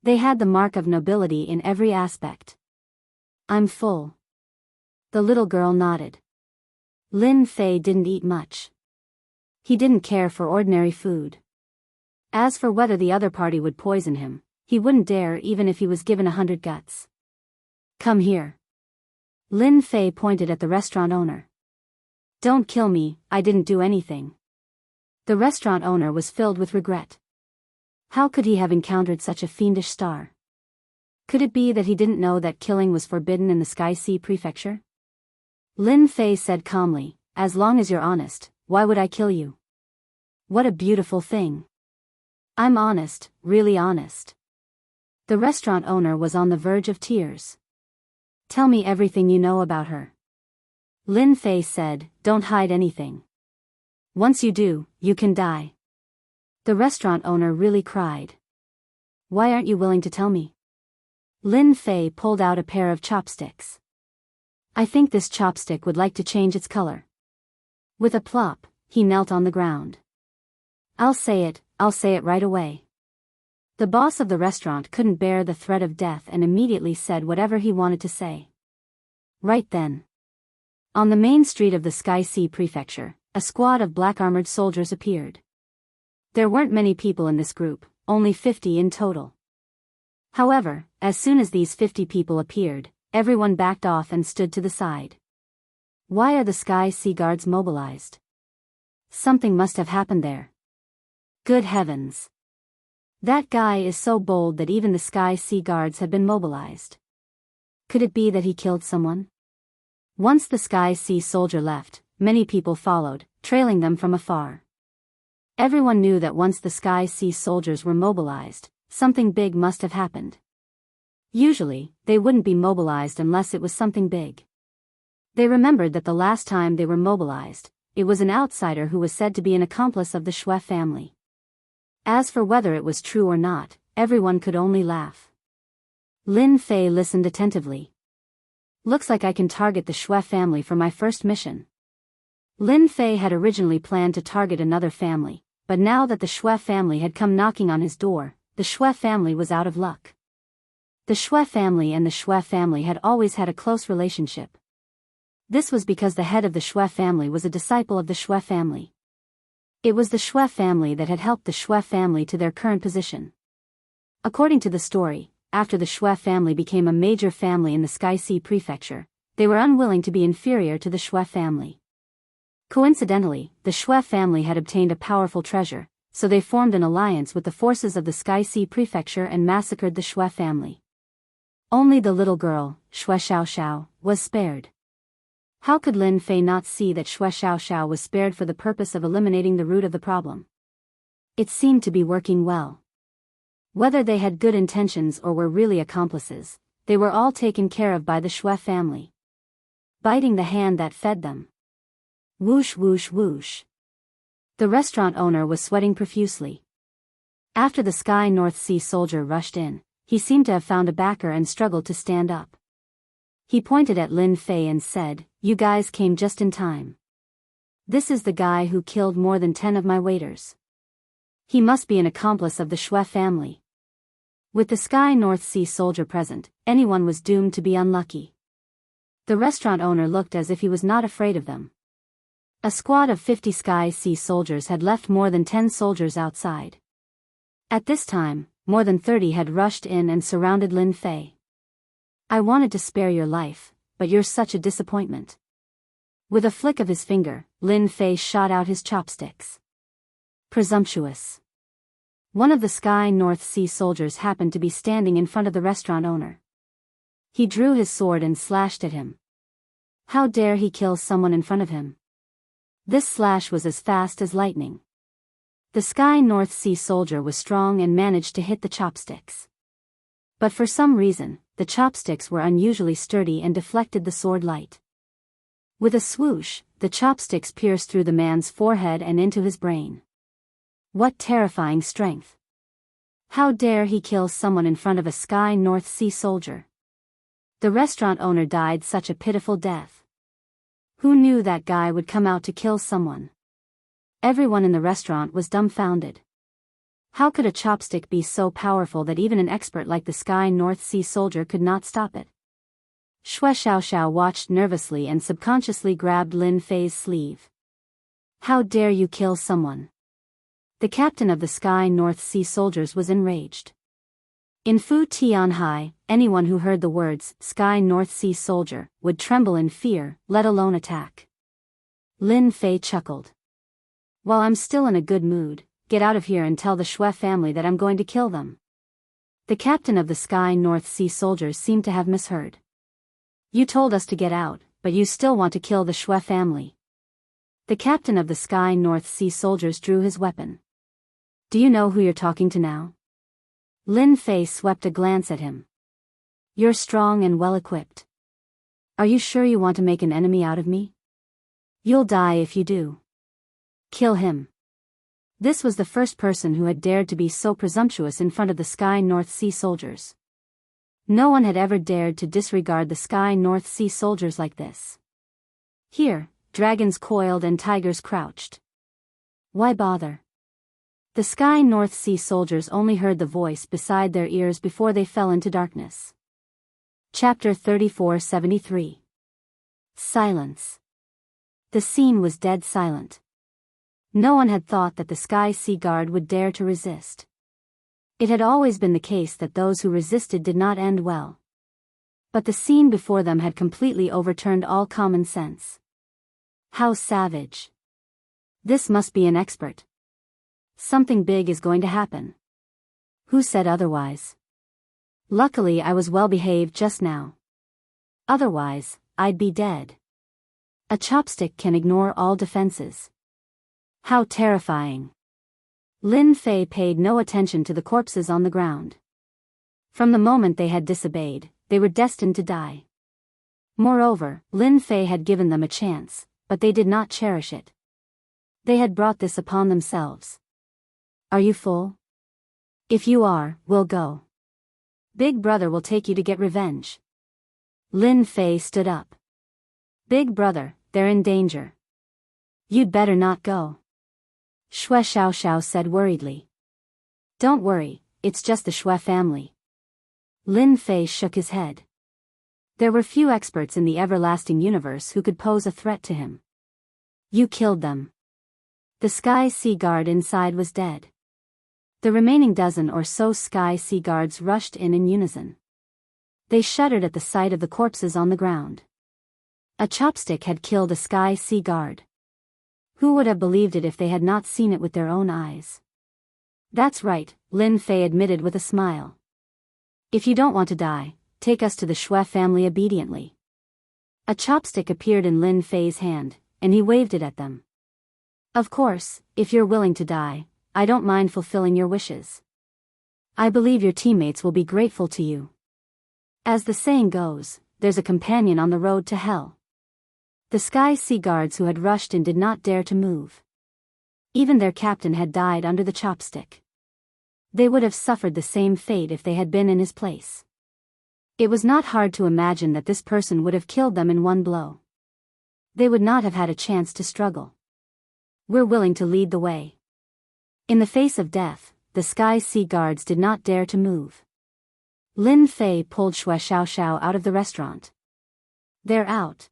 They had the mark of nobility in every aspect. I'm full. The little girl nodded. Lin Fei didn't eat much. He didn't care for ordinary food. As for whether the other party would poison him, he wouldn't dare even if he was given 100 guts. Come here. Lin Fei pointed at the restaurant owner. Don't kill me, I didn't do anything. The restaurant owner was filled with regret. How could he have encountered such a fiendish star? Could it be that he didn't know that killing was forbidden in the Sky Sea Prefecture? Lin Fei said calmly, as long as you're honest, why would I kill you? What a beautiful thing. I'm honest, really honest. The restaurant owner was on the verge of tears. Tell me everything you know about her. Lin Fei said, don't hide anything. Once you do, you can die. The restaurant owner really cried. Why aren't you willing to tell me? Lin Fei pulled out a pair of chopsticks. I think this chopstick would like to change its color. With a plop, he knelt on the ground. I'll say it right away. The boss of the restaurant couldn't bear the threat of death and immediately said whatever he wanted to say. Right then. On the main street of the Sky Sea Prefecture, a squad of black-armored soldiers appeared. There weren't many people in this group, only 50 in total. However, as soon as these 50 people appeared, everyone backed off and stood to the side. Why are the Sky Sea Guards mobilized? Something must have happened there. Good heavens. That guy is so bold that even the Sky Sea Guards have been mobilized. Could it be that he killed someone? Once the Sky Sea soldier left, many people followed, trailing them from afar. Everyone knew that once the Sky Sea soldiers were mobilized, something big must have happened. Usually, they wouldn't be mobilized unless it was something big. They remembered that the last time they were mobilized, it was an outsider who was said to be an accomplice of the Shui family. As for whether it was true or not, everyone could only laugh. Lin Fei listened attentively. Looks like I can target the Shui family for my first mission. Lin Fei had originally planned to target another family, but now that the Shui family had come knocking on his door, the Shui family was out of luck. The Shui family and the Shui family had always had a close relationship. This was because the head of the Shui family was a disciple of the Shui family. It was the Shui family that had helped the Shui family to their current position. According to the story, after the Shui family became a major family in the Sky Sea Prefecture, they were unwilling to be inferior to the Shui family. Coincidentally, the Shui family had obtained a powerful treasure, so they formed an alliance with the forces of the Sky Sea Prefecture and massacred the Shui family. Only the little girl, Shui Xiaoxiao, was spared. How could Lin Fei not see that Shui Xiaoxiao was spared for the purpose of eliminating the root of the problem? It seemed to be working well. Whether they had good intentions or were really accomplices, they were all taken care of by the Shui family. Biting the hand that fed them. Whoosh whoosh whoosh. The restaurant owner was sweating profusely. After the Sky North Sea soldier rushed in, he seemed to have found a backer and struggled to stand up. He pointed at Lin Fei and said, "You guys came just in time. This is the guy who killed more than 10 of my waiters. He must be an accomplice of the Shui family." With the Sky North Sea soldier present, anyone was doomed to be unlucky. The restaurant owner looked as if he was not afraid of them. A squad of 50 Sky Sea soldiers had left more than 10 soldiers outside. At this time, more than 30 had rushed in and surrounded Lin Fei. "I wanted to spare your life, but you're such a disappointment." With a flick of his finger, Lin Fei shot out his chopsticks. Presumptuous. One of the Sky North Sea soldiers happened to be standing in front of the restaurant owner. He drew his sword and slashed at him. How dare he kill someone in front of him? This slash was as fast as lightning. The Sky North Sea soldier was strong and managed to hit the chopsticks. But for some reason, the chopsticks were unusually sturdy and deflected the sword light. With a swoosh, the chopsticks pierced through the man's forehead and into his brain. What terrifying strength! How dare he kill someone in front of a Sky North Sea soldier? The restaurant owner died such a pitiful death. Who knew that guy would come out to kill someone? Everyone in the restaurant was dumbfounded. How could a chopstick be so powerful that even an expert like the Sky North Sea soldier could not stop it? Shui Xiaoxiao watched nervously and subconsciously grabbed Lin Fei's sleeve. "How dare you kill someone?" The captain of the Sky North Sea soldiers was enraged. In Fu Tianhai, anyone who heard the words Sky North Sea soldier would tremble in fear, let alone attack. Lin Fei chuckled. "While I'm still in a good mood, get out of here and tell the Shui family that I'm going to kill them." The captain of the Sky North Sea soldiers seemed to have misheard. "You told us to get out, but you still want to kill the Shui family." The captain of the Sky North Sea soldiers drew his weapon. "Do you know who you're talking to now?" Lin Fei swept a glance at him. "You're strong and well-equipped. Are you sure you want to make an enemy out of me? You'll die if you do. Kill him." This was the first person who had dared to be so presumptuous in front of the Sky North Sea soldiers. No one had ever dared to disregard the Sky North Sea soldiers like this. Here, dragons coiled and tigers crouched. Why bother? The Sky North Sea soldiers only heard the voice beside their ears before they fell into darkness. Chapter 3473. Silence. The scene was dead silent. No one had thought that the Sky Sea Guard would dare to resist. It had always been the case that those who resisted did not end well. But the scene before them had completely overturned all common sense. How savage. This must be an expert. Something big is going to happen. Who said otherwise? Luckily I was well behaved just now. Otherwise, I'd be dead. A chopstick can ignore all defenses. How terrifying. Lin Fei paid no attention to the corpses on the ground. From the moment they had disobeyed, they were destined to die. Moreover, Lin Fei had given them a chance, but they did not cherish it. They had brought this upon themselves. Are you full? If you are, we'll go. Big brother will take you to get revenge. Lin Fei stood up. Big brother, they're in danger. You'd better not go. Shui Xiaoxiao said worriedly. Don't worry, it's just the Shui family. Lin Fei shook his head. There were few experts in the everlasting universe who could pose a threat to him. You killed them. The Sky Sea Guard inside was dead. The remaining dozen or so Sky Sea Guards rushed in unison. They shuddered at the sight of the corpses on the ground. A chopstick had killed a Sky Sea Guard. Who would have believed it if they had not seen it with their own eyes? That's right, Lin Fei admitted with a smile. If you don't want to die, take us to the Shui family obediently. A chopstick appeared in Lin Fei's hand, and he waved it at them. Of course, if you're willing to die, I don't mind fulfilling your wishes. I believe your teammates will be grateful to you. As the saying goes, there's a companion on the road to hell. The Sky Sea Guards who had rushed in did not dare to move. Even their captain had died under the chopstick. They would have suffered the same fate if they had been in his place. It was not hard to imagine that this person would have killed them in one blow. They would not have had a chance to struggle. We're willing to lead the way. In the face of death, the Sky Sea guards did not dare to move. Lin Fei pulled Wuxia Xianxia out of the restaurant. They're out.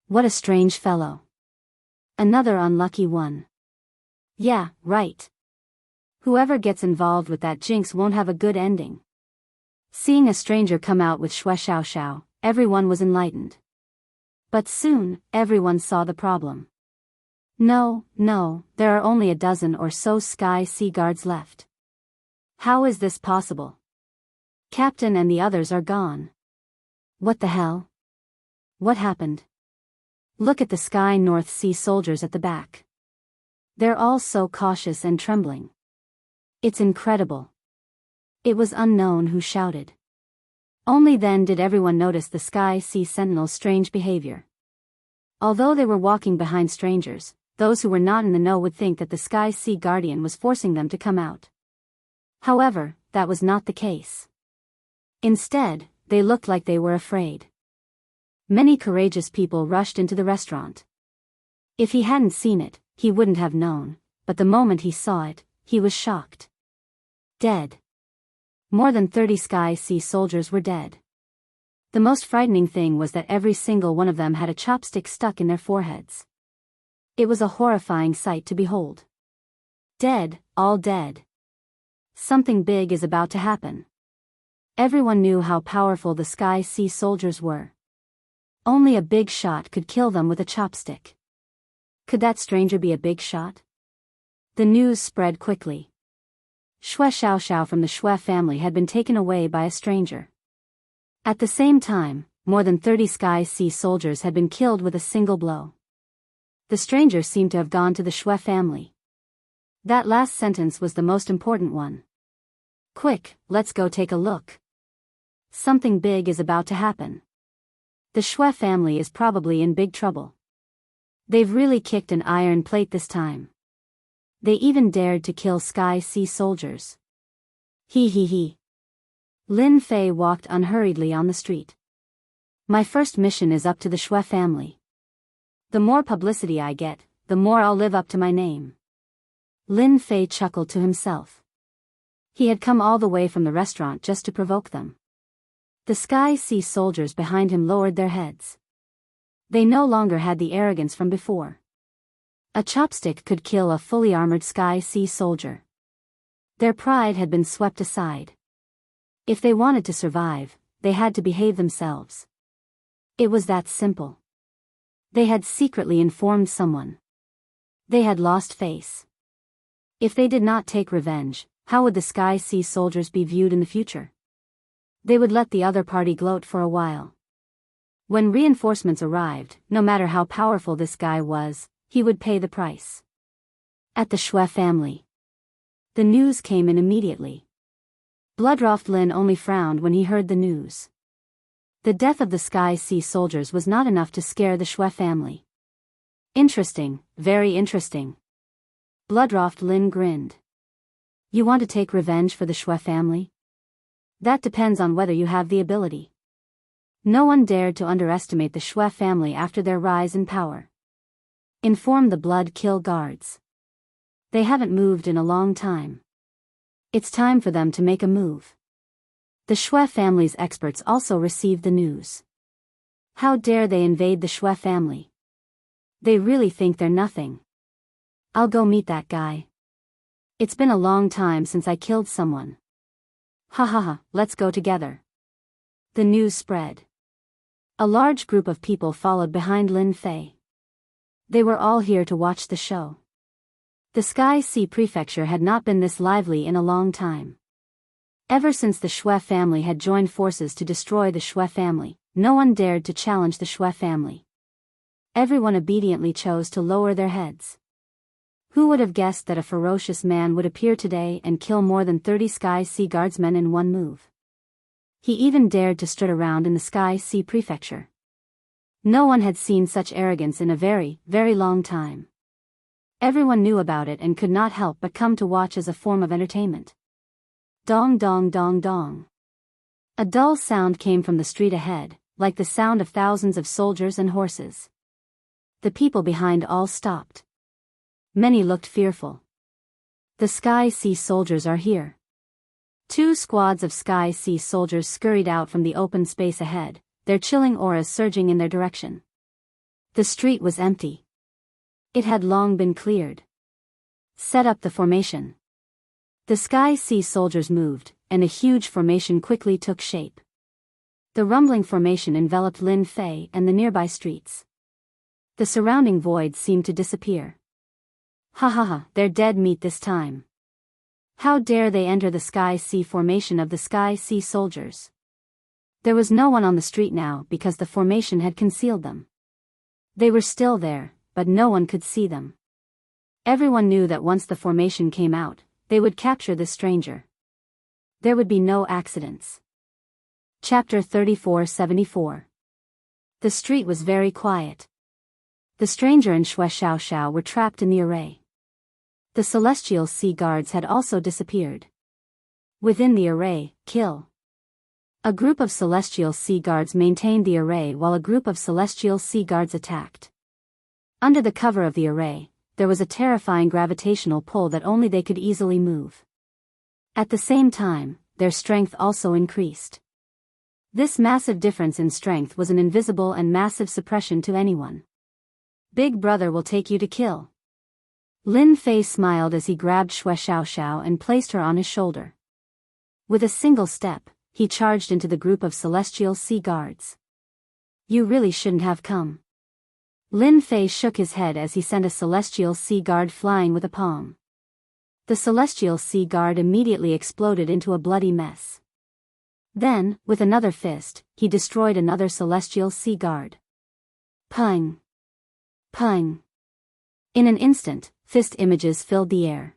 What a strange fellow. Another unlucky one. Yeah, right. Whoever gets involved with that jinx won't have a good ending. Seeing a stranger come out with Wuxia Xianxia, everyone was enlightened. But soon, everyone saw the problem. No, there are only a dozen or so Sky Sea guards left. How is this possible? Captain and the others are gone. What the hell? What happened? Look at the Sky North Sea soldiers at the back. They're all so cautious and trembling. It's incredible. It was unknown who shouted. Only then did everyone notice the Sky Sea sentinel's strange behavior. Although they were walking behind strangers, those who were not in the know would think that the Sky Sea guardian was forcing them to come out. However, that was not the case. Instead, they looked like they were afraid. Many courageous people rushed into the restaurant. If he hadn't seen it, he wouldn't have known, but the moment he saw it, he was shocked. Dead. More than 30 Sky Sea soldiers were dead. The most frightening thing was that every single one of them had a chopstick stuck in their foreheads. It was a horrifying sight to behold. Dead, all dead. Something big is about to happen. Everyone knew how powerful the Sky Sea soldiers were. Only a big shot could kill them with a chopstick. Could that stranger be a big shot? The news spread quickly. Wuxia Xianxia from the Wuxia family had been taken away by a stranger. At the same time, more than 30 Sky Sea soldiers had been killed with a single blow. The stranger seemed to have gone to the Wuxia family. That last sentence was the most important one. Quick, let's go take a look. Something big is about to happen. The Wuxia family is probably in big trouble. They've really kicked an iron plate this time. They even dared to kill Sky Sea soldiers. He. Lin Fei walked unhurriedly on the street. My first mission is up to the Wuxia family. The more publicity I get, the more I'll live up to my name. Lin Fei chuckled to himself. He had come all the way from the restaurant just to provoke them. The Sky Sea soldiers behind him lowered their heads. They no longer had the arrogance from before. A chopstick could kill a fully armored Sky Sea soldier. Their pride had been swept aside. If they wanted to survive, they had to behave themselves. It was that simple. They had secretly informed someone. They had lost face. If they did not take revenge, how would the Sky Sea soldiers be viewed in the future? They would let the other party gloat for a while. When reinforcements arrived, no matter how powerful this guy was, he would pay the price. At the Wuxia family. The news came in immediately. Bloodroft Lin only frowned when he heard the news. The death of the Sky Sea soldiers was not enough to scare the Wuxia family. Interesting, very interesting. Bloodroft Lin grinned. You want to take revenge for the Wuxia family? That depends on whether you have the ability. No one dared to underestimate the Wuxia family after their rise in power. Inform the Blood Kill guards. They haven't moved in a long time. It's time for them to make a move. The Wuxia family's experts also received the news. How dare they invade the Wuxia family? They really think they're nothing. I'll go meet that guy. It's been a long time since I killed someone. Ha, let's go together. The news spread. A large group of people followed behind Lin Fei. They were all here to watch the show. The Sky Sea Prefecture had not been this lively in a long time. Ever since the Wuxia family had joined forces to destroy the Wuxia family, no one dared to challenge the Wuxia family. Everyone obediently chose to lower their heads. Who would have guessed that a ferocious man would appear today and kill more than 30 Sky Sea guardsmen in one move? He even dared to strut around in the Sky Sea Prefecture. No one had seen such arrogance in a very, very long time. Everyone knew about it and could not help but come to watch as a form of entertainment. Dong dong dong dong. A dull sound came from the street ahead, like the sound of thousands of soldiers and horses. The people behind all stopped. Many looked fearful. The Sky Sea soldiers are here. 2 squads of Sky Sea soldiers scurried out from the open space ahead, their chilling auras surging in their direction. The street was empty. It had long been cleared. Set up the formation. The Sky Sea soldiers moved, and a huge formation quickly took shape. The rumbling formation enveloped Lin Fei and the nearby streets. The surrounding void seemed to disappear. Ha ha ha, they're dead meat this time. How dare they enter the Sky Sea formation of the Sky Sea soldiers? There was no one on the street now because the formation had concealed them. They were still there, but no one could see them. Everyone knew that once the formation came out, they would capture the stranger. There would be no accidents. Chapter 34-74. The street was very quiet. The stranger and Wuxia Xianxia were trapped in the array. The celestial sea guards had also disappeared. Within the array, kill. A group of celestial sea guards maintained the array while a group of celestial sea guards attacked. Under the cover of the array, there was a terrifying gravitational pull that only they could easily move. At the same time, their strength also increased. This massive difference in strength was an invisible and massive suppression to anyone. Big Brother will take you to kill. Lin Fei smiled as he grabbed Wuxia Xianxia and placed her on his shoulder. With a single step, he charged into the group of celestial sea guards. You really shouldn't have come. Lin Fei shook his head as he sent a celestial sea guard flying with a palm. The celestial sea guard immediately exploded into a bloody mess. Then, with another fist, he destroyed another celestial sea guard. Pung! Pung! In an instant, fist images filled the air.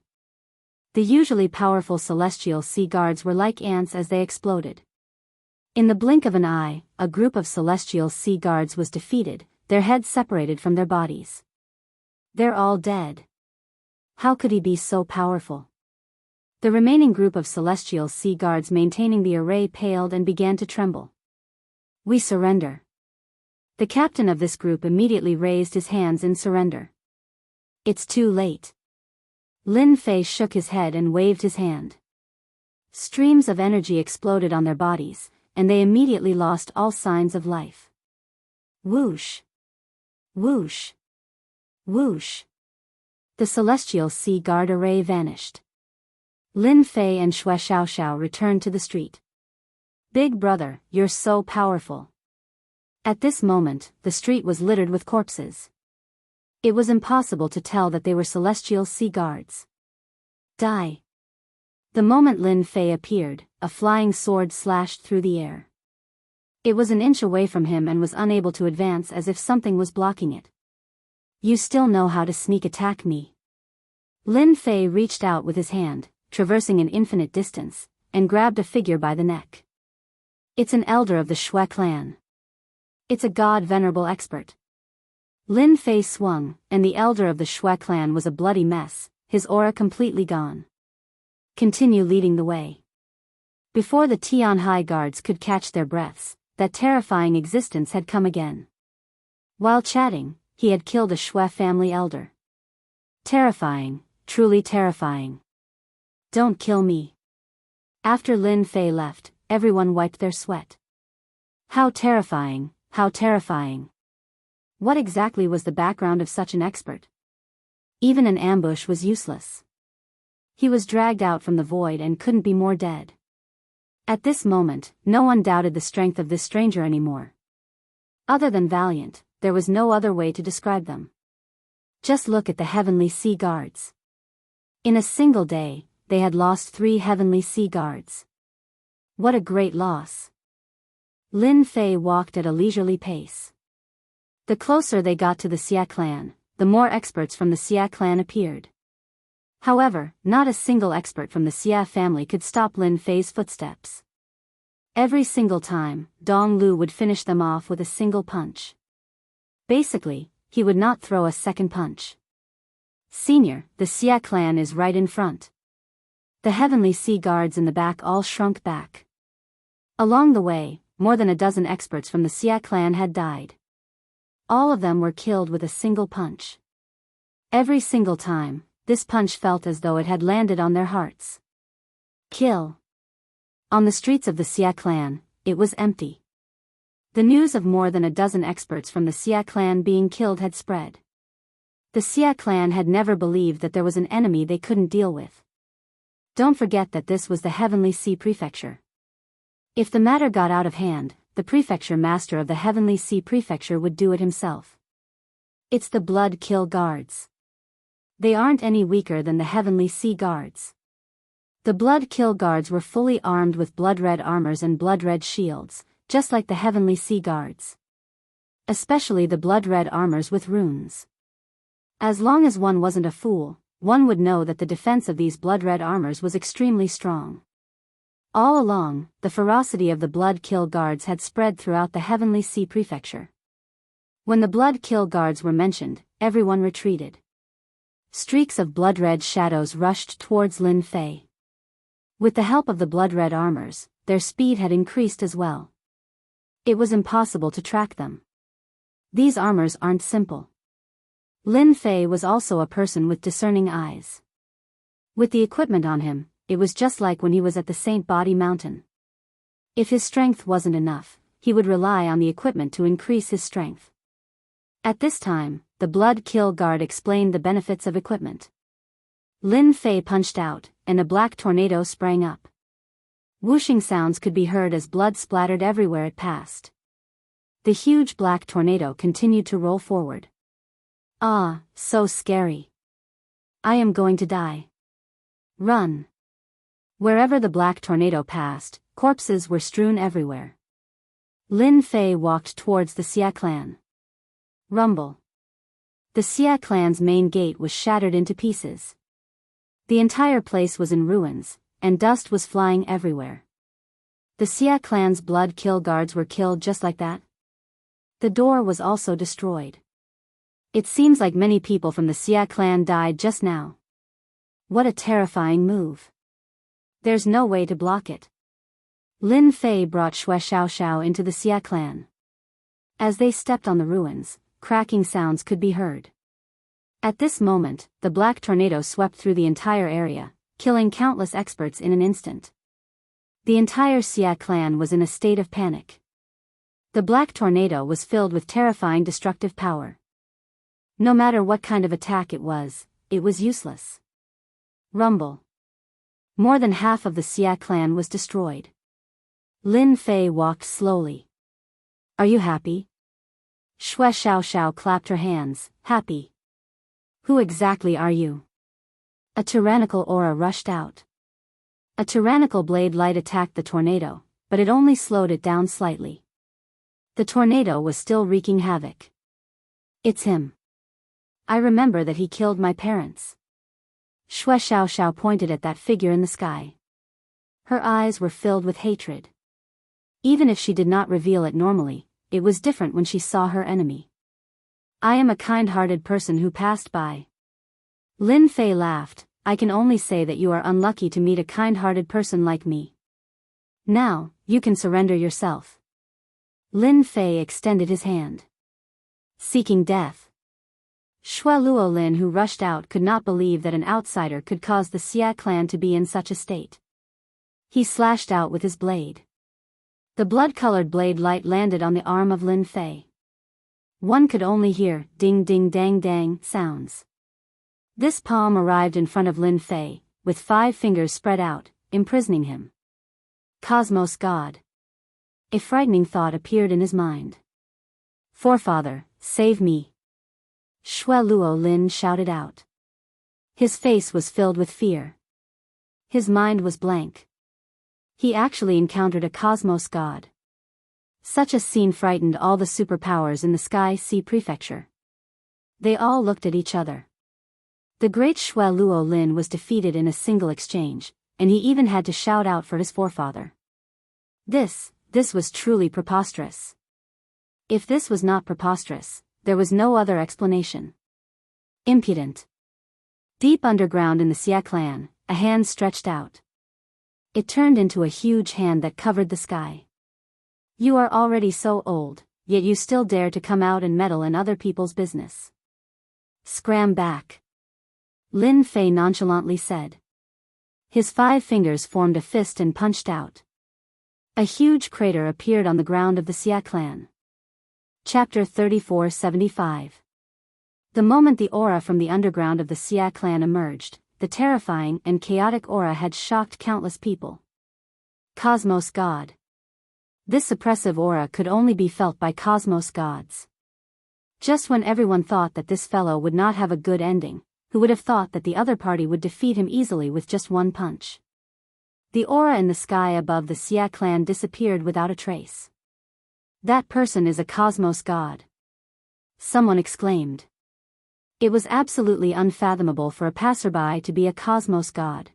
The usually powerful celestial sea guards were like ants as they exploded. In the blink of an eye, a group of celestial sea guards was defeated, their heads separated from their bodies. They're all dead. How could he be so powerful? The remaining group of celestial sea guards maintaining the array paled and began to tremble. We surrender. The captain of this group immediately raised his hands in surrender. It's too late. Lin Fei shook his head and waved his hand. Streams of energy exploded on their bodies, and they immediately lost all signs of life. Whoosh! Whoosh! Whoosh! The celestial sea guard array vanished. Lin Fei and Wuxia Xianxia returned to the street. Big Brother, you're so powerful. At this moment, the street was littered with corpses. It was impossible to tell that they were celestial sea guards. Die! The moment Lin Fei appeared, a flying sword slashed through the air. It was an inch away from him and was unable to advance as if something was blocking it. You still know how to sneak attack me. Lin Fei reached out with his hand, traversing an infinite distance, and grabbed a figure by the neck. It's an elder of the Shui clan. It's a god-venerable expert. Lin Fei swung, and the elder of the Shui clan was a bloody mess, his aura completely gone. Continue leading the way. Before the Tianhai guards could catch their breaths, that terrifying existence had come again. While chatting, he had killed a Shui family elder. Terrifying, truly terrifying. Don't kill me. After Lin Fei left, everyone wiped their sweat. How terrifying, how terrifying. What exactly was the background of such an expert? Even an ambush was useless. He was dragged out from the void and couldn't be more dead. At this moment, no one doubted the strength of this stranger anymore. Other than valiant, there was no other way to describe them. Just look at the heavenly sea guards. In a single day, they had lost 3 heavenly sea guards. What a great loss. Lin Fei walked at a leisurely pace. The closer they got to the Xia clan, the more experts from the Xia clan appeared. However, not a single expert from the Xia family could stop Lin Fei's footsteps. Every single time, Dong Lu would finish them off with a single punch. Basically, he would not throw a second punch. Senior, the Xia clan is right in front. The heavenly sea guards in the back all shrunk back. Along the way, more than a dozen experts from the Xia clan had died. All of them were killed with a single punch. Every single time, this punch felt as though it had landed on their hearts. Kill. On the streets of the Xia clan, it was empty. The news of more than a dozen experts from the Xia clan being killed had spread. The Xia clan had never believed that there was an enemy they couldn't deal with. Don't forget that this was the Heavenly Sea Prefecture. If the matter got out of hand, the prefecture master of the Heavenly Sea Prefecture would do it himself. It's the Blood Kill Guards. They aren't any weaker than the Heavenly Sea Guards. The Blood Kill Guards were fully armed with blood-red armors and blood-red shields, just like the Heavenly Sea Guards. Especially the blood-red armors with runes. As long as one wasn't a fool, one would know that the defense of these blood-red armors was extremely strong. All along, the ferocity of the Blood Kill Guards had spread throughout the Heavenly Sea Prefecture. When the Blood Kill Guards were mentioned, everyone retreated. Streaks of blood-red shadows rushed towards Lin Fei. With the help of the blood-red armors, their speed had increased as well. It was impossible to track them. These armors aren't simple. Lin Fei was also a person with discerning eyes. With the equipment on him, it was just like when he was at the Saint Body Mountain. If his strength wasn't enough, he would rely on the equipment to increase his strength. At this time, the Blood Kill Guard explained the benefits of equipment. Lin Fei punched out, and a black tornado sprang up. Whooshing sounds could be heard as blood splattered everywhere it passed. The huge black tornado continued to roll forward. Ah, so scary. I am going to die. Run. Wherever the black tornado passed, corpses were strewn everywhere. Lin Fei walked towards the Xia clan. Rumble. The Xia clan's main gate was shattered into pieces. The entire place was in ruins, and dust was flying everywhere. The Xia clan's Blood Kill Guards were killed just like that. The door was also destroyed. It seems like many people from the Xia clan died just now. What a terrifying move. There's no way to block it. Lin Fei brought Wuxia Xianxia into the Xia clan. As they stepped on the ruins, cracking sounds could be heard. At this moment, the black tornado swept through the entire area, killing countless experts in an instant. The entire Xia clan was in a state of panic. The black tornado was filled with terrifying destructive power. No matter what kind of attack it was useless. Rumble. More than half of the Xia clan was destroyed. Lin Fei walked slowly. Are you happy? Wuxia Xianxia clapped her hands, happy. Who exactly are you? A tyrannical aura rushed out. A tyrannical blade light attacked the tornado, but it only slowed it down slightly. The tornado was still wreaking havoc. It's him. I remember that he killed my parents. Wuxia Xianxia pointed at that figure in the sky. Her eyes were filled with hatred. Even if she did not reveal it normally, it was different when she saw her enemy. I am a kind-hearted person who passed by. Lin Fei laughed. I can only say that you are unlucky to meet a kind-hearted person like me. Now, you can surrender yourself. Lin Fei extended his hand. Seeking death. Xue Luolin, who rushed out, could not believe that an outsider could cause the Xia clan to be in such a state. He slashed out with his blade. The blood-colored blade light landed on the arm of Lin Fei. One could only hear ding ding dang dang sounds. This palm arrived in front of Lin Fei, with 5 fingers spread out, imprisoning him. Cosmos God. A frightening thought appeared in his mind. Forefather, save me. Xue Luolin shouted out. His face was filled with fear. His mind was blank. He actually encountered a Cosmos God. Such a scene frightened all the superpowers in the Sky Sea Prefecture. They all looked at each other. The great Xue Luolin was defeated in a single exchange, and he even had to shout out for his forefather. This was truly preposterous. If this was not preposterous, there was no other explanation. Impudent. Deep underground in the Xia clan, a hand stretched out. It turned into a huge hand that covered the sky. You are already so old, yet you still dare to come out and meddle in other people's business. Scram back. Lin Fei nonchalantly said. His 5 fingers formed a fist and punched out. A huge crater appeared on the ground of the Xia clan. Chapter 3475. The moment the aura from the underground of the Xia clan emerged, the terrifying and chaotic aura had shocked countless people. Cosmos God. This suppressive aura could only be felt by cosmos gods. Just when everyone thought that this fellow would not have a good ending, who would have thought that the other party would defeat him easily with just one punch? The aura in the sky above the Xia clan disappeared without a trace. That person is a cosmos god. Someone exclaimed. It was absolutely unfathomable for a passerby to be a cosmos god.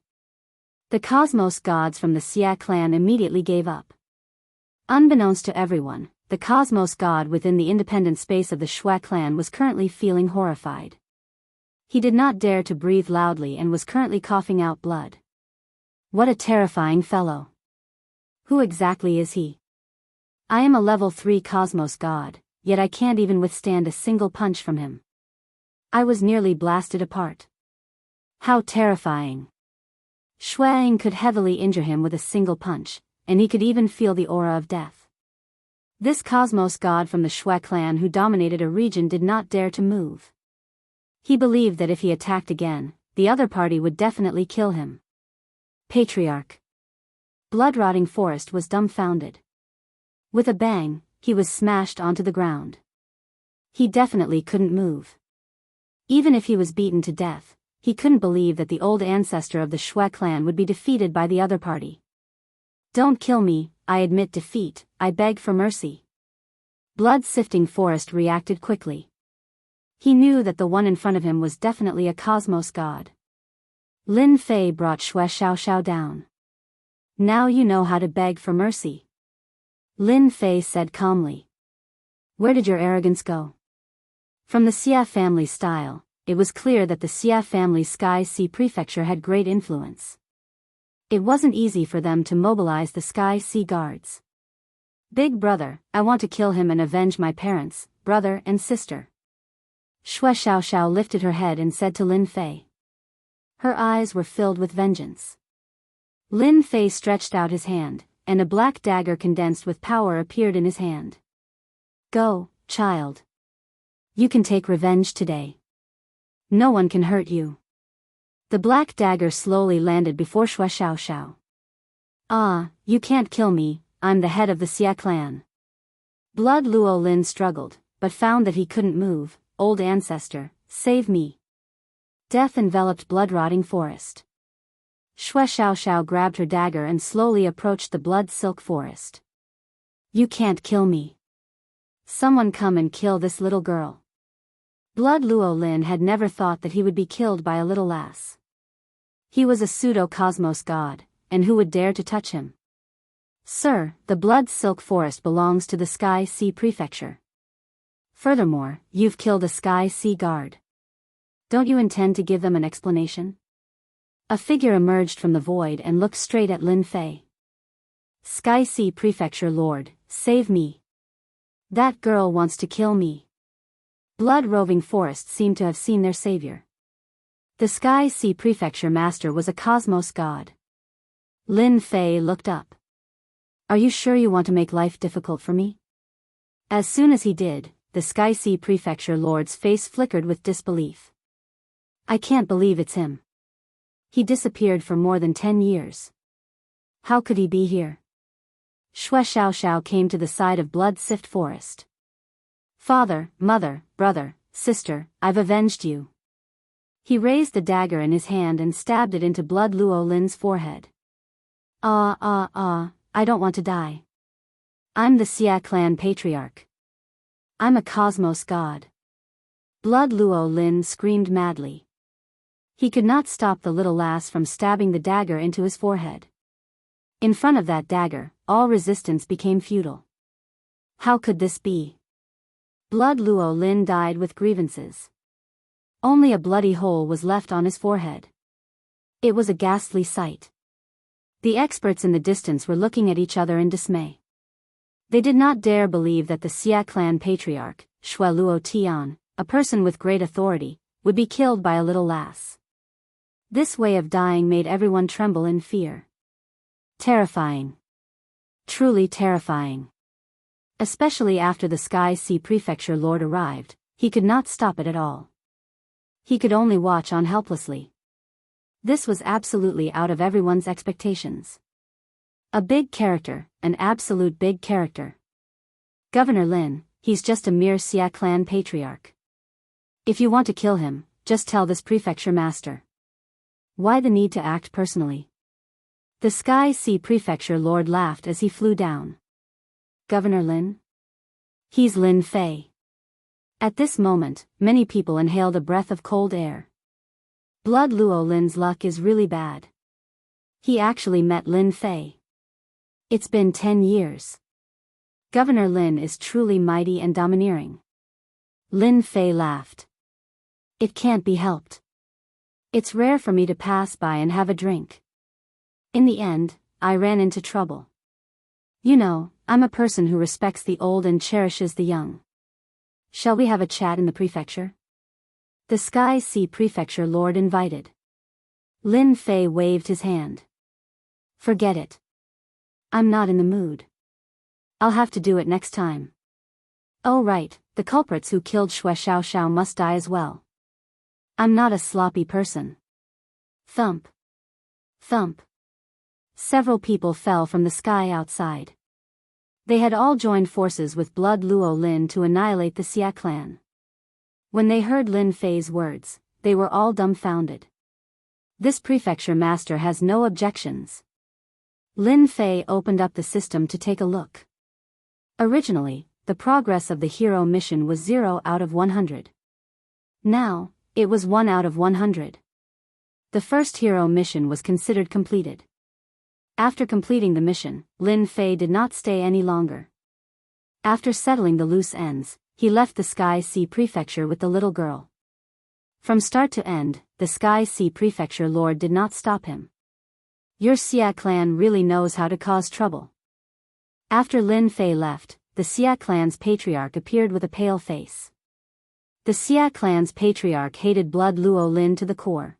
The cosmos gods from the Xia clan immediately gave up. Unbeknownst to everyone, the cosmos god within the independent space of the Shui clan was currently feeling horrified. He did not dare to breathe loudly and was currently coughing out blood. What a terrifying fellow. Who exactly is he? I am a level 3 cosmos god, yet I can't even withstand a single punch from him. I was nearly blasted apart. How terrifying. Shuang could heavily injure him with a single punch, and he could even feel the aura of death. This cosmos god from the Shui clan who dominated a region did not dare to move. He believed that if he attacked again, the other party would definitely kill him. Patriarch. Blood-rotting Forest was dumbfounded. With a bang, he was smashed onto the ground. He definitely couldn't move. Even if he was beaten to death, he couldn't believe that the old ancestor of the Shui clan would be defeated by the other party. Don't kill me, I admit defeat, I beg for mercy. Blood-sifting Forest reacted quickly. He knew that the one in front of him was definitely a cosmos god. Lin Fei brought Wuxia Xianxia down. Now you know how to beg for mercy. Lin Fei said calmly. Where did your arrogance go? From the Xia family style, it was clear that the Xia family's Sky Sea Prefecture had great influence. It wasn't easy for them to mobilize the Sky Sea Guards. Big brother, I want to kill him and avenge my parents, brother and sister. Wuxia Xianxia lifted her head and said to Lin Fei. Her eyes were filled with vengeance. Lin Fei stretched out his hand, and a black dagger condensed with power appeared in his hand. Go, child. You can take revenge today. No one can hurt you. The black dagger slowly landed before Wuxia Xianxia. Ah, you can't kill me, I'm the head of the Xia clan. Blood Luo Lin struggled, but found that he couldn't move. Old ancestor, save me. Death enveloped blood-rotting forest. Wuxia Xianxia grabbed her dagger and slowly approached the blood-silk forest. You can't kill me. Someone come and kill this little girl. Blood Luo Lin had never thought that he would be killed by a little lass. He was a pseudo-cosmos god, and who would dare to touch him? Sir, the blood-silk forest belongs to the Sky Sea Prefecture. Furthermore, you've killed a Sky Sea Guard. Don't you intend to give them an explanation? A figure emerged from the void and looked straight at Lin Fei. Sky Sea Prefecture Lord, save me. That girl wants to kill me. Blood-roving forest seemed to have seen their savior. The Sky Sea Prefecture Master was a cosmos god. Lin Fei looked up. Are you sure you want to make life difficult for me? As soon as he did, the Sky Sea Prefecture Lord's face flickered with disbelief. I can't believe it's him. He disappeared for more than 10 years. How could he be here? Wuxia Xianxia came to the side of blood-sift forest. Father, mother, brother, sister, I've avenged you. He raised the dagger in his hand and stabbed it into Blood Luo Lin's forehead. I don't want to die. I'm the Xia clan patriarch. I'm a cosmos god. Blood Luo Lin screamed madly. He could not stop the little lass from stabbing the dagger into his forehead. In front of that dagger, all resistance became futile. How could this be? Blood Luo Lin died with grievances. Only a bloody hole was left on his forehead. It was a ghastly sight. The experts in the distance were looking at each other in dismay. They did not dare believe that the Xia clan patriarch, Shui Luo Tian, a person with great authority, would be killed by a little lass. This way of dying made everyone tremble in fear. Terrifying. Truly terrifying. Especially after the Sky Sea Prefecture Lord arrived, he could not stop it at all. He could only watch on helplessly. This was absolutely out of everyone's expectations. A big character, an absolute big character. Governor Lin, he's just a mere Xia clan patriarch. If you want to kill him, just tell this prefecture master. Why the need to act personally? The Sky Sea Prefecture Lord laughed as he flew down. Governor Lin? He's Lin Fei. At this moment, many people inhaled a breath of cold air. Blood Luo Lin's luck is really bad. He actually met Lin Fei. It's been 10 years. Governor Lin is truly mighty and domineering. Lin Fei laughed. It can't be helped. It's rare for me to pass by and have a drink. In the end, I ran into trouble. You know, I'm a person who respects the old and cherishes the young. Shall we have a chat in the prefecture? The Sky Sea Prefecture Lord invited. Lin Fei waved his hand. Forget it. I'm not in the mood. I'll have to do it next time. Oh right, the culprits who killed Shui Xiaoxiao must die as well. I'm not a sloppy person. Thump. Thump. Several people fell from the sky outside. They had all joined forces with Blood Luo Lin to annihilate the Xia clan. When they heard Lin Fei's words, they were all dumbfounded. This prefecture master has no objections. Lin Fei opened up the system to take a look. Originally, the progress of the hero mission was 0 out of 100. Now, it was 1 out of 100. The first hero mission was considered completed. After completing the mission, Lin Fei did not stay any longer. After settling the loose ends, he left the Sky Sea Prefecture with the little girl. From start to end, the Sky Sea Prefecture Lord did not stop him. Your Xia clan really knows how to cause trouble. After Lin Fei left, the Xia clan's patriarch appeared with a pale face. The Xia clan's patriarch hated Blood Luo Lin to the core.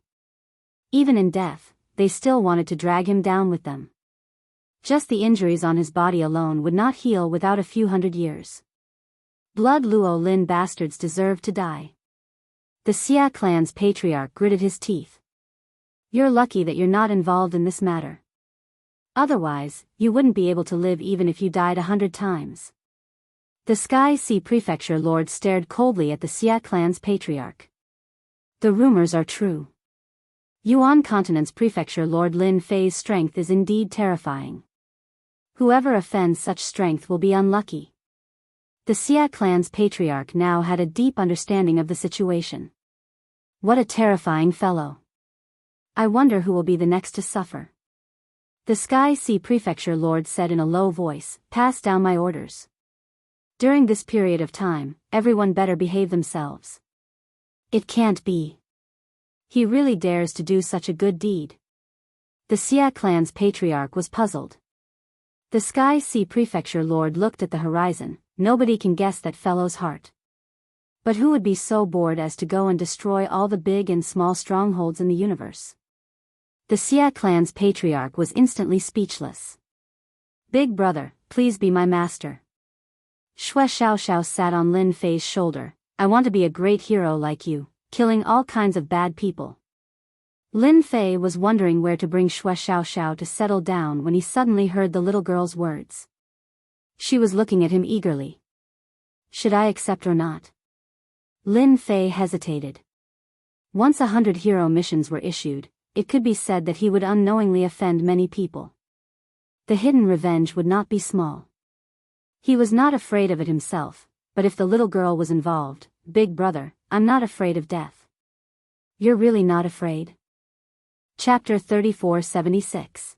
Even in death, they still wanted to drag him down with them. Just the injuries on his body alone would not heal without a few hundred years. Blood Luo Lin bastards deserved to die. The Xia clan's patriarch gritted his teeth. You're lucky that you're not involved in this matter. Otherwise, you wouldn't be able to live even if you died 100 times. The Sky Sea Prefecture Lord stared coldly at the Xia clan's patriarch. The rumors are true. Yuan Continent's Prefecture Lord Lin Fei's strength is indeed terrifying. Whoever offends such strength will be unlucky. The Xia clan's patriarch now had a deep understanding of the situation. What a terrifying fellow. I wonder who will be the next to suffer. The Sky Sea Prefecture Lord said in a low voice, pass down my orders. During this period of time, everyone better behave themselves. It can't be. He really dares to do such a good deed. The Xia clan's patriarch was puzzled. The Sky Sea Prefecture Lord looked at the horizon. Nobody can guess that fellow's heart. But who would be so bored as to go and destroy all the big and small strongholds in the universe? The Xia clan's patriarch was instantly speechless. Big brother, please be my master. Shui Xiaoxiao sat on Lin Fei's shoulder. I want to be a great hero like you, killing all kinds of bad people. Lin Fei was wondering where to bring Shui Xiaoxiao to settle down when he suddenly heard the little girl's words. She was looking at him eagerly. Should I accept or not? Lin Fei hesitated. Once 100 hero missions were issued, it could be said that he would unknowingly offend many people. The hidden revenge would not be small. He was not afraid of it himself, but if the little girl was involved, big brother, I'm not afraid of death. You're really not afraid? Chapter 3476.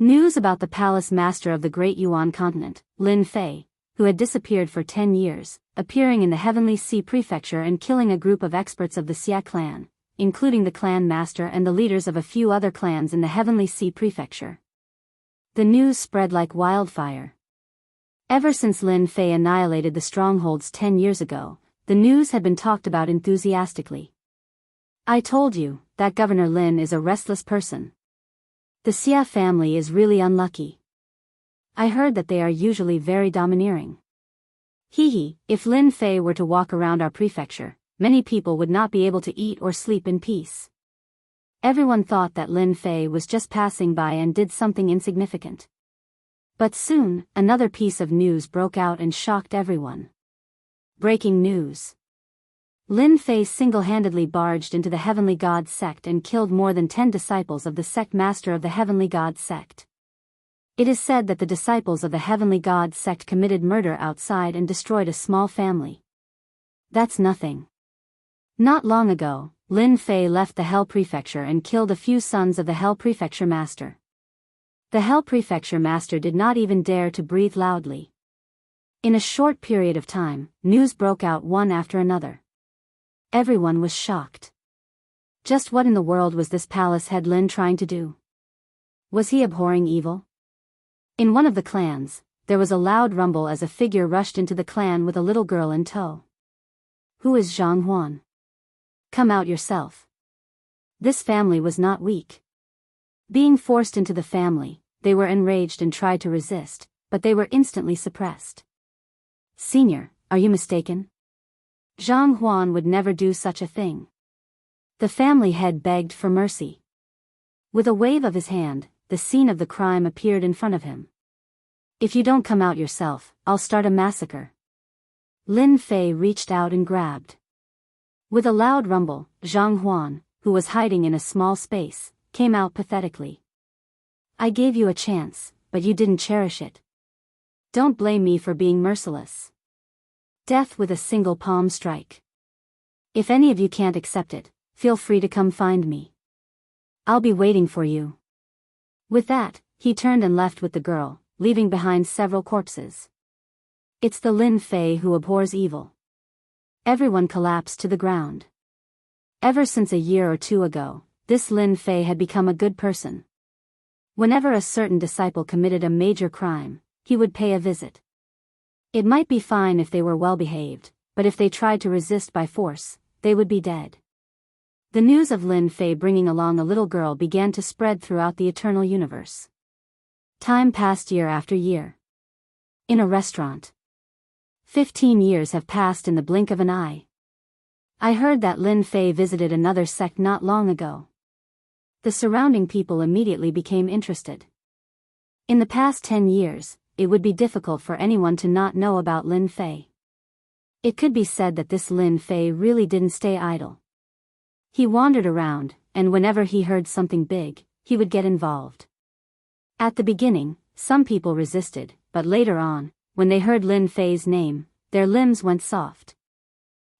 News about the palace master of the great Yuan continent, Lin Fei, who had disappeared for 10 years, appearing in the Heavenly Sea Prefecture and killing a group of experts of the Xia clan, including the clan master and the leaders of a few other clans in the Heavenly Sea Prefecture. The news spread like wildfire. Ever since Lin Fei annihilated the strongholds 10 years ago, the news had been talked about enthusiastically. I told you, that Governor Lin is a restless person. The Xia family is really unlucky. I heard that they are usually very domineering. Hee, if Lin Fei were to walk around our prefecture, many people would not be able to eat or sleep in peace. Everyone thought that Lin Fei was just passing by and did something insignificant. But soon, another piece of news broke out and shocked everyone. Breaking news. Lin Fei single-handedly barged into the Heavenly God sect and killed more than 10 disciples of the sect master of the Heavenly God sect. It is said that the disciples of the Heavenly God sect committed murder outside and destroyed a small family. That's nothing. Not long ago, Lin Fei left the Hell Prefecture and killed a few sons of the Hell Prefecture Master. The Hell Prefecture Master did not even dare to breathe loudly. In a short period of time, news broke out one after another. Everyone was shocked. Just what in the world was this palace head Lin trying to do? Was he abhorring evil? In one of the clans, there was a loud rumble as a figure rushed into the clan with a little girl in tow. Who is Zhang Huan? Come out yourself. This family was not weak. Being forced into the family, they were enraged and tried to resist, but they were instantly suppressed. Senior, are you mistaken? Zhang Huan would never do such a thing. The family head begged for mercy. With a wave of his hand, the scene of the crime appeared in front of him. If you don't come out yourself, I'll start a massacre. Lin Fei reached out and grabbed. With a loud rumble, Zhang Huan, who was hiding in a small space, came out pathetically. I gave you a chance, but you didn't cherish it. Don't blame me for being merciless. Death with a single palm strike. If any of you can't accept it, feel free to come find me. I'll be waiting for you. With that, he turned and left with the girl, leaving behind several corpses. It's the Lin Fei who abhors evil. Everyone collapsed to the ground. Ever since a year or two ago, this Lin Fei had become a good person. Whenever a certain disciple committed a major crime, he would pay a visit. It might be fine if they were well behaved, but if they tried to resist by force, they would be dead. The news of Lin Fei bringing along a little girl began to spread throughout the eternal universe. Time passed year after year. In a restaurant. 15 years have passed in the blink of an eye. I heard that Lin Fei visited another sect not long ago. The surrounding people immediately became interested. In the past 10 years, it would be difficult for anyone to not know about Lin Fei. It could be said that this Lin Fei really didn't stay idle. He wandered around, and whenever he heard something big, he would get involved. At the beginning, some people resisted, but later on, when they heard Lin Fei's name, their limbs went soft.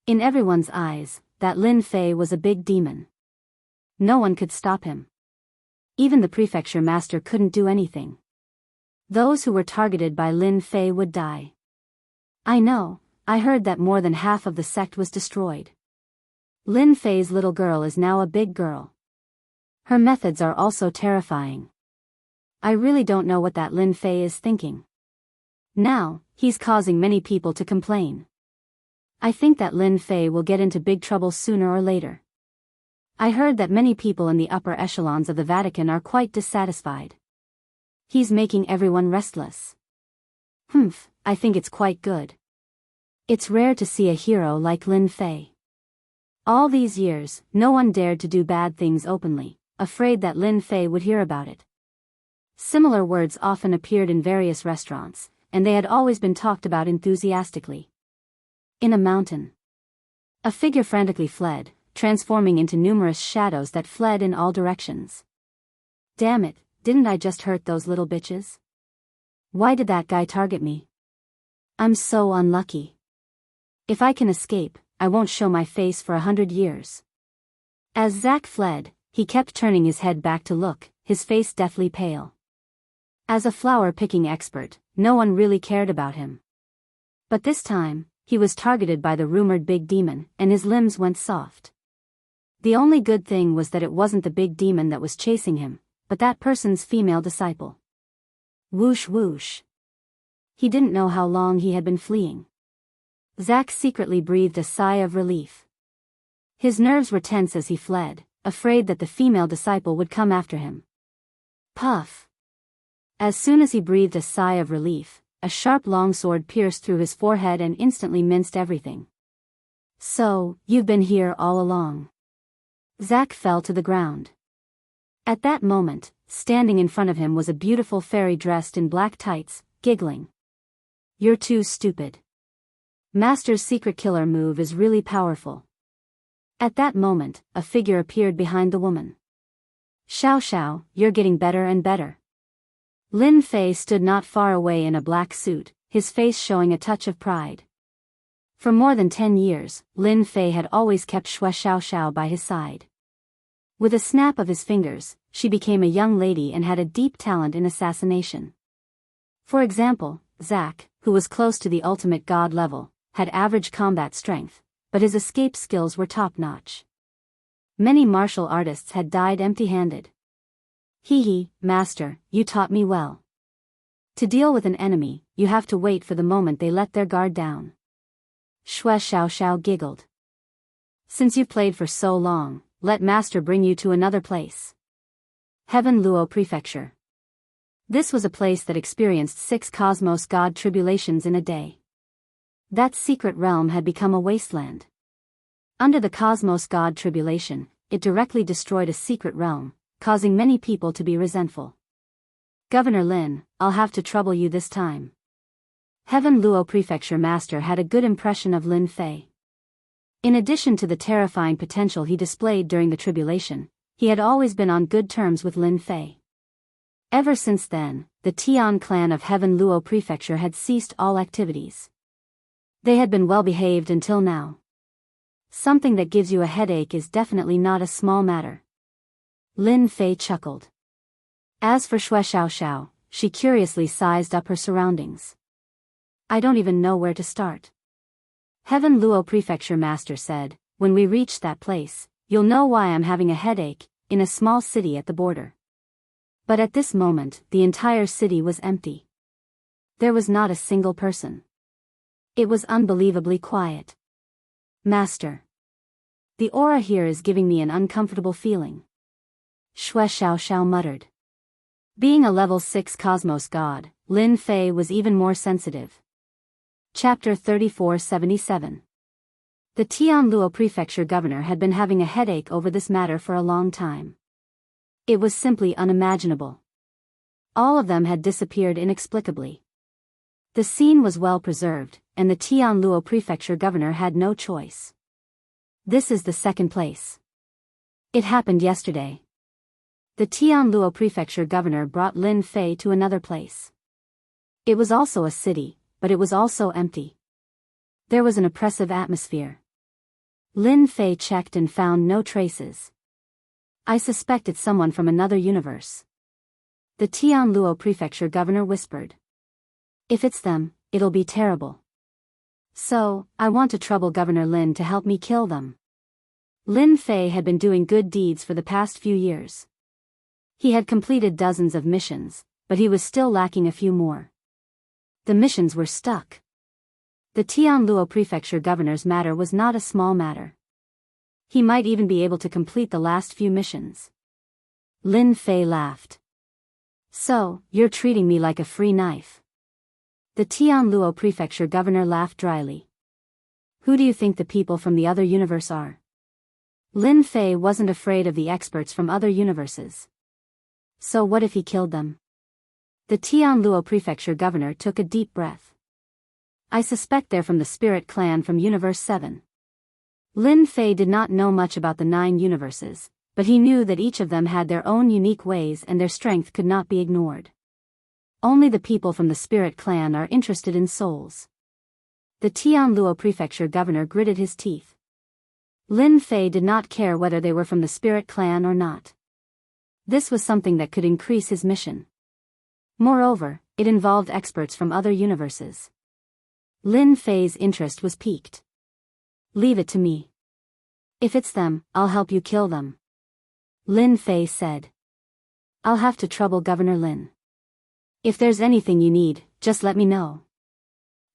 In everyone's eyes, that Lin Fei was a big demon. No one could stop him. Even the prefecture master couldn't do anything. Those who were targeted by Lin Fei would die. I know, I heard that more than half of the sect was destroyed. Lin Fei's little girl is now a big girl. Her methods are also terrifying. I really don't know what that Lin Fei is thinking. Now, he's causing many people to complain. I think that Lin Fei will get into big trouble sooner or later. I heard that many people in the upper echelons of the Vatican are quite dissatisfied. He's making everyone restless. I think it's quite good. It's rare to see a hero like Lin Fei. All these years, no one dared to do bad things openly, afraid that Lin Fei would hear about it. Similar words often appeared in various restaurants, and they had always been talked about enthusiastically. In a mountain. A figure frantically fled, transforming into numerous shadows that fled in all directions. Damn it, didn't I just hurt those little bitches? Why did that guy target me? I'm so unlucky. If I can escape, I won't show my face for 100 years. As Zack fled, he kept turning his head back to look, his face deathly pale. As a flower-picking expert, no one really cared about him. But this time, he was targeted by the rumored big demon, and his limbs went soft. The only good thing was that it wasn't the big demon that was chasing him, but that person's female disciple. Whoosh whoosh. He didn't know how long he had been fleeing. Zack secretly breathed a sigh of relief. His nerves were tense as he fled, afraid that the female disciple would come after him. Puff. As soon as he breathed a sigh of relief, a sharp longsword pierced through his forehead and instantly minced everything. So, you've been here all along. Zack fell to the ground. At that moment, standing in front of him was a beautiful fairy dressed in black tights, giggling. You're too stupid. Master's secret killer move is really powerful. At that moment, a figure appeared behind the woman. Xiao, you're getting better and better. Lin Fei stood not far away in a black suit, his face showing a touch of pride. For more than 10 years, Lin Fei had always kept Xiao by his side. With a snap of his fingers, she became a young lady and had a deep talent in assassination. For example, Zack, who was close to the ultimate god level, had average combat strength, but his escape skills were top-notch. Many martial artists had died empty-handed. Hee, master, you taught me well. To deal with an enemy, you have to wait for the moment they let their guard down. Xiao giggled. Since you've played for so long, let master bring you to another place. Heaven Luo Prefecture. This was a place that experienced 6 cosmos god tribulations in a day. That secret realm had become a wasteland. Under the cosmos god tribulation, it directly destroyed a secret realm, causing many people to be resentful. Governor Lin, I'll have to trouble you this time. Heaven Luo Prefecture Master had a good impression of Lin Fei. In addition to the terrifying potential he displayed during the tribulation, he had always been on good terms with Lin Fei. Ever since then, the Tian clan of Heaven Luo Prefecture had ceased all activities. They had been well behaved until now. Something that gives you a headache is definitely not a small matter. Lin Fei chuckled. As for Xiao, she curiously sized up her surroundings. I don't even know where to start. Heaven Luo Prefecture Master said, when we reach that place, you'll know why I'm having a headache, in a small city at the border. But at this moment, the entire city was empty. There was not a single person. It was unbelievably quiet. Master. The aura here is giving me an uncomfortable feeling. Xiao muttered. Being a level 6 cosmos god, Lin Fei was even more sensitive. Chapter 3477. The Tianluo Prefecture governor had been having a headache over this matter for a long time. It was simply unimaginable. All of them had disappeared inexplicably. The scene was well preserved, and the Tianluo Prefecture governor had no choice. This is the second place. It happened yesterday. The Tianluo Prefecture governor brought Lin Fei to another place. It was also a city, but it was also empty. There was an oppressive atmosphere. Lin Fei checked and found no traces. I suspect it's someone from another universe. The Tianluo Prefecture governor whispered. If it's them, it'll be terrible. So, I want to trouble Governor Lin to help me kill them. Lin Fei had been doing good deeds for the past few years. He had completed dozens of missions, but he was still lacking a few more. The missions were stuck. The Tianluo Prefecture governor's matter was not a small matter. He might even be able to complete the last few missions. Lin Fei laughed. So, you're treating me like a free knife. The Tianluo Prefecture governor laughed dryly. Who do you think the people from the other universe are? Lin Fei wasn't afraid of the experts from other universes. So what if he killed them? The Tianluo Prefecture governor took a deep breath. I suspect they're from the Spirit Clan from Universe 7. Lin Fei did not know much about the 9 universes, but he knew that each of them had their own unique ways and their strength could not be ignored. Only the people from the Spirit Clan are interested in souls. The Tianluo Prefecture governor gritted his teeth. Lin Fei did not care whether they were from the Spirit Clan or not. This was something that could increase his mission. Moreover, it involved experts from other universes. Lin Fei's interest was piqued. Leave it to me. If it's them, I'll help you kill them. Lin Fei said. I'll have to trouble Governor Lin. If there's anything you need, just let me know.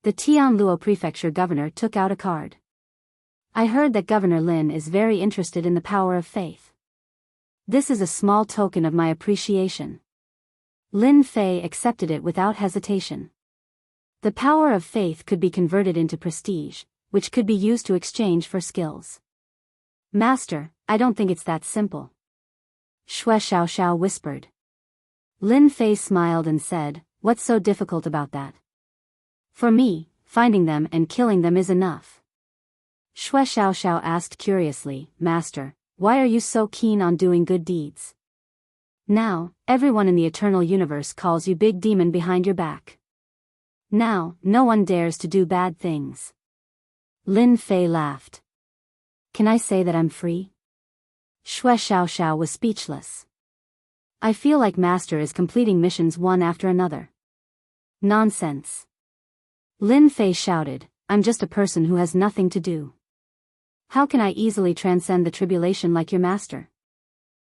The Tianluo Prefecture governor took out a card. I heard that Governor Lin is very interested in the power of faith. This is a small token of my appreciation. Lin Fei accepted it without hesitation. The power of faith could be converted into prestige, which could be used to exchange for skills. Master, I don't think it's that simple. Shui Xiaoxiao whispered. Lin Fei smiled and said, what's so difficult about that? For me, finding them and killing them is enough. Shui Xiaoxiao asked curiously, Master, why are you so keen on doing good deeds? Now, everyone in the eternal universe calls you big demon behind your back. Now, no one dares to do bad things. Lin Fei laughed. Can I say that I'm free? Shui Xiaoxiao was speechless. I feel like Master is completing missions one after another. Nonsense. Lin Fei shouted, I'm just a person who has nothing to do. How can I easily transcend the tribulation like your master?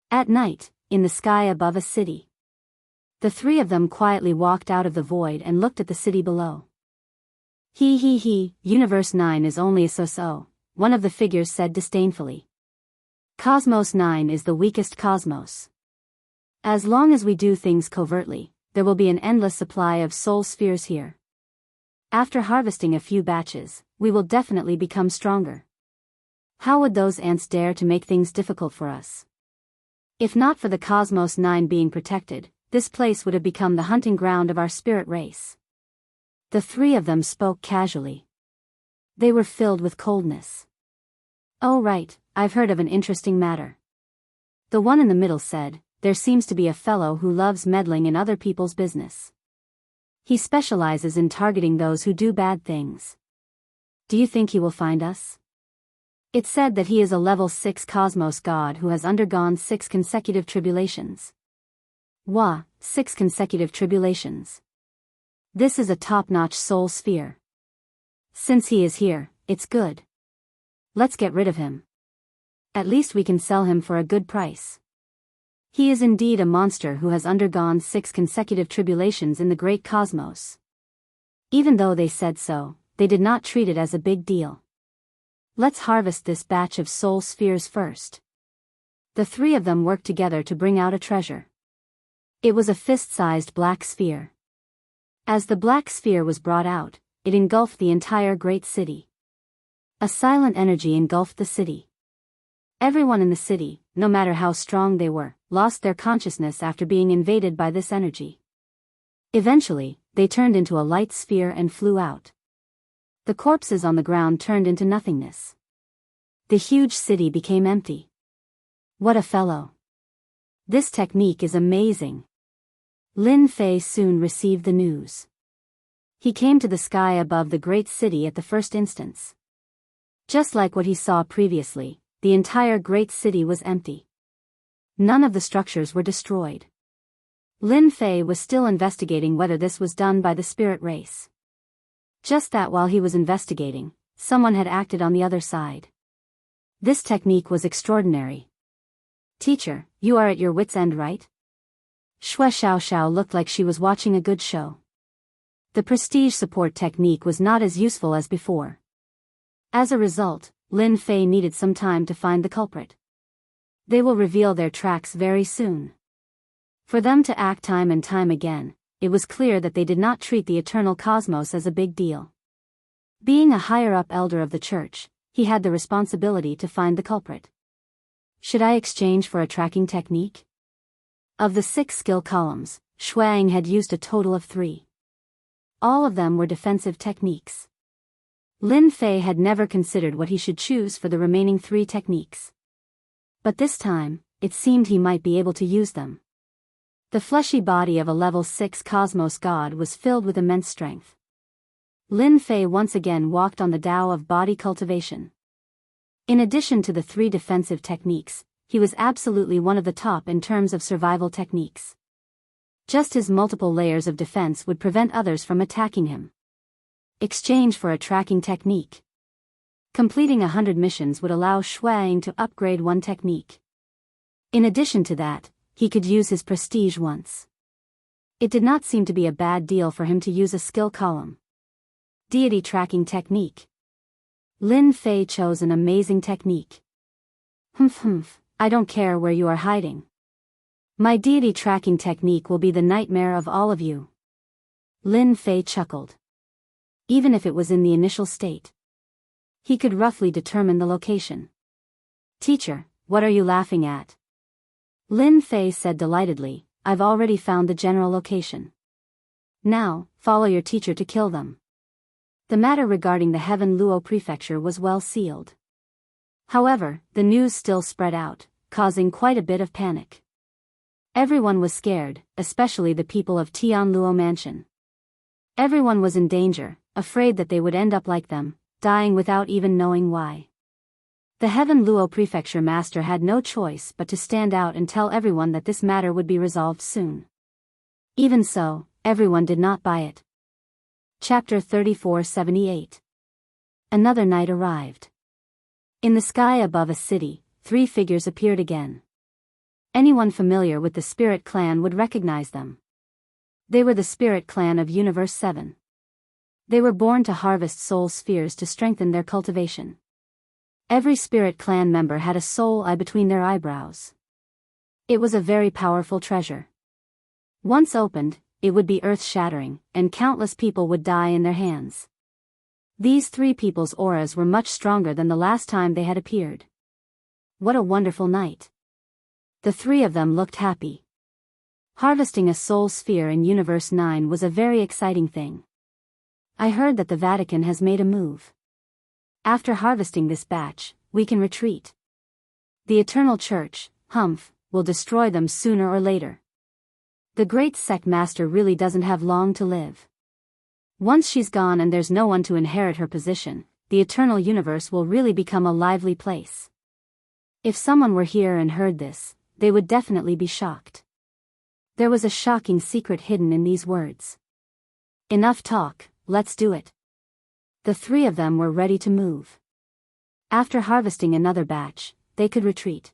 At night, in the sky above a city. The three of them quietly walked out of the void and looked at the city below. He, Universe 9 is only a so-so, one of the figures said disdainfully. Cosmos 9 is the weakest cosmos. As long as we do things covertly, there will be an endless supply of soul spheres here. After harvesting a few batches, we will definitely become stronger. How would those ants dare to make things difficult for us? If not for the Cosmos 9 being protected, this place would have become the hunting ground of our spirit race. The three of them spoke casually. They were filled with coldness. Oh right, I've heard of an interesting matter. The one in the middle said, there seems to be a fellow who loves meddling in other people's business. He specializes in targeting those who do bad things. Do you think he will find us? It's said that he is a level 6 cosmos god who has undergone 6 consecutive tribulations. 6 consecutive tribulations. This is a top-notch soul sphere. Since he is here, it's good. Let's get rid of him. At least we can sell him for a good price. He is indeed a monster who has undergone 6 consecutive tribulations in the great cosmos. Even though they said so, they did not treat it as a big deal. Let's harvest this batch of soul spheres first. The three of them worked together to bring out a treasure. It was a fist-sized black sphere. As the black sphere was brought out, it engulfed the entire great city. A silent energy engulfed the city. Everyone in the city, no matter how strong they were, lost their consciousness after being invaded by this energy. Eventually, they turned into a light sphere and flew out. The corpses on the ground turned into nothingness. The huge city became empty. What a fellow. This technique is amazing. Lin Fei soon received the news. He came to the sky above the great city at the first instance. Just like what he saw previously, the entire great city was empty. None of the structures were destroyed. Lin Fei was still investigating whether this was done by the spirit race. Just that while he was investigating, someone had acted on the other side. This technique was extraordinary. Teacher, you are at your wits' end, right? Shui Xiaoxiao looked like she was watching a good show. The prestige support technique was not as useful as before. As a result, Lin Fei needed some time to find the culprit. They will reveal their tracks very soon. For them to act time and time again, it was clear that they did not treat the eternal cosmos as a big deal. Being a higher-up elder of the church, he had the responsibility to find the culprit. Should I exchange for a tracking technique? Of the 6 skill columns, Shuang had used a total of 3. All of them were defensive techniques. Lin Fei had never considered what he should choose for the remaining 3 techniques. But this time, it seemed he might be able to use them. The fleshy body of a level 6 cosmos god was filled with immense strength. Lin Fei once again walked on the Tao of body cultivation. In addition to the 3 defensive techniques, he was absolutely one of the top in terms of survival techniques. Just his multiple layers of defense would prevent others from attacking him. Exchange for a tracking technique. Completing 100 missions would allow Shuang to upgrade one technique. In addition to that, he could use his prestige once. It did not seem to be a bad deal for him to use a skill column. Deity tracking technique. Lin Fei chose an amazing technique. I don't care where you are hiding. My deity tracking technique will be the nightmare of all of you. Lin Fei chuckled. Even if it was in the initial state, he could roughly determine the location. Teacher, what are you laughing at? Lin Fei said delightedly, I've already found the general location. Now, follow your teacher to kill them. The matter regarding the Heaven Luo Prefecture was well sealed. However, the news still spread out, causing quite a bit of panic. Everyone was scared, especially the people of Tianluo Mansion. Everyone was in danger, afraid that they would end up like them, dying without even knowing why. The Heaven Luo Prefecture Master had no choice but to stand out and tell everyone that this matter would be resolved soon. Even so, everyone did not buy it. Chapter 3478. Another night arrived. In the sky above a city, 3 figures appeared again. Anyone familiar with the Spirit Clan would recognize them. They were the Spirit Clan of Universe 7. They were born to harvest soul spheres to strengthen their cultivation. Every Spirit Clan member had a soul eye between their eyebrows. It was a very powerful treasure. Once opened, it would be earth-shattering, and countless people would die in their hands. These 3 people's auras were much stronger than the last time they had appeared. What a wonderful night. The 3 of them looked happy. Harvesting a soul sphere in Universe 9 was a very exciting thing. I heard that the Vatican has made a move. After harvesting this batch, we can retreat. The Eternal Church, will destroy them sooner or later. The great sect master really doesn't have long to live. Once she's gone and there's no one to inherit her position, the eternal universe will really become a lively place. If someone were here and heard this, they would definitely be shocked. There was a shocking secret hidden in these words. Enough talk, let's do it. The 3 of them were ready to move. After harvesting another batch, they could retreat.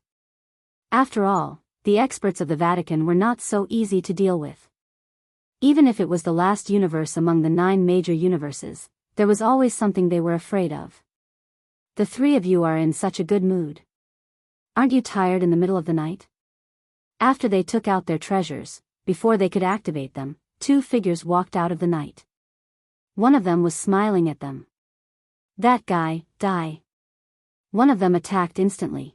After all, the experts of the Vatican were not so easy to deal with. Even if it was the last universe among the 9 major universes, there was always something they were afraid of. The 3 of you are in such a good mood. Aren't you tired in the middle of the night? After they took out their treasures, before they could activate them, 2 figures walked out of the night. One of them was smiling at them. That guy, die. One of them attacked instantly.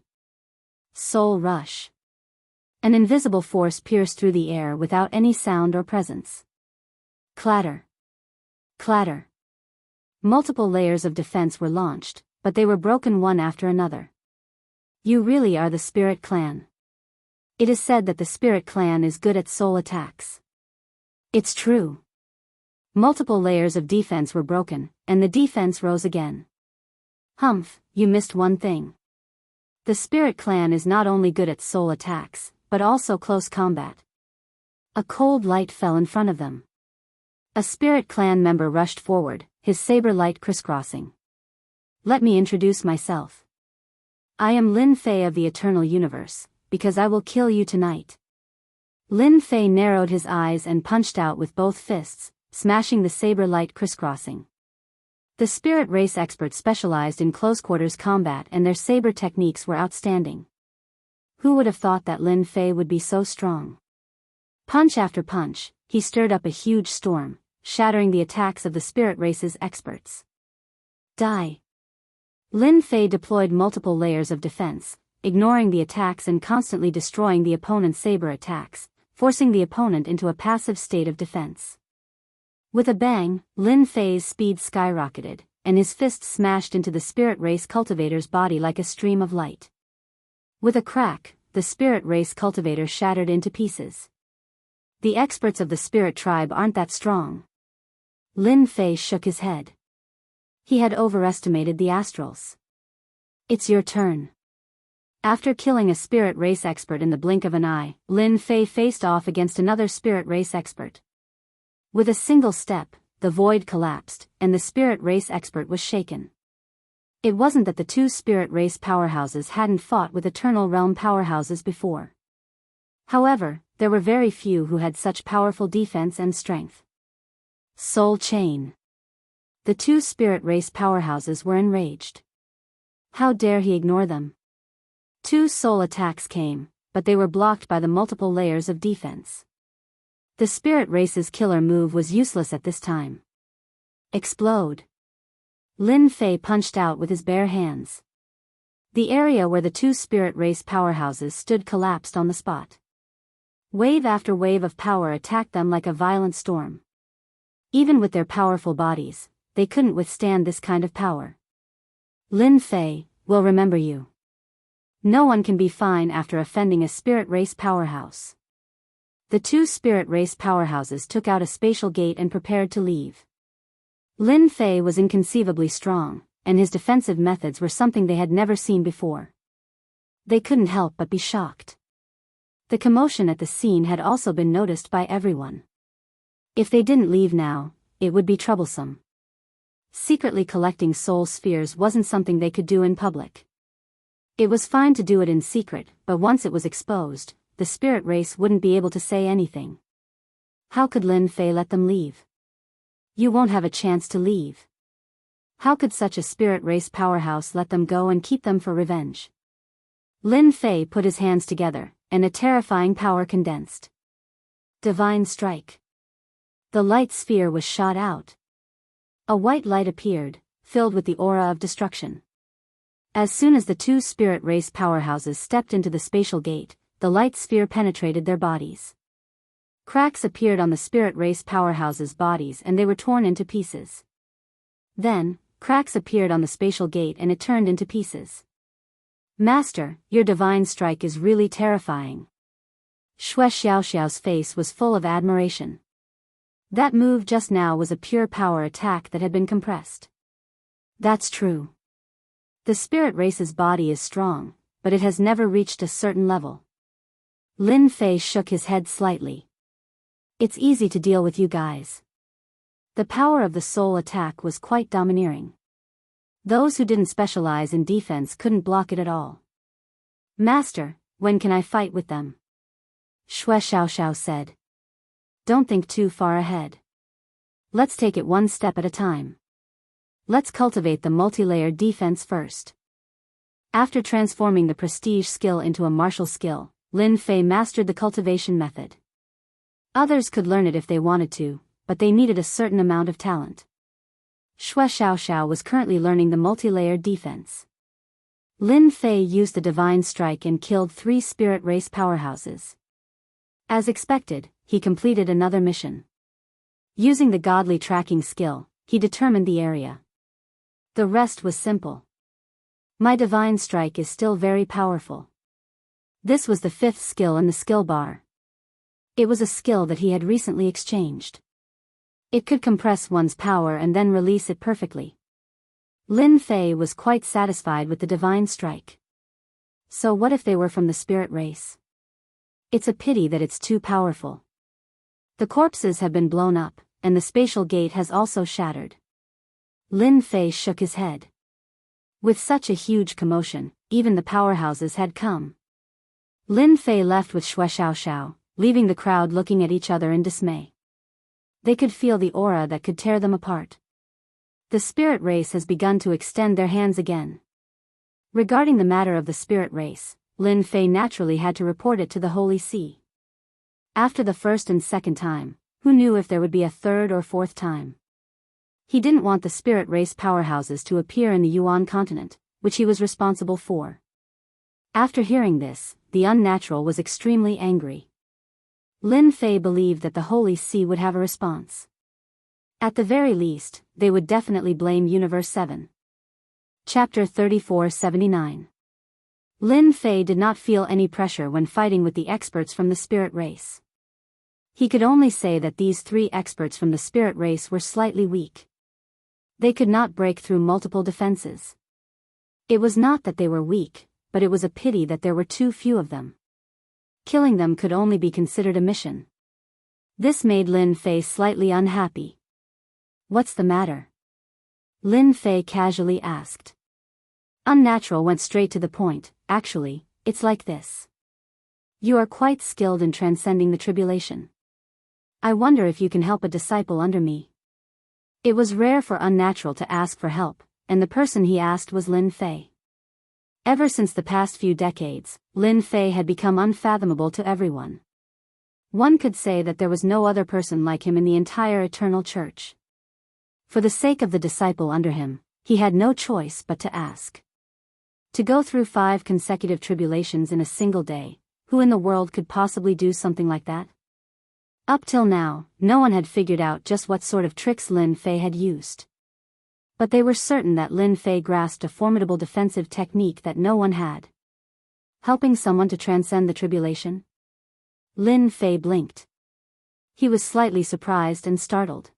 Soul rush. An invisible force pierced through the air without any sound or presence. Clatter. Clatter. Multiple layers of defense were launched, but they were broken one after another. You really are the Spirit Clan. It is said that the Spirit Clan is good at soul attacks. It's true. Multiple layers of defense were broken, and the defense rose again. You missed one thing. The Spirit Clan is not only good at soul attacks, but also close combat. A cold light fell in front of them. A Spirit Clan member rushed forward, his saber light crisscrossing. Let me introduce myself. I am Lin Fei of the Eternal Universe, because I will kill you tonight. Lin Fei narrowed his eyes and punched out with both fists, smashing the saber light crisscrossing. The spirit race experts specialized in close-quarters combat and their saber techniques were outstanding. Who would have thought that Lin Fei would be so strong? Punch after punch, he stirred up a huge storm, shattering the attacks of the spirit race's experts. Die. Lin Fei deployed multiple layers of defense, ignoring the attacks and constantly destroying the opponent's saber attacks, forcing the opponent into a passive state of defense. With a bang, Lin Fei's speed skyrocketed, and his fist smashed into the spirit race cultivator's body like a stream of light. With a crack, the spirit race cultivator shattered into pieces. The experts of the spirit tribe aren't that strong. Lin Fei shook his head. He had overestimated the astrals. It's your turn. After killing a spirit race expert in the blink of an eye, Lin Fei faced off against another spirit race expert. With a single step, the void collapsed, and the spirit race expert was shaken. It wasn't that the two spirit race powerhouses hadn't fought with Eternal Realm powerhouses before. However, there were very few who had such powerful defense and strength. Soul Chain. The two spirit race powerhouses were enraged. How dare he ignore them? Two soul attacks came, but they were blocked by the multiple layers of defense. The spirit race's killer move was useless at this time. Explode. Lin Fei punched out with his bare hands. The area where the two spirit race powerhouses stood collapsed on the spot. Wave after wave of power attacked them like a violent storm. Even with their powerful bodies, they couldn't withstand this kind of power. Lin Fei will remember you. No one can be fine after offending a spirit race powerhouse. The two spirit race powerhouses took out a spatial gate and prepared to leave. Lin Fei was inconceivably strong, and his defensive methods were something they had never seen before. They couldn't help but be shocked. The commotion at the scene had also been noticed by everyone. If they didn't leave now, it would be troublesome. Secretly collecting soul spheres wasn't something they could do in public. It was fine to do it in secret, but once it was exposed, the spirit race wouldn't be able to say anything. How could Lin Fei let them leave? You won't have a chance to leave. How could such a spirit race powerhouse let them go and keep them for revenge? Lin Fei put his hands together, and a terrifying power condensed. Divine Strike. The light sphere was shot out. A white light appeared, filled with the aura of destruction. As soon as the two spirit race powerhouses stepped into the spatial gate, the light sphere penetrated their bodies. Cracks appeared on the spirit race powerhouses' bodies and they were torn into pieces. Then, cracks appeared on the spatial gate and it turned into pieces. Master, your divine strike is really terrifying. Wuxia Xianxia's face was full of admiration. That move just now was a pure power attack that had been compressed. That's true. The spirit race's body is strong, but it has never reached a certain level. Lin Fei shook his head slightly. It's easy to deal with you guys. The power of the soul attack was quite domineering. Those who didn't specialize in defense couldn't block it at all. Master, when can I fight with them? Wuxia Xianxia said. Don't think too far ahead. Let's take it one step at a time. Let's cultivate the multi-layered defense first. After transforming the prestige skill into a martial skill, Lin Fei mastered the cultivation method. Others could learn it if they wanted to, but they needed a certain amount of talent. Wuxia Xianxia was currently learning the multi-layered defense. Lin Fei used the divine strike and killed 3 spirit race powerhouses. As expected, he completed another mission. Using the godly tracking skill, he determined the area. The rest was simple. My divine strike is still very powerful. This was the 5th skill in the skill bar. It was a skill that he had recently exchanged. It could compress one's power and then release it perfectly. Lin Fei was quite satisfied with the divine strike. So what if they were from the spirit race? It's a pity that it's too powerful. The corpses have been blown up, and the spatial gate has also shattered. Lin Fei shook his head. With such a huge commotion, even the powerhouses had come. Lin Fei left with Wuxia Xianxia, leaving the crowd looking at each other in dismay. They could feel the aura that could tear them apart. The spirit race has begun to extend their hands again. Regarding the matter of the spirit race, Lin Fei naturally had to report it to the Holy See. After the first and second time, who knew if there would be a third or fourth time? He didn't want the spirit race powerhouses to appear in the Yuan continent, which he was responsible for. After hearing this, the unnatural was extremely angry. Lin Fei believed that the Holy See would have a response. At the very least, they would definitely blame Universe 7. Chapter 3479. Lin Fei did not feel any pressure when fighting with the experts from the spirit race. He could only say that these 3 experts from the spirit race were slightly weak. They could not break through multiple defenses. It was not that they were weak, but it was a pity that there were too few of them. Killing them could only be considered a mission. This made Lin Fei slightly unhappy. What's the matter? Lin Fei casually asked. Unnatural went straight to the point. Actually, it's like this. You are quite skilled in transcending the tribulation. I wonder if you can help a disciple under me. It was rare for Unnatural to ask for help, and the person he asked was Lin Fei. Ever since the past few decades, Lin Fei had become unfathomable to everyone. One could say that there was no other person like him in the entire Eternal Church. For the sake of the disciple under him, he had no choice but to ask. To go through 5 consecutive tribulations in a single day, who in the world could possibly do something like that? Up till now, no one had figured out just what sort of tricks Lin Fei had used. But they were certain that Lin Fei grasped a formidable defensive technique that no one had. Helping someone to transcend the tribulation? Lin Fei blinked. He was slightly surprised and startled.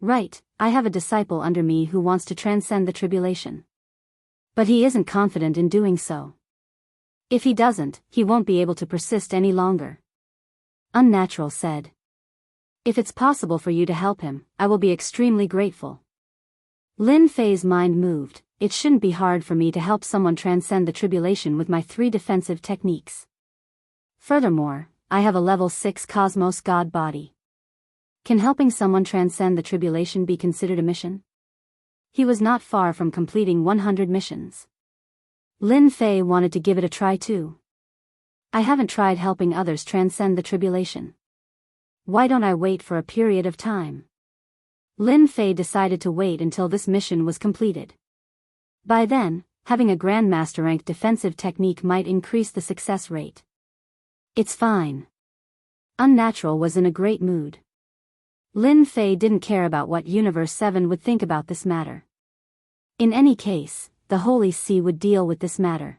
Right, I have a disciple under me who wants to transcend the tribulation. But he isn't confident in doing so. If he doesn't, he won't be able to persist any longer. Unnatural said. If it's possible for you to help him, I will be extremely grateful. Lin Fei's mind moved. It shouldn't be hard for me to help someone transcend the tribulation with my 3 defensive techniques. Furthermore, I have a level 6 Cosmos God body. Can helping someone transcend the tribulation be considered a mission? He was not far from completing 100 missions. Lin Fei wanted to give it a try too. I haven't tried helping others transcend the tribulation. Why don't I wait for a period of time? Lin Fei decided to wait until this mission was completed. By then, having a Grandmaster rank defensive technique might increase the success rate. It's fine. Unnatural was in a great mood. Lin Fei didn't care about what Universe 7 would think about this matter. In any case, the Holy See would deal with this matter.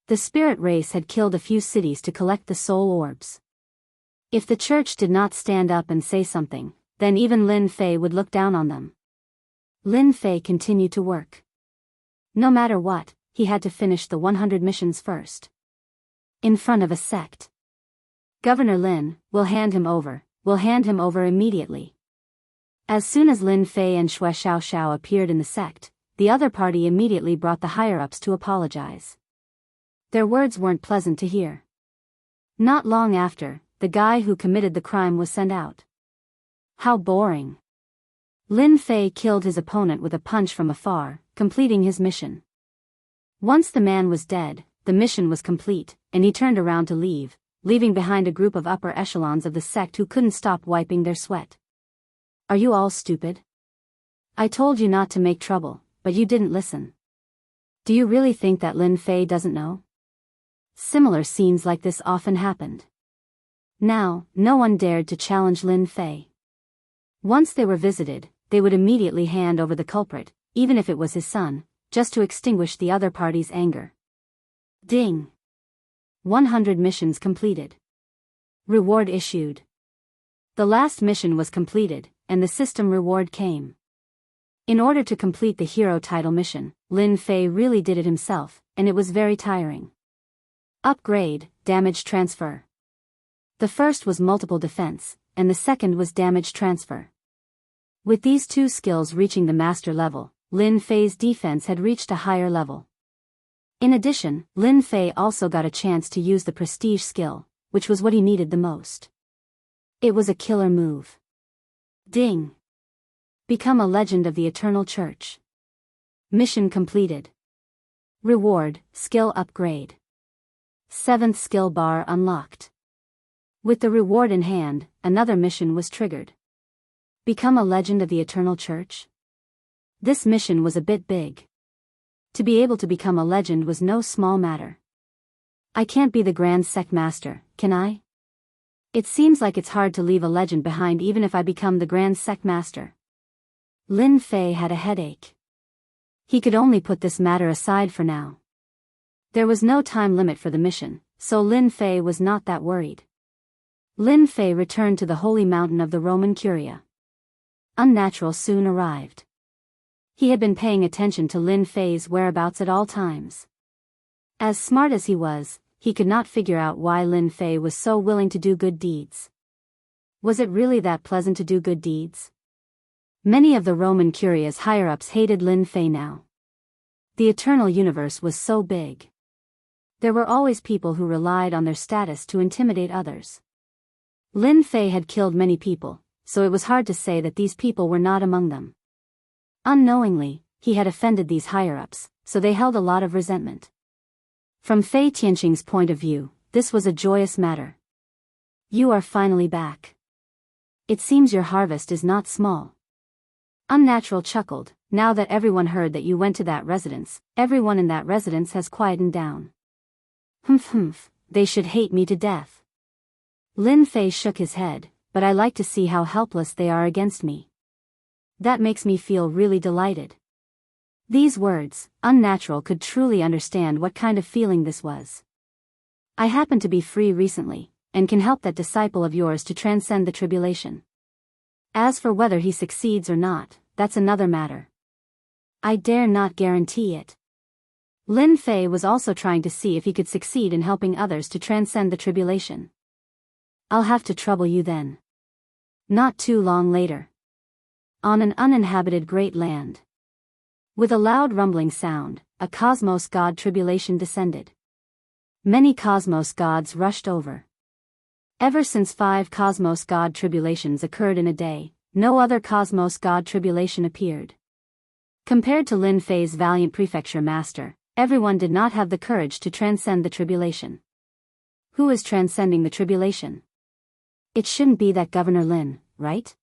The spirit race had killed a few cities to collect the soul orbs. If the church did not stand up and say something, then even Lin Fei would look down on them. Lin Fei continued to work. No matter what, he had to finish the 100 missions first. In front of a sect. Governor Lin, we'll hand him over immediately. As soon as Lin Fei and Shui Xiaoxiao appeared in the sect, the other party immediately brought the higher-ups to apologize. Their words weren't pleasant to hear. Not long after, the guy who committed the crime was sent out. How boring. Lin Fei killed his opponent with a punch from afar, completing his mission. Once the man was dead, the mission was complete, and he turned around to leave, leaving behind a group of upper echelons of the sect who couldn't stop wiping their sweat. Are you all stupid? I told you not to make trouble, but you didn't listen. Do you really think that Lin Fei doesn't know? Similar scenes like this often happened. Now, no one dared to challenge Lin Fei. Once they were visited, they would immediately hand over the culprit, even if it was his son, just to extinguish the other party's anger. Ding! 100 missions completed. Reward issued. The last mission was completed, and the system reward came. In order to complete the hero title mission, Lin Fei really did it himself, and it was very tiring. Upgrade, damage transfer. The first was multiple defense, and the second was damage transfer. With these 2 skills reaching the master level, Lin Fei's defense had reached a higher level. In addition, Lin Fei also got a chance to use the prestige skill, which was what he needed the most. It was a killer move. Ding! Become a legend of the Eternal Church. Mission completed. Reward, skill upgrade. 7th skill bar unlocked. With the reward in hand, another mission was triggered. Become a legend of the Eternal Church? This mission was a bit big. To be able to become a legend was no small matter. I can't be the Grand Sect Master, can I? It seems like it's hard to leave a legend behind even if I become the Grand Sect Master. Lin Fei had a headache. He could only put this matter aside for now. There was no time limit for the mission, so Lin Fei was not that worried. Lin Fei returned to the holy mountain of the Roman Curia. Unnatural soon arrived. He had been paying attention to Lin Fei's whereabouts at all times. As smart as he was, he could not figure out why Lin Fei was so willing to do good deeds. Was it really that pleasant to do good deeds? Many of the Roman Curia's higher-ups hated Lin Fei now. The eternal universe was so big. There were always people who relied on their status to intimidate others. Lin Fei had killed many people, so it was hard to say that these people were not among them. Unknowingly, he had offended these higher-ups, so they held a lot of resentment. From Fei Tianqing's point of view, this was a joyous matter. You are finally back. It seems your harvest is not small. Unnatural chuckled. Now that everyone heard that you went to that residence, everyone in that residence has quietened down. Humph, they should hate me to death. Lin Fei shook his head, but I like to see how helpless they are against me. That makes me feel really delighted. These words, Unnatural could truly understand what kind of feeling this was. I happen to be free recently, and can help that disciple of yours to transcend the tribulation. As for whether he succeeds or not, that's another matter. I dare not guarantee it. Lin Fei was also trying to see if he could succeed in helping others to transcend the tribulation. I'll have to trouble you then. Not too long later. On an uninhabited great land. With a loud rumbling sound, a cosmos god tribulation descended. Many cosmos gods rushed over. Ever since 5 cosmos god tribulations occurred in a day, no other cosmos god tribulation appeared. Compared to Lin Fei's valiant prefecture master, everyone did not have the courage to transcend the tribulation. Who is transcending the tribulation? It shouldn't be that Governor Lin, right?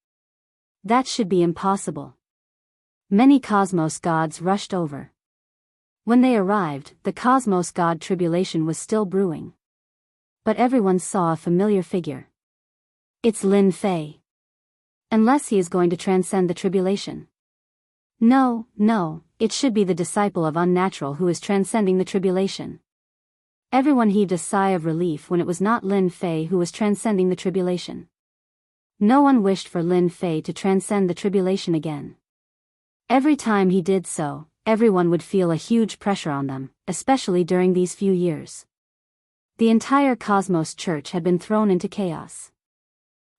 That should be impossible. Many cosmos gods rushed over. When they arrived, the cosmos god tribulation was still brewing. But everyone saw a familiar figure. It's Lin Fei. Unless he is going to transcend the tribulation. No, it should be the disciple of Unnatural who is transcending the tribulation. Everyone heaved a sigh of relief when it was not Lin Fei who was transcending the tribulation. No one wished for Lin Fei to transcend the tribulation again. Every time he did so, everyone would feel a huge pressure on them, especially during these few years. The entire Cosmos Church had been thrown into chaos.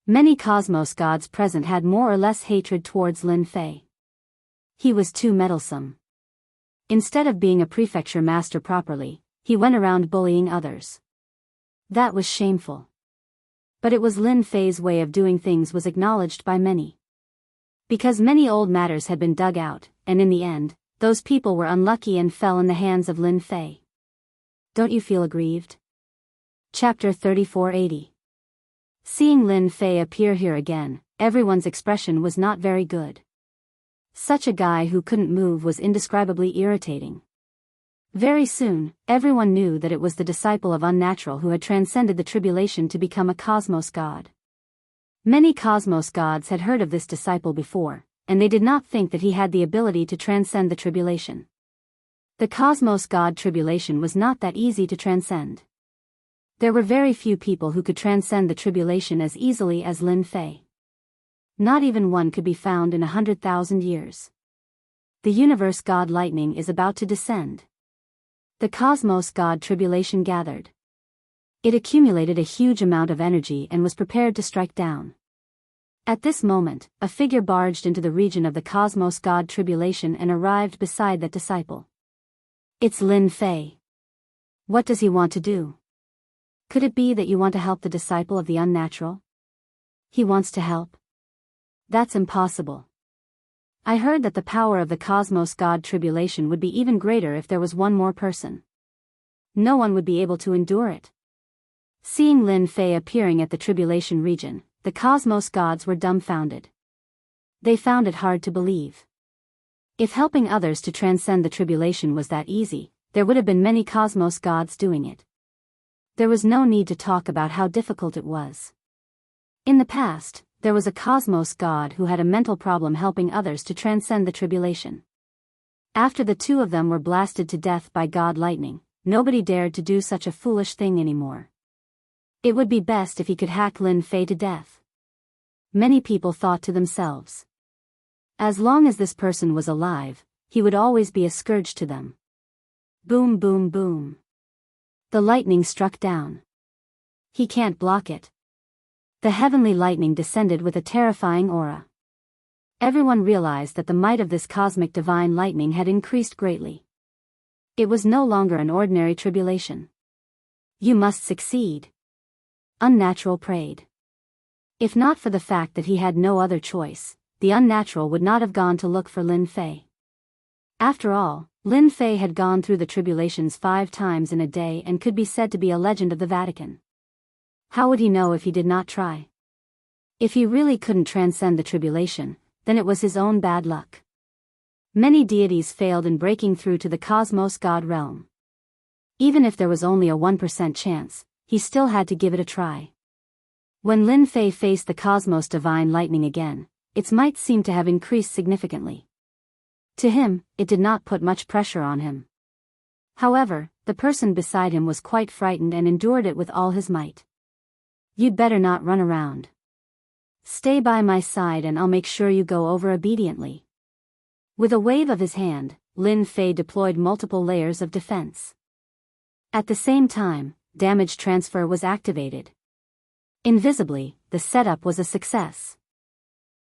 Many Cosmos gods present had more or less hatred towards Lin Fei. He was too meddlesome. Instead of being a prefecture master properly, he went around bullying others. That was shameful. But it was Lin Fei's way of doing things was acknowledged by many. Because many old matters had been dug out, and in the end, those people were unlucky and fell in the hands of Lin Fei. Don't you feel aggrieved? Chapter 3480. Seeing Lin Fei appear here again, everyone's expression was not very good. Such a guy who couldn't move was indescribably irritating. Very soon, everyone knew that it was the disciple of Unnatural who had transcended the tribulation to become a cosmos god. Many cosmos gods had heard of this disciple before, and they did not think that he had the ability to transcend the tribulation. The cosmos god tribulation was not that easy to transcend. There were very few people who could transcend the tribulation as easily as Lin Fei. Not even one could be found in 100,000 years. The universe god lightning is about to descend. The cosmos god tribulation gathered. It accumulated a huge amount of energy and was prepared to strike down. At this moment, a figure barged into the region of the cosmos god tribulation and arrived beside that disciple. It's Lin Fei. What does he want to do? Could it be that you want to help the disciple of the Unnatural? He wants to help? That's impossible. I heard that the power of the cosmos god tribulation would be even greater if there was one more person. No one would be able to endure it. Seeing Lin Fei appearing at the tribulation region, the cosmos gods were dumbfounded. They found it hard to believe. If helping others to transcend the tribulation was that easy, there would have been many cosmos gods doing it. There was no need to talk about how difficult it was. In the past, there was a cosmos god who had a mental problem helping others to transcend the tribulation. After the two of them were blasted to death by god lightning, nobody dared to do such a foolish thing anymore. It would be best if he could hack Lin Fei to death. Many people thought to themselves. As long as this person was alive, he would always be a scourge to them. Boom, boom, boom. The lightning struck down. He can't block it. The heavenly lightning descended with a terrifying aura. Everyone realized that the might of this cosmic divine lightning had increased greatly. It was no longer an ordinary tribulation. You must succeed. Unnatural prayed. If not for the fact that he had no other choice, the unnatural would not have gone to look for Lin Fei. After all, Lin Fei had gone through the tribulations 5 times in a day and could be said to be a legend of the Vatican. How would he know if he did not try? If he really couldn't transcend the tribulation, then it was his own bad luck. Many deities failed in breaking through to the cosmos god realm. Even if there was only a 1% chance, he still had to give it a try. When Lin Fei faced the cosmos divine lightning again, its might seemed to have increased significantly. To him, it did not put much pressure on him. However, the person beside him was quite frightened and endured it with all his might. You'd better not run around. Stay by my side and I'll make sure you go over obediently. With a wave of his hand, Lin Fei deployed multiple layers of defense. At the same time, damage transfer was activated. Invisibly, the setup was a success.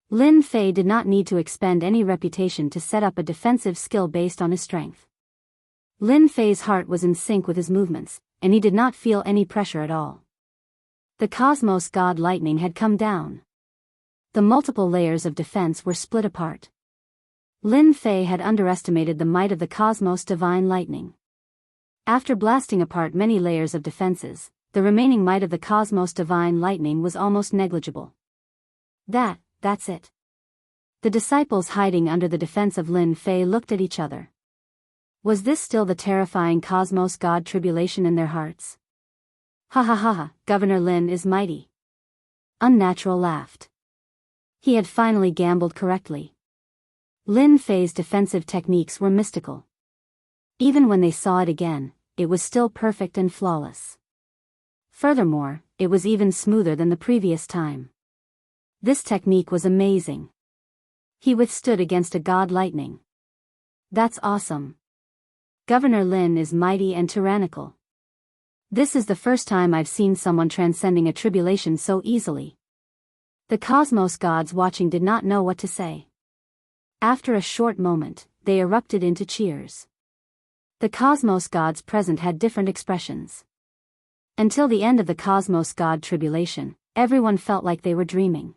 Lin Fei did not need to expend any reputation to set up a defensive skill based on his strength. Lin Fei's heart was in sync with his movements, and he did not feel any pressure at all. The cosmos god lightning had come down. The multiple layers of defense were split apart. Lin Fei had underestimated the might of the cosmos divine lightning. After blasting apart many layers of defenses, the remaining might of the cosmos divine lightning was almost negligible. That's it. The disciples hiding under the defense of Lin Fei looked at each other. Was this still the terrifying cosmos god tribulation in their hearts? Ha ha ha ha, Governor Lin is mighty. Unnatural laughed. He had finally gambled correctly. Lin Fei's defensive techniques were mystical. Even when they saw it again, it was still perfect and flawless. Furthermore, it was even smoother than the previous time. This technique was amazing. He withstood against a god lightning. That's awesome. Governor Lin is mighty and tyrannical. This is the first time I've seen someone transcending a tribulation so easily. The cosmos gods watching did not know what to say. After a short moment, they erupted into cheers. The cosmos gods present had different expressions. Until the end of the cosmos god tribulation, everyone felt like they were dreaming.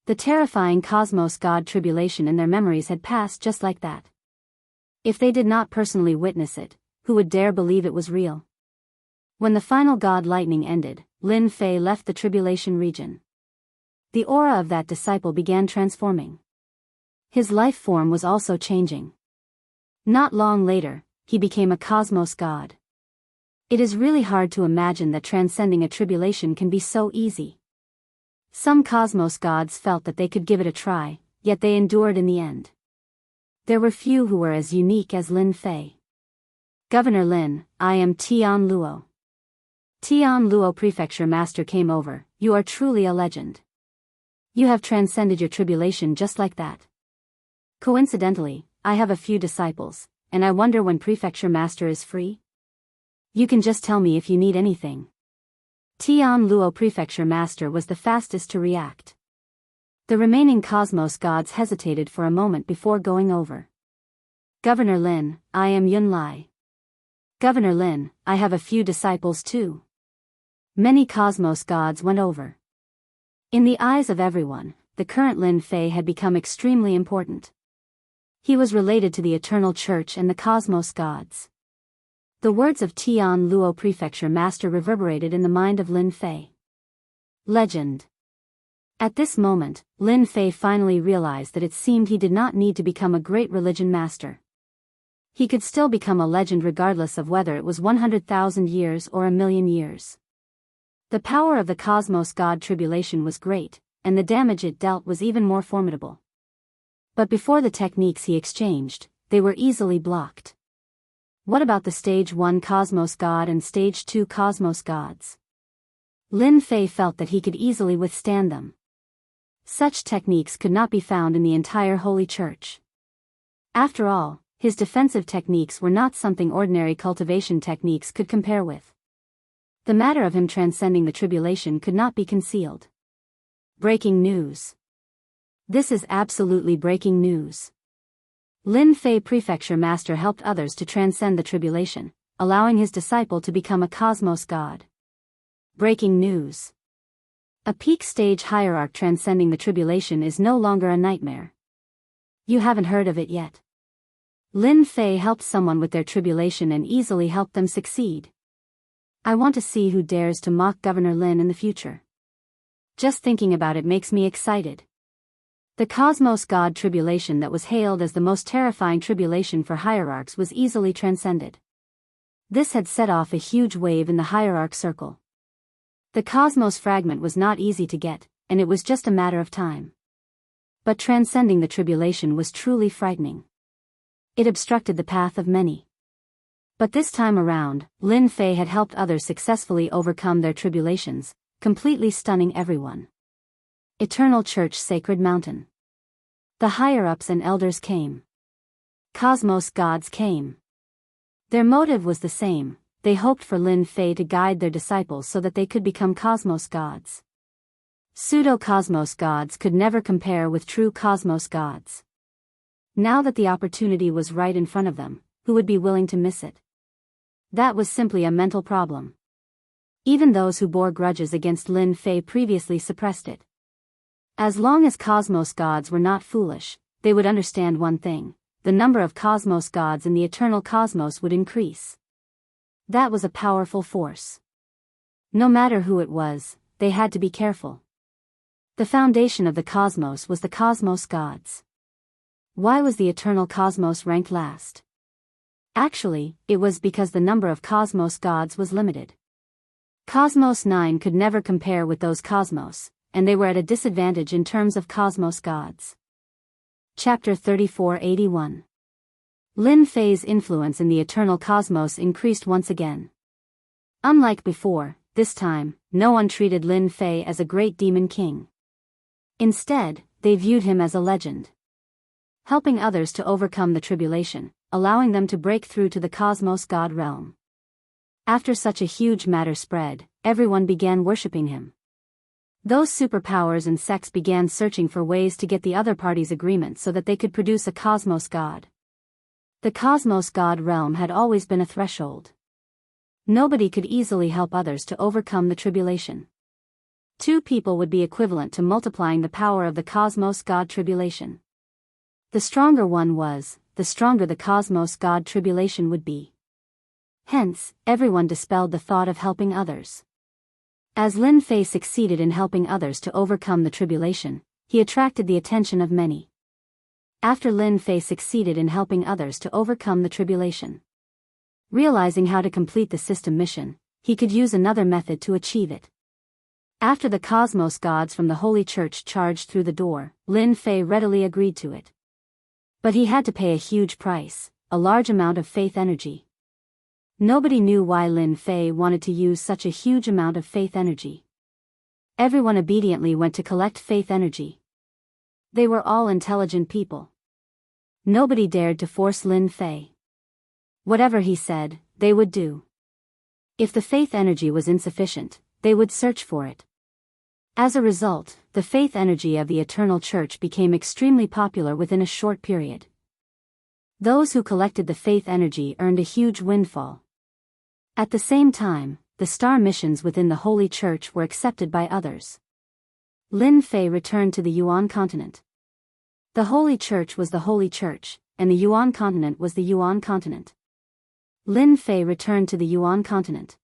The terrifying cosmos god tribulation in their memories had passed just like that. If they did not personally witness it, who would dare believe it was real? When the final god lightning ended, Lin Fei left the tribulation region. The aura of that disciple began transforming. His life form was also changing. Not long later, he became a cosmos god. It is really hard to imagine that transcending a tribulation can be so easy. Some cosmos gods felt that they could give it a try, yet they endured in the end. There were few who were as unique as Lin Fei. Governor Lin, I am Tian Luo. Tian Luo Prefecture Master came over, you are truly a legend. You have transcended your tribulation just like that. Coincidentally, I have a few disciples, and I wonder when Prefecture Master is free? You can just tell me if you need anything. Tian Luo Prefecture Master was the fastest to react. The remaining cosmos gods hesitated for a moment before going over. Governor Lin, I am Yun Lai. Governor Lin, I have a few disciples too. Many cosmos gods went over. In the eyes of everyone, the current Lin Fei had become extremely important. He was related to the Eternal Church and the cosmos gods. The words of Tian Luo Prefecture Master reverberated in the mind of Lin Fei. Legend. At this moment, Lin Fei finally realized that it seemed he did not need to become a great religion master. He could still become a legend regardless of whether it was 100,000 years or 1,000,000 years. The power of the cosmos god tribulation was great, and the damage it dealt was even more formidable. But before the techniques he exchanged, they were easily blocked. What about the Stage 1 Cosmos God and Stage 2 Cosmos Gods? Lin Fei felt that he could easily withstand them. Such techniques could not be found in the entire Holy Church. After all, his defensive techniques were not something ordinary cultivation techniques could compare with. The matter of him transcending the tribulation could not be concealed. Breaking news. This is absolutely breaking news. Lin Fei Prefecture Master helped others to transcend the tribulation, allowing his disciple to become a cosmos god. Breaking news. A peak stage hierarch transcending the tribulation is no longer a nightmare. You haven't heard of it yet. Lin Fei helped someone with their tribulation and easily helped them succeed. I want to see who dares to mock Governor Lin in the future. Just thinking about it makes me excited. The Cosmos God tribulation that was hailed as the most terrifying tribulation for hierarchs was easily transcended. This had set off a huge wave in the hierarch circle. The Cosmos fragment was not easy to get, and it was just a matter of time. But transcending the tribulation was truly frightening. It obstructed the path of many. But this time around, Lin Fei had helped others successfully overcome their tribulations, completely stunning everyone. Eternal Church Sacred Mountain. The higher-ups and elders came. Cosmos gods came. Their motive was the same, they hoped for Lin Fei to guide their disciples so that they could become cosmos gods. Pseudo-cosmos gods could never compare with true cosmos gods. Now that the opportunity was right in front of them, who would be willing to miss it? That was simply a mental problem. Even those who bore grudges against Lin Fei previously suppressed it. As long as cosmos gods were not foolish, they would understand one thing: the number of cosmos gods in the eternal cosmos would increase. That was a powerful force. No matter who it was, they had to be careful. The foundation of the cosmos was the cosmos gods. Why was the eternal cosmos ranked last? Actually, it was because the number of cosmos gods was limited. Cosmos 9 could never compare with those cosmos, and they were at a disadvantage in terms of cosmos gods. Chapter 3481. Lin Fei's influence in the eternal cosmos increased once again. Unlike before, this time, no one treated Lin Fei as a great demon king. Instead, they viewed him as a legend. Helping others to overcome the tribulation, allowing them to break through to the cosmos god realm. After such a huge matter spread, everyone began worshipping him. Those superpowers and sects began searching for ways to get the other party's agreement so that they could produce a cosmos god. The cosmos god realm had always been a threshold. Nobody could easily help others to overcome the tribulation. Two people would be equivalent to multiplying the power of the cosmos god tribulation. The stronger one was, the stronger the cosmos god tribulation would be. Hence, everyone dispelled the thought of helping others. As Lin Fei succeeded in helping others to overcome the tribulation, he attracted the attention of many. After Lin Fei succeeded in helping others to overcome the tribulation, realizing how to complete the system mission, he could use another method to achieve it. After the cosmos gods from the Holy Church charged through the door, Lin Fei readily agreed to it. But he had to pay a huge price, a large amount of faith energy. Nobody knew why Lin Fei wanted to use such a huge amount of faith energy. Everyone obediently went to collect faith energy. They were all intelligent people. Nobody dared to force Lin Fei. Whatever he said, they would do. If the faith energy was insufficient, they would search for it. As a result, the faith energy of the Eternal Church became extremely popular within a short period. Those who collected the faith energy earned a huge windfall. At the same time, the star missions within the Holy Church were accepted by others. Lin Fei returned to the Yuan continent. The Holy Church was the Holy Church, and the Yuan continent was the Yuan continent. Lin Fei returned to the Yuan continent.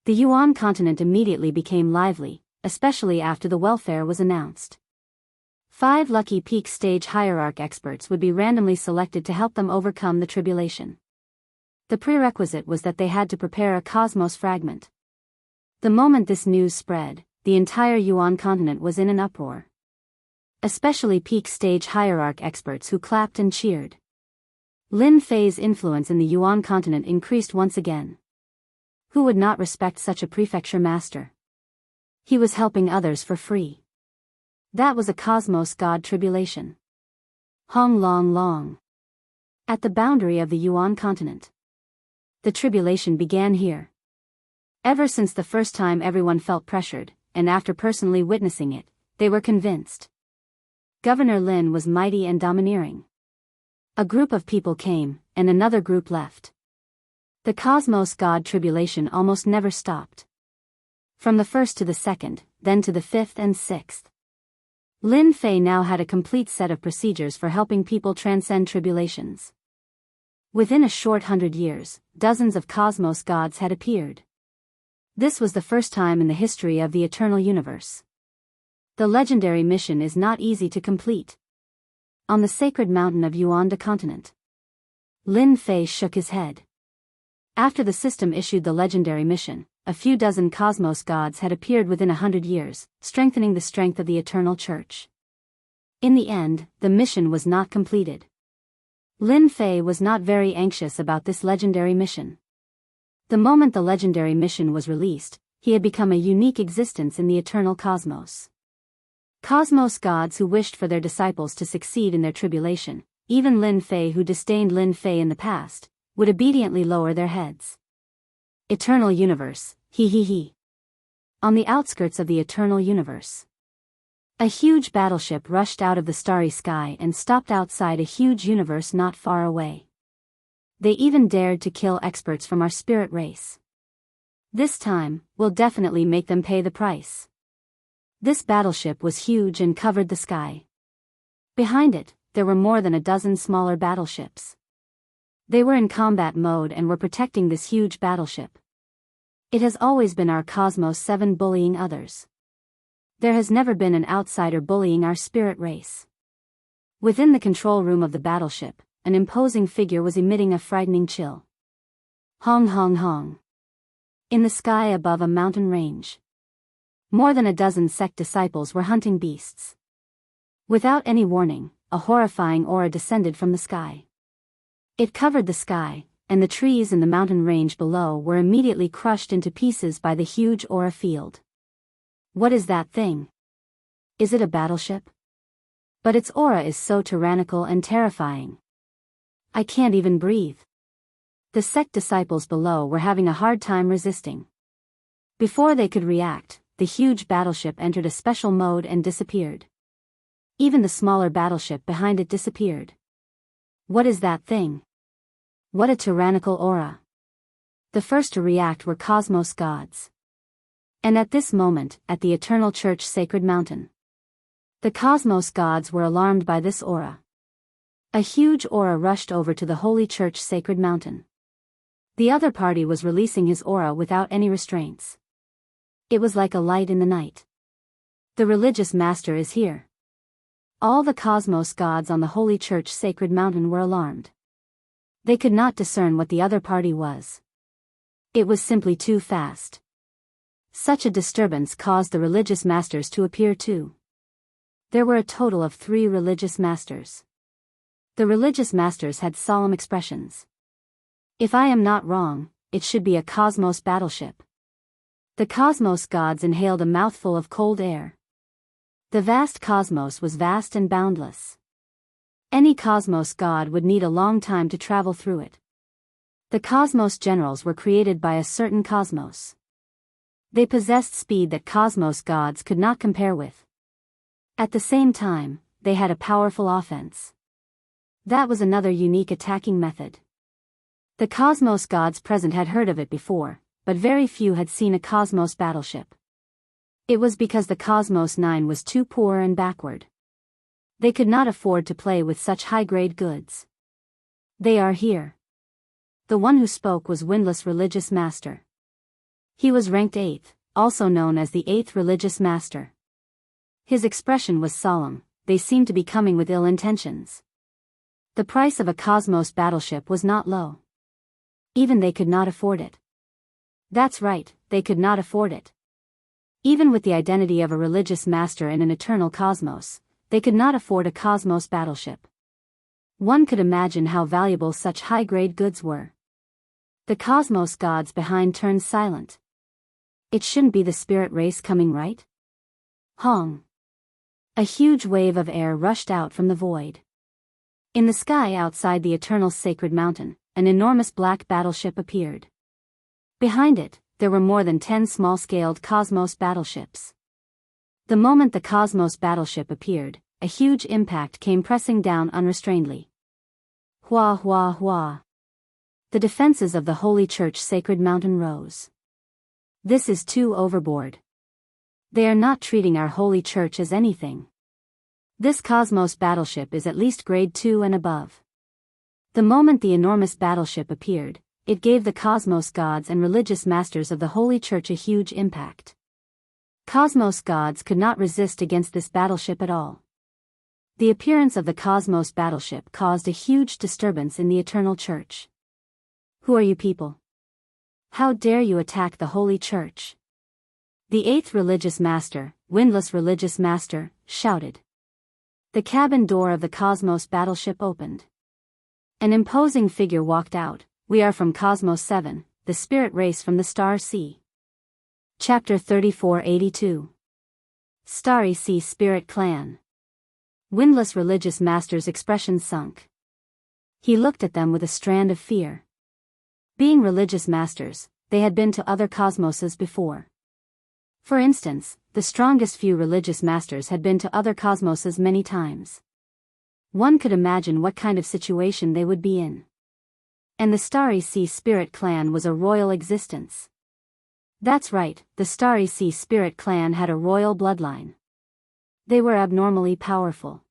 The Yuan continent immediately became lively, especially after the welfare was announced. 5 lucky peak stage hierarch experts would be randomly selected to help them overcome the tribulation. The prerequisite was that they had to prepare a cosmos fragment. The moment this news spread, the entire Yuan continent was in an uproar. Especially peak stage hierarch experts who clapped and cheered. Lin Fei's influence in the Yuan continent increased once again. Who would not respect such a prefecture master? He was helping others for free. That was a cosmos god tribulation. Hong Long Long. At the boundary of the Yuan continent. The tribulation began here. Ever since the first time everyone felt pressured, and after personally witnessing it, they were convinced. Governor Lin was mighty and domineering. A group of people came, and another group left. The cosmos god tribulation almost never stopped. From the first to the second, then to the fifth and sixth. Lin Fei now had a complete set of procedures for helping people transcend tribulations. Within a short 100 years, dozens of cosmos gods had appeared. This was the first time in the history of the eternal universe. The legendary mission is not easy to complete. On the sacred mountain of Yuan continent. Lin Fei shook his head. After the system issued the legendary mission, a few dozen cosmos gods had appeared within 100 years, strengthening the strength of the eternal church. In the end, the mission was not completed. Lin Fei was not very anxious about this legendary mission. The moment the legendary mission was released, he had become a unique existence in the eternal cosmos. Cosmos gods who wished for their disciples to succeed in their tribulation, even Lin Fei who disdained Lin Fei in the past, would obediently lower their heads. Eternal universe, he. On the outskirts of the eternal universe. A huge battleship rushed out of the starry sky and stopped outside a huge universe not far away. They even dared to kill experts from our spirit race. This time, we'll definitely make them pay the price. This battleship was huge and covered the sky. Behind it, there were more than a dozen smaller battleships. They were in combat mode and were protecting this huge battleship. It has always been our Cosmos 7 bullying others. There has never been an outsider bullying our spirit race. Within the control room of the battleship, an imposing figure was emitting a frightening chill. Hong hong hong. In the sky above a mountain range. More than a dozen sect disciples were hunting beasts. Without any warning, a horrifying aura descended from the sky. It covered the sky, and the trees in the mountain range below were immediately crushed into pieces by the huge aura field. What is that thing? Is it a battleship? But its aura is so tyrannical and terrifying. I can't even breathe. The sect disciples below were having a hard time resisting. Before they could react, the huge battleship entered a special mode and disappeared. Even the smaller battleship behind it disappeared. What is that thing? What a tyrannical aura. The first to react were cosmos gods. And at this moment, at the Eternal Church Sacred Mountain, the cosmos gods were alarmed by this aura. A huge aura rushed over to the Holy Church Sacred Mountain. The other party was releasing his aura without any restraints. It was like a light in the night. The religious master is here. All the cosmos gods on the Holy Church Sacred Mountain were alarmed. They could not discern what the other party was. It was simply too fast. Such a disturbance caused the religious masters to appear too. There were a total of 3 religious masters. The religious masters had solemn expressions. If I am not wrong, it should be a cosmos battleship. The cosmos gods inhaled a mouthful of cold air. The vast cosmos was vast and boundless. Any cosmos god would need a long time to travel through it. The cosmos generals were created by a certain cosmos. They possessed speed that cosmos gods could not compare with. At the same time, they had a powerful offense. That was another unique attacking method. The cosmos gods present had heard of it before, but very few had seen a cosmos battleship. It was because the Cosmos 9 was too poor and backward. They could not afford to play with such high-grade goods. They are here. The one who spoke was Windless Religious Master. He was ranked 8th, also known as the 8th Religious Master. His expression was solemn, they seemed to be coming with ill intentions. The price of a cosmos battleship was not low. Even they could not afford it. That's right, they could not afford it. Even with the identity of a religious master in an eternal cosmos, they could not afford a cosmos battleship. One could imagine how valuable such high-grade goods were. The cosmos gods behind turned silent. It shouldn't be the spirit race coming, right? Hong. A huge wave of air rushed out from the void. In the sky outside the eternal sacred mountain, an enormous black battleship appeared. Behind it, there were more than 10 small-scaled cosmos battleships. The moment the cosmos battleship appeared, a huge impact came pressing down unrestrainedly. Hua hua hua. The defenses of the Holy Church Sacred Mountain rose. This is too overboard. They are not treating our Holy Church as anything. This Cosmos battleship is at least grade 2 and above. The moment the enormous battleship appeared, it gave the Cosmos gods and religious masters of the Holy Church a huge impact. Cosmos gods could not resist against this battleship at all. The appearance of the Cosmos battleship caused a huge disturbance in the Eternal Church. Who are you people? How dare you attack the Holy Church? The 8th religious master, Windless religious master, shouted. The cabin door of the Cosmos battleship opened. An imposing figure walked out. We are from Cosmos 7, the spirit race from the Star Sea. Chapter 3482. Starry Sea Spirit Clan. Windless religious master's expression sunk. He looked at them with a strand of fear. Being religious masters, they had been to other cosmoses before. For instance, the strongest few religious masters had been to other cosmoses many times. One could imagine what kind of situation they would be in. And the Starry Sea Spirit Clan was a royal existence. That's right, the Starry Sea Spirit Clan had a royal bloodline. They were abnormally powerful.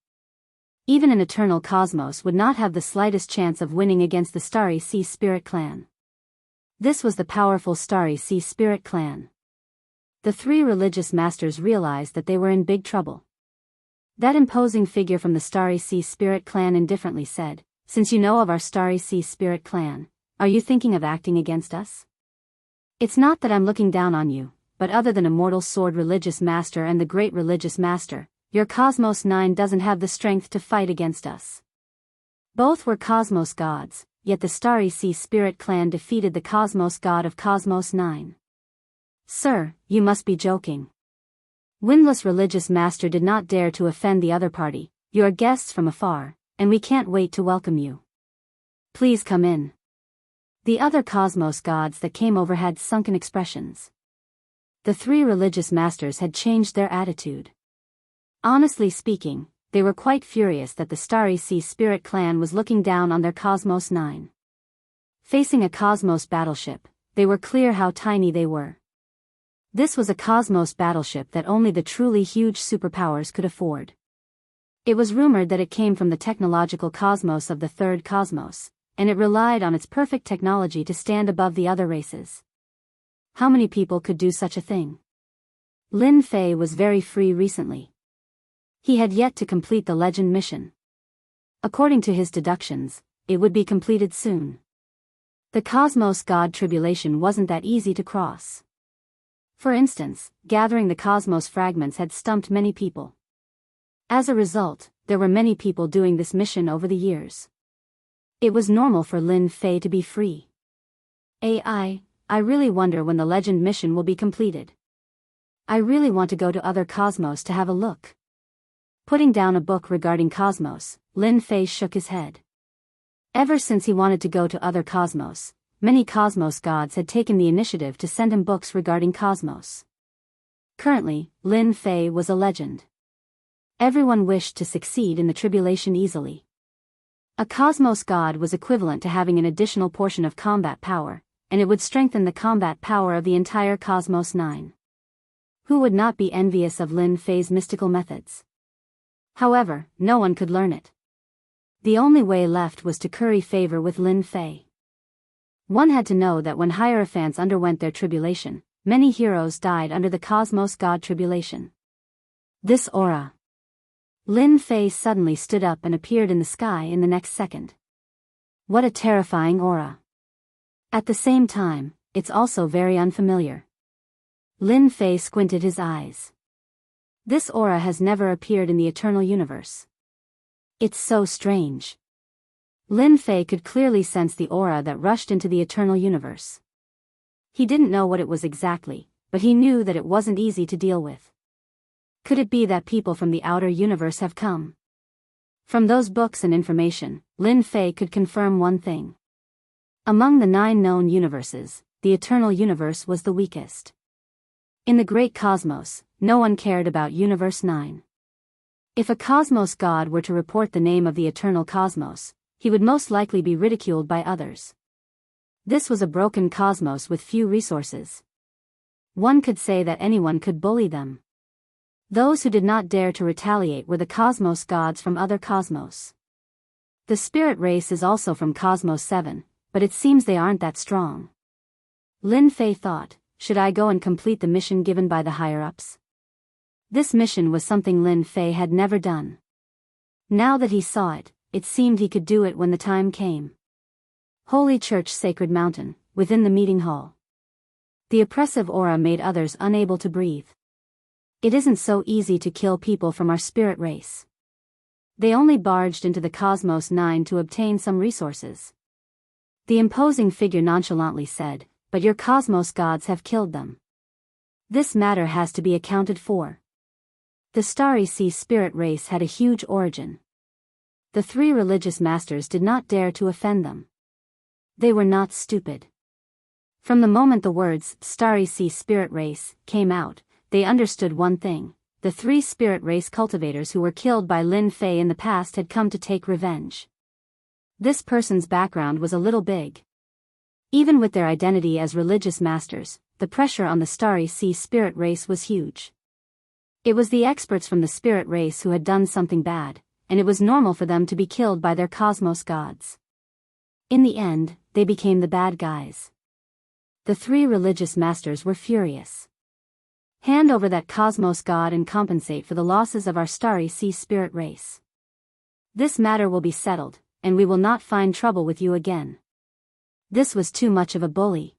Even an eternal cosmos would not have the slightest chance of winning against the Starry Sea Spirit Clan. This was the powerful Starry Sea Spirit Clan. The 3 religious masters realized that they were in big trouble. That imposing figure from the Starry Sea Spirit Clan indifferently said, Since you know of our Starry Sea Spirit Clan, are you thinking of acting against us? It's not that I'm looking down on you, but other than Immortal Sword Religious Master and the Great Religious Master, your Cosmos 9 doesn't have the strength to fight against us. Both were Cosmos gods, yet the Starry Sea Spirit Clan defeated the Cosmos god of Cosmos 9. Sir, you must be joking. Windless Religious Master did not dare to offend the other party. You are guests from afar, and we can't wait to welcome you. Please come in. The other Cosmos gods that came over had sunken expressions. The 3 religious masters had changed their attitude. Honestly speaking, they were quite furious that the Starry Sea Spirit Clan was looking down on their Cosmos 9. Facing a Cosmos battleship, they were clear how tiny they were. This was a Cosmos battleship that only the truly huge superpowers could afford. It was rumored that it came from the technological cosmos of the 3rd cosmos, and it relied on its perfect technology to stand above the other races. How many people could do such a thing? Lin Fei was very free recently. He had yet to complete the legend mission. According to his deductions, it would be completed soon. The Cosmos God tribulation wasn't that easy to cross. For instance, gathering the Cosmos fragments had stumped many people. As a result, there were many people doing this mission over the years. It was normal for Lin Fei to be free. I really wonder when the legend mission will be completed. I really want to go to other cosmos to have a look. Putting down a book regarding cosmos, Lin Fei shook his head. Ever since he wanted to go to other cosmos, many cosmos gods had taken the initiative to send him books regarding cosmos. Currently, Lin Fei was a legend. Everyone wished to succeed in the tribulation easily. A cosmos god was equivalent to having an additional portion of combat power, and it would strengthen the combat power of the entire Cosmos 9. Who would not be envious of Lin Fei's mystical methods? However, no one could learn it. The only way left was to curry favor with Lin Fei. One had to know that when Hierophants underwent their tribulation, many heroes died under the Cosmos God tribulation. This aura. Lin Fei suddenly stood up and appeared in the sky in the next second. What a terrifying aura. At the same time, it's also very unfamiliar. Lin Fei squinted his eyes. This aura has never appeared in the eternal universe. It's so strange. Lin Fei could clearly sense the aura that rushed into the eternal universe. He didn't know what it was exactly, but he knew that it wasn't easy to deal with. Could it be that people from the outer universe have come? From those books and information, Lin Fei could confirm one thing. Among the 9 known universes, the eternal universe was the weakest. In the great cosmos, no one cared about Universe 9. If a cosmos god were to report the name of the eternal cosmos, he would most likely be ridiculed by others. This was a broken cosmos with few resources. One could say that anyone could bully them. Those who did not dare to retaliate were the cosmos gods from other cosmos. The spirit race is also from Cosmos 7, but it seems they aren't that strong. Lin Fei thought, should I go and complete the mission given by the higher-ups? This mission was something Lin Fei had never done. Now that he saw it, it seemed he could do it when the time came. Holy Church Sacred Mountain, within the meeting hall. The oppressive aura made others unable to breathe. It isn't so easy to kill people from our spirit race. They only barged into the Cosmos 9 to obtain some resources. The imposing figure nonchalantly said, but your cosmos gods have killed them. This matter has to be accounted for. The Starry Sea spirit race had a huge origin. The three religious masters did not dare to offend them. They were not stupid. From the moment the words, Starry Sea spirit race, came out, they understood one thing. The three spirit race cultivators who were killed by Lin Fei in the past had come to take revenge. This person's background was a little big. Even with their identity as religious masters, the pressure on the Starry Sea spirit race was huge. It was the experts from the spirit race who had done something bad, and it was normal for them to be killed by their cosmos gods. In the end, they became the bad guys. The three religious masters were furious. Hand over that cosmos god and compensate for the losses of our Starry Sea spirit race. This matter will be settled, and we will not find trouble with you again. This was too much of a bully.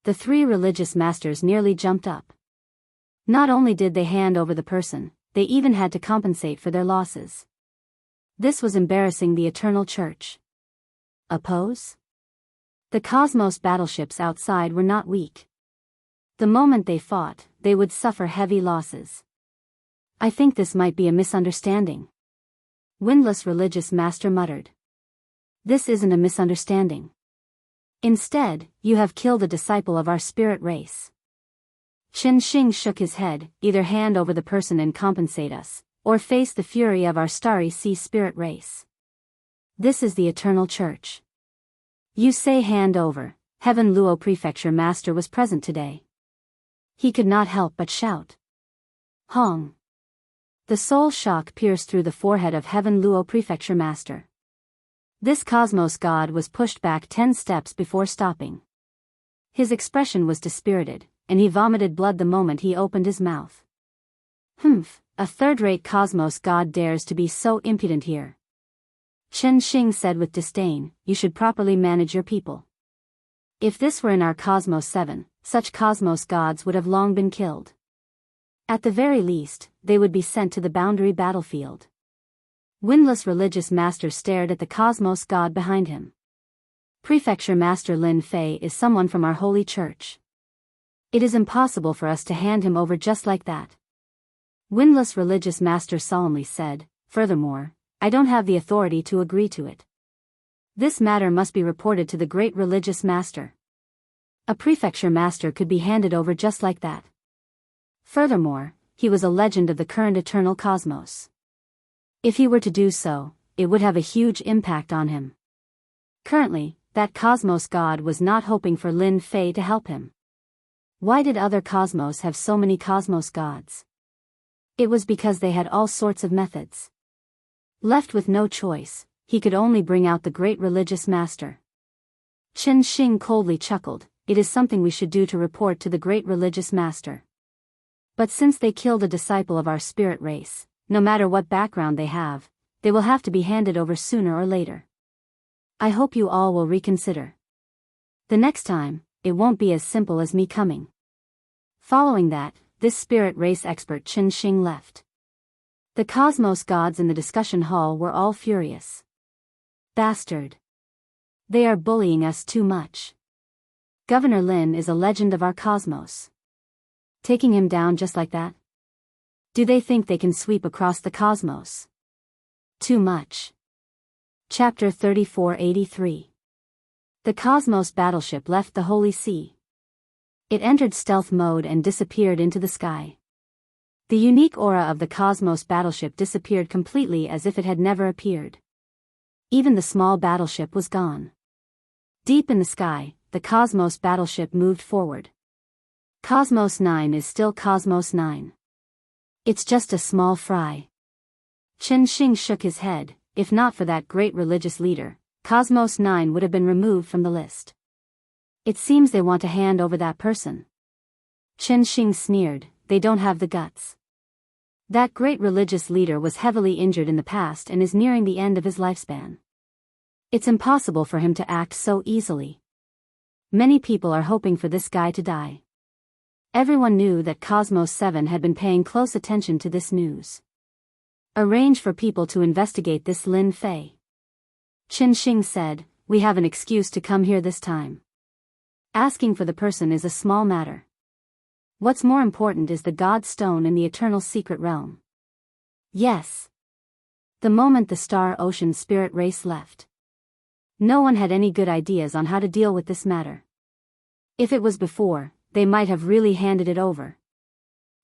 The three religious masters nearly jumped up. Not only did they hand over the person, they even had to compensate for their losses. This was embarrassing the Eternal Church. Oppose? The cosmos battleships outside were not weak. The moment they fought, they would suffer heavy losses. I think this might be a misunderstanding. Windless religious master muttered. This isn't a misunderstanding. Instead, you have killed a disciple of our spirit race. Qin Xing shook his head, either hand over the person and compensate us, or face the fury of our Starry Sea spirit race. This is the Eternal Church. You say hand over. Heaven Luo Prefecture Master was present today. He could not help but shout. Hong. The soul shock pierced through the forehead of Heaven Luo Prefecture Master. This cosmos god was pushed back 10 steps before stopping. His expression was dispirited, and he vomited blood the moment he opened his mouth. Humph, a third-rate cosmos god dares to be so impudent here. Chen Xing said with disdain, you should properly manage your people. If this were in our Cosmos 7, such cosmos gods would have long been killed. At the very least, they would be sent to the boundary battlefield. Windless religious master stared at the cosmos god behind him. Prefecture Master Lin Fei is someone from our holy church. It is impossible for us to hand him over just like that. Windless religious master solemnly said, furthermore, I don't have the authority to agree to it. This matter must be reported to the great religious master. A prefecture master could be handed over just like that. Furthermore, he was a legend of the current eternal cosmos. If he were to do so, it would have a huge impact on him. Currently, that cosmos god was not hoping for Lin Fei to help him. Why did other cosmos have so many cosmos gods? It was because they had all sorts of methods. Left with no choice, he could only bring out the great religious master. Chen Xing coldly chuckled, it is something we should do to report to the great religious master. But since they killed a disciple of our spirit race, no matter what background they will have to be handed over sooner or later. I hope you all will reconsider. The next time, it won't be as simple as me coming. Following that, this spirit race expert Qin Xing left. The cosmos gods in the discussion hall were all furious. Bastard. They are bullying us too much. Governor Lin is a legend of our cosmos. Taking him down just like that? Do they think they can sweep across the cosmos? Too much. Chapter 3483. The Cosmos battleship left the Holy Sea. It entered stealth mode and disappeared into the sky. The unique aura of the Cosmos battleship disappeared completely as if it had never appeared. Even the small battleship was gone. Deep in the sky, the Cosmos battleship moved forward. Cosmos 9 is still Cosmos 9. It's just a small fry. Chen Xing shook his head. If not for that great religious leader, Cosmos 9 would have been removed from the list. It seems they want to hand over that person. Chen Xing sneered, they don't have the guts. That great religious leader was heavily injured in the past and is nearing the end of his lifespan. It's impossible for him to act so easily. Many people are hoping for this guy to die. Everyone knew that Cosmos 7 had been paying close attention to this news. Arrange for people to investigate this Lin Fei. Chen Xing said, we have an excuse to come here this time. Asking for the person is a small matter. What's more important is the God Stone in the Eternal Secret Realm. Yes. The moment the Star Ocean Spirit Race left, no one had any good ideas on how to deal with this matter. If it was before, they might have really handed it over.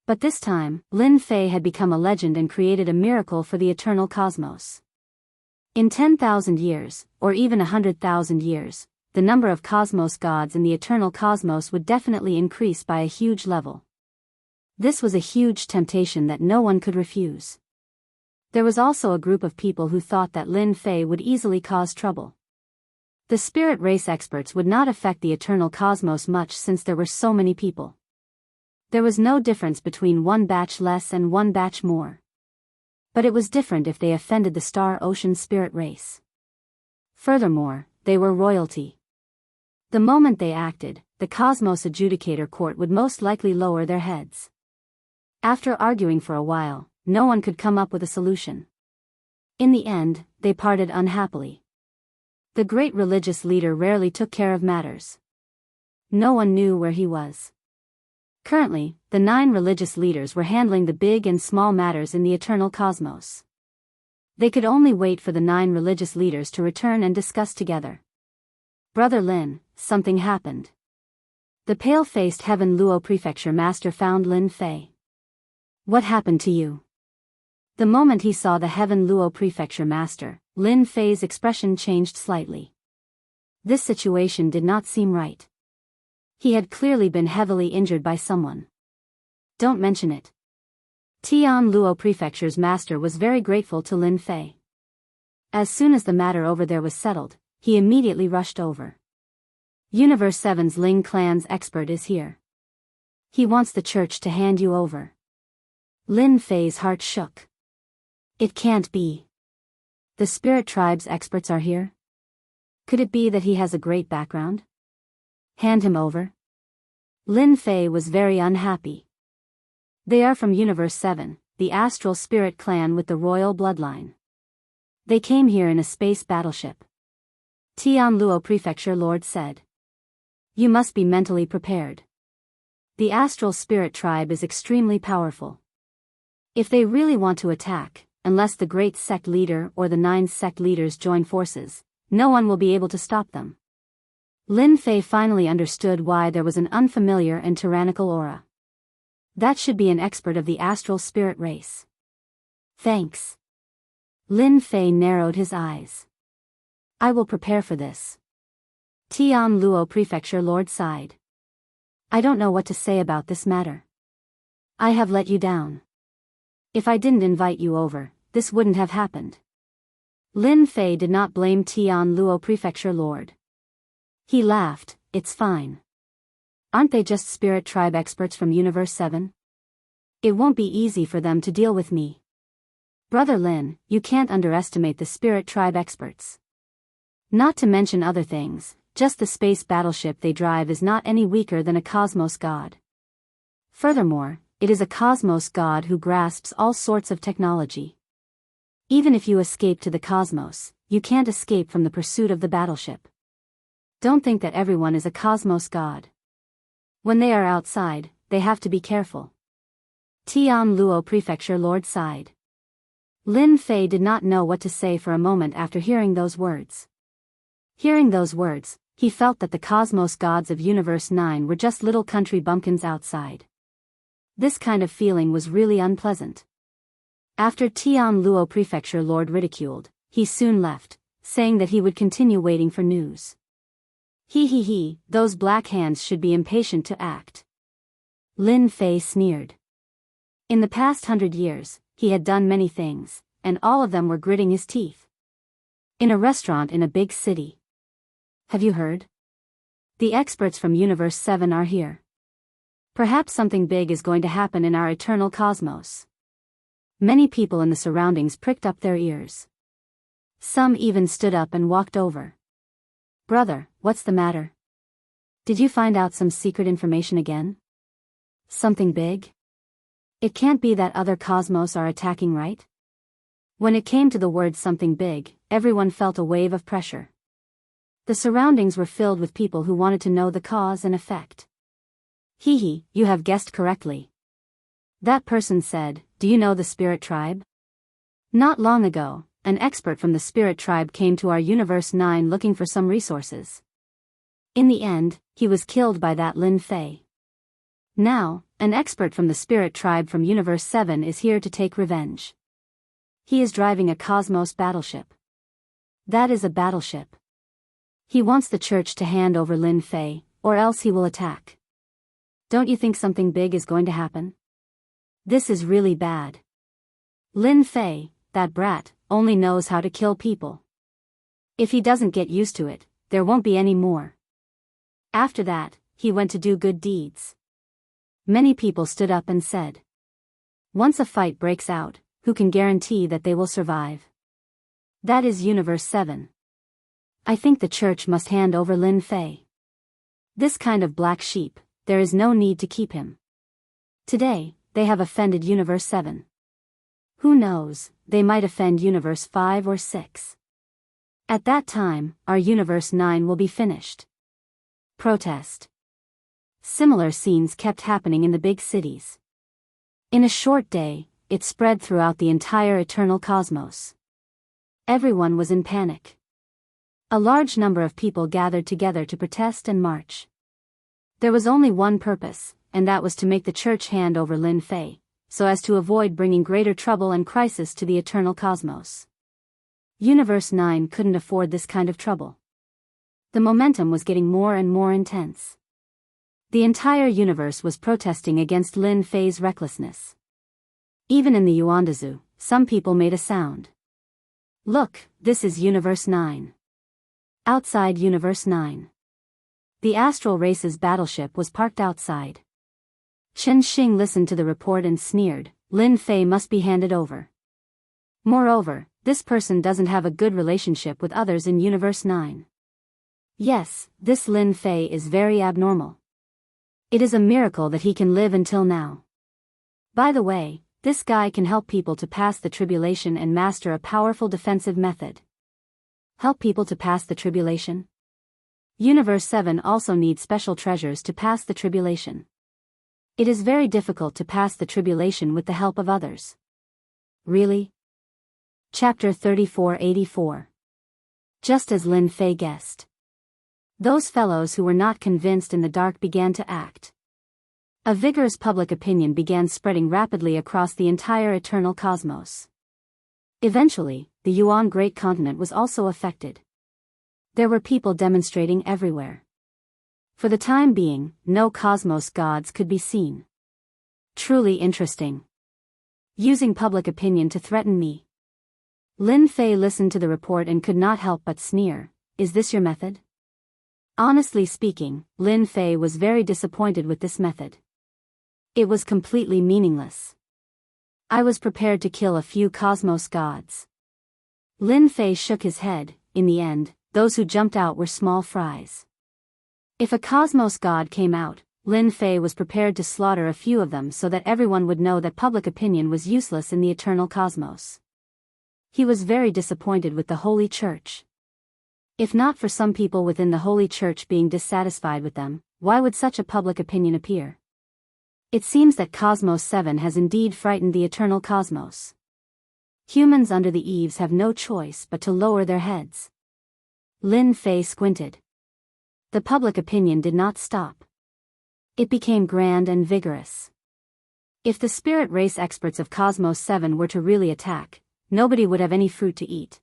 But this time, Lin Fei had become a legend and created a miracle for the eternal cosmos. In 10,000 years, or even 100,000 years, the number of cosmos gods in the eternal cosmos would definitely increase by a huge level. This was a huge temptation that no one could refuse. There was also a group of people who thought that Lin Fei would easily cause trouble. The spirit race experts would not affect the eternal cosmos much since there were so many people. There was no difference between one batch less and one batch more. But it was different if they offended the Star Ocean Spirit Race. Furthermore, they were royalty. The moment they acted, the Cosmos Adjudicator Court would most likely lower their heads. After arguing for a while, no one could come up with a solution. In the end, they parted unhappily. The great religious leader rarely took care of matters. No one knew where he was. Currently, the 9 religious leaders were handling the big and small matters in the eternal cosmos. They could only wait for the 9 religious leaders to return and discuss together. Brother Lin, something happened. The pale-faced Heaven Luo Prefecture Master found Lin Fei. What happened to you? The moment he saw the Heaven Luo Prefecture Master, Lin Fei's expression changed slightly. This situation did not seem right. He had clearly been heavily injured by someone. Don't mention it. Tian Luo Prefecture's master was very grateful to Lin Fei. As soon as the matter over there was settled, he immediately rushed over. Universe 7's Ling clan's expert is here. He wants the church to hand you over. Lin Fei's heart shook. It can't be. The spirit tribe's experts are here? Could it be that he has a great background? Hand him over? Lin Fei was very unhappy. They are from Universe 7, the astral spirit clan with the royal bloodline. They came here in a space battleship. Tian Luo Prefecture Lord said. You must be mentally prepared. The astral spirit tribe is extremely powerful. If they really want to attack, unless the great sect leader or the 9 sect leaders join forces, no one will be able to stop them. Lin Fei finally understood why there was an unfamiliar and tyrannical aura. That should be an expert of the astral spirit race. Thanks. Lin Fei narrowed his eyes. I will prepare for this. Tian Luo Prefecture Lord sighed. I don't know what to say about this matter. I have let you down. If I didn't invite you over, this wouldn't have happened. Lin Fei did not blame Tian Luo Prefecture Lord. He laughed, it's fine. Aren't they just spirit tribe experts from Universe 7? It won't be easy for them to deal with me. Brother Lin, you can't underestimate the spirit tribe experts. Not to mention other things, just the space battleship they drive is not any weaker than a cosmos god. Furthermore, it is a cosmos god who grasps all sorts of technology. Even if you escape to the cosmos, you can't escape from the pursuit of the battleship. Don't think that everyone is a cosmos god. When they are outside, they have to be careful. Tian Luo Prefecture Lord sighed. Lin Fei did not know what to say for a moment after hearing those words. Hearing those words, he felt that the cosmos gods of Universe 9 were just little country bumpkins outside. This kind of feeling was really unpleasant. After Tian Luo Prefecture Lord ridiculed, he soon left, saying that he would continue waiting for news. He, those black hands should be impatient to act. Lin Fei sneered. In the past 100 years, he had done many things, and all of them were gritting his teeth. In a restaurant in a big city. Have you heard? The experts from Universe 7 are here. Perhaps something big is going to happen in our eternal cosmos. Many people in the surroundings pricked up their ears. Some even stood up and walked over. Brother, what's the matter? Did you find out some secret information again? Something big? It can't be that other cosmos are attacking, right? When it came to the word something big, everyone felt a wave of pressure. The surroundings were filled with people who wanted to know the cause and effect. You have guessed correctly. That person said, do you know the Spirit Tribe? Not long ago, an expert from the Spirit Tribe came to our Universe 9 looking for some resources. In the end, he was killed by that Lin Fei. Now, an expert from the Spirit Tribe from Universe 7 is here to take revenge. He is driving a Cosmos battleship. That is a battleship. He wants the church to hand over Lin Fei, or else he will attack. Don't you think something big is going to happen? This is really bad. Lin Fei, that brat, only knows how to kill people. If he doesn't get used to it, there won't be any more. After that, he went to do good deeds. Many people stood up and said, once a fight breaks out, who can guarantee that they will survive? That is Universe 7. I think the church must hand over Lin Fei. This kind of black sheep, there is no need to keep him. Today, they have offended Universe 7. Who knows, they might offend Universe 5 or 6. At that time, our Universe 9 will be finished. Protest. Similar scenes kept happening in the big cities. In a short day, it spread throughout the entire eternal cosmos. Everyone was in panic. A large number of people gathered together to protest and march. There was only one purpose, and that was to make the church hand over Lin Fei, so as to avoid bringing greater trouble and crisis to the eternal cosmos. Universe 9 couldn't afford this kind of trouble. The momentum was getting more and more intense. The entire universe was protesting against Lin Fei's recklessness. Even in the Yuandazu, some people made a sound. Look, this is Universe 9. Outside Universe 9. The Astral Race's battleship was parked outside. Chen Xing listened to the report and sneered, Lin Fei must be handed over. Moreover, this person doesn't have a good relationship with others in Universe 9. Yes, this Lin Fei is very abnormal. It is a miracle that he can live until now. By the way, this guy can help people to pass the tribulation and master a powerful defensive method. Help people to pass the tribulation? Universe 7 also needs special treasures to pass the tribulation. It is very difficult to pass the tribulation with the help of others. Really? Chapter 3484. Just as Lin Fei guessed. Those fellows who were not convinced in the dark began to act. A vigorous public opinion began spreading rapidly across the entire eternal cosmos. Eventually, the Yuan Great Continent was also affected. There were people demonstrating everywhere. For the time being, no cosmos gods could be seen. Truly interesting. Using public opinion to threaten me. Lin Fei listened to the report and could not help but sneer. Is this your method? Honestly speaking, Lin Fei was very disappointed with this method. It was completely meaningless. I was prepared to kill a few cosmos gods. Lin Fei shook his head. In the end, those who jumped out were small fries. If a cosmos god came out, Lin Fei was prepared to slaughter a few of them so that everyone would know that public opinion was useless in the eternal cosmos. He was very disappointed with the Holy Church. If not for some people within the Holy Church being dissatisfied with them, why would such a public opinion appear? It seems that Cosmos 7 has indeed frightened the eternal cosmos. Humans under the eaves have no choice but to lower their heads. Lin Fei squinted. The public opinion did not stop. It became grand and vigorous. If the spirit race experts of Cosmos 7 were to really attack, nobody would have any fruit to eat.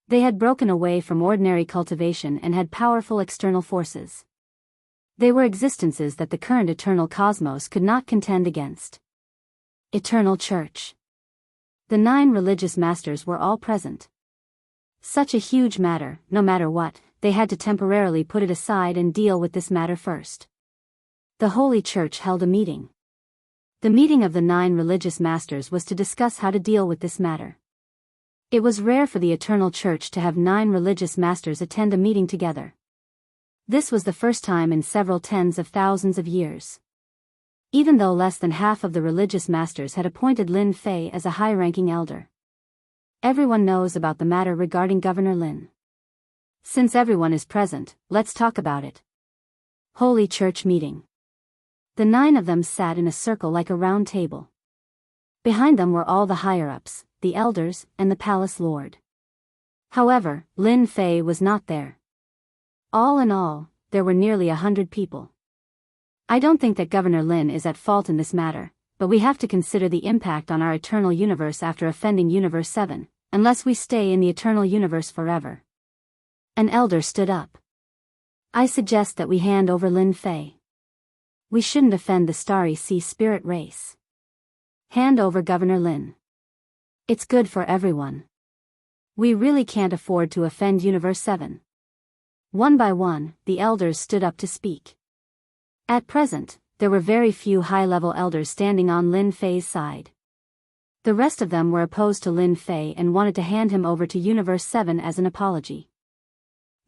They had broken away from ordinary cultivation and had powerful external forces. They were existences that the current eternal cosmos could not contend against. Eternal Church. The 9 religious masters were all present. Such a huge matter, no matter what, they had to temporarily put it aside and deal with this matter first. The Holy Church held a meeting. The meeting of the 9 religious masters was to discuss how to deal with this matter. It was rare for the Eternal Church to have 9 religious masters attend a meeting together. This was the first time in several tens of thousands of years. Even though less than half of the religious masters had appointed Lin Fei as a high-ranking elder. Everyone knows about the matter regarding Governor Lin. Since everyone is present, let's talk about it. Holy Church meeting. The 9 of them sat in a circle like a round table. Behind them were all the higher-ups, the elders, and the palace lord. However, Lin Fei was not there. All in all, there were nearly 100 people. I don't think that Governor Lin is at fault in this matter, but we have to consider the impact on our eternal universe after offending Universe 7, unless we stay in the eternal universe forever. An elder stood up. I suggest that we hand over Lin Fei. We shouldn't offend the Starry Sea Spirit race. Hand over Governor Lin. It's good for everyone. We really can't afford to offend Universe 7. One by one, the elders stood up to speak. At present, there were very few high-level elders standing on Lin Fei's side. The rest of them were opposed to Lin Fei and wanted to hand him over to Universe 7 as an apology.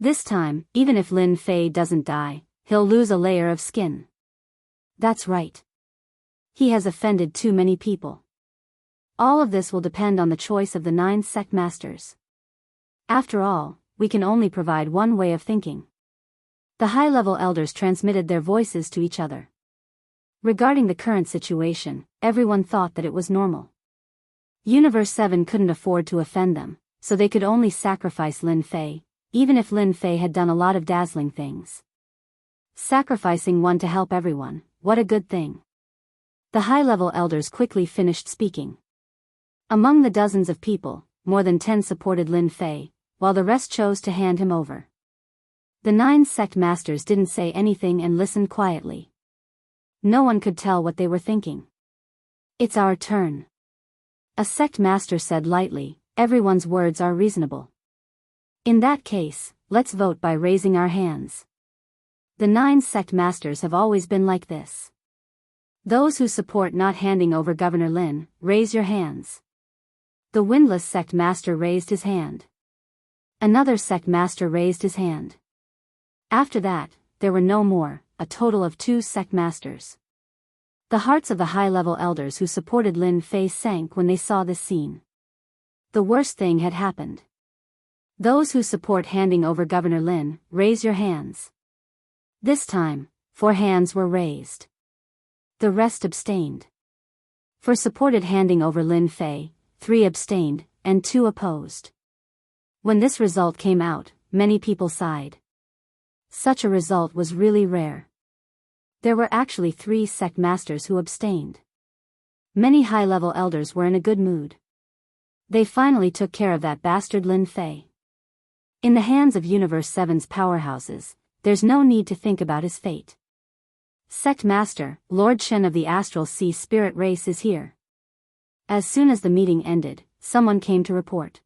This time, even if Lin Fei doesn't die, he'll lose a layer of skin. That's right. He has offended too many people. All of this will depend on the choice of the 9 sect masters. After all, we can only provide one way of thinking. The high-level elders transmitted their voices to each other. Regarding the current situation, everyone thought that it was normal. Universe 7 couldn't afford to offend them, so they could only sacrifice Lin Fei, even if Lin Fei had done a lot of dazzling things. Sacrificing one to help everyone, what a good thing. The high-level elders quickly finished speaking. Among the dozens of people, more than 10 supported Lin Fei, while the rest chose to hand him over. The 9 sect masters didn't say anything and listened quietly. No one could tell what they were thinking. It's our turn. A sect master said lightly, everyone's words are reasonable. In that case, let's vote by raising our hands. The 9 sect masters have always been like this. Those who support not handing over Governor Lin, raise your hands. The Windless sect master raised his hand. Another sect master raised his hand. After that, there were no more, a total of 2 sect masters. The hearts of the high-level elders who supported Lin Fei sank when they saw this scene. The worst thing had happened. Those who support handing over Governor Lin, raise your hands. This time, 4 hands were raised. The rest abstained. For supported handing over Lin Fei, 3 abstained, and 2 opposed. When this result came out, many people sighed. Such a result was really rare. There were actually 3 sect masters who abstained. Many high-level elders were in a good mood. They finally took care of that bastard Lin Fei. In the hands of Universe 7's powerhouses, there's no need to think about his fate. Sect Master, Lord Shen of the Astral Sea Spirit race is here. As soon as the meeting ended, someone came to report.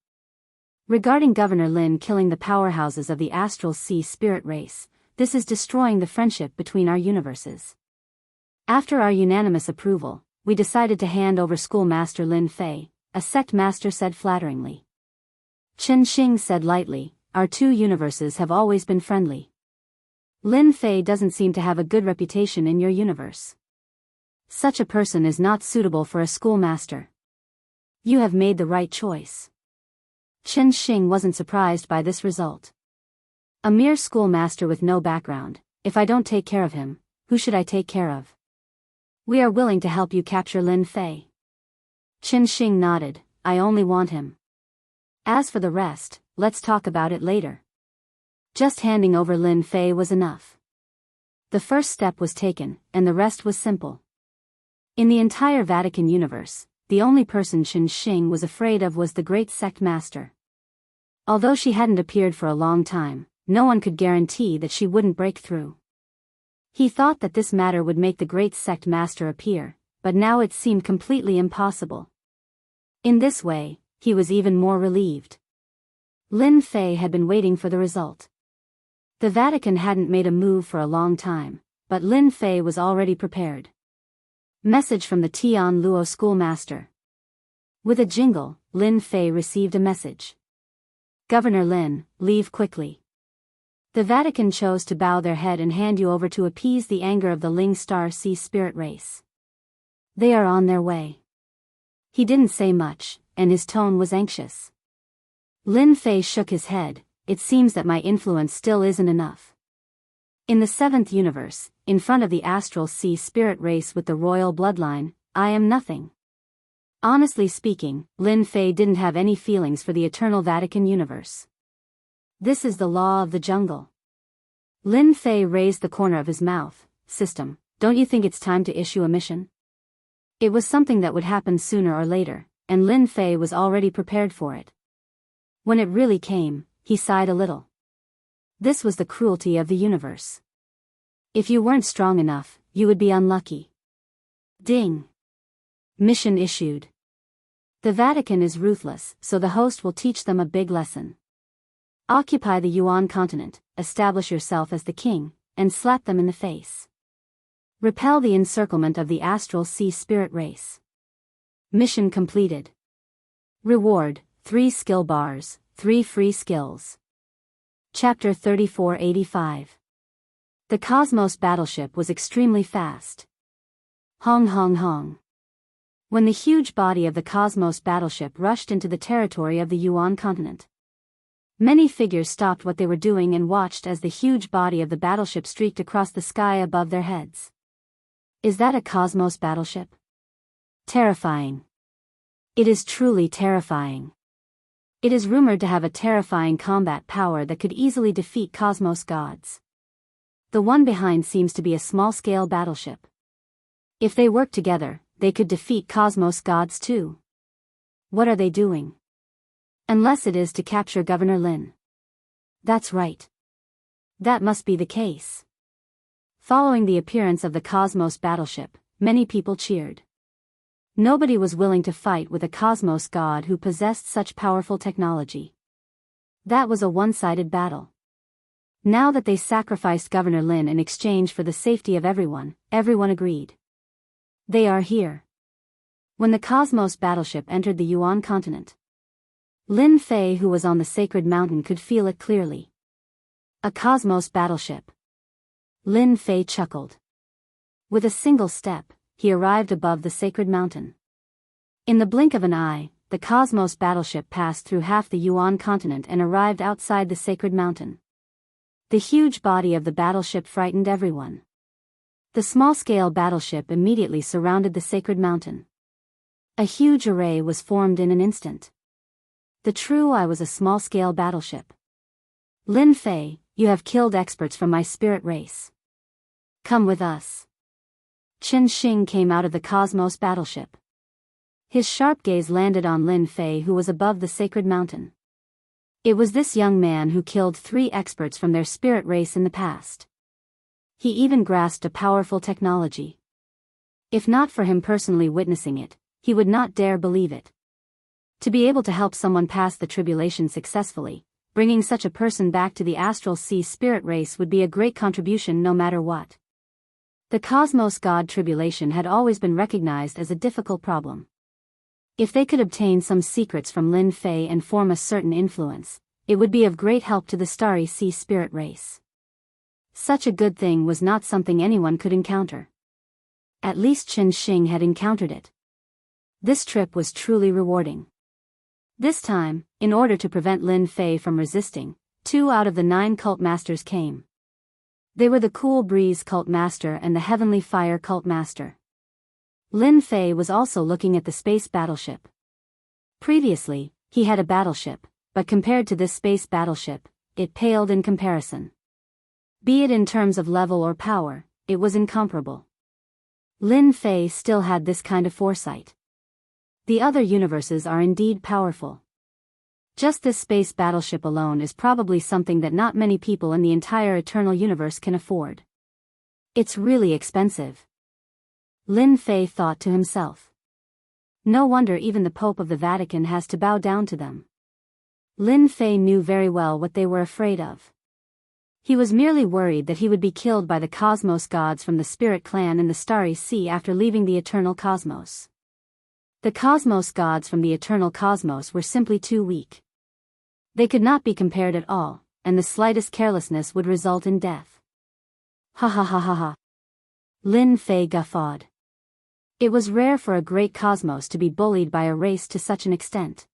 Regarding Governor Lin killing the powerhouses of the Astral Sea Spirit race, this is destroying the friendship between our universes. After our unanimous approval, we decided to hand over Schoolmaster Lin Fei, a sect master said flatteringly. Chen Xing said lightly, our 2 universes have always been friendly. Lin Fei doesn't seem to have a good reputation in your universe. Such a person is not suitable for a schoolmaster. You have made the right choice. Chen Xing wasn't surprised by this result. A mere schoolmaster with no background, if I don't take care of him, who should I take care of? We are willing to help you capture Lin Fei. Chen Xing nodded, I only want him. As for the rest, let's talk about it later. Just handing over Lin Fei was enough. The first step was taken, and the rest was simple. In the entire Vatican universe, the only person Chen Xing was afraid of was the great sect master. Although she hadn't appeared for a long time, no one could guarantee that she wouldn't break through. He thought that this matter would make the great sect master appear, but now it seemed completely impossible. In this way, he was even more relieved. Lin Fei had been waiting for the result. The Vatican hadn't made a move for a long time, but Lin Fei was already prepared. Message from the Tian Luo schoolmaster. With a jingle, Lin Fei received a message. Governor Lin, leave quickly. The Vatican chose to bow their head and hand you over to appease the anger of the Ling Star Sea spirit race. They are on their way. He didn't say much, and his tone was anxious. Lin Fei shook his head. It seems that my influence still isn't enough. In the seventh universe, in front of the astral sea spirit race with the royal bloodline, I am nothing. Honestly speaking, Lin Fei didn't have any feelings for the eternal Vatican universe. This is the law of the jungle. Lin Fei raised the corner of his mouth. System, don't you think it's time to issue a mission? It was something that would happen sooner or later, and Lin Fei was already prepared for it. When it really came, he sighed a little. This was the cruelty of the universe. If you weren't strong enough, you would be unlucky. Ding. Mission issued. The Vatican is ruthless, so the host will teach them a big lesson. Occupy the Yuan continent, establish yourself as the king, and slap them in the face. Repel the encirclement of the astral sea spirit race. Mission completed. Reward, 3 skill bars, 3 free skills. Chapter 3485. The Cosmos battleship was extremely fast. Hong hong hong. When the huge body of the Cosmos battleship rushed into the territory of the Yuan continent, many figures stopped what they were doing and watched as the huge body of the battleship streaked across the sky above their heads. Is that a Cosmos battleship? Terrifying. It is truly terrifying. It is rumored to have a terrifying combat power that could easily defeat Cosmos gods. The one behind seems to be a small-scale battleship. If they work together, they could defeat Cosmos gods too. What are they doing? Unless it is to capture Governor Lin. That's right. That must be the case. Following the appearance of the Cosmos battleship, many people cheered. Nobody was willing to fight with a Cosmos god who possessed such powerful technology. That was a one-sided battle. Now that they sacrificed Governor Lin in exchange for the safety of everyone agreed. They are here. When the Cosmos battleship entered the Yuan continent, Lin Fei, who was on the sacred mountain, could feel it clearly. A Cosmos battleship. Lin Fei chuckled. With a single step, he arrived above the sacred mountain. In the blink of an eye, the Cosmos battleship passed through half the Yuan continent and arrived outside the sacred mountain. The huge body of the battleship frightened everyone. The small-scale battleship immediately surrounded the sacred mountain. A huge array was formed in an instant. The true I was a small-scale battleship. Lin Fei, you have killed experts from my spirit race. Come with us. Chen Xing came out of the Cosmos battleship. His sharp gaze landed on Lin Fei, who was above the sacred mountain. It was this young man who killed 3 experts from their spirit race in the past. He even grasped a powerful technology. If not for him personally witnessing it, he would not dare believe it. To be able to help someone pass the tribulation successfully, bringing such a person back to the astral sea spirit race would be a great contribution no matter what. The Cosmos God tribulation had always been recognized as a difficult problem. If they could obtain some secrets from Lin Fei and form a certain influence, it would be of great help to the starry sea spirit race. Such a good thing was not something anyone could encounter. At least Chen Xing had encountered it. This trip was truly rewarding. This time, in order to prevent Lin Fei from resisting, 2 out of the 9 cult masters came. They were the Cool Breeze cult master and the Heavenly Fire cult master. Lin Fei was also looking at the space battleship. Previously, he had a battleship, but compared to this space battleship, it paled in comparison. Be it in terms of level or power, it was incomparable. Lin Fei still had this kind of foresight. The other universes are indeed powerful. Just this space battleship alone is probably something that not many people in the entire eternal universe can afford. It's really expensive. Lin Fei thought to himself. No wonder even the Pope of the Vatican has to bow down to them. Lin Fei knew very well what they were afraid of. He was merely worried that he would be killed by the cosmos gods from the spirit clan in the Starry Sea after leaving the eternal cosmos. The cosmos gods from the eternal cosmos were simply too weak. They could not be compared at all, and the slightest carelessness would result in death. Ha ha ha ha ha. Lin Fei guffawed. It was rare for a great cosmos to be bullied by a race to such an extent.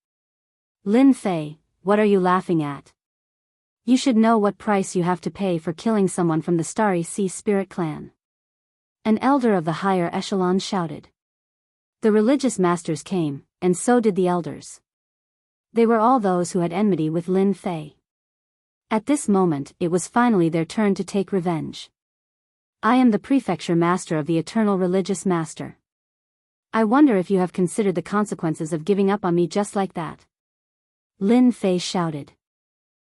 Lin Fei, what are you laughing at? You should know what price you have to pay for killing someone from the Starry Sea Spirit Clan. An elder of the higher echelon shouted. The religious masters came, and so did the elders. They were all those who had enmity with Lin Fei. At this moment it was finally their turn to take revenge. I am the prefecture master of the eternal religious master. I wonder if you have considered the consequences of giving up on me just like that. Lin Fei shouted.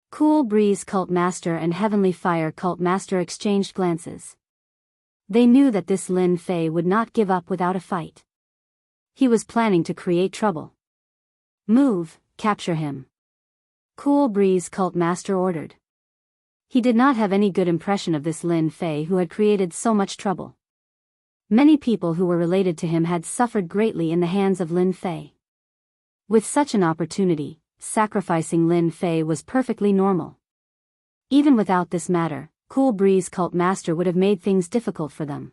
Cool Breeze Cult Master and Heavenly Fire Cult Master exchanged glances. They knew that this Lin Fei would not give up without a fight. He was planning to create trouble. Move, capture him. Cool Breeze Cult Master ordered. He did not have any good impression of this Lin Fei who had created so much trouble. Many people who were related to him had suffered greatly in the hands of Lin Fei. With such an opportunity, sacrificing Lin Fei was perfectly normal. Even without this matter, Cool Breeze Cult Master would have made things difficult for them.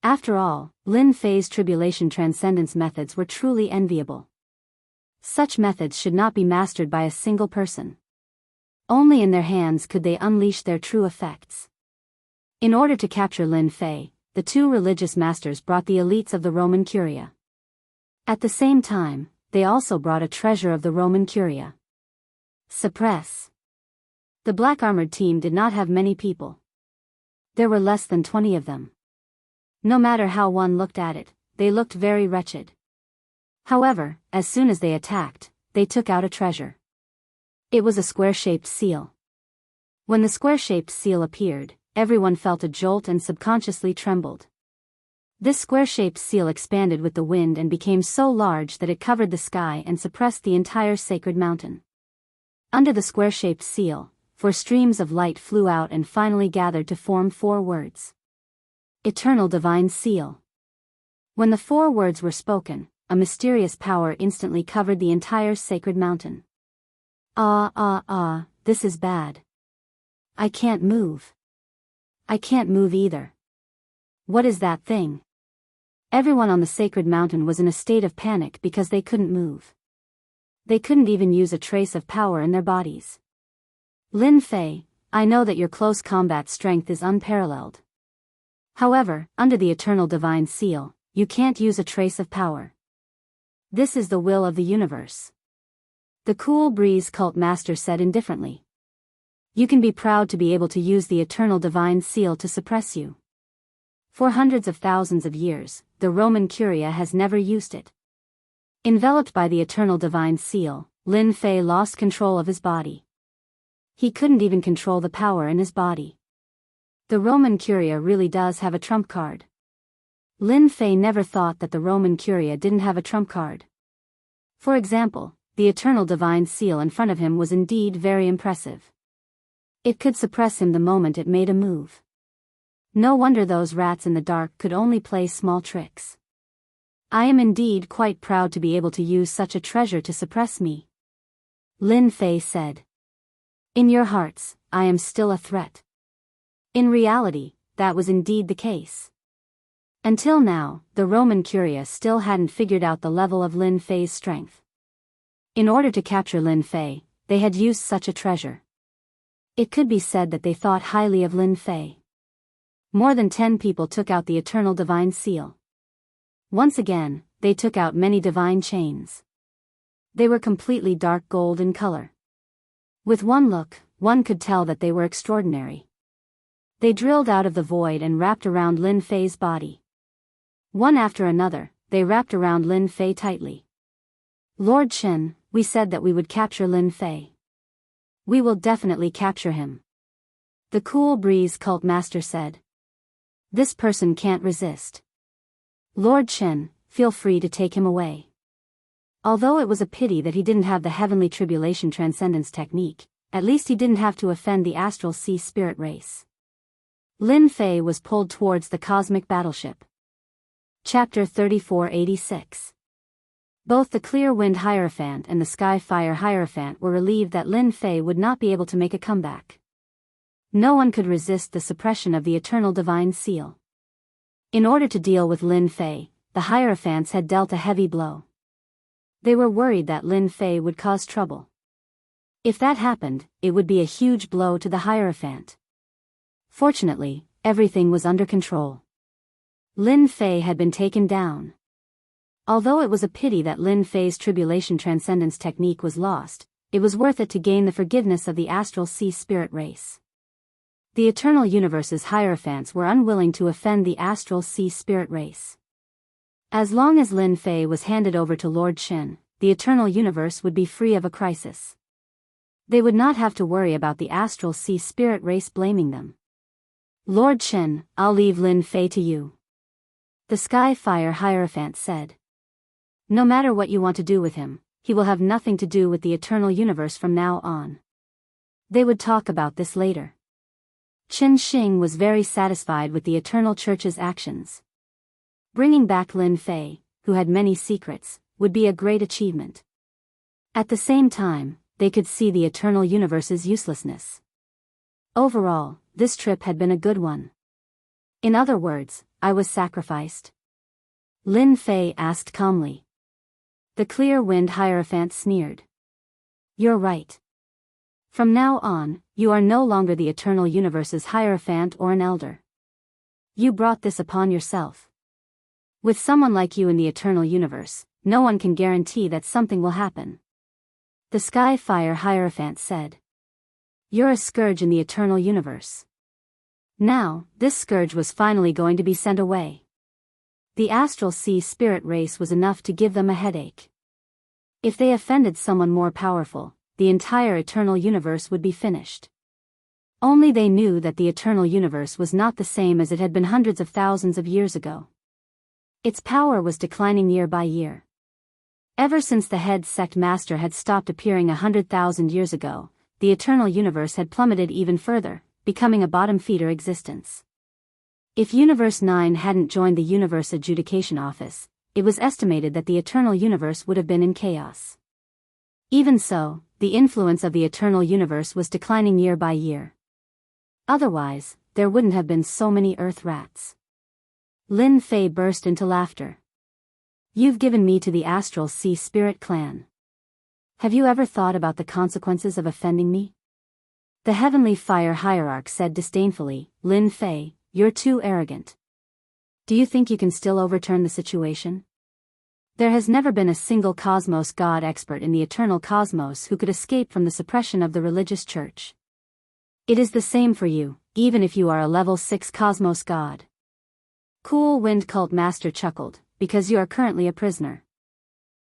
After all, Lin Fei's tribulation transcendence methods were truly enviable. Such methods should not be mastered by a single person. Only in their hands could they unleash their true effects. In order to capture Lin Fei, the two religious masters brought the elites of the Roman Curia. At the same time, they also brought a treasure of the Roman Curia. Suppress. The black-armored team did not have many people. There were less than 20 of them. No matter how one looked at it, they looked very wretched. However, as soon as they attacked, they took out a treasure. It was a square-shaped seal. When the square-shaped seal appeared, everyone felt a jolt and subconsciously trembled. This square-shaped seal expanded with the wind and became so large that it covered the sky and suppressed the entire sacred mountain. Under the square-shaped seal, 4 streams of light flew out and finally gathered to form 4 words. Eternal Divine Seal. When the 4 words were spoken, a mysterious power instantly covered the entire sacred mountain. This is bad. I can't move. I can't move either. What is that thing? Everyone on the sacred mountain was in a state of panic because they couldn't move. They couldn't even use a trace of power in their bodies. Lin Fei, I know that your close combat strength is unparalleled. However, under the Eternal Divine Seal, you can't use a trace of power. This is the will of the universe. The Cool Breeze Cult Master said indifferently. You can be proud to be able to use the Eternal Divine Seal to suppress you. For hundreds of thousands of years, the Roman Curia has never used it. Enveloped by the Eternal Divine Seal, Lin Fei lost control of his body. He couldn't even control the power in his body. The Roman Curia really does have a trump card. Lin Fei never thought that the Roman Curia didn't have a trump card. For example, the Eternal Divine Seal in front of him was indeed very impressive. It could suppress him the moment it made a move. No wonder those rats in the dark could only play small tricks. I am indeed quite proud to be able to use such a treasure to suppress me. Lin Fei said. In your hearts, I am still a threat. In reality, that was indeed the case. Until now, the Roman Curia still hadn't figured out the level of Lin Fei's strength. In order to capture Lin Fei, they had used such a treasure. It could be said that they thought highly of Lin Fei. More than 10 people took out the Eternal Divine Seal. Once again, they took out many divine chains. They were completely dark gold in color. With one look, one could tell that they were extraordinary. They drilled out of the void and wrapped around Lin Fei's body. One after another, they wrapped around Lin Fei tightly. Lord Chen, We said that we would capture Lin Fei. We will definitely capture him. The Cool Breeze cult master said. This person can't resist. Lord Chen, feel free to take him away. Although it was a pity that he didn't have the heavenly tribulation transcendence technique, at least he didn't have to offend the astral sea spirit race. Lin Fei was pulled towards the cosmic battleship. Chapter 3486. Both the Clear Wind Hierophant and the Sky Fire Hierophant were relieved that Lin Fei would not be able to make a comeback. No one could resist the suppression of the eternal divine seal. In order to deal with Lin Fei, the Hierophants had dealt a heavy blow. They were worried that Lin Fei would cause trouble. If that happened, it would be a huge blow to the Hierophant. Fortunately, everything was under control. Lin Fei had been taken down. Although it was a pity that Lin Fei's tribulation transcendence technique was lost, it was worth it to gain the forgiveness of the astral sea spirit race. The Eternal Universe's Hierophants were unwilling to offend the astral sea spirit race. As long as Lin Fei was handed over to Lord Chen, the Eternal Universe would be free of a crisis. They would not have to worry about the astral sea spirit race blaming them. Lord Chen, I'll leave Lin Fei to you. The Sky Fire Hierophant said. No matter what you want to do with him, he will have nothing to do with the Eternal Universe from now on. They would talk about this later. Qin Xing was very satisfied with the Eternal Church's actions. Bringing back Lin Fei, who had many secrets, would be a great achievement. At the same time, they could see the Eternal Universe's uselessness. Overall, this trip had been a good one. In other words, I was sacrificed. Lin Fei asked calmly. The Clear Wind Hierophant sneered. You're right. From now on, you are no longer the Eternal Universe's Hierophant or an elder. You brought this upon yourself. With someone like you in the Eternal Universe, no one can guarantee that something will happen. The Sky Fire Hierophant said. You're a scourge in the Eternal Universe. Now, this scourge was finally going to be sent away. The astral sea spirit race was enough to give them a headache. If they offended someone more powerful, the entire Eternal Universe would be finished. Only they knew that the Eternal Universe was not the same as it had been hundreds of thousands of years ago. Its power was declining year by year. Ever since the head sect master had stopped appearing 100,000 years ago, the Eternal Universe had plummeted even further, becoming a bottom-feeder existence. If Universe 9 hadn't joined the Universe Adjudication Office, it was estimated that the Eternal Universe would have been in chaos. Even so, the influence of the Eternal Universe was declining year by year. Otherwise, there wouldn't have been so many Earth rats. Lin Fei burst into laughter. You've given me to the Astral Sea Spirit Clan. Have you ever thought about the consequences of offending me? The Heavenly Fire Hierarch said disdainfully, Lin Fei, you're too arrogant. Do you think you can still overturn the situation? There has never been a single cosmos god expert in the eternal cosmos who could escape from the suppression of the religious church. It is the same for you, even if you are a level 6 cosmos god. Cool Wind Cult Master chuckled, because you are currently a prisoner.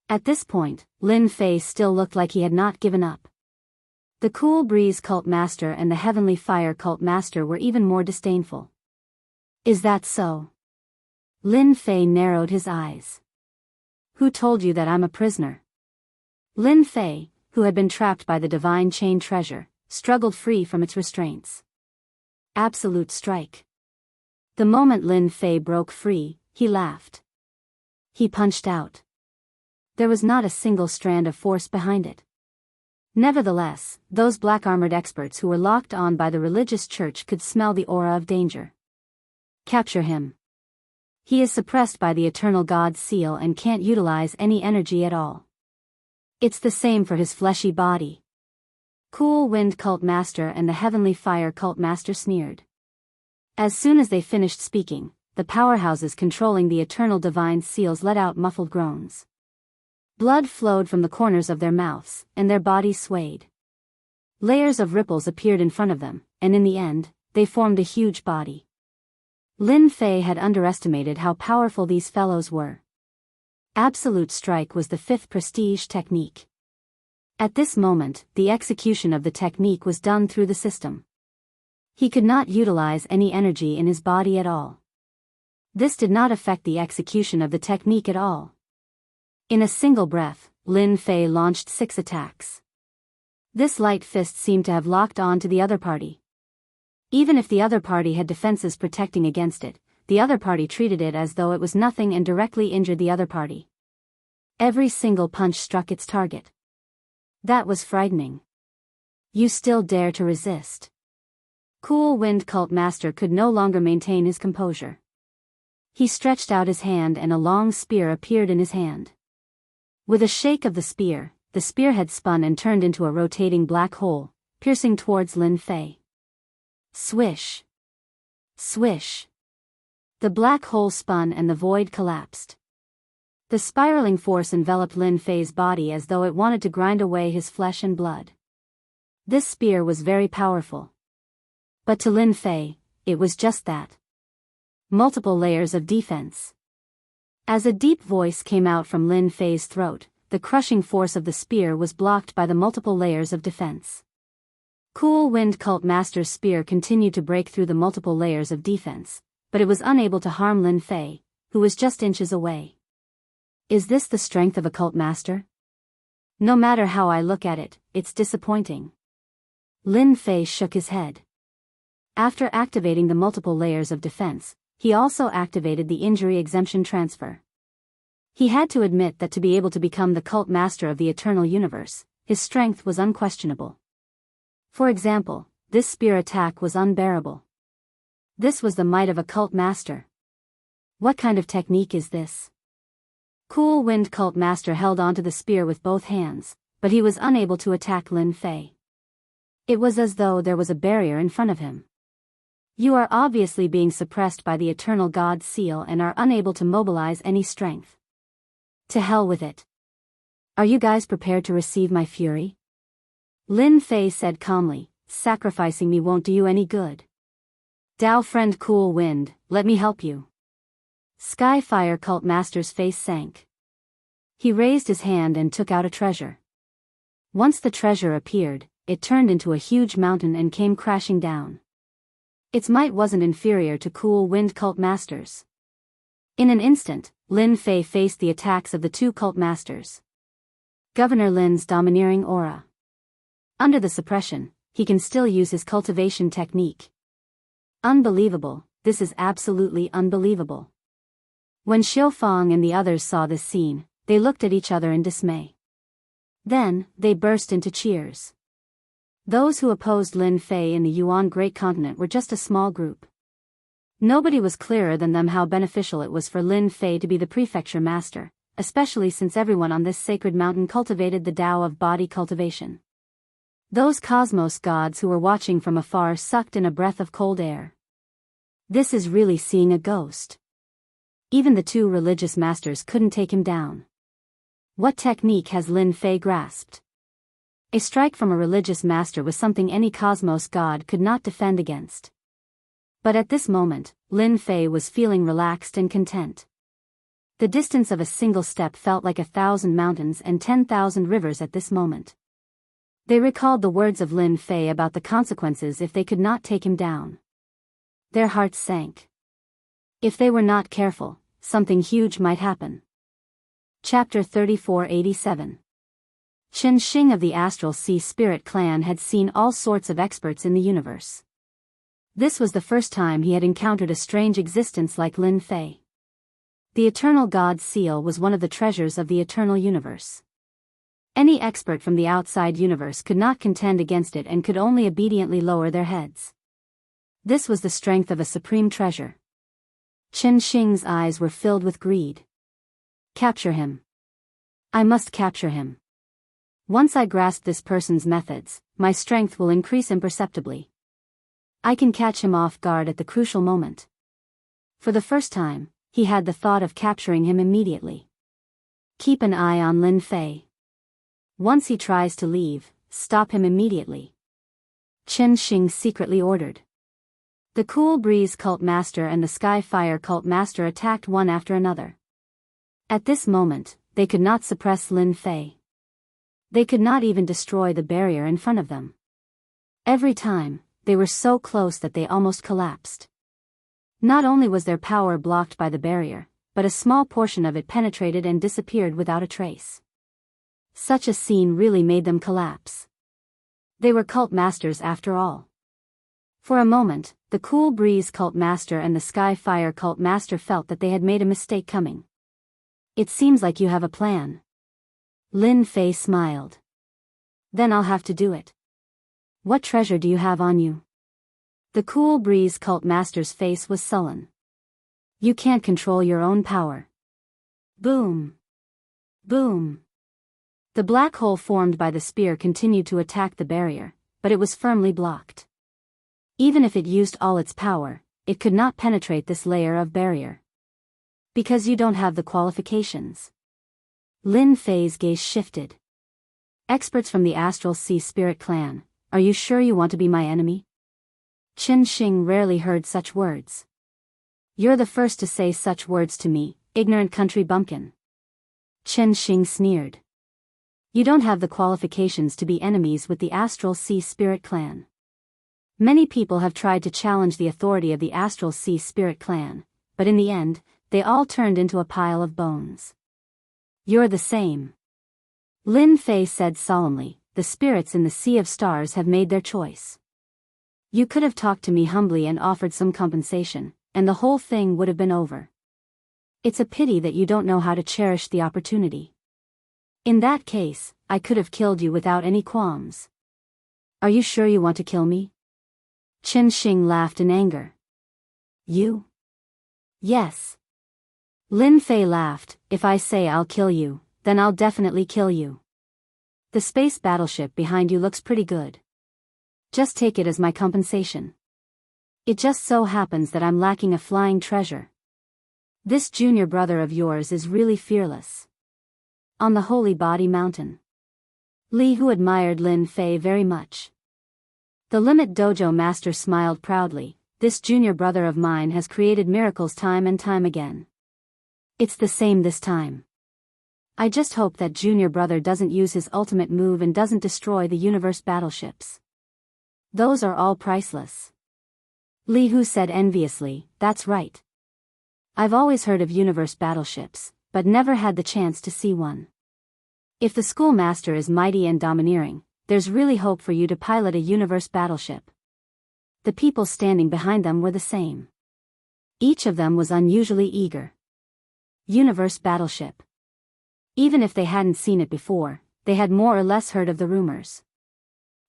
At this point, Lin Fei still looked like he had not given up. The Cool Breeze Cult Master and the Heavenly Fire Cult Master were even more disdainful. Is that so? Lin Fei narrowed his eyes. Who told you that I'm a prisoner? Lin Fei, who had been trapped by the divine chain treasure, struggled free from its restraints. Absolute strike. The moment Lin Fei broke free, he laughed. He punched out. There was not a single strand of force behind it. Nevertheless, those black-armored experts who were locked on by the religious church could smell the aura of danger. Capture him. He is suppressed by the Eternal God's seal and can't utilize any energy at all. It's the same for his fleshy body. Cool Wind Cult Master and the Heavenly Fire Cult Master sneered. As soon as they finished speaking, the powerhouses controlling the Eternal Divine Seals let out muffled groans. Blood flowed from the corners of their mouths, and their bodies swayed. Layers of ripples appeared in front of them, and in the end, they formed a huge body. Lin Fei had underestimated how powerful these fellows were. Absolute Strike was the 5th prestige technique. At this moment, the execution of the technique was done through the system. He could not utilize any energy in his body at all. This did not affect the execution of the technique at all. In a single breath, Lin Fei launched 6 attacks. This light fist seemed to have locked on to the other party. Even if the other party had defenses protecting against it, the other party treated it as though it was nothing and directly injured the other party. Every single punch struck its target. That was frightening. You still dare to resist? Cool Wind Cult Master could no longer maintain his composure. He stretched out his hand and a long spear appeared in his hand. With a shake of the spearhead spun and turned into a rotating black hole, piercing towards Lin Fei. Swish! Swish! The black hole spun and the void collapsed. The spiraling force enveloped Lin Fei's body as though it wanted to grind away his flesh and blood. This spear was very powerful. But to Lin Fei, it was just that. Multiple layers of defense. As a deep voice came out from Lin Fei's throat, the crushing force of the spear was blocked by the multiple layers of defense. Cool Wind Cult Master's spear continued to break through the multiple layers of defense, but it was unable to harm Lin Fei, who was just inches away. Is this the strength of a cult master? No matter how I look at it, it's disappointing. Lin Fei shook his head. After activating the multiple layers of defense, he also activated the injury exemption transfer. He had to admit that to be able to become the cult master of the eternal universe, his strength was unquestionable. For example, this spear attack was unbearable. This was the might of a cult master. What kind of technique is this? Cool Wind Cult Master held onto the spear with both hands, but he was unable to attack Lin Fei. It was as though there was a barrier in front of him. You are obviously being suppressed by the Eternal God's seal and are unable to mobilize any strength. To hell with it. Are you guys prepared to receive my fury? Lin Fei said calmly, sacrificing me won't do you any good. Dao friend Cool Wind, let me help you. Sky Fire Cult Master's face sank. He raised his hand and took out a treasure. Once the treasure appeared, it turned into a huge mountain and came crashing down. Its might wasn't inferior to Cool Wind Cult Masters. In an instant, Lin Fei faced the attacks of the 2 cult masters. Governor Lin's domineering aura. Under the suppression, he can still use his cultivation technique. Unbelievable, this is absolutely unbelievable. When Xiu Fang and the others saw this scene, they looked at each other in dismay. Then, they burst into cheers. Those who opposed Lin Fei in the Yuan Great Continent were just a small group. Nobody was clearer than them how beneficial it was for Lin Fei to be the prefecture master, especially since everyone on this sacred mountain cultivated the Tao of body cultivation. Those cosmos gods who were watching from afar sucked in a breath of cold air. This is really seeing a ghost. Even the 2 religious masters couldn't take him down. What technique has Lin Fei grasped? A strike from a religious master was something any cosmos god could not defend against. But at this moment, Lin Fei was feeling relaxed and content. The distance of a single step felt like 1,000 mountains and 10,000 rivers at this moment. They recalled the words of Lin Fei about the consequences if they could not take him down. Their hearts sank. If they were not careful, something huge might happen. Chapter 3487. Chen Xing of the Astral Sea Spirit Clan had seen all sorts of experts in the universe. This was the first time he had encountered a strange existence like Lin Fei. The Eternal God's seal was one of the treasures of the eternal universe. Any expert from the outside universe could not contend against it and could only obediently lower their heads. This was the strength of a supreme treasure. Chen Xing's eyes were filled with greed. Capture him. I must capture him. Once I grasp this person's methods, my strength will increase imperceptibly. I can catch him off guard at the crucial moment. For the first time, he had the thought of capturing him immediately. Keep an eye on Lin Fei. Once he tries to leave, stop him immediately. Chen Xing secretly ordered. The Cool Breeze Cult Master and the Sky Fire Cult Master attacked one after another. At this moment, they could not suppress Lin Fei. They could not even destroy the barrier in front of them. Every time, they were so close that they almost collapsed. Not only was their power blocked by the barrier, but a small portion of it penetrated and disappeared without a trace. Such a scene really made them collapse. They were cult masters after all. For a moment, the Cool Breeze cult master and the Sky Fire cult master felt that they had made a mistake coming. It seems like you have a plan. Lin Fei smiled. Then I'll have to do it. What treasure do you have on you? The Cool Breeze cult master's face was sullen. You can't control your own power. Boom. Boom. The black hole formed by the spear continued to attack the barrier, but it was firmly blocked. Even if it used all its power, it could not penetrate this layer of barrier. Because you don't have the qualifications. Lin Fei's gaze shifted. Experts from the Astral Sea Spirit Clan, are you sure you want to be my enemy? Qin Xing rarely heard such words. You're the first to say such words to me, ignorant country bumpkin. Qin Xing sneered. You don't have the qualifications to be enemies with the Astral Sea Spirit Clan. Many people have tried to challenge the authority of the Astral Sea Spirit Clan, but in the end, they all turned into a pile of bones. You're the same. Lin Fei said solemnly, the spirits in the Sea of Stars have made their choice. You could have talked to me humbly and offered some compensation, and the whole thing would have been over. It's a pity that you don't know how to cherish the opportunity. In that case, I could have killed you without any qualms. Are you sure you want to kill me? Qin Xing laughed in anger. You? Yes. Lin Fei laughed, if I say I'll kill you, then I'll definitely kill you. The space battleship behind you looks pretty good. Just take it as my compensation. It just so happens that I'm lacking a flying treasure. This junior brother of yours is really fearless. On the Holy Body Mountain. Li Hu admired Lin Fei very much. The Limit Dojo master smiled proudly, this junior brother of mine has created miracles time and time again. It's the same this time. I just hope that junior brother doesn't use his ultimate move and doesn't destroy the universe battleships. Those are all priceless. Li Hu said enviously, that's right. I've always heard of universe battleships, but never had the chance to see one. If the schoolmaster is mighty and domineering, there's really hope for you to pilot a universe battleship. The people standing behind them were the same. Each of them was unusually eager. Universe battleship. Even if they hadn't seen it before, they had more or less heard of the rumors.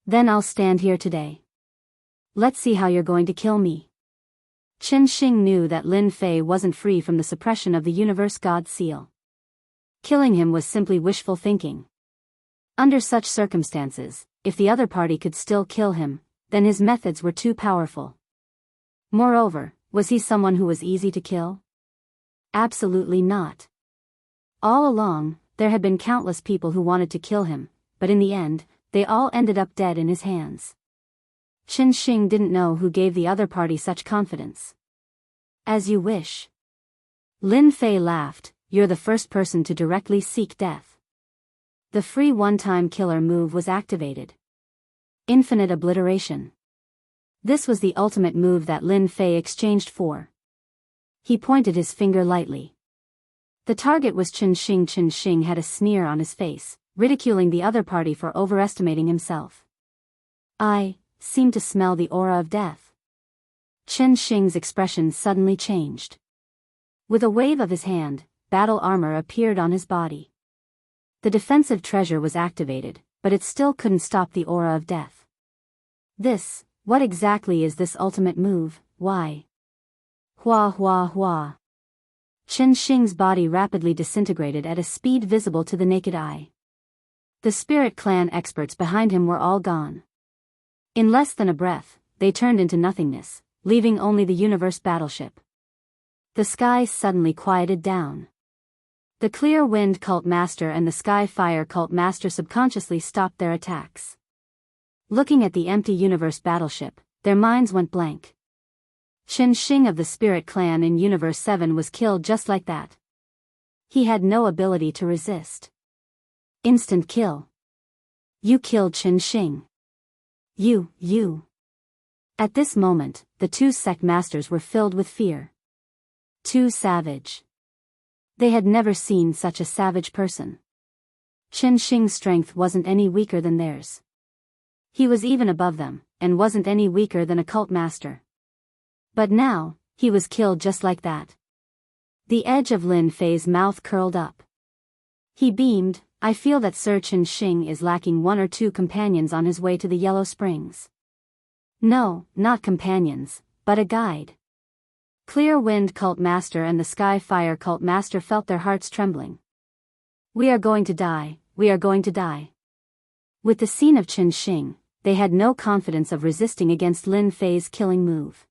Then I'll stand here today. Let's see how you're going to kill me. Qin Xing knew that Lin Fei wasn't free from the suppression of the universe god seal. Killing him was simply wishful thinking. Under such circumstances, if the other party could still kill him, then his methods were too powerful. Moreover, was he someone who was easy to kill? Absolutely not. All along, there had been countless people who wanted to kill him, but in the end, they all ended up dead in his hands. Qin Xing didn't know who gave the other party such confidence. As you wish. Lin Fei laughed, you're the first person to directly seek death. The free one-time killer move was activated. Infinite obliteration. This was the ultimate move that Lin Fei exchanged for. He pointed his finger lightly. The target was Qin Xing. Qin Xing had a sneer on his face, ridiculing the other party for overestimating himself. I seem to smell the aura of death. Qin Xing's expression suddenly changed. With a wave of his hand, battle armor appeared on his body. The defensive treasure was activated, but it still couldn't stop the aura of death. What exactly is this ultimate move, why? Hua hua hua. Qin Xing's body rapidly disintegrated at a speed visible to the naked eye. The Spirit Clan experts behind him were all gone. In less than a breath, they turned into nothingness, leaving only the universe battleship. The sky suddenly quieted down. The Clear Wind Cult Master and the Sky Fire Cult Master subconsciously stopped their attacks. Looking at the empty universe battleship, their minds went blank. Qin Xing of the Spirit Clan in Universe 7 was killed just like that. He had no ability to resist. Instant kill. You killed Qin Xing. You. At this moment, the two sect masters were filled with fear. Too savage. They had never seen such a savage person. Qin Xing's strength wasn't any weaker than theirs. He was even above them, and wasn't any weaker than a cult master. But now, he was killed just like that. The edge of Lin Fei's mouth curled up. He beamed. I feel that Sir Qin Xing is lacking one or two companions on his way to the Yellow Springs. No, not companions, but a guide. Clear Wind Cult Master and the Sky Fire Cult Master felt their hearts trembling. We are going to die, we are going to die. With the scene of Qin Xing, they had no confidence of resisting against Lin Fei's killing move.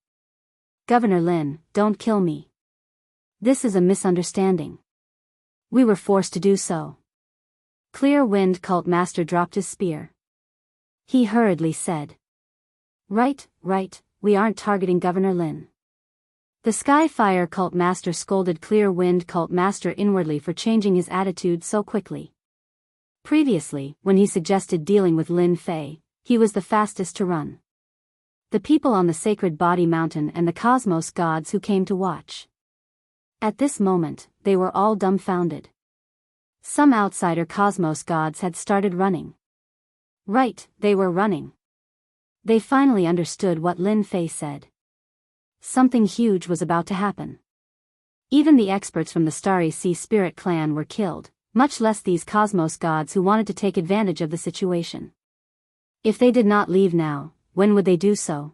Governor Lin, don't kill me. This is a misunderstanding. We were forced to do so. Clear Wind Cult Master dropped his spear. He hurriedly said. Right, we aren't targeting Governor Lin. The Sky Fire Cult Master scolded Clear Wind Cult Master inwardly for changing his attitude so quickly. Previously, when he suggested dealing with Lin Fei, he was the fastest to run. The people on the Sacred Body Mountain and the Cosmos gods who came to watch. At this moment, they were all dumbfounded. Some outsider Cosmos gods had started running. Right, they were running. They finally understood what Lin Fei said. Something huge was about to happen. Even the experts from the Starry Sea Spirit clan were killed, much less these Cosmos gods who wanted to take advantage of the situation. If they did not leave now, when would they do so?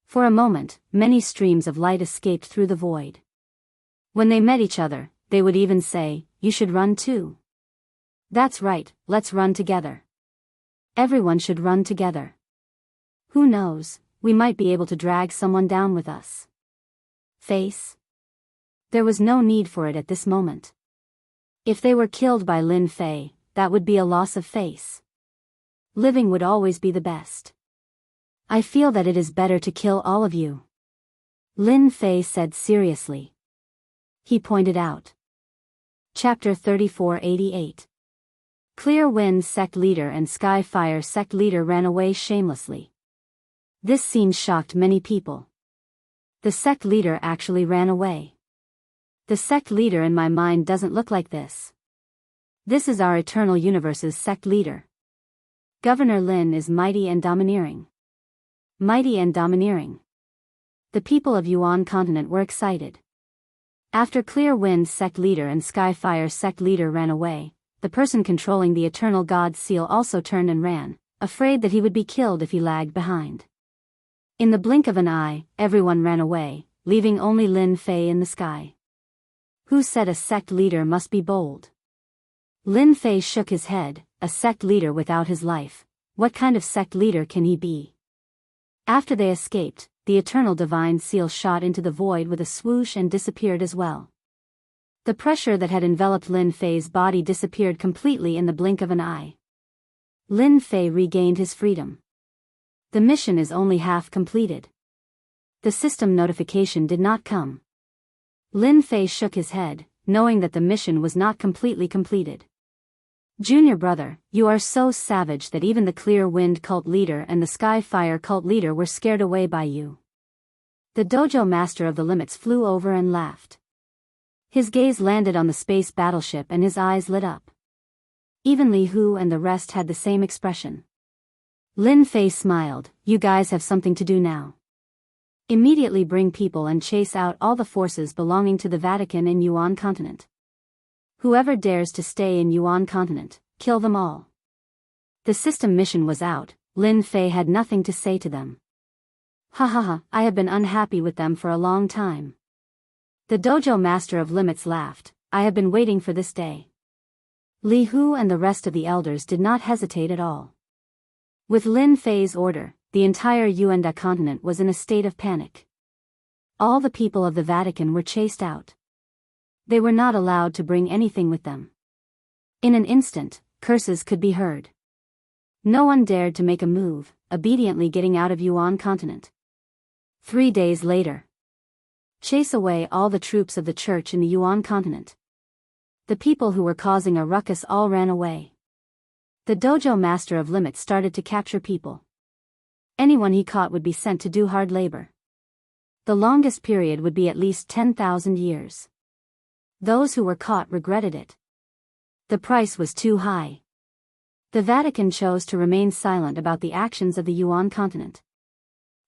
For a moment, many streams of light escaped through the void. When they met each other, they would even say, "You should run too." That's right, let's run together. Everyone should run together. Who knows, we might be able to drag someone down with us. Face? There was no need for it at this moment. If they were killed by Lin Fei, that would be a loss of face. Living would always be the best. I feel that it is better to kill all of you. Lin Fei said seriously. He pointed out. Chapter 3488. Clear Wind Sect Leader and Sky Fire Sect Leader ran away shamelessly. This scene shocked many people. The sect leader actually ran away. The sect leader in my mind doesn't look like this. This is our Eternal Universe's sect leader. Governor Lin is mighty and domineering. Mighty and domineering. The people of Yuan continent were excited. After Clear Wind Sect Leader and Sky Fire Sect Leader ran away, the person controlling the Eternal God Seal also turned and ran, afraid that he would be killed if he lagged behind. In the blink of an eye, everyone ran away, leaving only Lin Fei in the sky. Who said a sect leader must be bold? Lin Fei shook his head. A sect leader without his life. What kind of sect leader can he be? After they escaped, the Eternal Divine Seal shot into the void with a swoosh and disappeared as well. The pressure that had enveloped Lin Fei's body disappeared completely in the blink of an eye. Lin Fei regained his freedom. The mission is only half completed. The system notification did not come. Lin Fei shook his head, knowing that the mission was not completely completed. Junior brother, you are so savage that even the Clear Wind Cult Leader and the Sky Fire Cult Leader were scared away by you. The dojo master of the limits flew over and laughed. His gaze landed on the space battleship and his eyes lit up. Even Li Hu and the rest had the same expression. Lin Fei smiled. You guys have something to do now. Immediately bring people and chase out all the forces belonging to the Vatican in Yuan continent. Whoever dares to stay in Yuan continent, kill them all. The system mission was out. Lin Fei had nothing to say to them. Ha, I have been unhappy with them for a long time. The dojo master of limits laughed. I have been waiting for this day. Li Hu and the rest of the elders did not hesitate at all. With Lin Fei's order, the entire Yuanda continent was in a state of panic. All the people of the Vatican were chased out. They were not allowed to bring anything with them. In an instant, curses could be heard. No one dared to make a move, obediently getting out of Yuan continent. 3 days later. Chase away all the troops of the church in the Yuan continent. The people who were causing a ruckus all ran away. The dojo master of limits started to capture people. Anyone he caught would be sent to do hard labor. The longest period would be at least 10,000 years. Those who were caught regretted it. The price was too high. The Vatican chose to remain silent about the actions of the Yuan continent.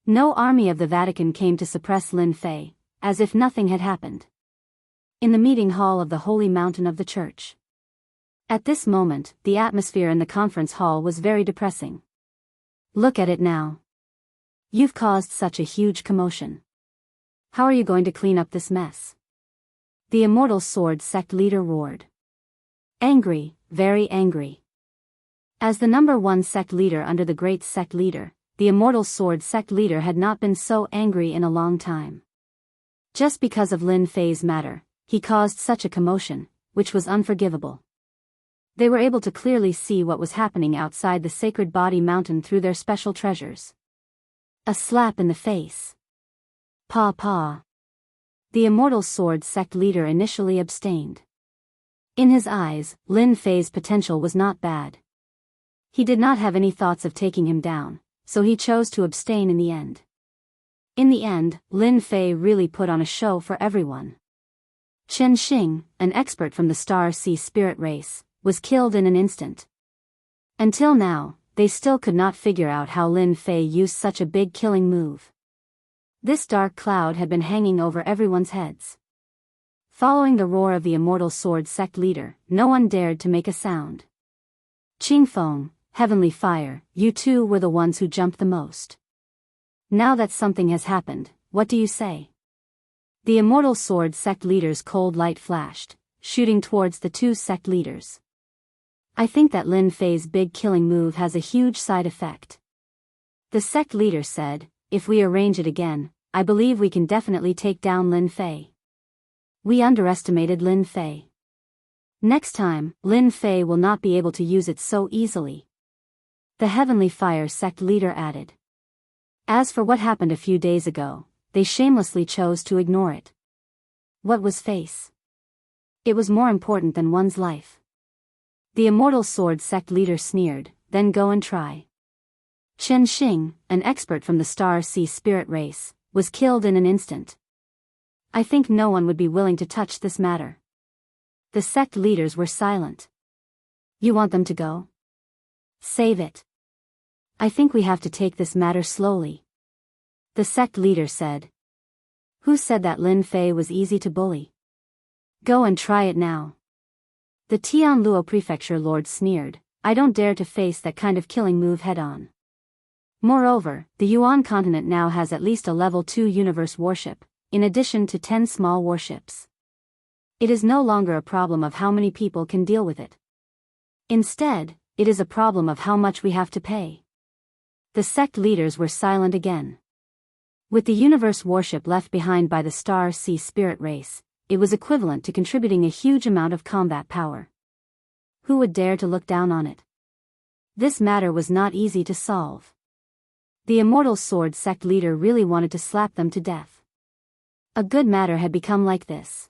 No army of the Vatican came to suppress Lin Fei, as if nothing had happened. In the meeting hall of the Holy Mountain of the Church. At this moment, the atmosphere in the conference hall was very depressing. Look at it now. You've caused such a huge commotion. How are you going to clean up this mess? The Immortal Sword sect leader roared. Angry, very angry. As the number one sect leader under the great sect leader, the Immortal Sword sect leader had not been so angry in a long time. Just because of Lin Fei's matter, he caused such a commotion, which was unforgivable. They were able to clearly see what was happening outside the Sacred Body Mountain through their special treasures. A slap in the face. Paw paw. The Immortal Sword sect leader initially abstained. In his eyes, Lin Fei's potential was not bad. He did not have any thoughts of taking him down, so he chose to abstain in the end. In the end, Lin Fei really put on a show for everyone. Chen Xing, an expert from the Star Sea Spirit race, was killed in an instant. Until now, they still could not figure out how Lin Fei used such a big killing move. This dark cloud had been hanging over everyone's heads. Following the roar of the Immortal Sword sect leader, no one dared to make a sound. Qingfeng, Heavenly Fire, you two were the ones who jumped the most. Now that something has happened, what do you say? The Immortal Sword sect leader's cold light flashed, shooting towards the two sect leaders. I think that Lin Fei's big killing move has a huge side effect. The sect leader said, if we arrange it again, I believe we can definitely take down Lin Fei. We underestimated Lin Fei. Next time, Lin Fei will not be able to use it so easily. The Heavenly Fire sect leader added. As for what happened a few days ago, they shamelessly chose to ignore it. What was face? It was more important than one's life. The Immortal Sword sect leader sneered, then go and try. Chen Xing, an expert from the Star Sea Spirit race, was killed in an instant. I think no one would be willing to touch this matter. The sect leaders were silent. You want them to go? Save it. I think we have to take this matter slowly. The sect leader said. Who said that Lin Fei was easy to bully? Go and try it now. The Tianluo Prefecture Lord sneered, I don't dare to face that kind of killing move head-on. Moreover, the Yuan continent now has at least a level 2 universe warship, in addition to 10 small warships. It is no longer a problem of how many people can deal with it. Instead, it is a problem of how much we have to pay. The sect leaders were silent again. With the universe warship left behind by the Star Sea Spirit race, it was equivalent to contributing a huge amount of combat power. Who would dare to look down on it? This matter was not easy to solve. The Immortal Sword sect leader really wanted to slap them to death. A good matter had become like this.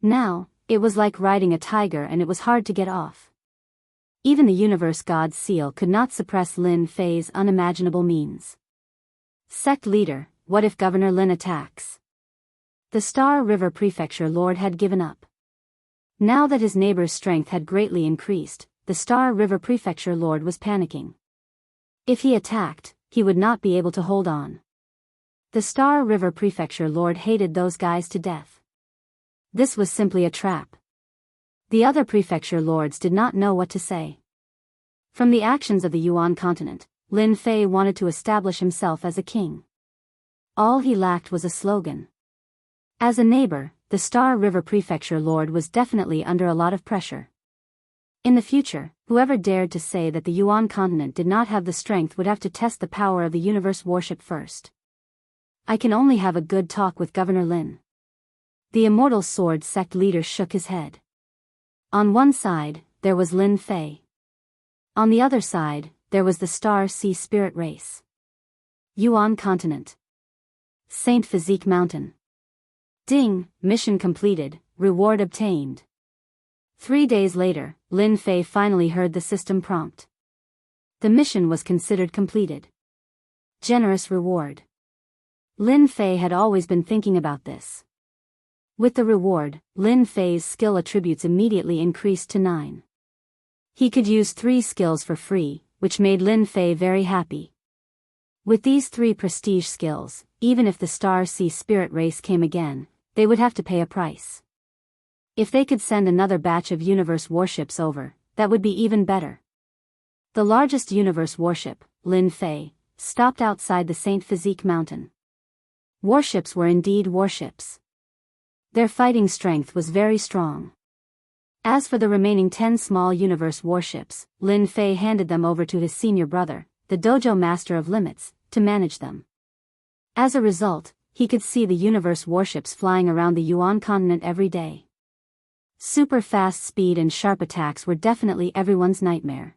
Now, it was like riding a tiger and it was hard to get off. Even the Universe God's seal could not suppress Lin Fei's unimaginable means. Sect leader, what if Governor Lin attacks? The Star River Prefecture Lord had given up. Now that his neighbor's strength had greatly increased, the Star River Prefecture Lord was panicking. If he attacked, he would not be able to hold on. The Star River Prefecture Lord hated those guys to death. This was simply a trap. The other prefecture lords did not know what to say. From the actions of the Yuan continent, Lin Fei wanted to establish himself as a king. All he lacked was a slogan. As a neighbor, the Star River Prefecture Lord was definitely under a lot of pressure. In the future, whoever dared to say that the Yuan continent did not have the strength would have to test the power of the universe warship first. I can only have a good talk with Governor Lin. The Immortal Sword sect leader shook his head. On one side, there was Lin Fei. On the other side, there was the Star Sea Spirit race. Yuan continent. Saint Physique Mountain. Ding, mission completed, reward obtained. 3 days later, Lin Fei finally heard the system prompt. The mission was considered completed. Generous reward. Lin Fei had always been thinking about this. With the reward, Lin Fei's skill attributes immediately increased to 9. He could use 3 skills for free, which made Lin Fei very happy. With these 3 prestige skills, even if the Star Sea Spirit race came again, they would have to pay a price. If they could send another batch of universe warships over, that would be even better. The largest universe warship, Lin Fei, stopped outside the Saint Physique Mountain. Warships were indeed warships. Their fighting strength was very strong. As for the remaining 10 small universe warships, Lin Fei handed them over to his senior brother, the dojo master of limits, to manage them. As a result, he could see the universe warships flying around the Yuan continent every day. Super fast speed and sharp attacks were definitely everyone's nightmare.